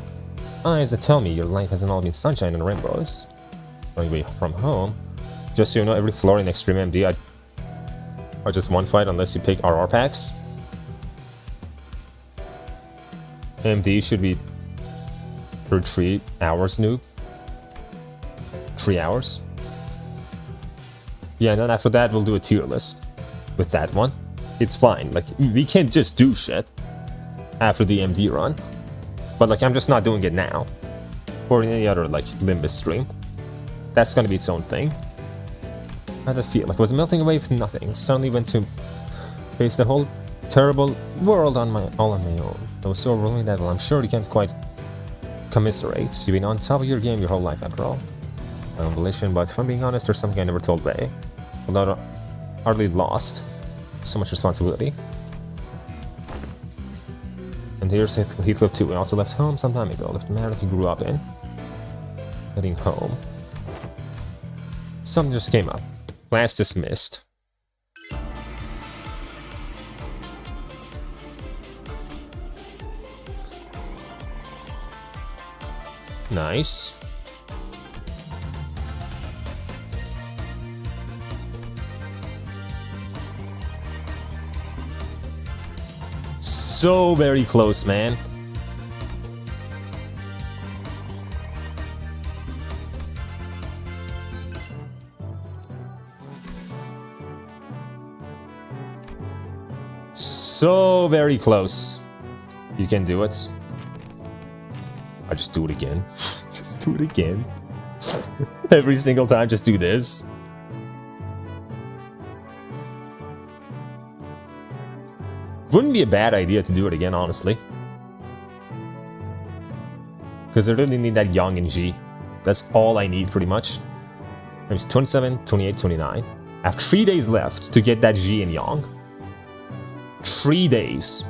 eyes that tell me your life hasn't all been sunshine and rainbows. Running away from home. Just so you know, every floor in Extreme MD Or just one fight unless you pick RR packs. MD should be 3 hours noob. 3 hours. Yeah, and then after that we'll do a tier list with that one. It's fine. Like, we can't just do shit after the MD run. But like, I'm just not doing it now. Or in any other like Limbus stream. That's gonna be its own thing. How did I feel? Like, I was melting away with nothing. Suddenly went to face the whole terrible world all on my own. I was so overwhelming that, well, I'm sure you can't quite commiserate. You've been on top of your game your whole life after all. My own volition, but if I'm being honest, there's something I never told Bay. Although I hardly lost so much responsibility. And here's Heathcliff too. We also left home some time ago. Left the marriage he grew up in. Heading home. Something just came up. Class dismissed. Nice. So very close, man. So very close. You can do it. I just do it again. Just do it again. Every single time, just do this. Wouldn't be a bad idea to do it again, honestly. Because I really need that Yang and G. That's all I need, pretty much. It's 27, 28, 29. I have 3 days left to get that G and Yang. 3 days.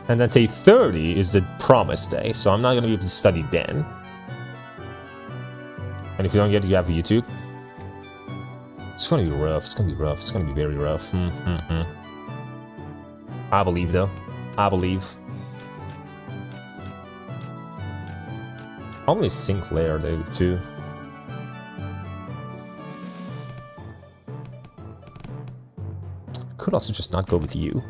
And then day 30 is the promise day, so I'm not going to be able to study then. And if you don't get it, you have YouTube. It's going to be rough, it's going to be rough, it's going to be very rough. I believe, though. I believe. Probably Sinclair, though, too. Could also just not go with you.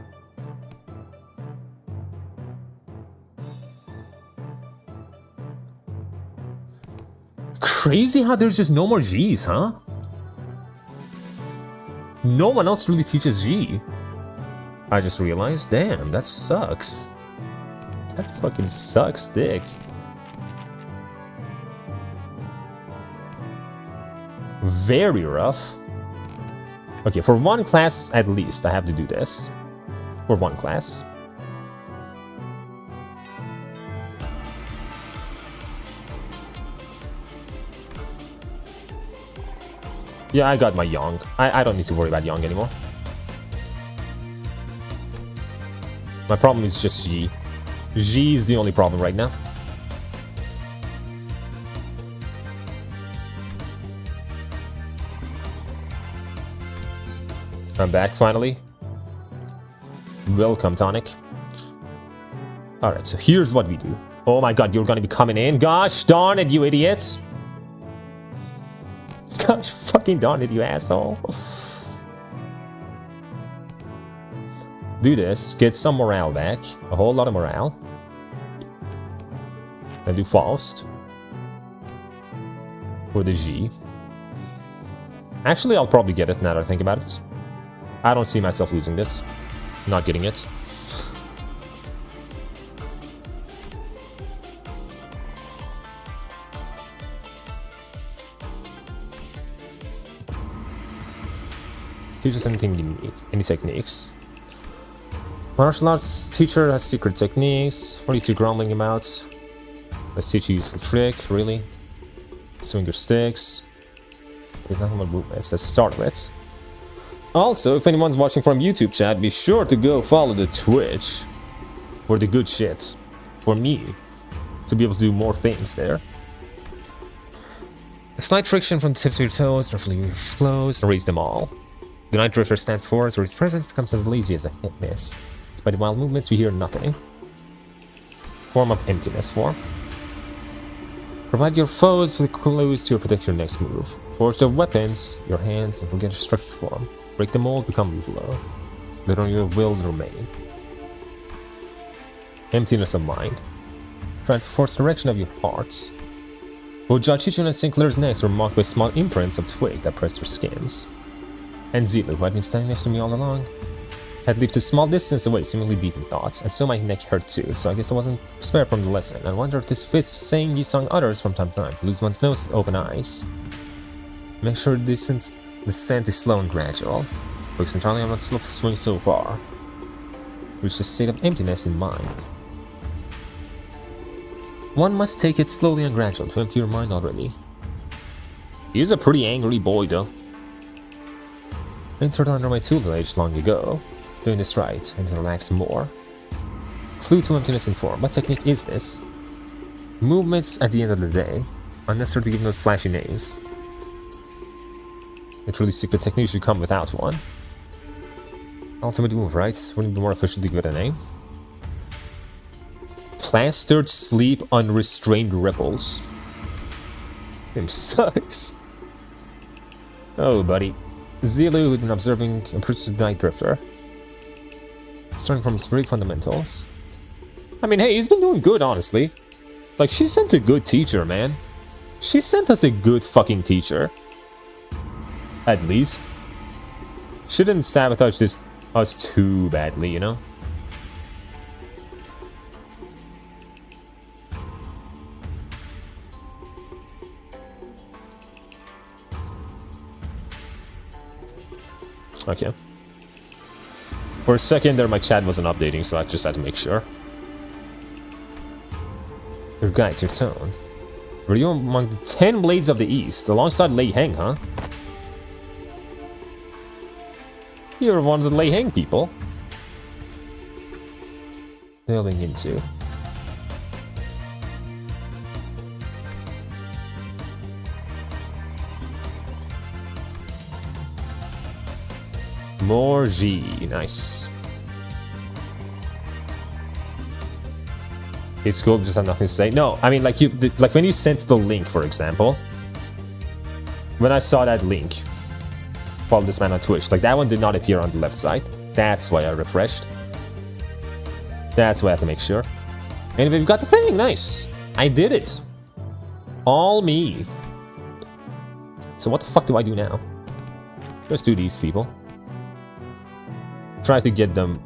Crazy how there's just no more G's, huh? No one else really teaches G. I just realized, damn, that sucks. That fucking sucks, dick. Very rough. Okay, for one class at least, I have to do this. For one class. Yeah, I got my Yang. I don't need to worry about Yang anymore. My problem is just G. G is the only problem right now. I'm back finally. Welcome, Tonic. Alright, so here's what we do. Oh my god, you're gonna be coming in. Gosh darn it, you idiots. Gosh fucking darn it, you asshole. Do this, get some morale back. A whole lot of morale. Then do Faust. For the G. Actually, I'll probably get it now that I think about it. I don't see myself losing this. Not getting it. Teach us anything unique. Any techniques. Martial arts teacher has secret techniques. What are you two grumbling about? Let's teach you a useful trick, really. Swing your sticks. There's nothing but movements. Let's start with. Also, if anyone's watching from YouTube chat, be sure to go follow the Twitch for the good shit. For me, to be able to do more things there. A slight friction from the tips of your toes, roughly your flows, and raise them all. The Night Drifter stands before us, or his presence becomes as lazy as a hit mist. Despite the wild movements, we hear nothing. Form of emptiness form. Provide your foes with clues to predict your next move. Forge their weapons, your hands, and forget your structured form. Break the mold, become evil. Let on your will remain. Emptiness of mind. Try to force direction of your hearts. Both 𝒊𝒎💏 and 𝑳𝒊𝒎💏 necks were marked by small imprints of twig that pressed their skins. And 𝒊𝒏𝒎💏, who had been standing next to me all along, had leaped a small distance away, seemingly deep in thoughts, and so my neck hurt too, so I guess I wasn't spared from the lesson. I wonder if this fits saying you sung others from time to time, to lose one's nose with open eyes. Make sure the descent is slow and gradual. Focus entirely on not swing so far. Reach the state of emptiness in mind. One must take it slowly and gradual to empty your mind already. He is a pretty angry boy though. Entered under my tutelage long ago. Doing this right, and to relax more. Clue to emptiness in form. What technique is this? Movements at the end of the day. Unnecessary to give those flashy names. A truly secret technique should come without one. Ultimate move, right? Wouldn't it be more official to give it a name? Plastered sleep unrestrained ripples. Him sucks. Oh, buddy. 𝒊𝒎💏 who'd been observing a persistent night drifter. Starting from his very fundamentals. I mean, hey, he's been doing good, honestly. Like, she sent a good teacher, man. She sent us a good fucking teacher. At least. She didn't sabotage us too badly, you know? Okay. For a second there, my chat wasn't updating, so I just had to make sure. Your guide, your tone. Were you among the 10 blades of the East, alongside Lei Heng, huh? You're one of the Lei Heng people. Delving into. More G, nice. It's cool, just have nothing to say. No, I mean, like like when you sent the link, for example. When I saw that link, follow this man on Twitch, like that one did not appear on the left side. That's why I refreshed. That's why I have to make sure. And we've got the thing, nice. I did it. All me. So what the fuck do I do now? Just do these people. Try to get them,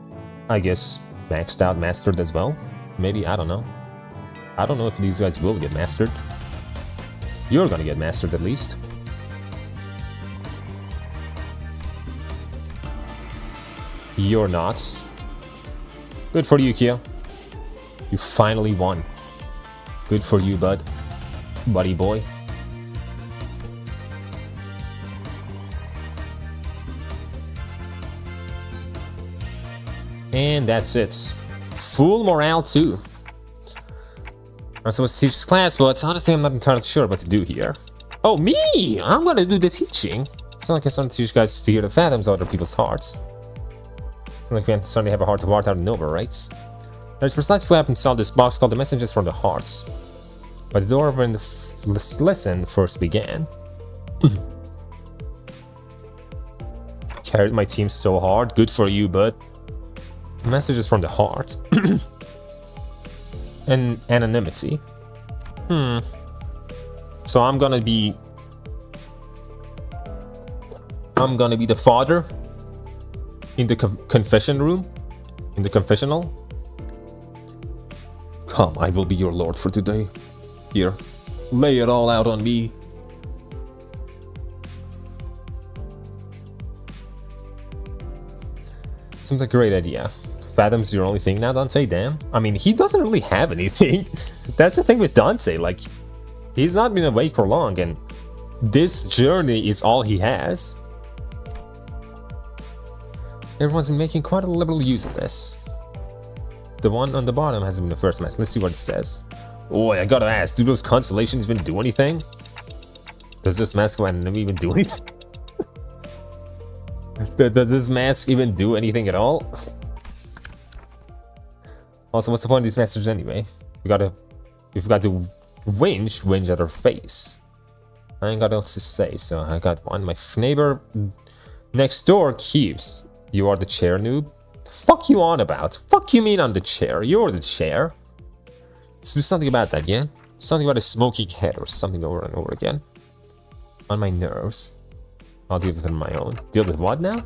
I guess, maxed out, mastered as well. Maybe, I don't know. I don't know if these guys will get mastered. You're gonna get mastered at least. You're not. Good for you, Kia. You finally won. Good for you, bud. Buddy boy. And that's it. Full morale too. I'm supposed to teach this class, but honestly I'm not entirely sure what to do here. Oh, me! I'm gonna do the teaching. It's not like I started to teach you guys to hear the phantoms of other people's hearts. It's not like we suddenly have a heart-to-heart out of nowhere, right? There's precisely what happened to this box called the Messages from the Hearts. By the door when the lesson first began. Carried my team so hard. Good for you, bud. Messages from the heart. And anonymity. So I'm gonna be the father in the confession room, in the confessional. Come, I will be your lord for today. Here, lay it all out on me. Seems like a great idea. Fathom's your only thing now, Dante? Damn. I mean, he doesn't really have anything. That's the thing with Dante. Like, he's not been awake for long, and this journey is all he has. Everyone's been making quite a liberal use of this. The one on the bottom hasn't been the first match. Let's see what it says. Boy, I gotta ask, do those constellations even do anything? Does this mask even do anything? Does this mask even do anything at all? Also, what's the point of these messages anyway? We forgot to Whinge at her face. I ain't got else to say, so I got one. My neighbor next door keeps. You are the chair, noob. The fuck you on about? Fuck you mean I'm the chair? You're the chair. Let's do something about that, yeah? Something about a smoking head or something over and over again. On my nerves. I'll deal with it on my own. Deal with what now?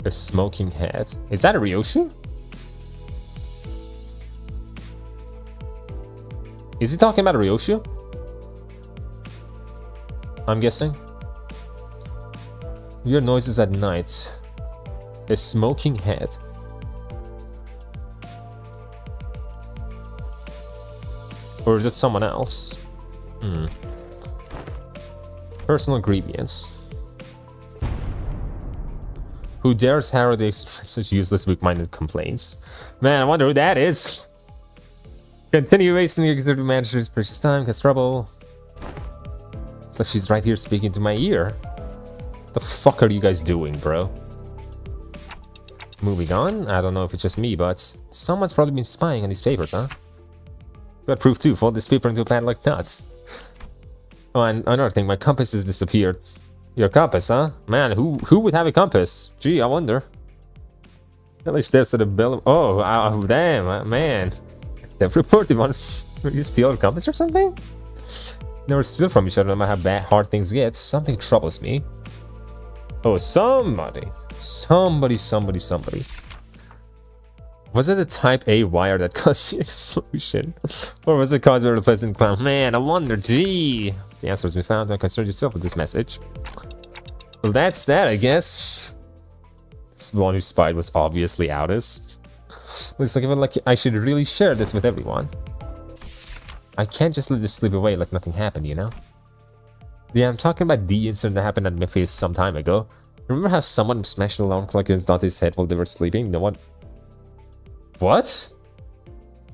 A smoking head. Is that a Ryoshu? Is he talking about a Ryoshu? I'm guessing. Your noises at night. A smoking head. Or is it someone else? Personal grievance. Who dares herald such useless, weak-minded complaints? Man, I wonder who that is. Continue wasting the executive manager's precious time, cause trouble. It's like she's right here speaking to my ear. The fuck are you guys doing, bro? Moving on. I don't know if it's just me, but someone's probably been spying on these papers, huh? Got proof too. Fold this paper into a pad like nuts. Oh, and another thing, my compass has disappeared. Your compass, huh? Man, who would have a compass? Gee, I wonder. At least steps at the bill. Oh, damn, man. They've reported one. You steal a compass or something? Never steal from each other, no matter how bad hard things get. Something troubles me. Oh, somebody. Was it a type A wire that caused the explosion? Or was it caused by a pleasant clown? Man, I wonder, gee. The answer has been found. Don't concern yourself with this message. Well, that's that, I guess. This one who spied was obviously Outis. Looks like I should really share this with everyone. I can't just let this slip away like nothing happened, you know? Yeah, I'm talking about the incident that happened at Memphis some time ago. Remember how someone smashed an alarm clock in his daughter's head while they were sleeping? No one... What?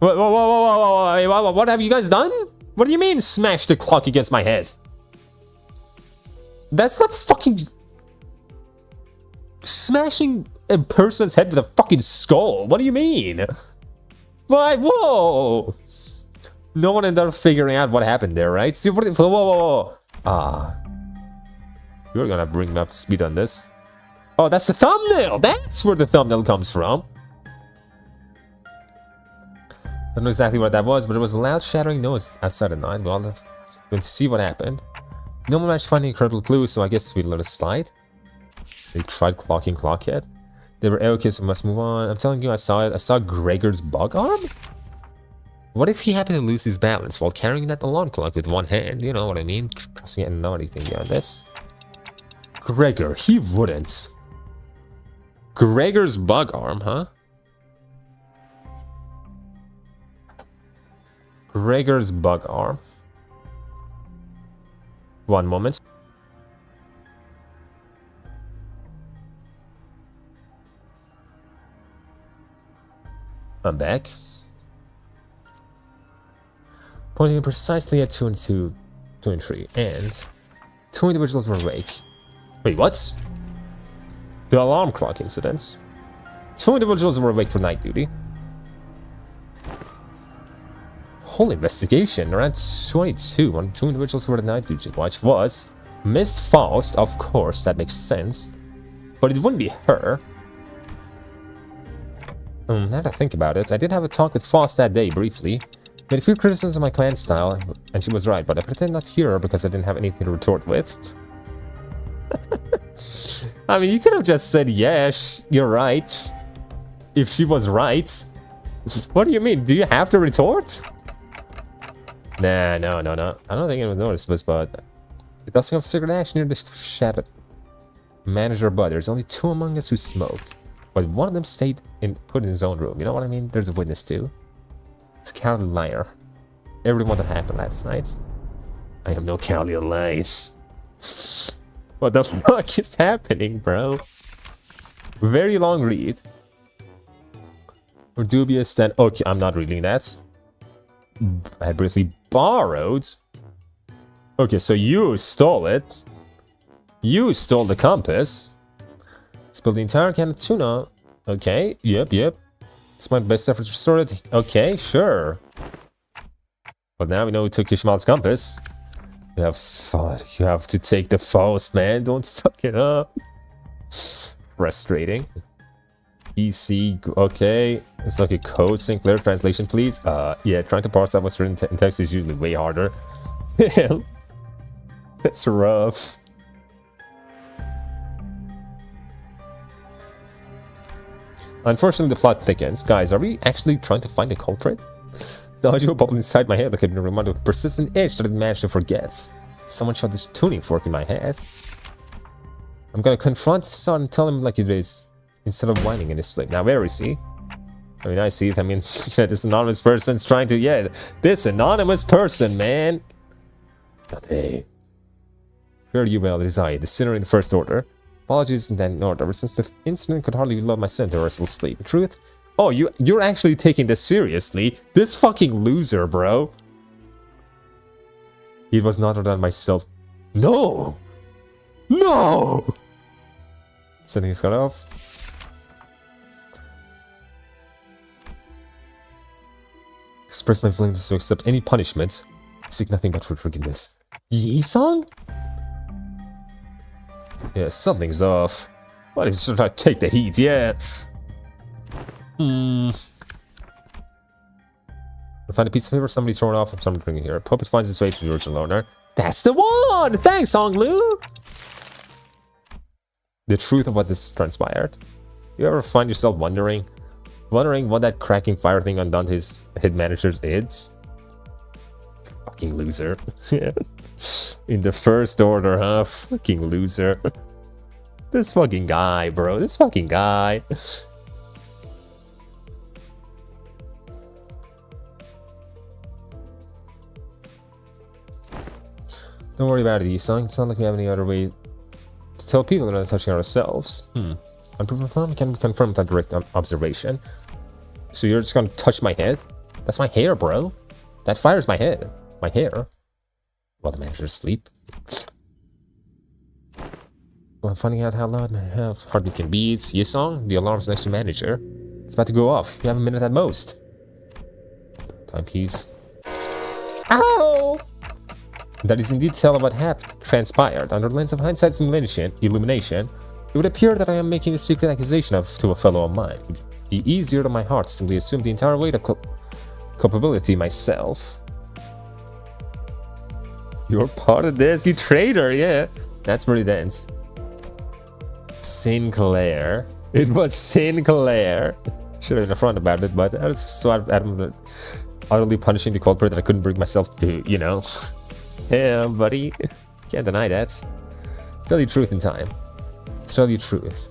What have you guys done? What do you mean smash the clock against my head? That's not fucking... Smashing a person's head with a fucking skull. What do you mean? Why? Whoa! No one ended up figuring out what happened there, right? See, whoa. Ah. You're gonna bring me up to speed on this. Oh, that's the thumbnail! That's where the thumbnail comes from. I don't know exactly what that was, but it was a loud shattering noise outside the night. Well, going to see what happened. No one managed to find any incredible clues, so I guess we let it slide. They tried clocking Clockhead. They were okay, so we must move on. I'm telling you, I saw it. I saw Gregor's bug arm? What if he happened to lose his balance while carrying that alarm clock with one hand? You know what I mean? Crossing it and not anything beyond this. Gregor, he wouldn't. Gregor's bug arm, huh? Gregor's bug arm. One moment. I'm back. Pointing precisely at 2 and 2 and 3, and 2 individuals were awake. Wait, what? The alarm clock incidents. 2 individuals were awake for night duty. Whole investigation. Around 22, when 2 individuals were at night duty watch was Miss Faust, of course, that makes sense. But it wouldn't be her. Now that I think about it, I did have a talk with Faust that day, briefly. Made a few criticisms of my clan style, and she was right, but I pretend not to hear her because I didn't have anything to retort with. I mean, you could have just said, yes, you're right. If she was right. What do you mean? Do you have to retort? Nah, no. I don't think anyone noticed this, but it does have secret ash near the Shabbat manager, but there's only 2 among us who smoke. But one of them stayed put in his own room. You know what I mean? There's a witness too. It's Cowardly Liar. Everything that happened last night. I have no cowardly lies. What the fuck is happening, bro? Very long read. Or dubious that... Okay, I'm not reading that. I briefly borrowed. Okay, so you stole it. You stole the compass. Spilled the entire can of tuna Okay, yep. It's my best effort to restore it. Okay, sure. But now we know we took Kishmal's compass. You have to take the Faust, man. Don't fuck it up. Frustrating. EC, okay. It's like a code. Sinclair translation, please. Yeah, trying to parse out what's written in text is usually way harder. That's rough. Unfortunately, the plot thickens. Guys, are we actually trying to find a culprit? The audio bubbled inside my head like a reminder of a persistent itch that I managed to forget. Someone shot this tuning fork in my head. I'm gonna confront Son and tell him like it is, instead of whining in his sleep. Now, where is he? I mean, I see it. I mean, this anonymous person's trying to... Yeah, this anonymous person, man. Not hey. Fare you well, it is I, the sinner in the first order. Apologies in that order, since the incident could hardly love my center or still sleep. In truth? Oh, you're actually taking this seriously? This fucking loser, bro. It was not other than myself. No! No! Sending his cut off. Express my willingness to accept any punishment. Seek nothing but for forgiveness. Yi-song? Yeah, something's off. Why did you take the heat? Yeah. I find a piece of paper somebody thrown off from someone bringing here. Puppet finds its way to the original owner. That's the one! Thanks, Honglu! The truth of what this transpired. You ever find yourself wondering what that cracking fire thing on Dante's head manager's is? Fucking loser. In the first order, huh? Fucking loser. This fucking guy, bro. This fucking guy. Don't worry about it, Yi-sung. It's not like we have any other way to tell people that we're not touching ourselves. Unproven harm can be confirmed with that direct observation. So you're just gonna touch my head? That's my hair, bro. That fires my head. My hair. While the manager's asleep. Well, I'm finding out how loud my heartbeat can be. It's Yi-sung. The alarm's next to manager. It's about to go off. You have a minute at most. Timepiece. Ow! That is indeed tell of what transpired. Under the lens of hindsight's illumination, it would appear that I am making a secret accusation to a fellow of mine. It would be easier to my heart to simply assume the entire weight of culpability myself. You're part of this, you traitor, yeah. That's pretty dense. Sinclair. It was Sinclair. Should have been upfront about it, but I was so adamant that utterly punishing the culprit that I couldn't bring myself to, you know. Yeah, buddy. Can't deny that. Tell you the truth in time. Tell you the truth.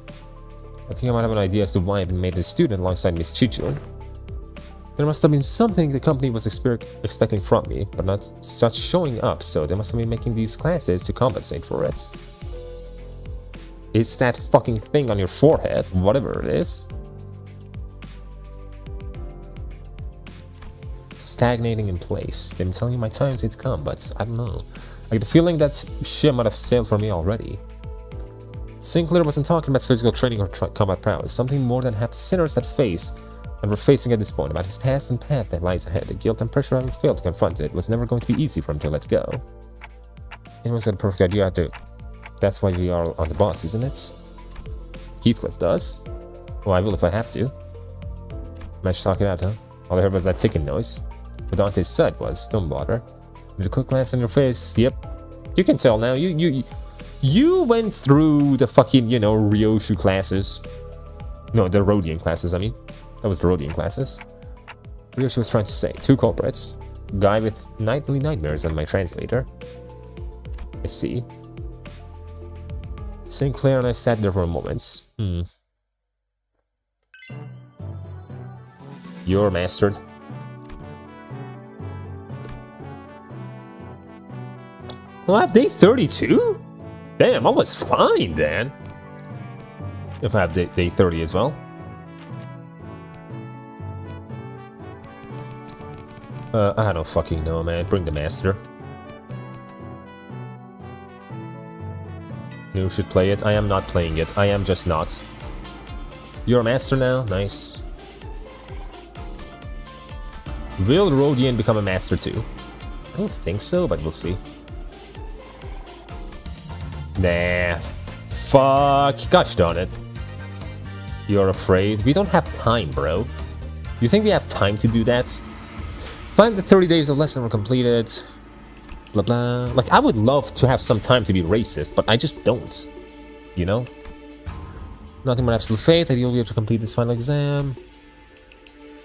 I think I might have an idea as to why I've been made a student alongside Miss Chichun. There must have been something the company was expecting from me, but not such showing up, so they must have been making these classes to compensate for it. It's that fucking thing on your forehead, whatever it is. Stagnating in place. They've been telling me my time's yet to come, but I don't know. I get the feeling that shit might have sailed for me already. Sinclair wasn't talking about physical training or combat prowess, something more than half the sinners that faced and were facing at this point, about his past and path that lies ahead. The guilt and pressure having failed to confront it was never going to be easy for him to let go. Anyone's got a perfect idea to... That's why we are on the boss, isn't it? Heathcliff does. Well, I will if I have to. Managed to talk it out, huh? All I heard was that ticking noise. What Dante said was, don't bother. With a quick glance on your face, yep. You can tell now, you went through the fucking, you know, Ryoshu classes. No, the Rodian classes, I mean. That was the Rodian classes. Ryoshu was trying to say, two culprits. Guy with nightly nightmares and my translator. I see. Sinclair and I sat there for a moment. You're mastered. Well, day 32? Damn, I was fine then. If I have day 30 as well. I don't fucking know, man. Bring the master. You should play it. I am not playing it. I am just not. You're a master now? Nice. Will Rodian become a master too? I don't think so, but we'll see. Nah. Fuck. Gosh darn it. You're afraid? We don't have time, bro. You think we have time to do that? 5 to 30 days of lesson were completed. Blah blah. Like, I would love to have some time to be racist, but I just don't. You know? Nothing but absolute faith that you'll be able to complete this final exam.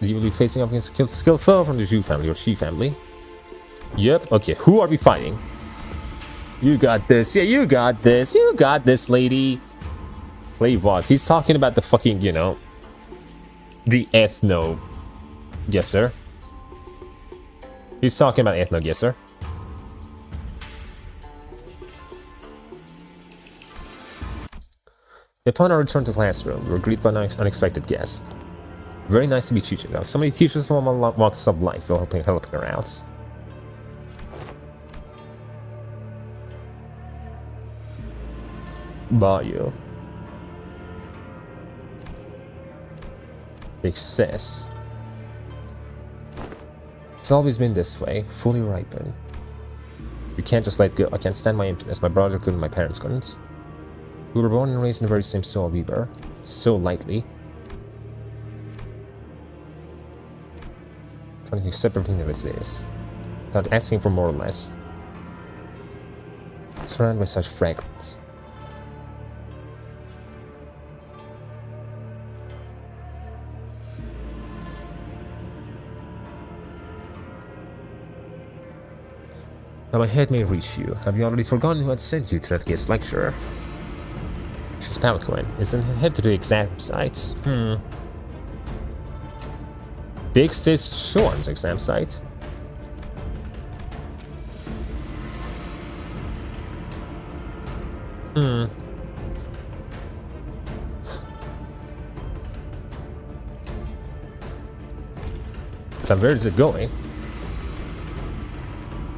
That you will be facing off against a skilled foe from the Zhu family or Shi family. Yep, okay, who are we fighting? You got this, yeah, you got this, lady. Play what? He's talking about the fucking, you know, the ethno. Yes, sir. He's talking about ethno, yes, sir. Upon our return to classroom, we were greeted by an unexpected guest. Very nice to meet you, Chico. So many teachers from all walks of life helping her out. Bayou. Success. It's always been this way, fully ripened. You can't just let go. I can't stand my emptiness. My brother couldn't, my parents couldn't. We were born and raised in the very same soil we were, so lightly. Trying to accept everything that it is, without asking for more or less. Surrounded by such fragrance. Now my head may reach you. Have you already forgotten who had sent you to that guest lecturer? She's 𝒊𝒏𝒚. Isn't head to the exam sites? Big Sis Sean's exam site. But where is it going?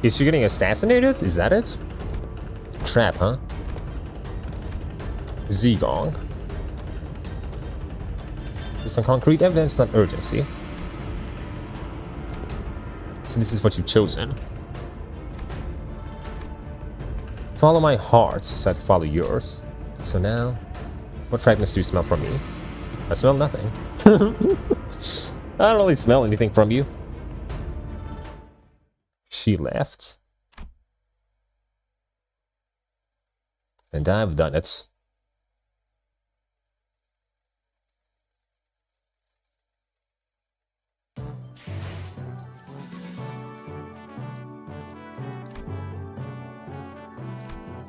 Is she getting assassinated? Is that it? Trap, huh? 𝒊𝒏𝒏𝒚. There's some concrete evidence, not urgency. So this is what you've chosen. Follow my heart, so I follow yours. So now, what fragrance do you smell from me? I smell nothing. I don't really smell anything from you. She left. And I've done it.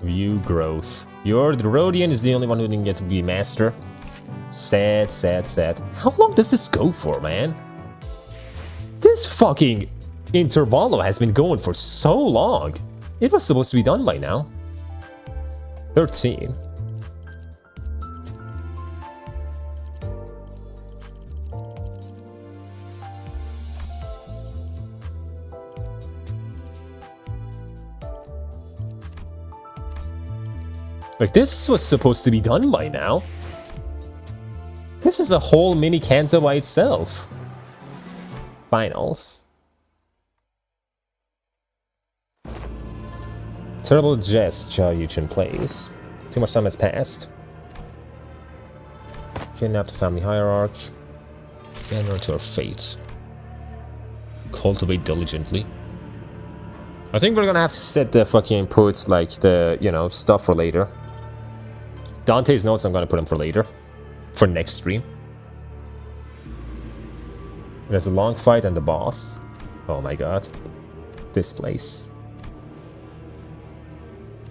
View growth. Your Rodian is the only one who didn't get to be master. Sad, sad, sad. How long does this go for, man? This fucking intervalo has been going for so long. It was supposed to be done by now. 13. Like, this was supposed to be done by now. This is a whole mini canto by itself. Finals. Terrible jest Zhao Yuchen plays. Too much time has passed. Kidnap the family hierarch. Abandon her to her fate. Cultivate diligently. I think we're gonna have to set the fucking puts, like, the, you know, stuff for later. Dante's notes, I'm gonna put them for later. For next stream. There's a long fight and the boss. Oh my god. This place.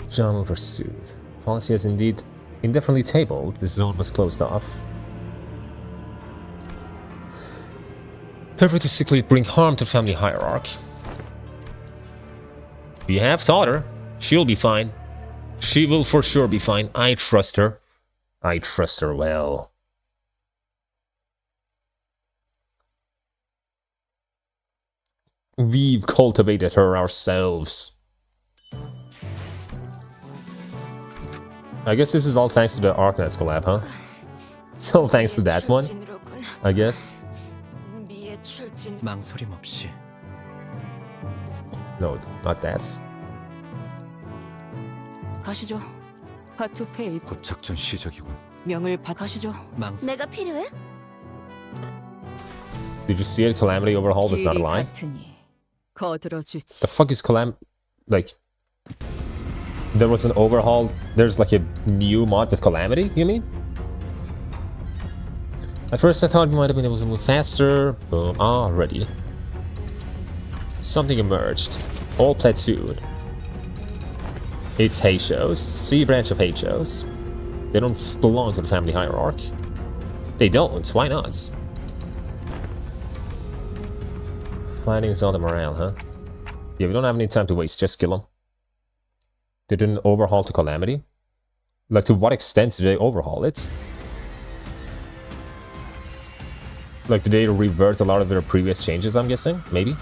Zhang pursued. Policy has indeed indefinitely tabled. The zone was closed off. Perfect to secretly bring harm to family hierarch. We have taught her. She'll be fine. She will for sure be fine. I trust her. I trust her well. We've cultivated her ourselves. I guess this is all thanks to the Arcanet's collab, huh? So thanks to that one, I guess. 망설임 없이 No, not that. 가시죠. 핫투페이 곧 작전 시작이군. 명을 가시죠. 내가 필요해? Did you see it? Calamity overhaul is not a 길이 lie. 같으니 거들어주지. The fuck is like, there was an overhaul. There's like a new mod with Calamity, you mean? At first I thought we might have been able to move faster. Boom, already. Something emerged. All platoon. It's Heishos. C branch of Heishos. They don't belong to the family hierarchy. They don't, why not? Fighting is all the morale, huh? Yeah, we don't have any time to waste, just kill them. They didn't overhaul to Calamity? Like, to what extent did they overhaul it? Like, did they revert a lot of their previous changes, I'm guessing? Maybe?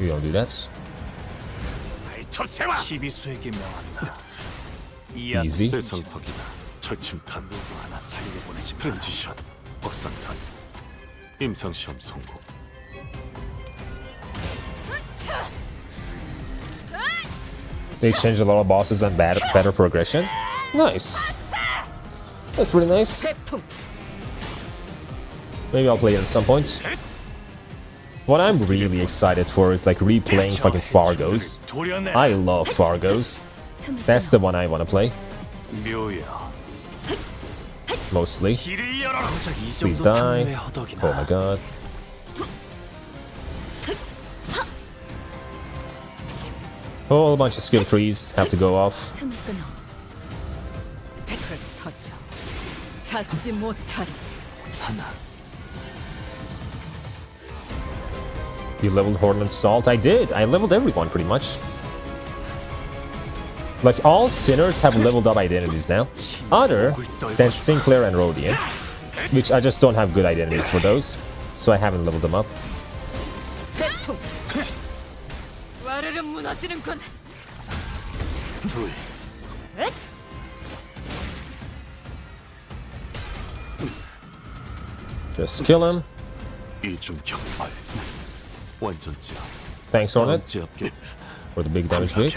You don't do that. 시비수에게 명한다. Easy. 세상턱이다. 절침탄 누구 하나 살려보내지. 트랜지션. 억상탄. 임상시험 성공. They changed a lot of bosses and better progression. Nice. That's really nice. Maybe I'll play it at some point. What I'm really excited for is like replaying fucking Fargos. I love Fargos. That's the one I want to play. Mostly. Please die. Oh my god. Whole bunch of skill trees have to go off. 틈을 끊어. 터져. 찾지 못하리. You leveled Horn and Salt? I did. I leveled everyone pretty much. Like, all sinners have leveled up identities now. Other than Sinclair and Rodian. Which I just don't have good identities for those. So I haven't leveled them up. 와르르 무너지는군. Just kill him. Thanks, Hornet, for the big damage bait.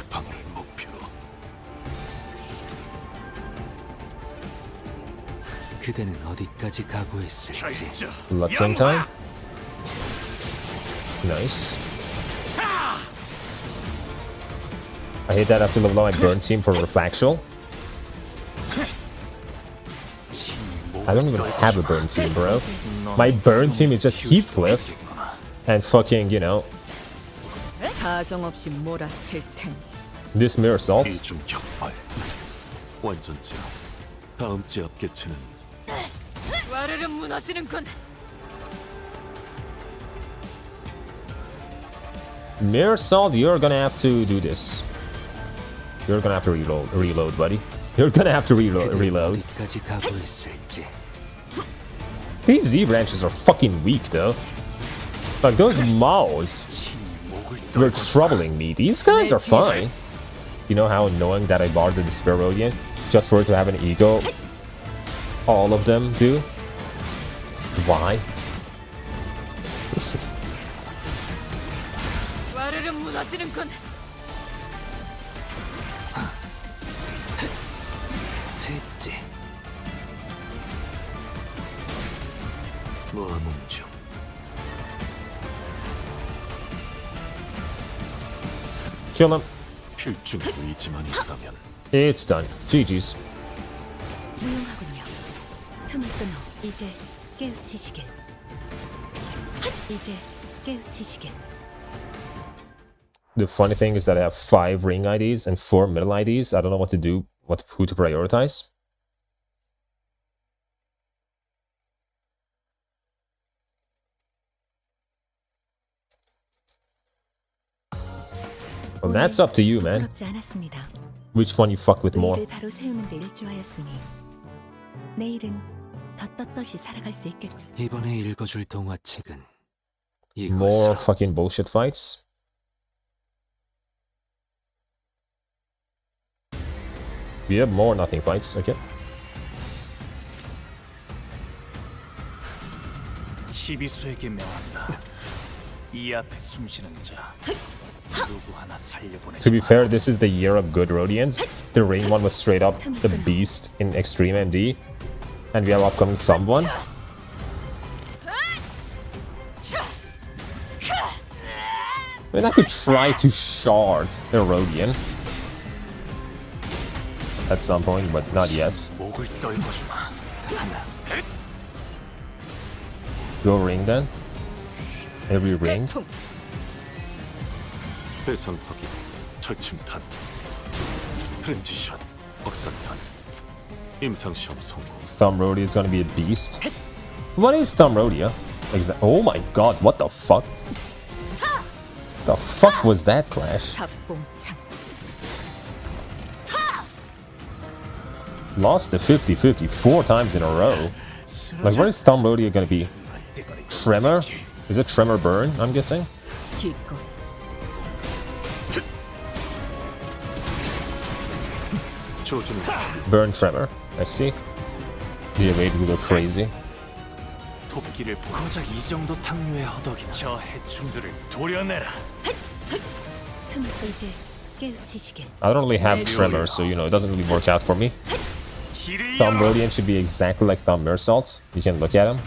그대는 어디까지 각오했을지. Luck time. Nice. I hate that I have to level up my burn team for Refactual. I don't even have a burn team, bro. My burn team is just Heathcliff and fucking, you know, 사정없이 몰아칠 테니. this Mirror Salt. 다음 제압개체는 와르르 무너지는군. Mirror Salt, you're gonna have to do this. You're gonna have to reload, buddy. You're gonna have to reload. 어디까지 각오했을지. These Z branches are fucking weak, though. Like, those Maos were troubling me. These guys are fine. You know how annoying that I barred the Desperodian just for it to have an ego? All of them do. Why? 와르르 무너지는군. 셋째. 모아뭉쳐. Kill him. 필중 의지만 있다면. It's done. GG's. 무용하군요. 틈을 끊어. 이제 깨우치시길. 이제 깨우치시길. The funny thing is that I have 5 ring IDs and 4 middle IDs. I don't know what to do, who to prioritize. Well, that's up to you, man. 부끄럽지 않았습니다. Which one you fuck with more? 의를 바로 세우는 데 일조하였으니 내일은 더 떳떳이 살아갈 수 있겠지. 이번에 읽어줄 동화책은 More 이거서. fucking bullshit fights? We have more nothing fights. Okay. 12수에게 명한다. 이 앞에 숨쉬는 자 누구 하나 살려보내지 To be fair, this is the year of good Rhodians. The Ring one was straight up the beast in Extreme MD. And we have upcoming Thumb one. I mean, I could try to shard a Rhodian at some point, but not yet. 목을 떨궈주마. 하나. Go Ring then. Every Ring. 태풍. 대상 확인. 절침탄. 트랜지션. 박사탄. 임상시험 성공. Thumb Rhodia is gonna be a beast. What is Thumb Rhodia? Oh my god, what the fuck? The fuck was that clash? sap봉창. Lost the 50-50 4 times in a row. Like, what is Thumb Rhodia gonna be? Tremor? Is it Tremor Burn, I'm guessing? 기껏. 조준을 Burn Tremor. I see. The evade will go crazy. 토끼를 고작 이 정도 탕류의 허덕이나 저 해충들을 도려내라. 틈새 깨우치시길. I don't really have Tremor, so you know, it doesn't really work out for me. Thumb Rhodian should be exactly like Thumb 𝒔𝒎𝒂𝒏𝒚. You can look at him.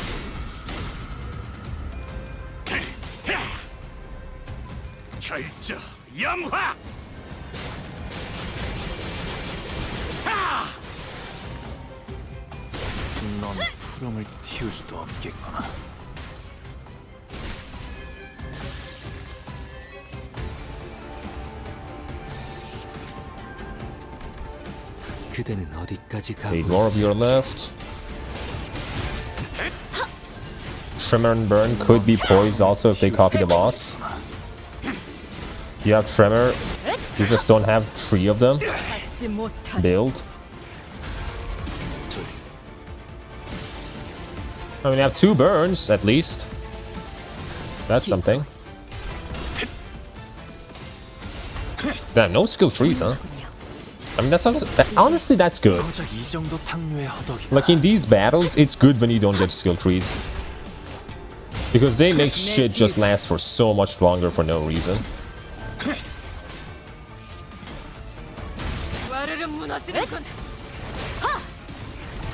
결정 염화. 넌 푸름을 틔울 수도 없겠구나. 그대는 어디까지 가고 8 more of your left. Tremor and Burn could be poised also if they copy the boss. You have Tremor, you just don't have 3 of them. 받지 못한 Build. I mean, you have 2 burns at least. That's something. Damn, no skill trees, huh? I mean, honestly, that's good. 고작 이 정도 탕류의 허덕이나. Like in these battles, it's good when you don't get skill trees. Because they make shit just last for so much longer for no reason. 와르르 무너지는 건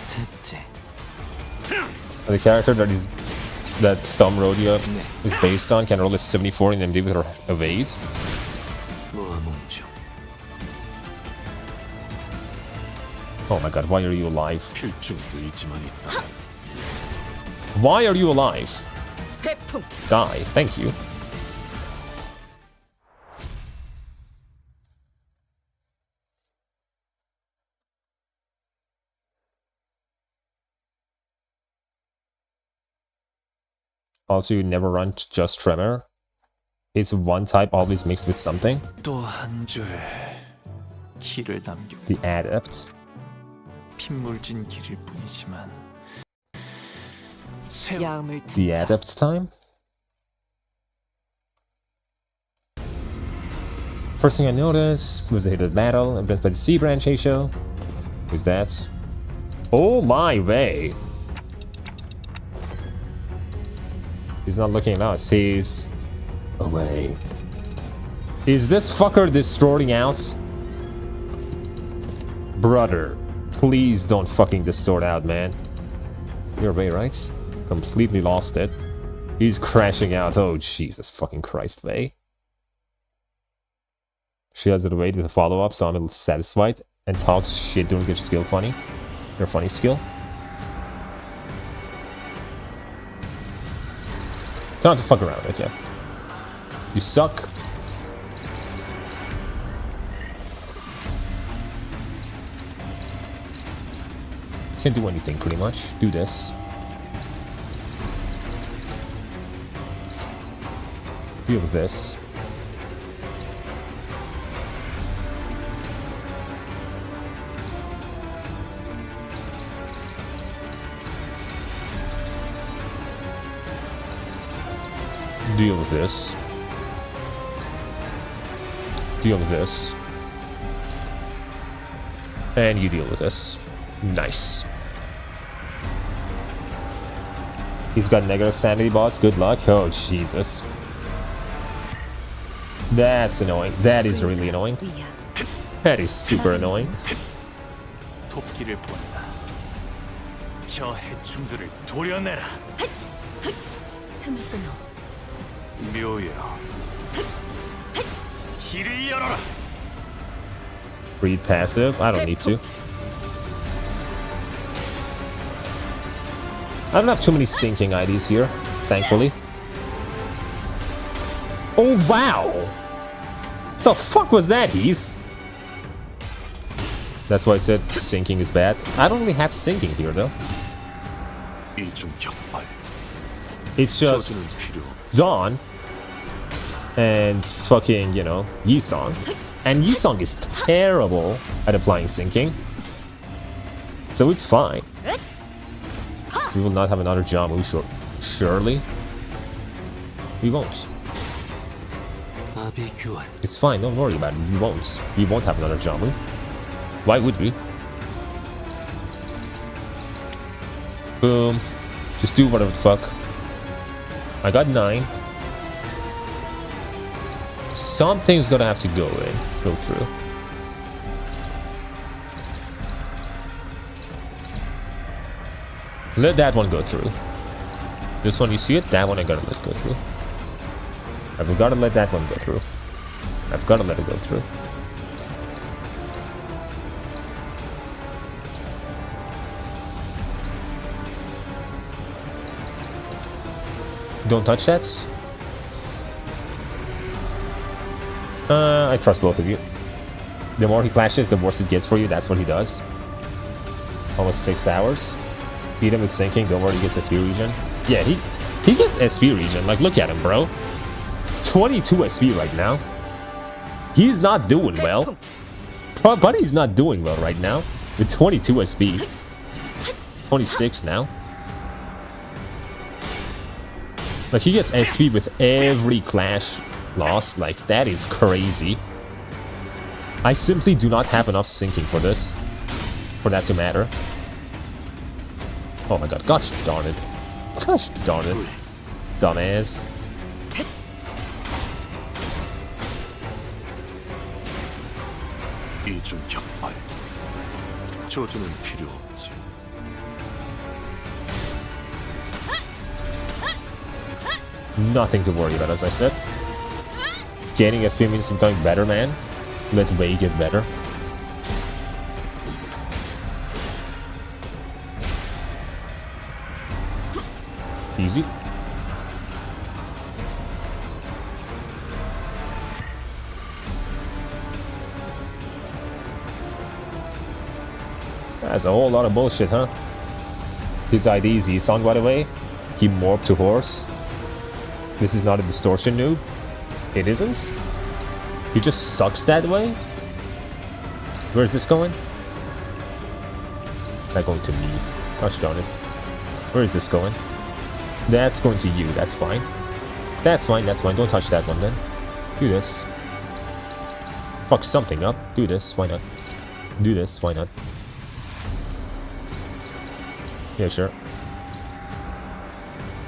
셋째. The character that Thumb Rhodia is based on can roll a 74 in MD with her evade. 무아몽중. Oh my god, why are you alive? 필중 의지만 있다. Why are you alive? 태풍. Die, thank you. Also, you never run just Tremor. It's one type always mixed with something. 또 한 줄 길을 남겨. The Adept. 핏물진 길일 뿐이지만 야음을 The 듣자. Adept time. First thing I noticed was the hit of battle event by the Sea Branch Show. Who's that? Oh my way! He's not looking at us, he's away. Is this fucker distorting out? Brother, please don't fucking distort out, man. You're away, right? Completely lost it. He's crashing out. Oh, Jesus fucking Christ, Vey. She has it away to the follow-up, so I'm a little satisfied. And talks shit, don't get your skill funny. Your funny skill. Don't have to fuck around with it, yeah. You suck. Can't do anything, pretty much. Do this. Deal with this. Deal with this. Deal with this. And you deal with this. Nice. He's got negative sanity boss. Good luck. Oh, Jesus. That's annoying. That is really annoying. That is super annoying. 토끼를 보낸다. 저 해충들을 도려내라. 틈을 끊어. 묘여. 길을 열어라. Read passive. I don't need to. I don't have too many sinking IDs here, thankfully. Oh, wow! The fuck was that, Heath? That's why I said sinking is bad. I don't really have sinking here, though. It's just Dawn and fucking, you know, Yi-Song. And Yi-Song is terrible at applying sinking. So it's fine. We will not have another Jamu, surely. We won't. It's fine, don't worry about it. We won't. We won't have another Jamu. Why would we? Boom. Just do whatever the fuck. I got 9. Something's gonna have to go through. Let that one go through. This one, you see it? That one I gotta let go through. I've gotta let that one go through. I've gotta let it go through. Don't touch that. I trust both of you. The more he clashes, the worse it gets for you. That's what he does. Almost 6 hours. Beat him with sinking. Don't worry, he gets SP regen. Yeah, he gets SP regen. Like, look at him, bro. 22 SP right now. He's not doing well. Buddy's not doing well right now. With 22 SP. 26 now. Like, he gets SP with every clash loss. Like, that is crazy. I simply do not have enough sinking for this. For that to matter. Oh my god, gosh darn it. Gosh darn it. Dumbass. 조주는 필요 없지. Nothing to worry about, as I said. Gaining SP means becoming better, man. Let Wei get better. Easy. That's a whole lot of bullshit, huh? His ID is Yi-Song, by the way. He morphed to horse. This is not a distortion noob. It isn't. He just sucks that way. Where is this going? That going to me. Gosh darn it. Where is this going? That's going to you. That's fine. That's fine. That's fine. Don't touch that one then. Do this. Fuck something up. Do this. Why not? Do this. Why not? Yeah, sure.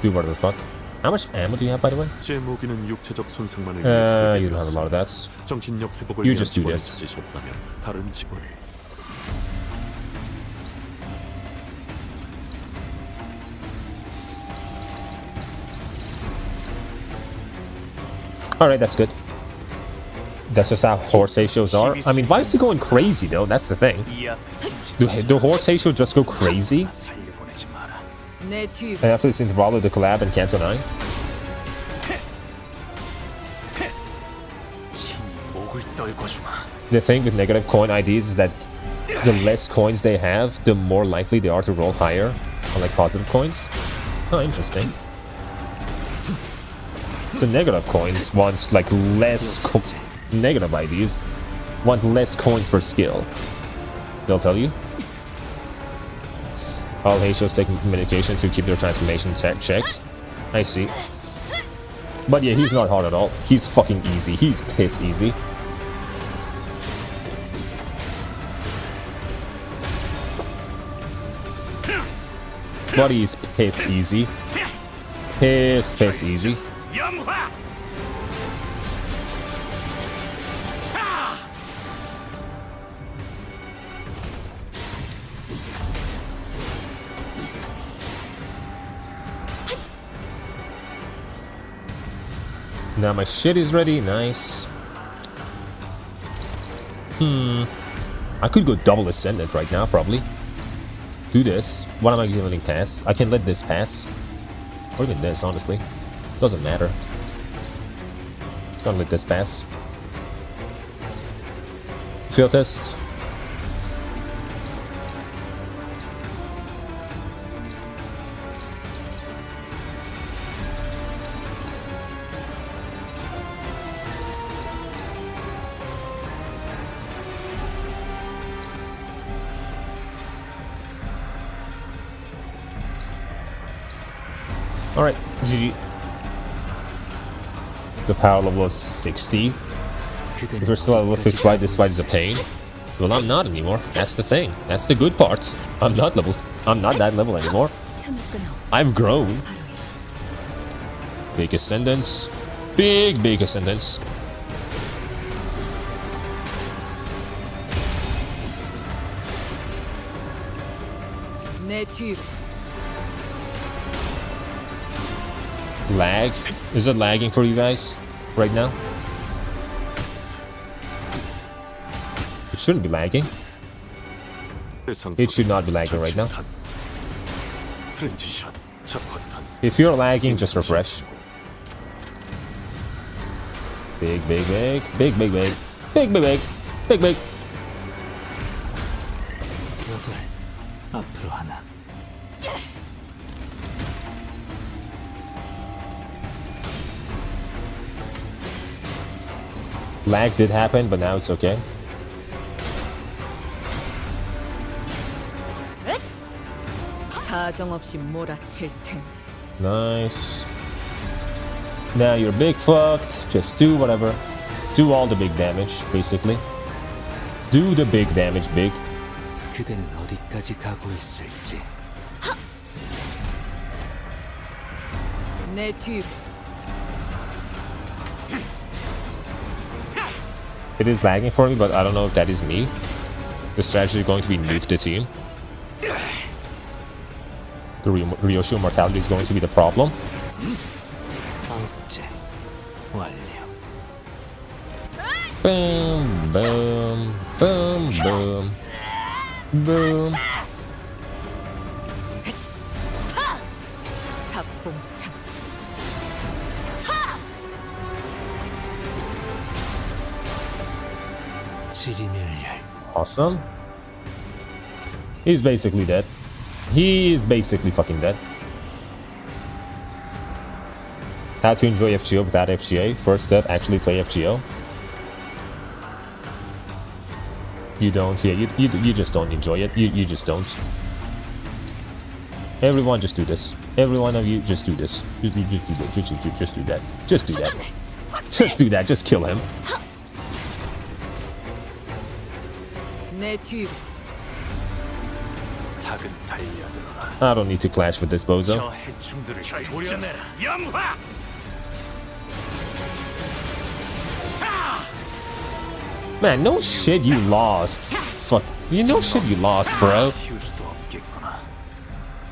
Do whatever the fuck. How much ammo do you have, by the way? 제 무기는 육체적 손상만을 You don't have a lot of that. 정신력 회복을 You 위한 just do 직원을 this. 찾으셨다면 다른 직원을. Alright, that's good. That's just how horse ratios are. I mean, why is he going crazy, though? That's the thing. Do horse ratio just go crazy? 내 뒤. And after this interval of the collab and Canto 9? 목을 떨궈주마. The thing with negative coin IDs is that the less coins they have, the more likely they are to roll higher, unlike positive coins. Oh, interesting. So negative coins want like less negative IDs want less coins per skill. They'll tell you. All Heisho's take medication to keep their transformation check. I see. But yeah, he's not hard at all. He's fucking easy. He's piss easy. Buddy is piss easy. Piss easy. 염화. Now my shit is ready. Nice. I could go double ascendant right now, probably. Do this. What am I letting pass? I can let this pass. Or even this, honestly. Doesn't matter. Gonna let this pass. Field test. Alright, GG. The power level is 60. If you're still at level 55, this fight is a pain. Well, I'm not anymore. That's the thing. That's the good part. I'm not that level anymore. I've grown. Big ascendance. Big ascendance. 내 뒤로. Lag? Is it lagging for you guys right now? It shouldn't be lagging. It should not be lagging right now. 트랜지션 첫 버튼. If you're lagging, just refresh. Big. 앞으로 하나. Lag did happen, but now it's okay. 사정없이 몰아칠 텐. Nice. Now you're big fucked. Just do whatever. Do all the big damage, basically. Do the big damage, big. 그대는 어디까지 가고 있을지. 내 뒤로. It is lagging for me, but I don't know if that is me. The strategy is going to be nuke the team. The Ryoshu mortality is going to be the problem. 억제 완료. Boom. 닭봉창. 지리멸렬. Awesome. He's basically dead. He is basically fucking dead. How to enjoy FGO without FGA. First step, actually play FGO. You don't, yeah, you just don't enjoy it. You just don't. Everyone just do this. Every one of you just do this. Just do that. Just do that. Just do that. Just do that. Just kill him. 내 뒤로. 작은 달려들어라. I don't need to clash with this bozo. 저 해충들을 도려내라. 염화. Man, no shit you lost. Fuck. You know shit you lost, bro. 튀울 수도 없겠구나.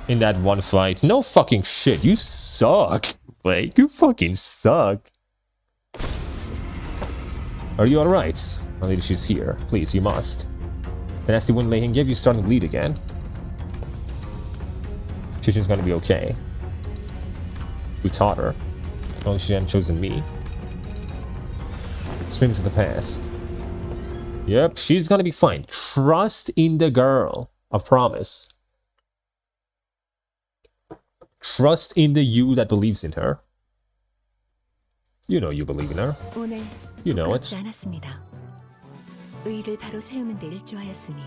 In that one fight. No fucking shit. You suck. Like, you fucking suck. Are you alright? My lady, she's here. Please, you must. The nasty wind lay give you starting to lead again. Chichin's gonna be okay. Who taught her? Only she hadn't chosen me. Swim to the past. Yep, she's gonna be fine. Trust in the girl. I promise. Trust in the you that believes in her. You know you believe in her. 오늘 You know it. 부끄럽지 않았습니다. 의를 바로 세우는 데 일조하였으니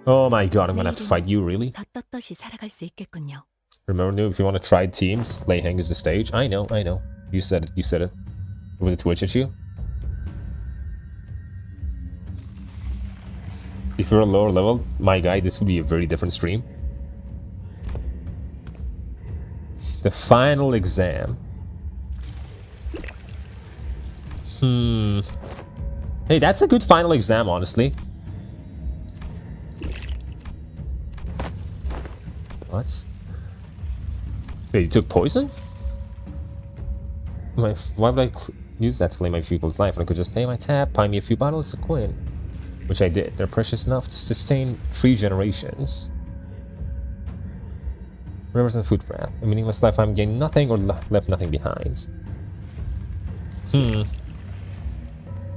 Oh my god, I'm gonna have to fight you, really? 더 떳떳이 살아갈 수 있겠군요. Remember, Noob, if you want to try teams, Leiheng is the stage. I know. You said it. With the Twitch at you? If you're a lower level, my guy, this would be a very different stream. The final exam. Hey, that's a good final exam, honestly. What? Wait, you took poison? Why would I use that to claim my people's life when I could just pay my tab, buy me a few bottles of Quinn? Which I did. They're precious enough to sustain 3 generations. Rivers and footpath. A meaningless life, I'm gained nothing or left nothing behind.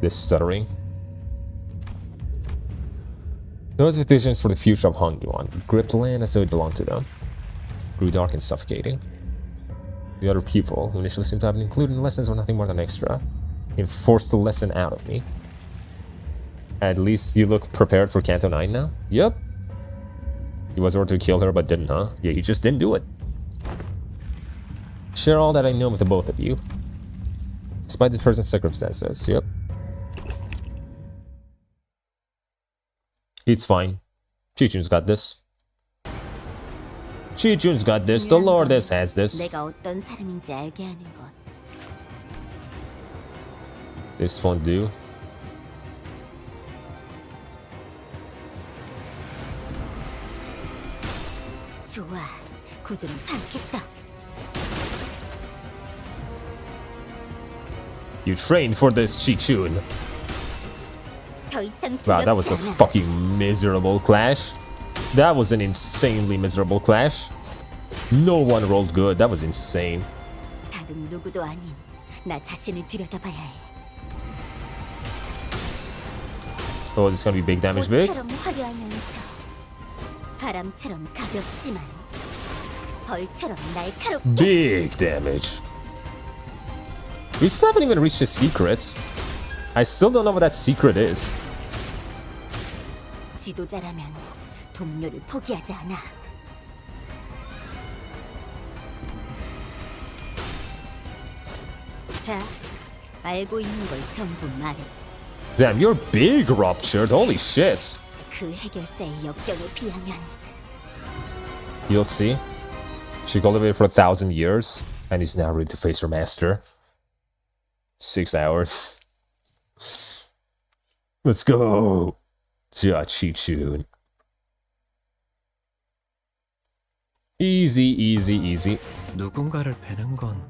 This stuttering. Those visions for the future of Hong Yuan. Gripped land as though it belonged to them. Grew dark and suffocating. The other people, who initially seemed to have been included in lessons, were nothing more than extra. It forced the lesson out of me. At least you look prepared for Canto 9 now? Yep. He was ordered to kill her, but didn't, huh? Yeah, he just didn't do it. Share all that I know with the both of you. Despite the present circumstances, yep. It's fine. Chi-Chun's got this. Chi-Chun's got this. The Lordess has this. 내가 어떤 사람인지 알게 하는 것. This won't do. 좋아, 구조는 파악했어. You trained for this, Chi-Chun. 더 이상 Wow, that was 두렵지 a 않아. fucking miserable clash. That was an insanely miserable clash. No one rolled good. That was insane. 다른 누구도 아닌 나 자신을 들여다봐야 해. Oh, this is gonna be big damage, big. 꽃처럼 화려하면서 바람처럼 가볍지만 벌처럼 날카롭게. Big damage. We still haven't even reached the secrets. I still don't know what that secret is. 지도자라면 동료를 포기하지 않아. 자, 알고 있는 걸 전부 말해. Damn, you're big, Ruptured. Holy shit. 그 해결사의 역경에 비하면 You'll see. She cultivated for 1,000 years, and is now ready to face her master. 6 hours. Let's go. Chi-Chun. Easy, easy, easy. 누군가를 베는 건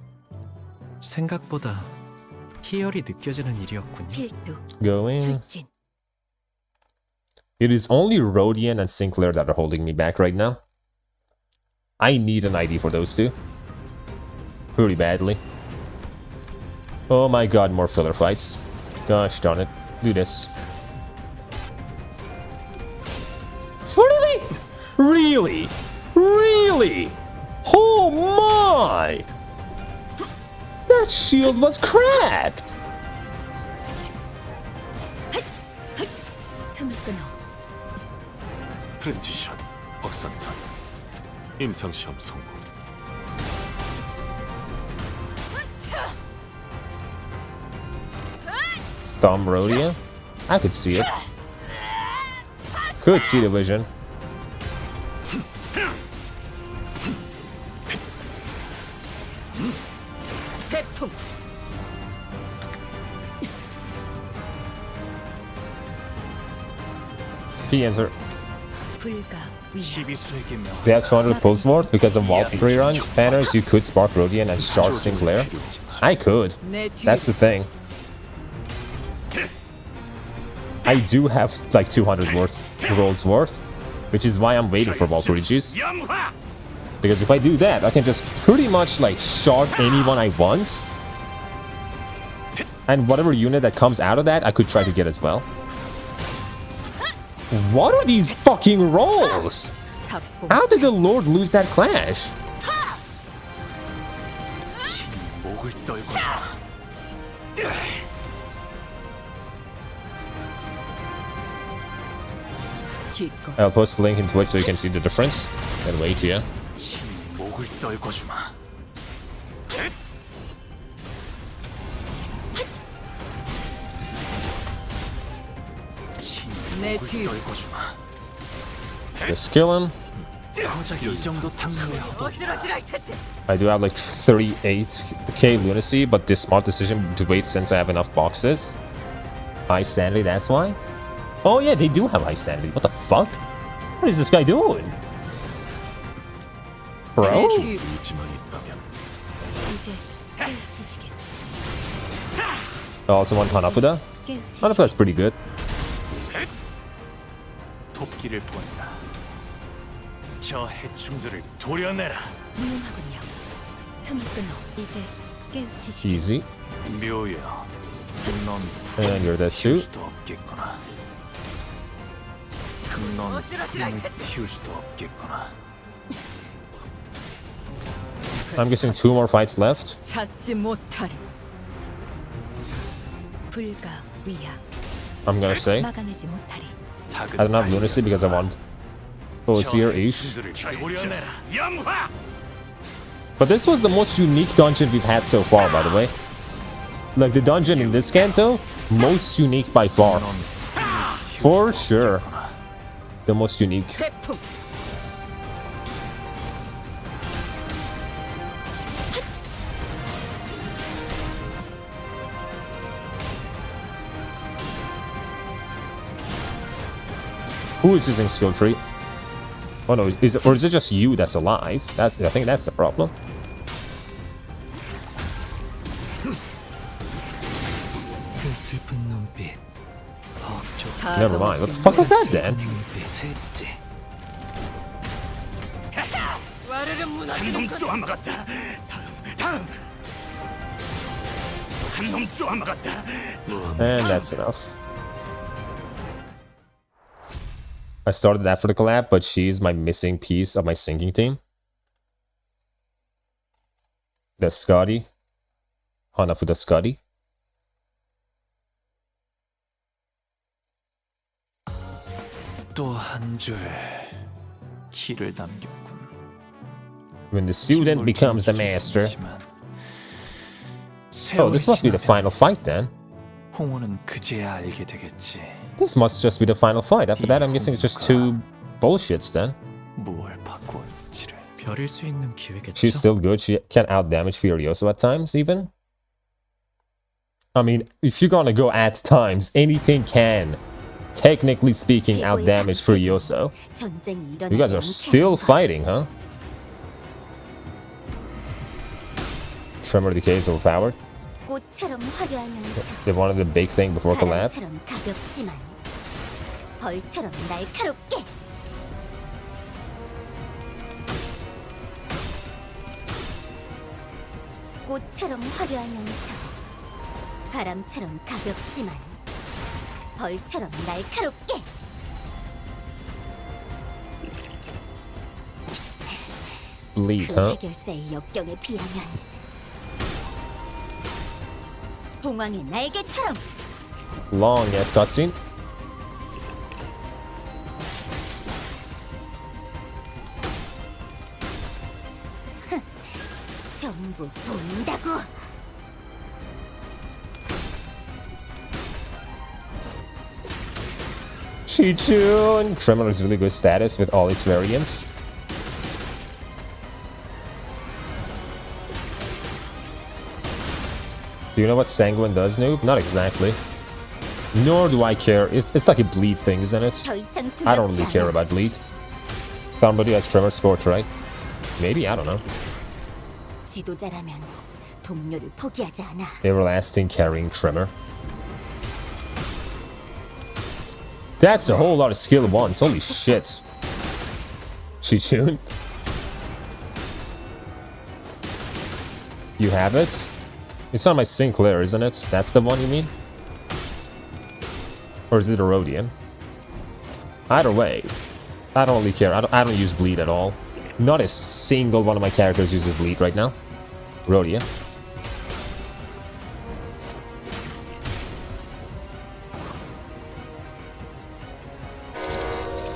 생각보다 희열이 느껴지는 일이었군요. 필두, Going. 출진. It is only Rodian and Sinclair that are holding me back right now. I need an ID for those two. Pretty badly. Oh my god, more filler fights. Gosh darn it. Do this. Really? Really? Really? Oh my! That shield was cracked! 틈을 끊어. 트랜지션, 확산탄, 임상시험 성공. Thumb Rhodia? I could see it. Could see the vision. 태풍. He enter. 불가 위 시비수에게 명. They have 200 pulse worth because of wall rerun banners. You could spark Rodian and shard Sinclair. I could. 내 뒤. That's the thing. I do have like 200 rolls worth, which is why I'm waiting for Valkyrie juice. Because if I do that, I can just pretty much like shard anyone I want. And whatever unit that comes out of that, I could try to get as well. What are these fucking rolls? 답봉. How did the Lord lose that clash? 목을 떨고. 기꺼이. I'll post the link in Twitch so you can see the difference. And wait here. 목을 떨고 주마. 내 목을 뒤. 떨고 주마. Just kill him. 고작 이 정도 탕류의 허덕. I do have like 38k lunacy, but this smart decision to wait since I have enough boxes. High sanity, that's why? Oh yeah, they do have high sanity. What the fuck? What is this guy doing? Bro? 의지만 있다면 이제 깨우치시게. Also on Hanafuda? Hanafuda's pretty good. 토끼를 보낸다. 저 해충들을 도려내라. 무용하군요. 틈을 끊어. 이제 깨우치시게. Easy. 묘여. 넌 And you're dead too. 튀울 수도 없겠구나. 넌 풀을 튀울 수도 없겠구나. I'm guessing 2 more fights left. 찾지 못하리. 불가위야. I'm gonna say. 막아내지 못하리. I don't have lunacy because I want Ozir-ish. 도려내라. 영화. But this was the most unique dungeon we've had so far, by the way. Like the dungeon in this canto, most unique by far. For sure. The most unique. 태풍. Who is using skill tree? Oh no, is it, or is it just you that's alive? I think that's the problem. 그 슬픈 눈빛. Never mind. What the fuck was that then? 셋째. 와르르 무너지는 것. 쪼아먹었다. 다음. 한놈 쪼아먹었다. And that's enough. I started after the collab, but she's my missing piece of my sinking team. The Scotty. Hanafuda Scotty. 또 한 줄 길을 남겼군. When the student becomes the master. Oh, this must be the final fight then. 홍호는 그제야 알게 되겠지. This must just be the final fight. After that, I'm guessing it's just 2 bullshits then. 무얼 바꾸었지를. 별일 수 있는 기회겠죠. She's still good. She can outdamage Furioso at times, even. I mean, if you're gonna go at times, anything can, technically speaking, outdamage Furioso. You guys are still fighting, huh? Tremor Decay is overpowered. 꽃처럼 화려하면서 They wanted the big thing before collab. 바람처럼 가볍지만 벌처럼 날카롭게. 꽃처럼 화려하면서 바람처럼 가볍지만 벌처럼 날카롭게. Bleed, 그 huh? 해결사의 역경에 비하면 봉황의 날개처럼. Long ass cutscene. 전부 본다고. Chichun! Tremor is really good status with all its variants. Do you know what Sanguine does, noob? Not exactly. Nor do I care. It's like a bleed thing, isn't it? 더 이상 I don't really 두렵지 care 않아. about bleed. Somebody has Tremor Scorch, right? Maybe, I don't know. 지도자라면 동료를 포기하지 않아. Everlasting carrying Tremor. That's a whole lot of skill at once. Holy shit. Chichun. You have it? It's on my Sinclair, isn't it? That's the one you mean? Or is it a Rhodian? Either way, I don't really care. I don't use bleed at all. Not a single one of my characters uses bleed right now. Rhodia.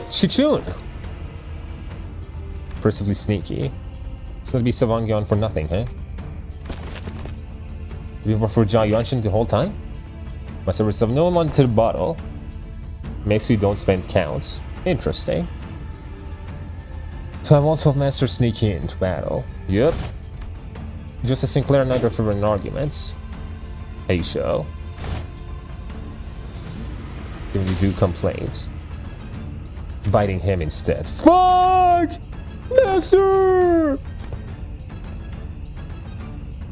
Chichun! Impressively sneaky. It's gonna be Savangyon for nothing, huh? We were for Jia Yuanshin the whole time? Must have reserved no one to the bottle. Makes you don't spend counts. Interesting. So multiple masters sneak into battle. Yep. Just as Sinclair and I prefer in arguments. Hey, show. Giving you due complaints. Biting him instead. Fuck! Master!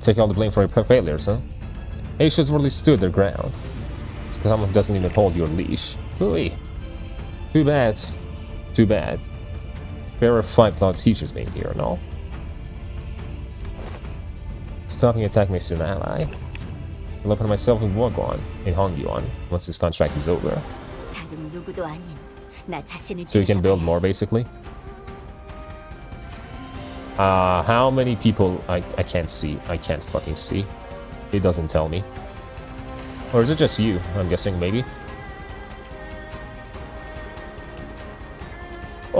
Take all the blame for your failures, huh? Asia's really stood their ground. Someone doesn't even hold your leash. Ooh. Too bad. Too bad. There are 5 teachers being here and all. Stopping attack makes you an ally. I'll open myself in Wagwan in Hongyuan once this contract is over. 다른 누구도 아닌 나 자신을 So you can build more basically. How many people I can't see. I can't fucking see. It doesn't tell me. Or is it just you? I'm guessing maybe.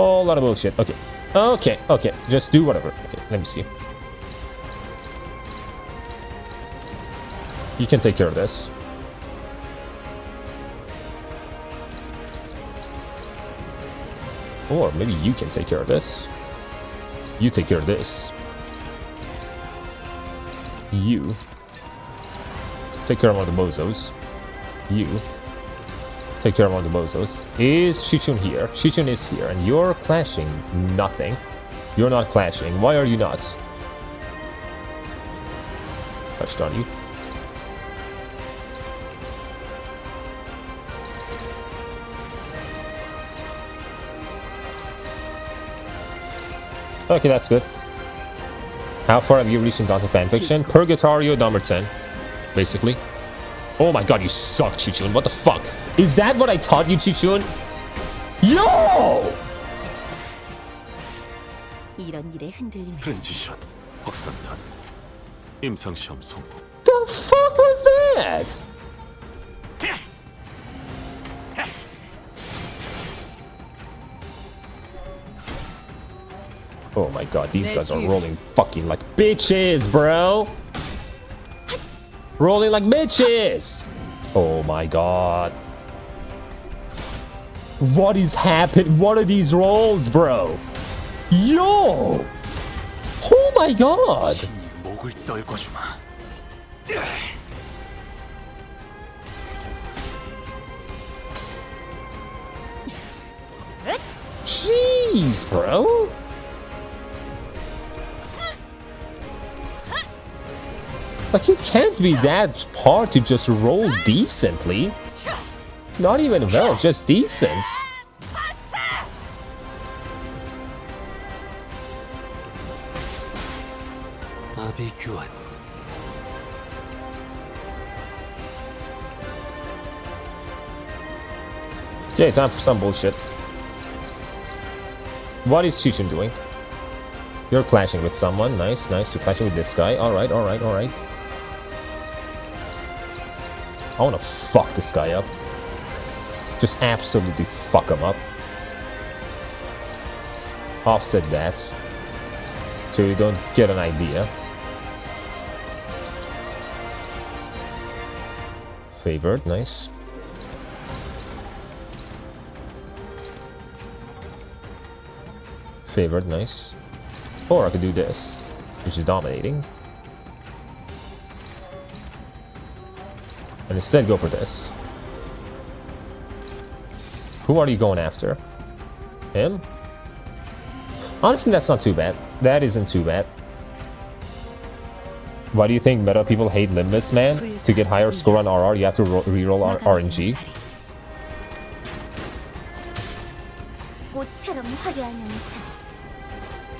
Oh, a lot of bullshit. Okay. Okay, okay. Just do whatever. Okay, let me see. You can take care of this. Or maybe you can take care of this. You take care of this. You take care of one of the bozos. You take care of one of the bozos. Is Chichun here? Chichun is here, and you're clashing nothing. You're not clashing. Why are you not? Touched on you. Okay, that's good. How far have you reached in Dante fanfiction? Purgatorio number 10, basically. Oh my god, you suck, Chichun. What the fuck? Is that what I taught you, Chichun? Yo! 이런 일에 흔들리면 트랜지션, 확산탄, 임상시험 성공. The fuck was that? Oh my god, these guys are rolling fucking like bitches, bro. Rolling like bitches. Oh my god. What is happening? What are these rolls, bro? Yo! Oh my god. 목을 떨궈주마. Jeez, bro. Like, it can't be that hard to just roll decently. Not even well, just decent. 아비규환. Okay, time for some bullshit. What is Chichun doing? You're clashing with someone. Nice, nice. You're clashing with this guy. Alright, alright, alright. I wanna fuck this guy up. Just absolutely fuck him up. Offset that. So you don't get an idea. Favored, nice. Favored, nice. Or I could do this, which is dominating. And instead go for this. Who are you going after? Him? Honestly, that's not too bad. That isn't too bad. Why do you think meta people hate Limbus, man? To get higher score on RR, you have to reroll RNG. 꽃처럼 화려한 영상,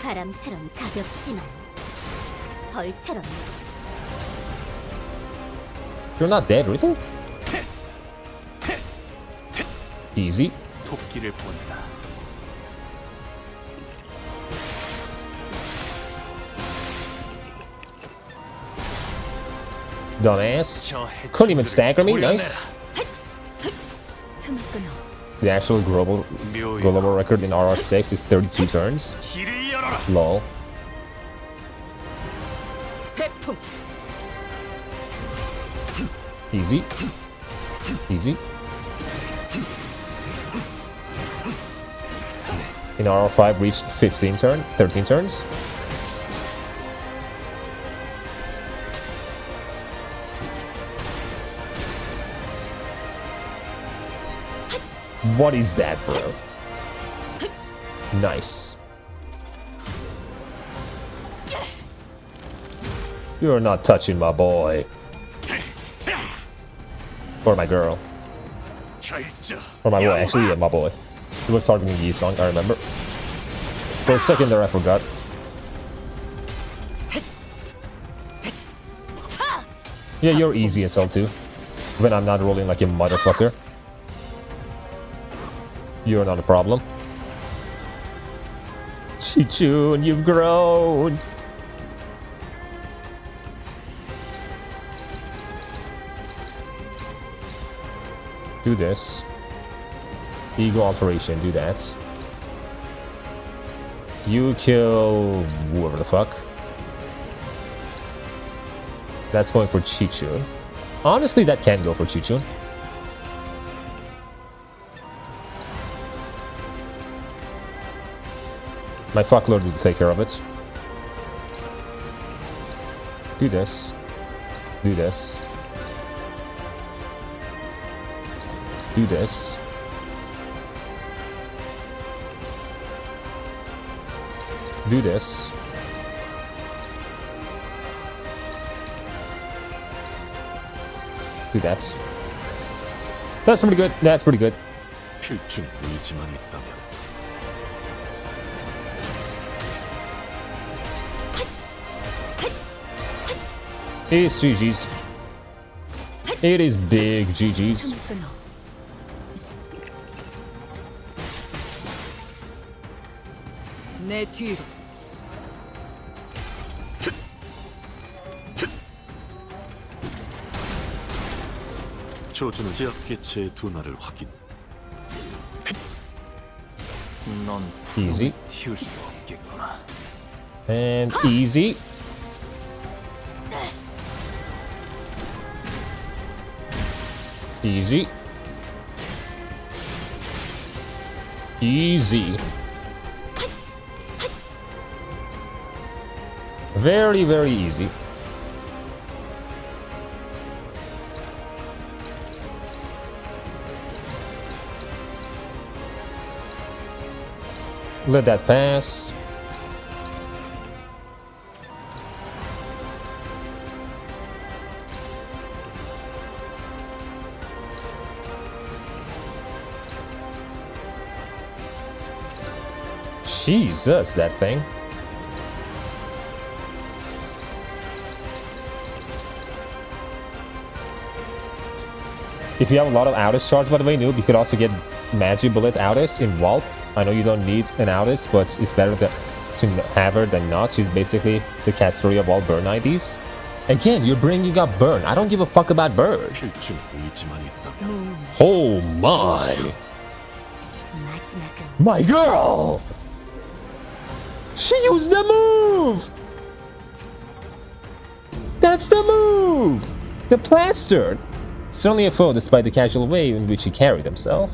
바람처럼 가볍지만 벌처럼. You're not dead, really? Easy. 토끼를 본다. Dumbass. Couldn't even stagger me, nice. 틈을 끊어. The actual global record in RR6 is 32 turns. 길을 열어라. Lol. 배풍. Easy. Easy. in R5 reached 13 turns. What is that, bro? Nice. You're not touching my boy. Or my girl. Or my boy, actually, yeah, my boy. It was targeting Yi Song, I remember. For a second there, I forgot. Yeah, you're easy as hell too. When I'm not rolling like a motherfucker. You're not a problem. Chichun, you've grown! Do this. Ego alteration, do that. You kill whoever the fuck. That's going for Chichun. Honestly, that can go for Chichun. My fuckload will take care of it. Do this. Do this. Do this. Do this. Do that. That's pretty good. That's pretty good. 필중 의지만 있다면 It's GG's. It is big GG's. 끊어. 내 뒤로. 조준은 지압개체의 둔화를 확인. 넌 Easy. 튀울 수도 없겠구나. And easy. Easy. Easy. Very, very easy. Let that pass. Jesus, that thing. If you have a lot of Outis shards, by the way, noob, you could also get Magic Bullet Outis in Whelp. I know you don't need an Outis, but it's better to have her than not. She's basically the cat story of all burn IDs. Again, you're bringing up burn. I don't give a fuck about burn. 필중 의지만 있다면 Oh my. 마지막은 My girl! She used the move! That's the move! The plaster! Certainly a foe despite the casual way in which he carried himself.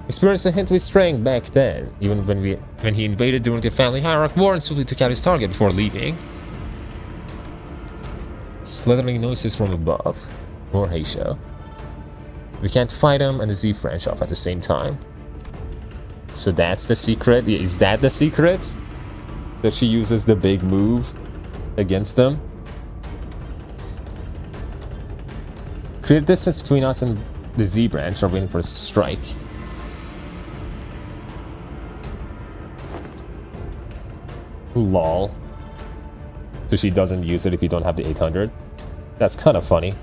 Experienced a hint of his strength back then, even when he invaded during the family hierarchy war and simply took out his target before leaving. Slithering noises from above. More Heisha. We can't fight him and the Z branch off at the same time. So that's the secret? Is that the secret? That she uses the big move against them? Create distance between us and the Z branch or waiting for us to strike. Lol. So she doesn't use it if you don't have the 800? That's kind of funny.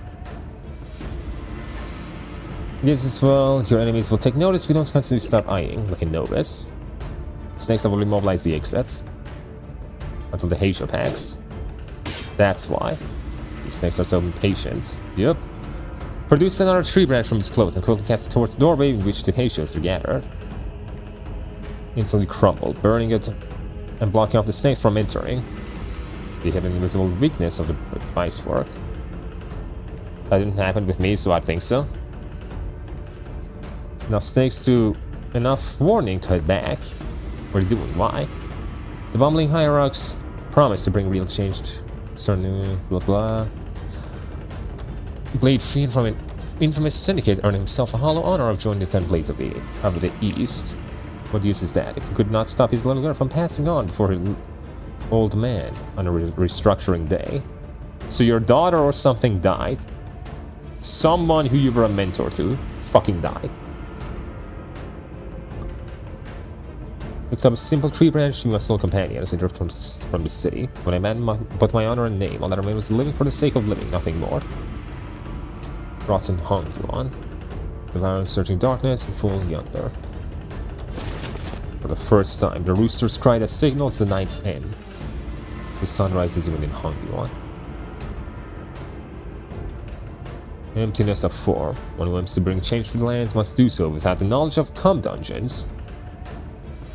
This as well, your enemies will take notice if you don't constantly stop eyeing, like a novice. Snakes will immobilize the exits until the Heisha packs. That's why. These snakes are so impatient. Yep. Produce another tree branch from its clothes and quickly cast it towards the doorway in which the Heishas are gathered. Instantly crumbled, burning it and blocking off the snakes from entering. They had an invisible weakness of the ice fork. That didn't happen with me, so I think so. Enough snakes to... enough warning to head back. What are you doing? Why? The bumbling hierarchs promised to bring real change. Certain blah blah. Blade Fiend from an infamous syndicate earned himself a hollow honor of joining the 10 Blades of the East. What use is that if he could not stop his little girl from passing on before her old man on a restructuring day? So your daughter or something died. Someone who you were a mentor to fucking died. Picked up a simple tree branch to my sole companion as I drove from the city. When I met both my honor and name, all that remained was living for the sake of living, nothing more. Rotten hung you on. Devouring searching darkness and full yonder. For the first time, the rooster's cry that signals the night's end. The sun rises within Hung Yuan. Emptiness of form. One who aims to bring change to the lands must do so without the knowledge of dungeons.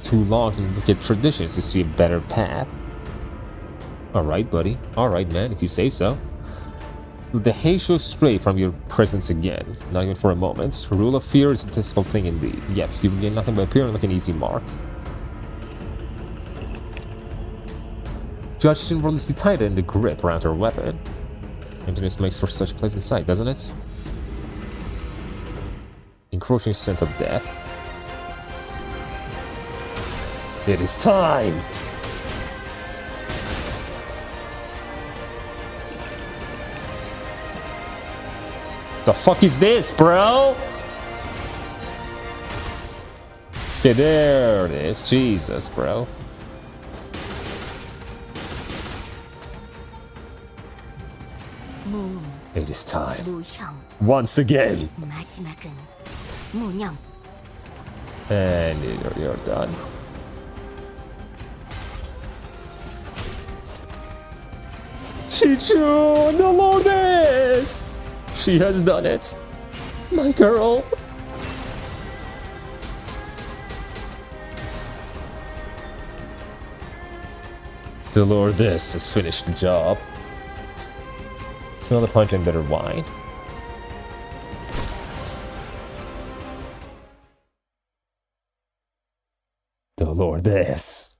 Too long and wicked traditions to see a better path. Alright, buddy. Alright, man, if you say so. Let the Heisho stray from your presence again, not even for a moment. Rule of fear is a detestable thing indeed. Yet, you will gain nothing by appearing like an easy mark. Judge should release tighter in the grip around her weapon. Emptiness makes for such a pleasant sight, doesn't it? Encroaching scent of death. It is time! The fuck is this, bro? Okay, there it is. Jesus, bro. It is time. Once again. 마지막은 무념. And you're done. Chichu, the Lordess! She has done it. My girl. The Lordess has finished the job. Smell the punch and bitter wine. The Lordess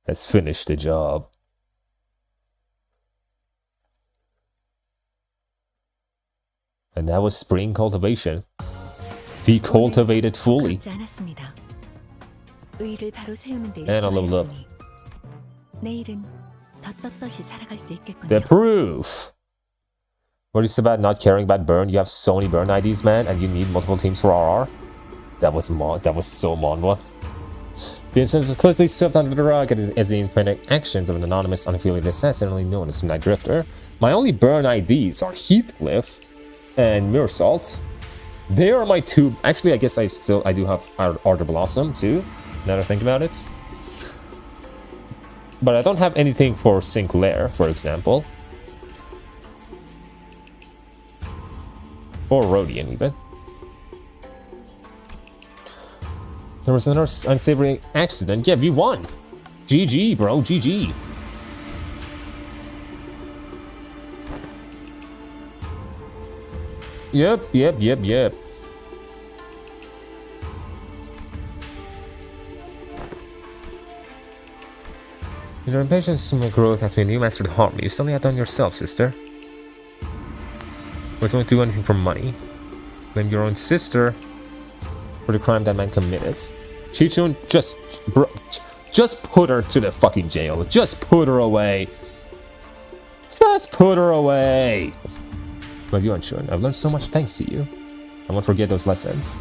has finished the job. And that was spring cultivation. We cultivated fully. And I leveled up. The proof! What is about not caring about burn? You have so many burn IDs, man, and you need multiple teams for RR? That was so manhwa. The incident was quickly swept under the rug as the independent actions of an anonymous, unaffiliated assassin known as Night Drifter. My only burn IDs are Heathcliff and Mirrorsault. They are my two. Actually, I guess I do have Ardor Blossom too, now that I think about it. But I don't have anything for Sinclair, for example. Or Rodian, even. There was another unsavory accident. Yeah, we won. GG, bro. GG. Yep. Your impatience to my growth has made you master the harm. You still outdone yourself, sister. Was won't do anything for money. Blame your own sister for the crime that man committed. Chichun, just put her to the fucking jail. Just put her away. Just put her away. But you unsure. I've learned so much thanks to you. I won't forget those lessons.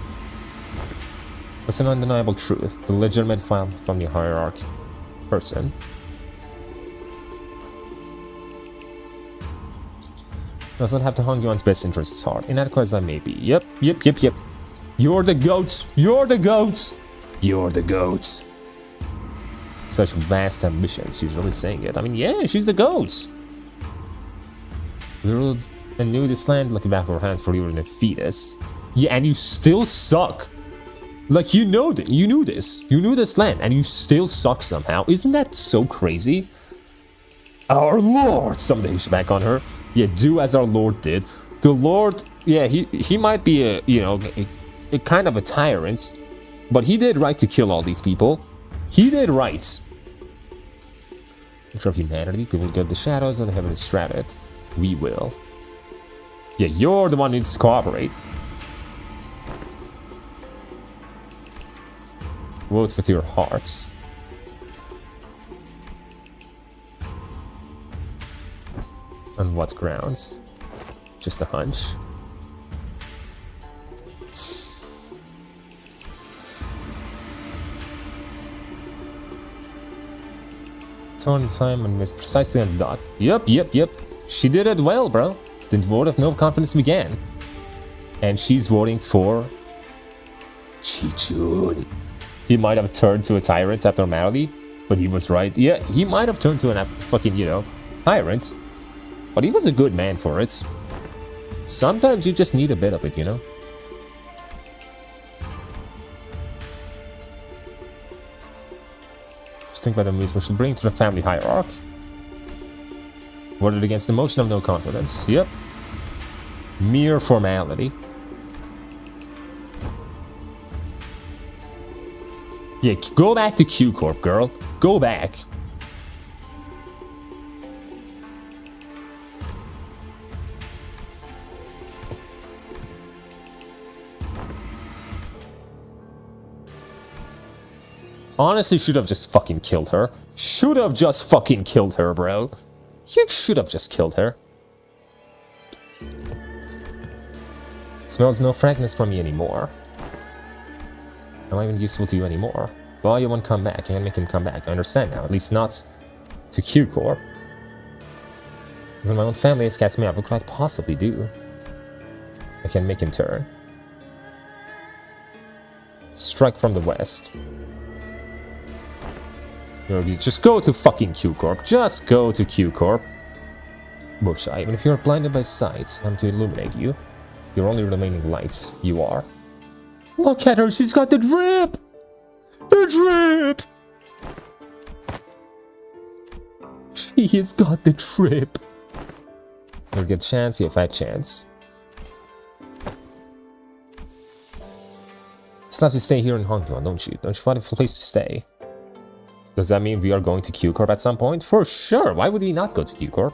It's an undeniable truth. The legitimate from the hierarchy person. Does not have to Hung Yuan's best interests at heart. Inadequate as I may be. Yep. You're the goats. You're the goats. You're the goats. Such vast ambitions. She's really saying it. I mean, yeah, she's the goats. We ruled and knew this land like the back of our hands for you in a fetus. Yeah, and you still suck. Like, you know that. You knew this. You knew this land, and you still suck somehow. Isn't that so crazy? Our Lord! Someday he's back on her. Yeah, do as our Lord did. The Lord, yeah, he might be a, you know, a kind of a tyrant, But he did right to kill all these people. He did right. Nature of humanity. People get the shadows and heaven is shrouded. We will. Yeah, you're the one who needs to cooperate. Vote with your hearts. On what grounds? Just a hunch. So on time and it's precisely on the dot. Yep. She did it well, bro. The vote of no confidence began. And she's voting for Chichun. He might have turned to a tyrant abnormality, but he was right. Yeah, he might have turned to an fucking, you know, tyrant. But he was a good man for it. Sometimes you just need a bit of it, you know? Just think about the moves we should bring to the family hierarchy. Voted against the motion of no confidence. Yep. Mere formality. Yeah, go back to Q Corp, girl. Go back. Honestly, should have just fucking killed her. Should have just fucking killed her, bro. You should have just killed her. Smells no frankness from me anymore. I'm not even useful to you anymore. Well, you won't come back. I can make him come back. I understand now. At least not to Q Corp. Even my own family has cast me out. What could I possibly do? I can make him turn. Strike from the west. Just go to fucking Q Corp. Just go to Q Corp. Bushai, even if you're blinded by sight, I'm to illuminate you. Your only remaining lights. You are. Look at her. She's got the drip. The drip. She has got the drip. You get chance. You have had chance. It's not to stay here in Hong Kong, don't you? Don't you find a place to stay? Does that mean we are going to Q Corp at some point? For sure! Why would we not go to Q Corp?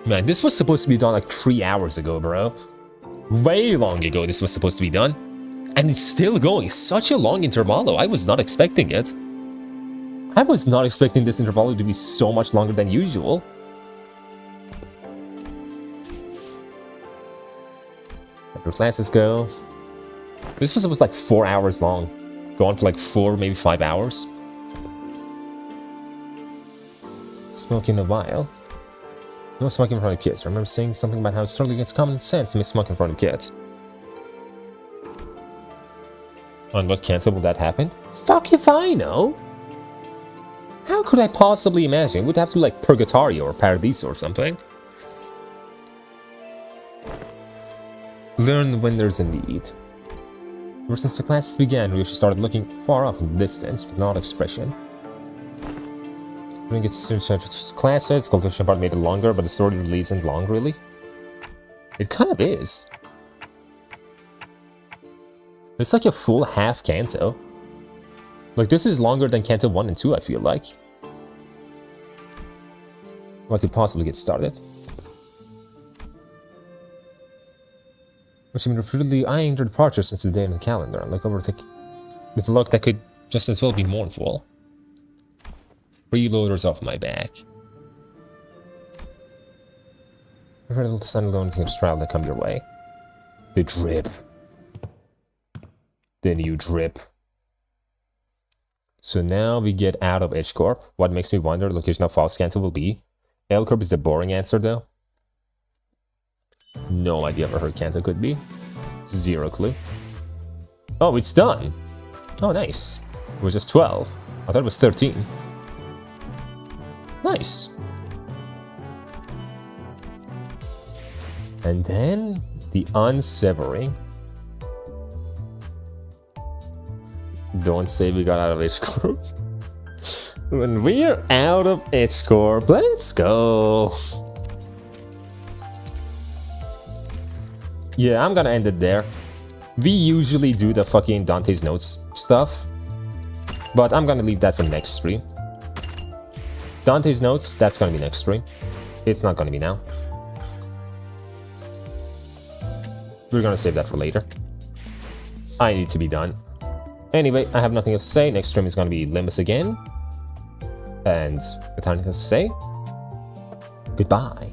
Man, this was supposed to be done like 3 hours ago, bro. Way long ago this was supposed to be done. And it's still going. Such a long intervallo. I was not expecting it. I was not expecting this intervallo to be so much longer than usual. Let your classes go. This was like 4 hours long. Go on for like 4, maybe 5 hours. Smoking a while. No smoking in front of kids. I remember saying something about how it's totally against common sense to be smoking in front of kids. On what cancer will that happen? Fuck if I know! How could I possibly imagine? We'd have to like Purgatorio or Paradiso or something. Learn when there's a need. Ever since the classes began, we actually started looking far off in the distance, but not expression. When we get to classes, cultivation part made it longer, but the story really isn't long, really. It kind of is. It's like a full half canto. Like, this is longer than Canto 1 and 2, I feel like. Well, I could possibly get started. Which I mean, repeatedly eyeing their departure since the day on the calendar, like overtake with a look that could just as well be mournful. Freeloaders off my back. I've heard a little standalone things trial that come your way. The drip. Then you drip. So now we get out of H Corp. What makes me wonder the location of False Canto will be. L Corp is the boring answer though. No idea where her Canto could be. Zero clue. Oh, it's done. Oh, nice. It was just 12. I thought it was 13. Nice. And then the unsevering. Don't say we got out of H Corp. When we're out of 𝒊𝒏𝒄𝒏𝒚, let's go. Yeah, I'm gonna end it there. We usually do the fucking Dante's Notes stuff, but I'm gonna leave that for next stream. Dante's Notes, that's gonna be next stream. It's not gonna be now. We're gonna save that for later. I need to be done. Anyway, I have nothing else to say. Next stream is gonna be Limbus again. And without anything else to say, goodbye.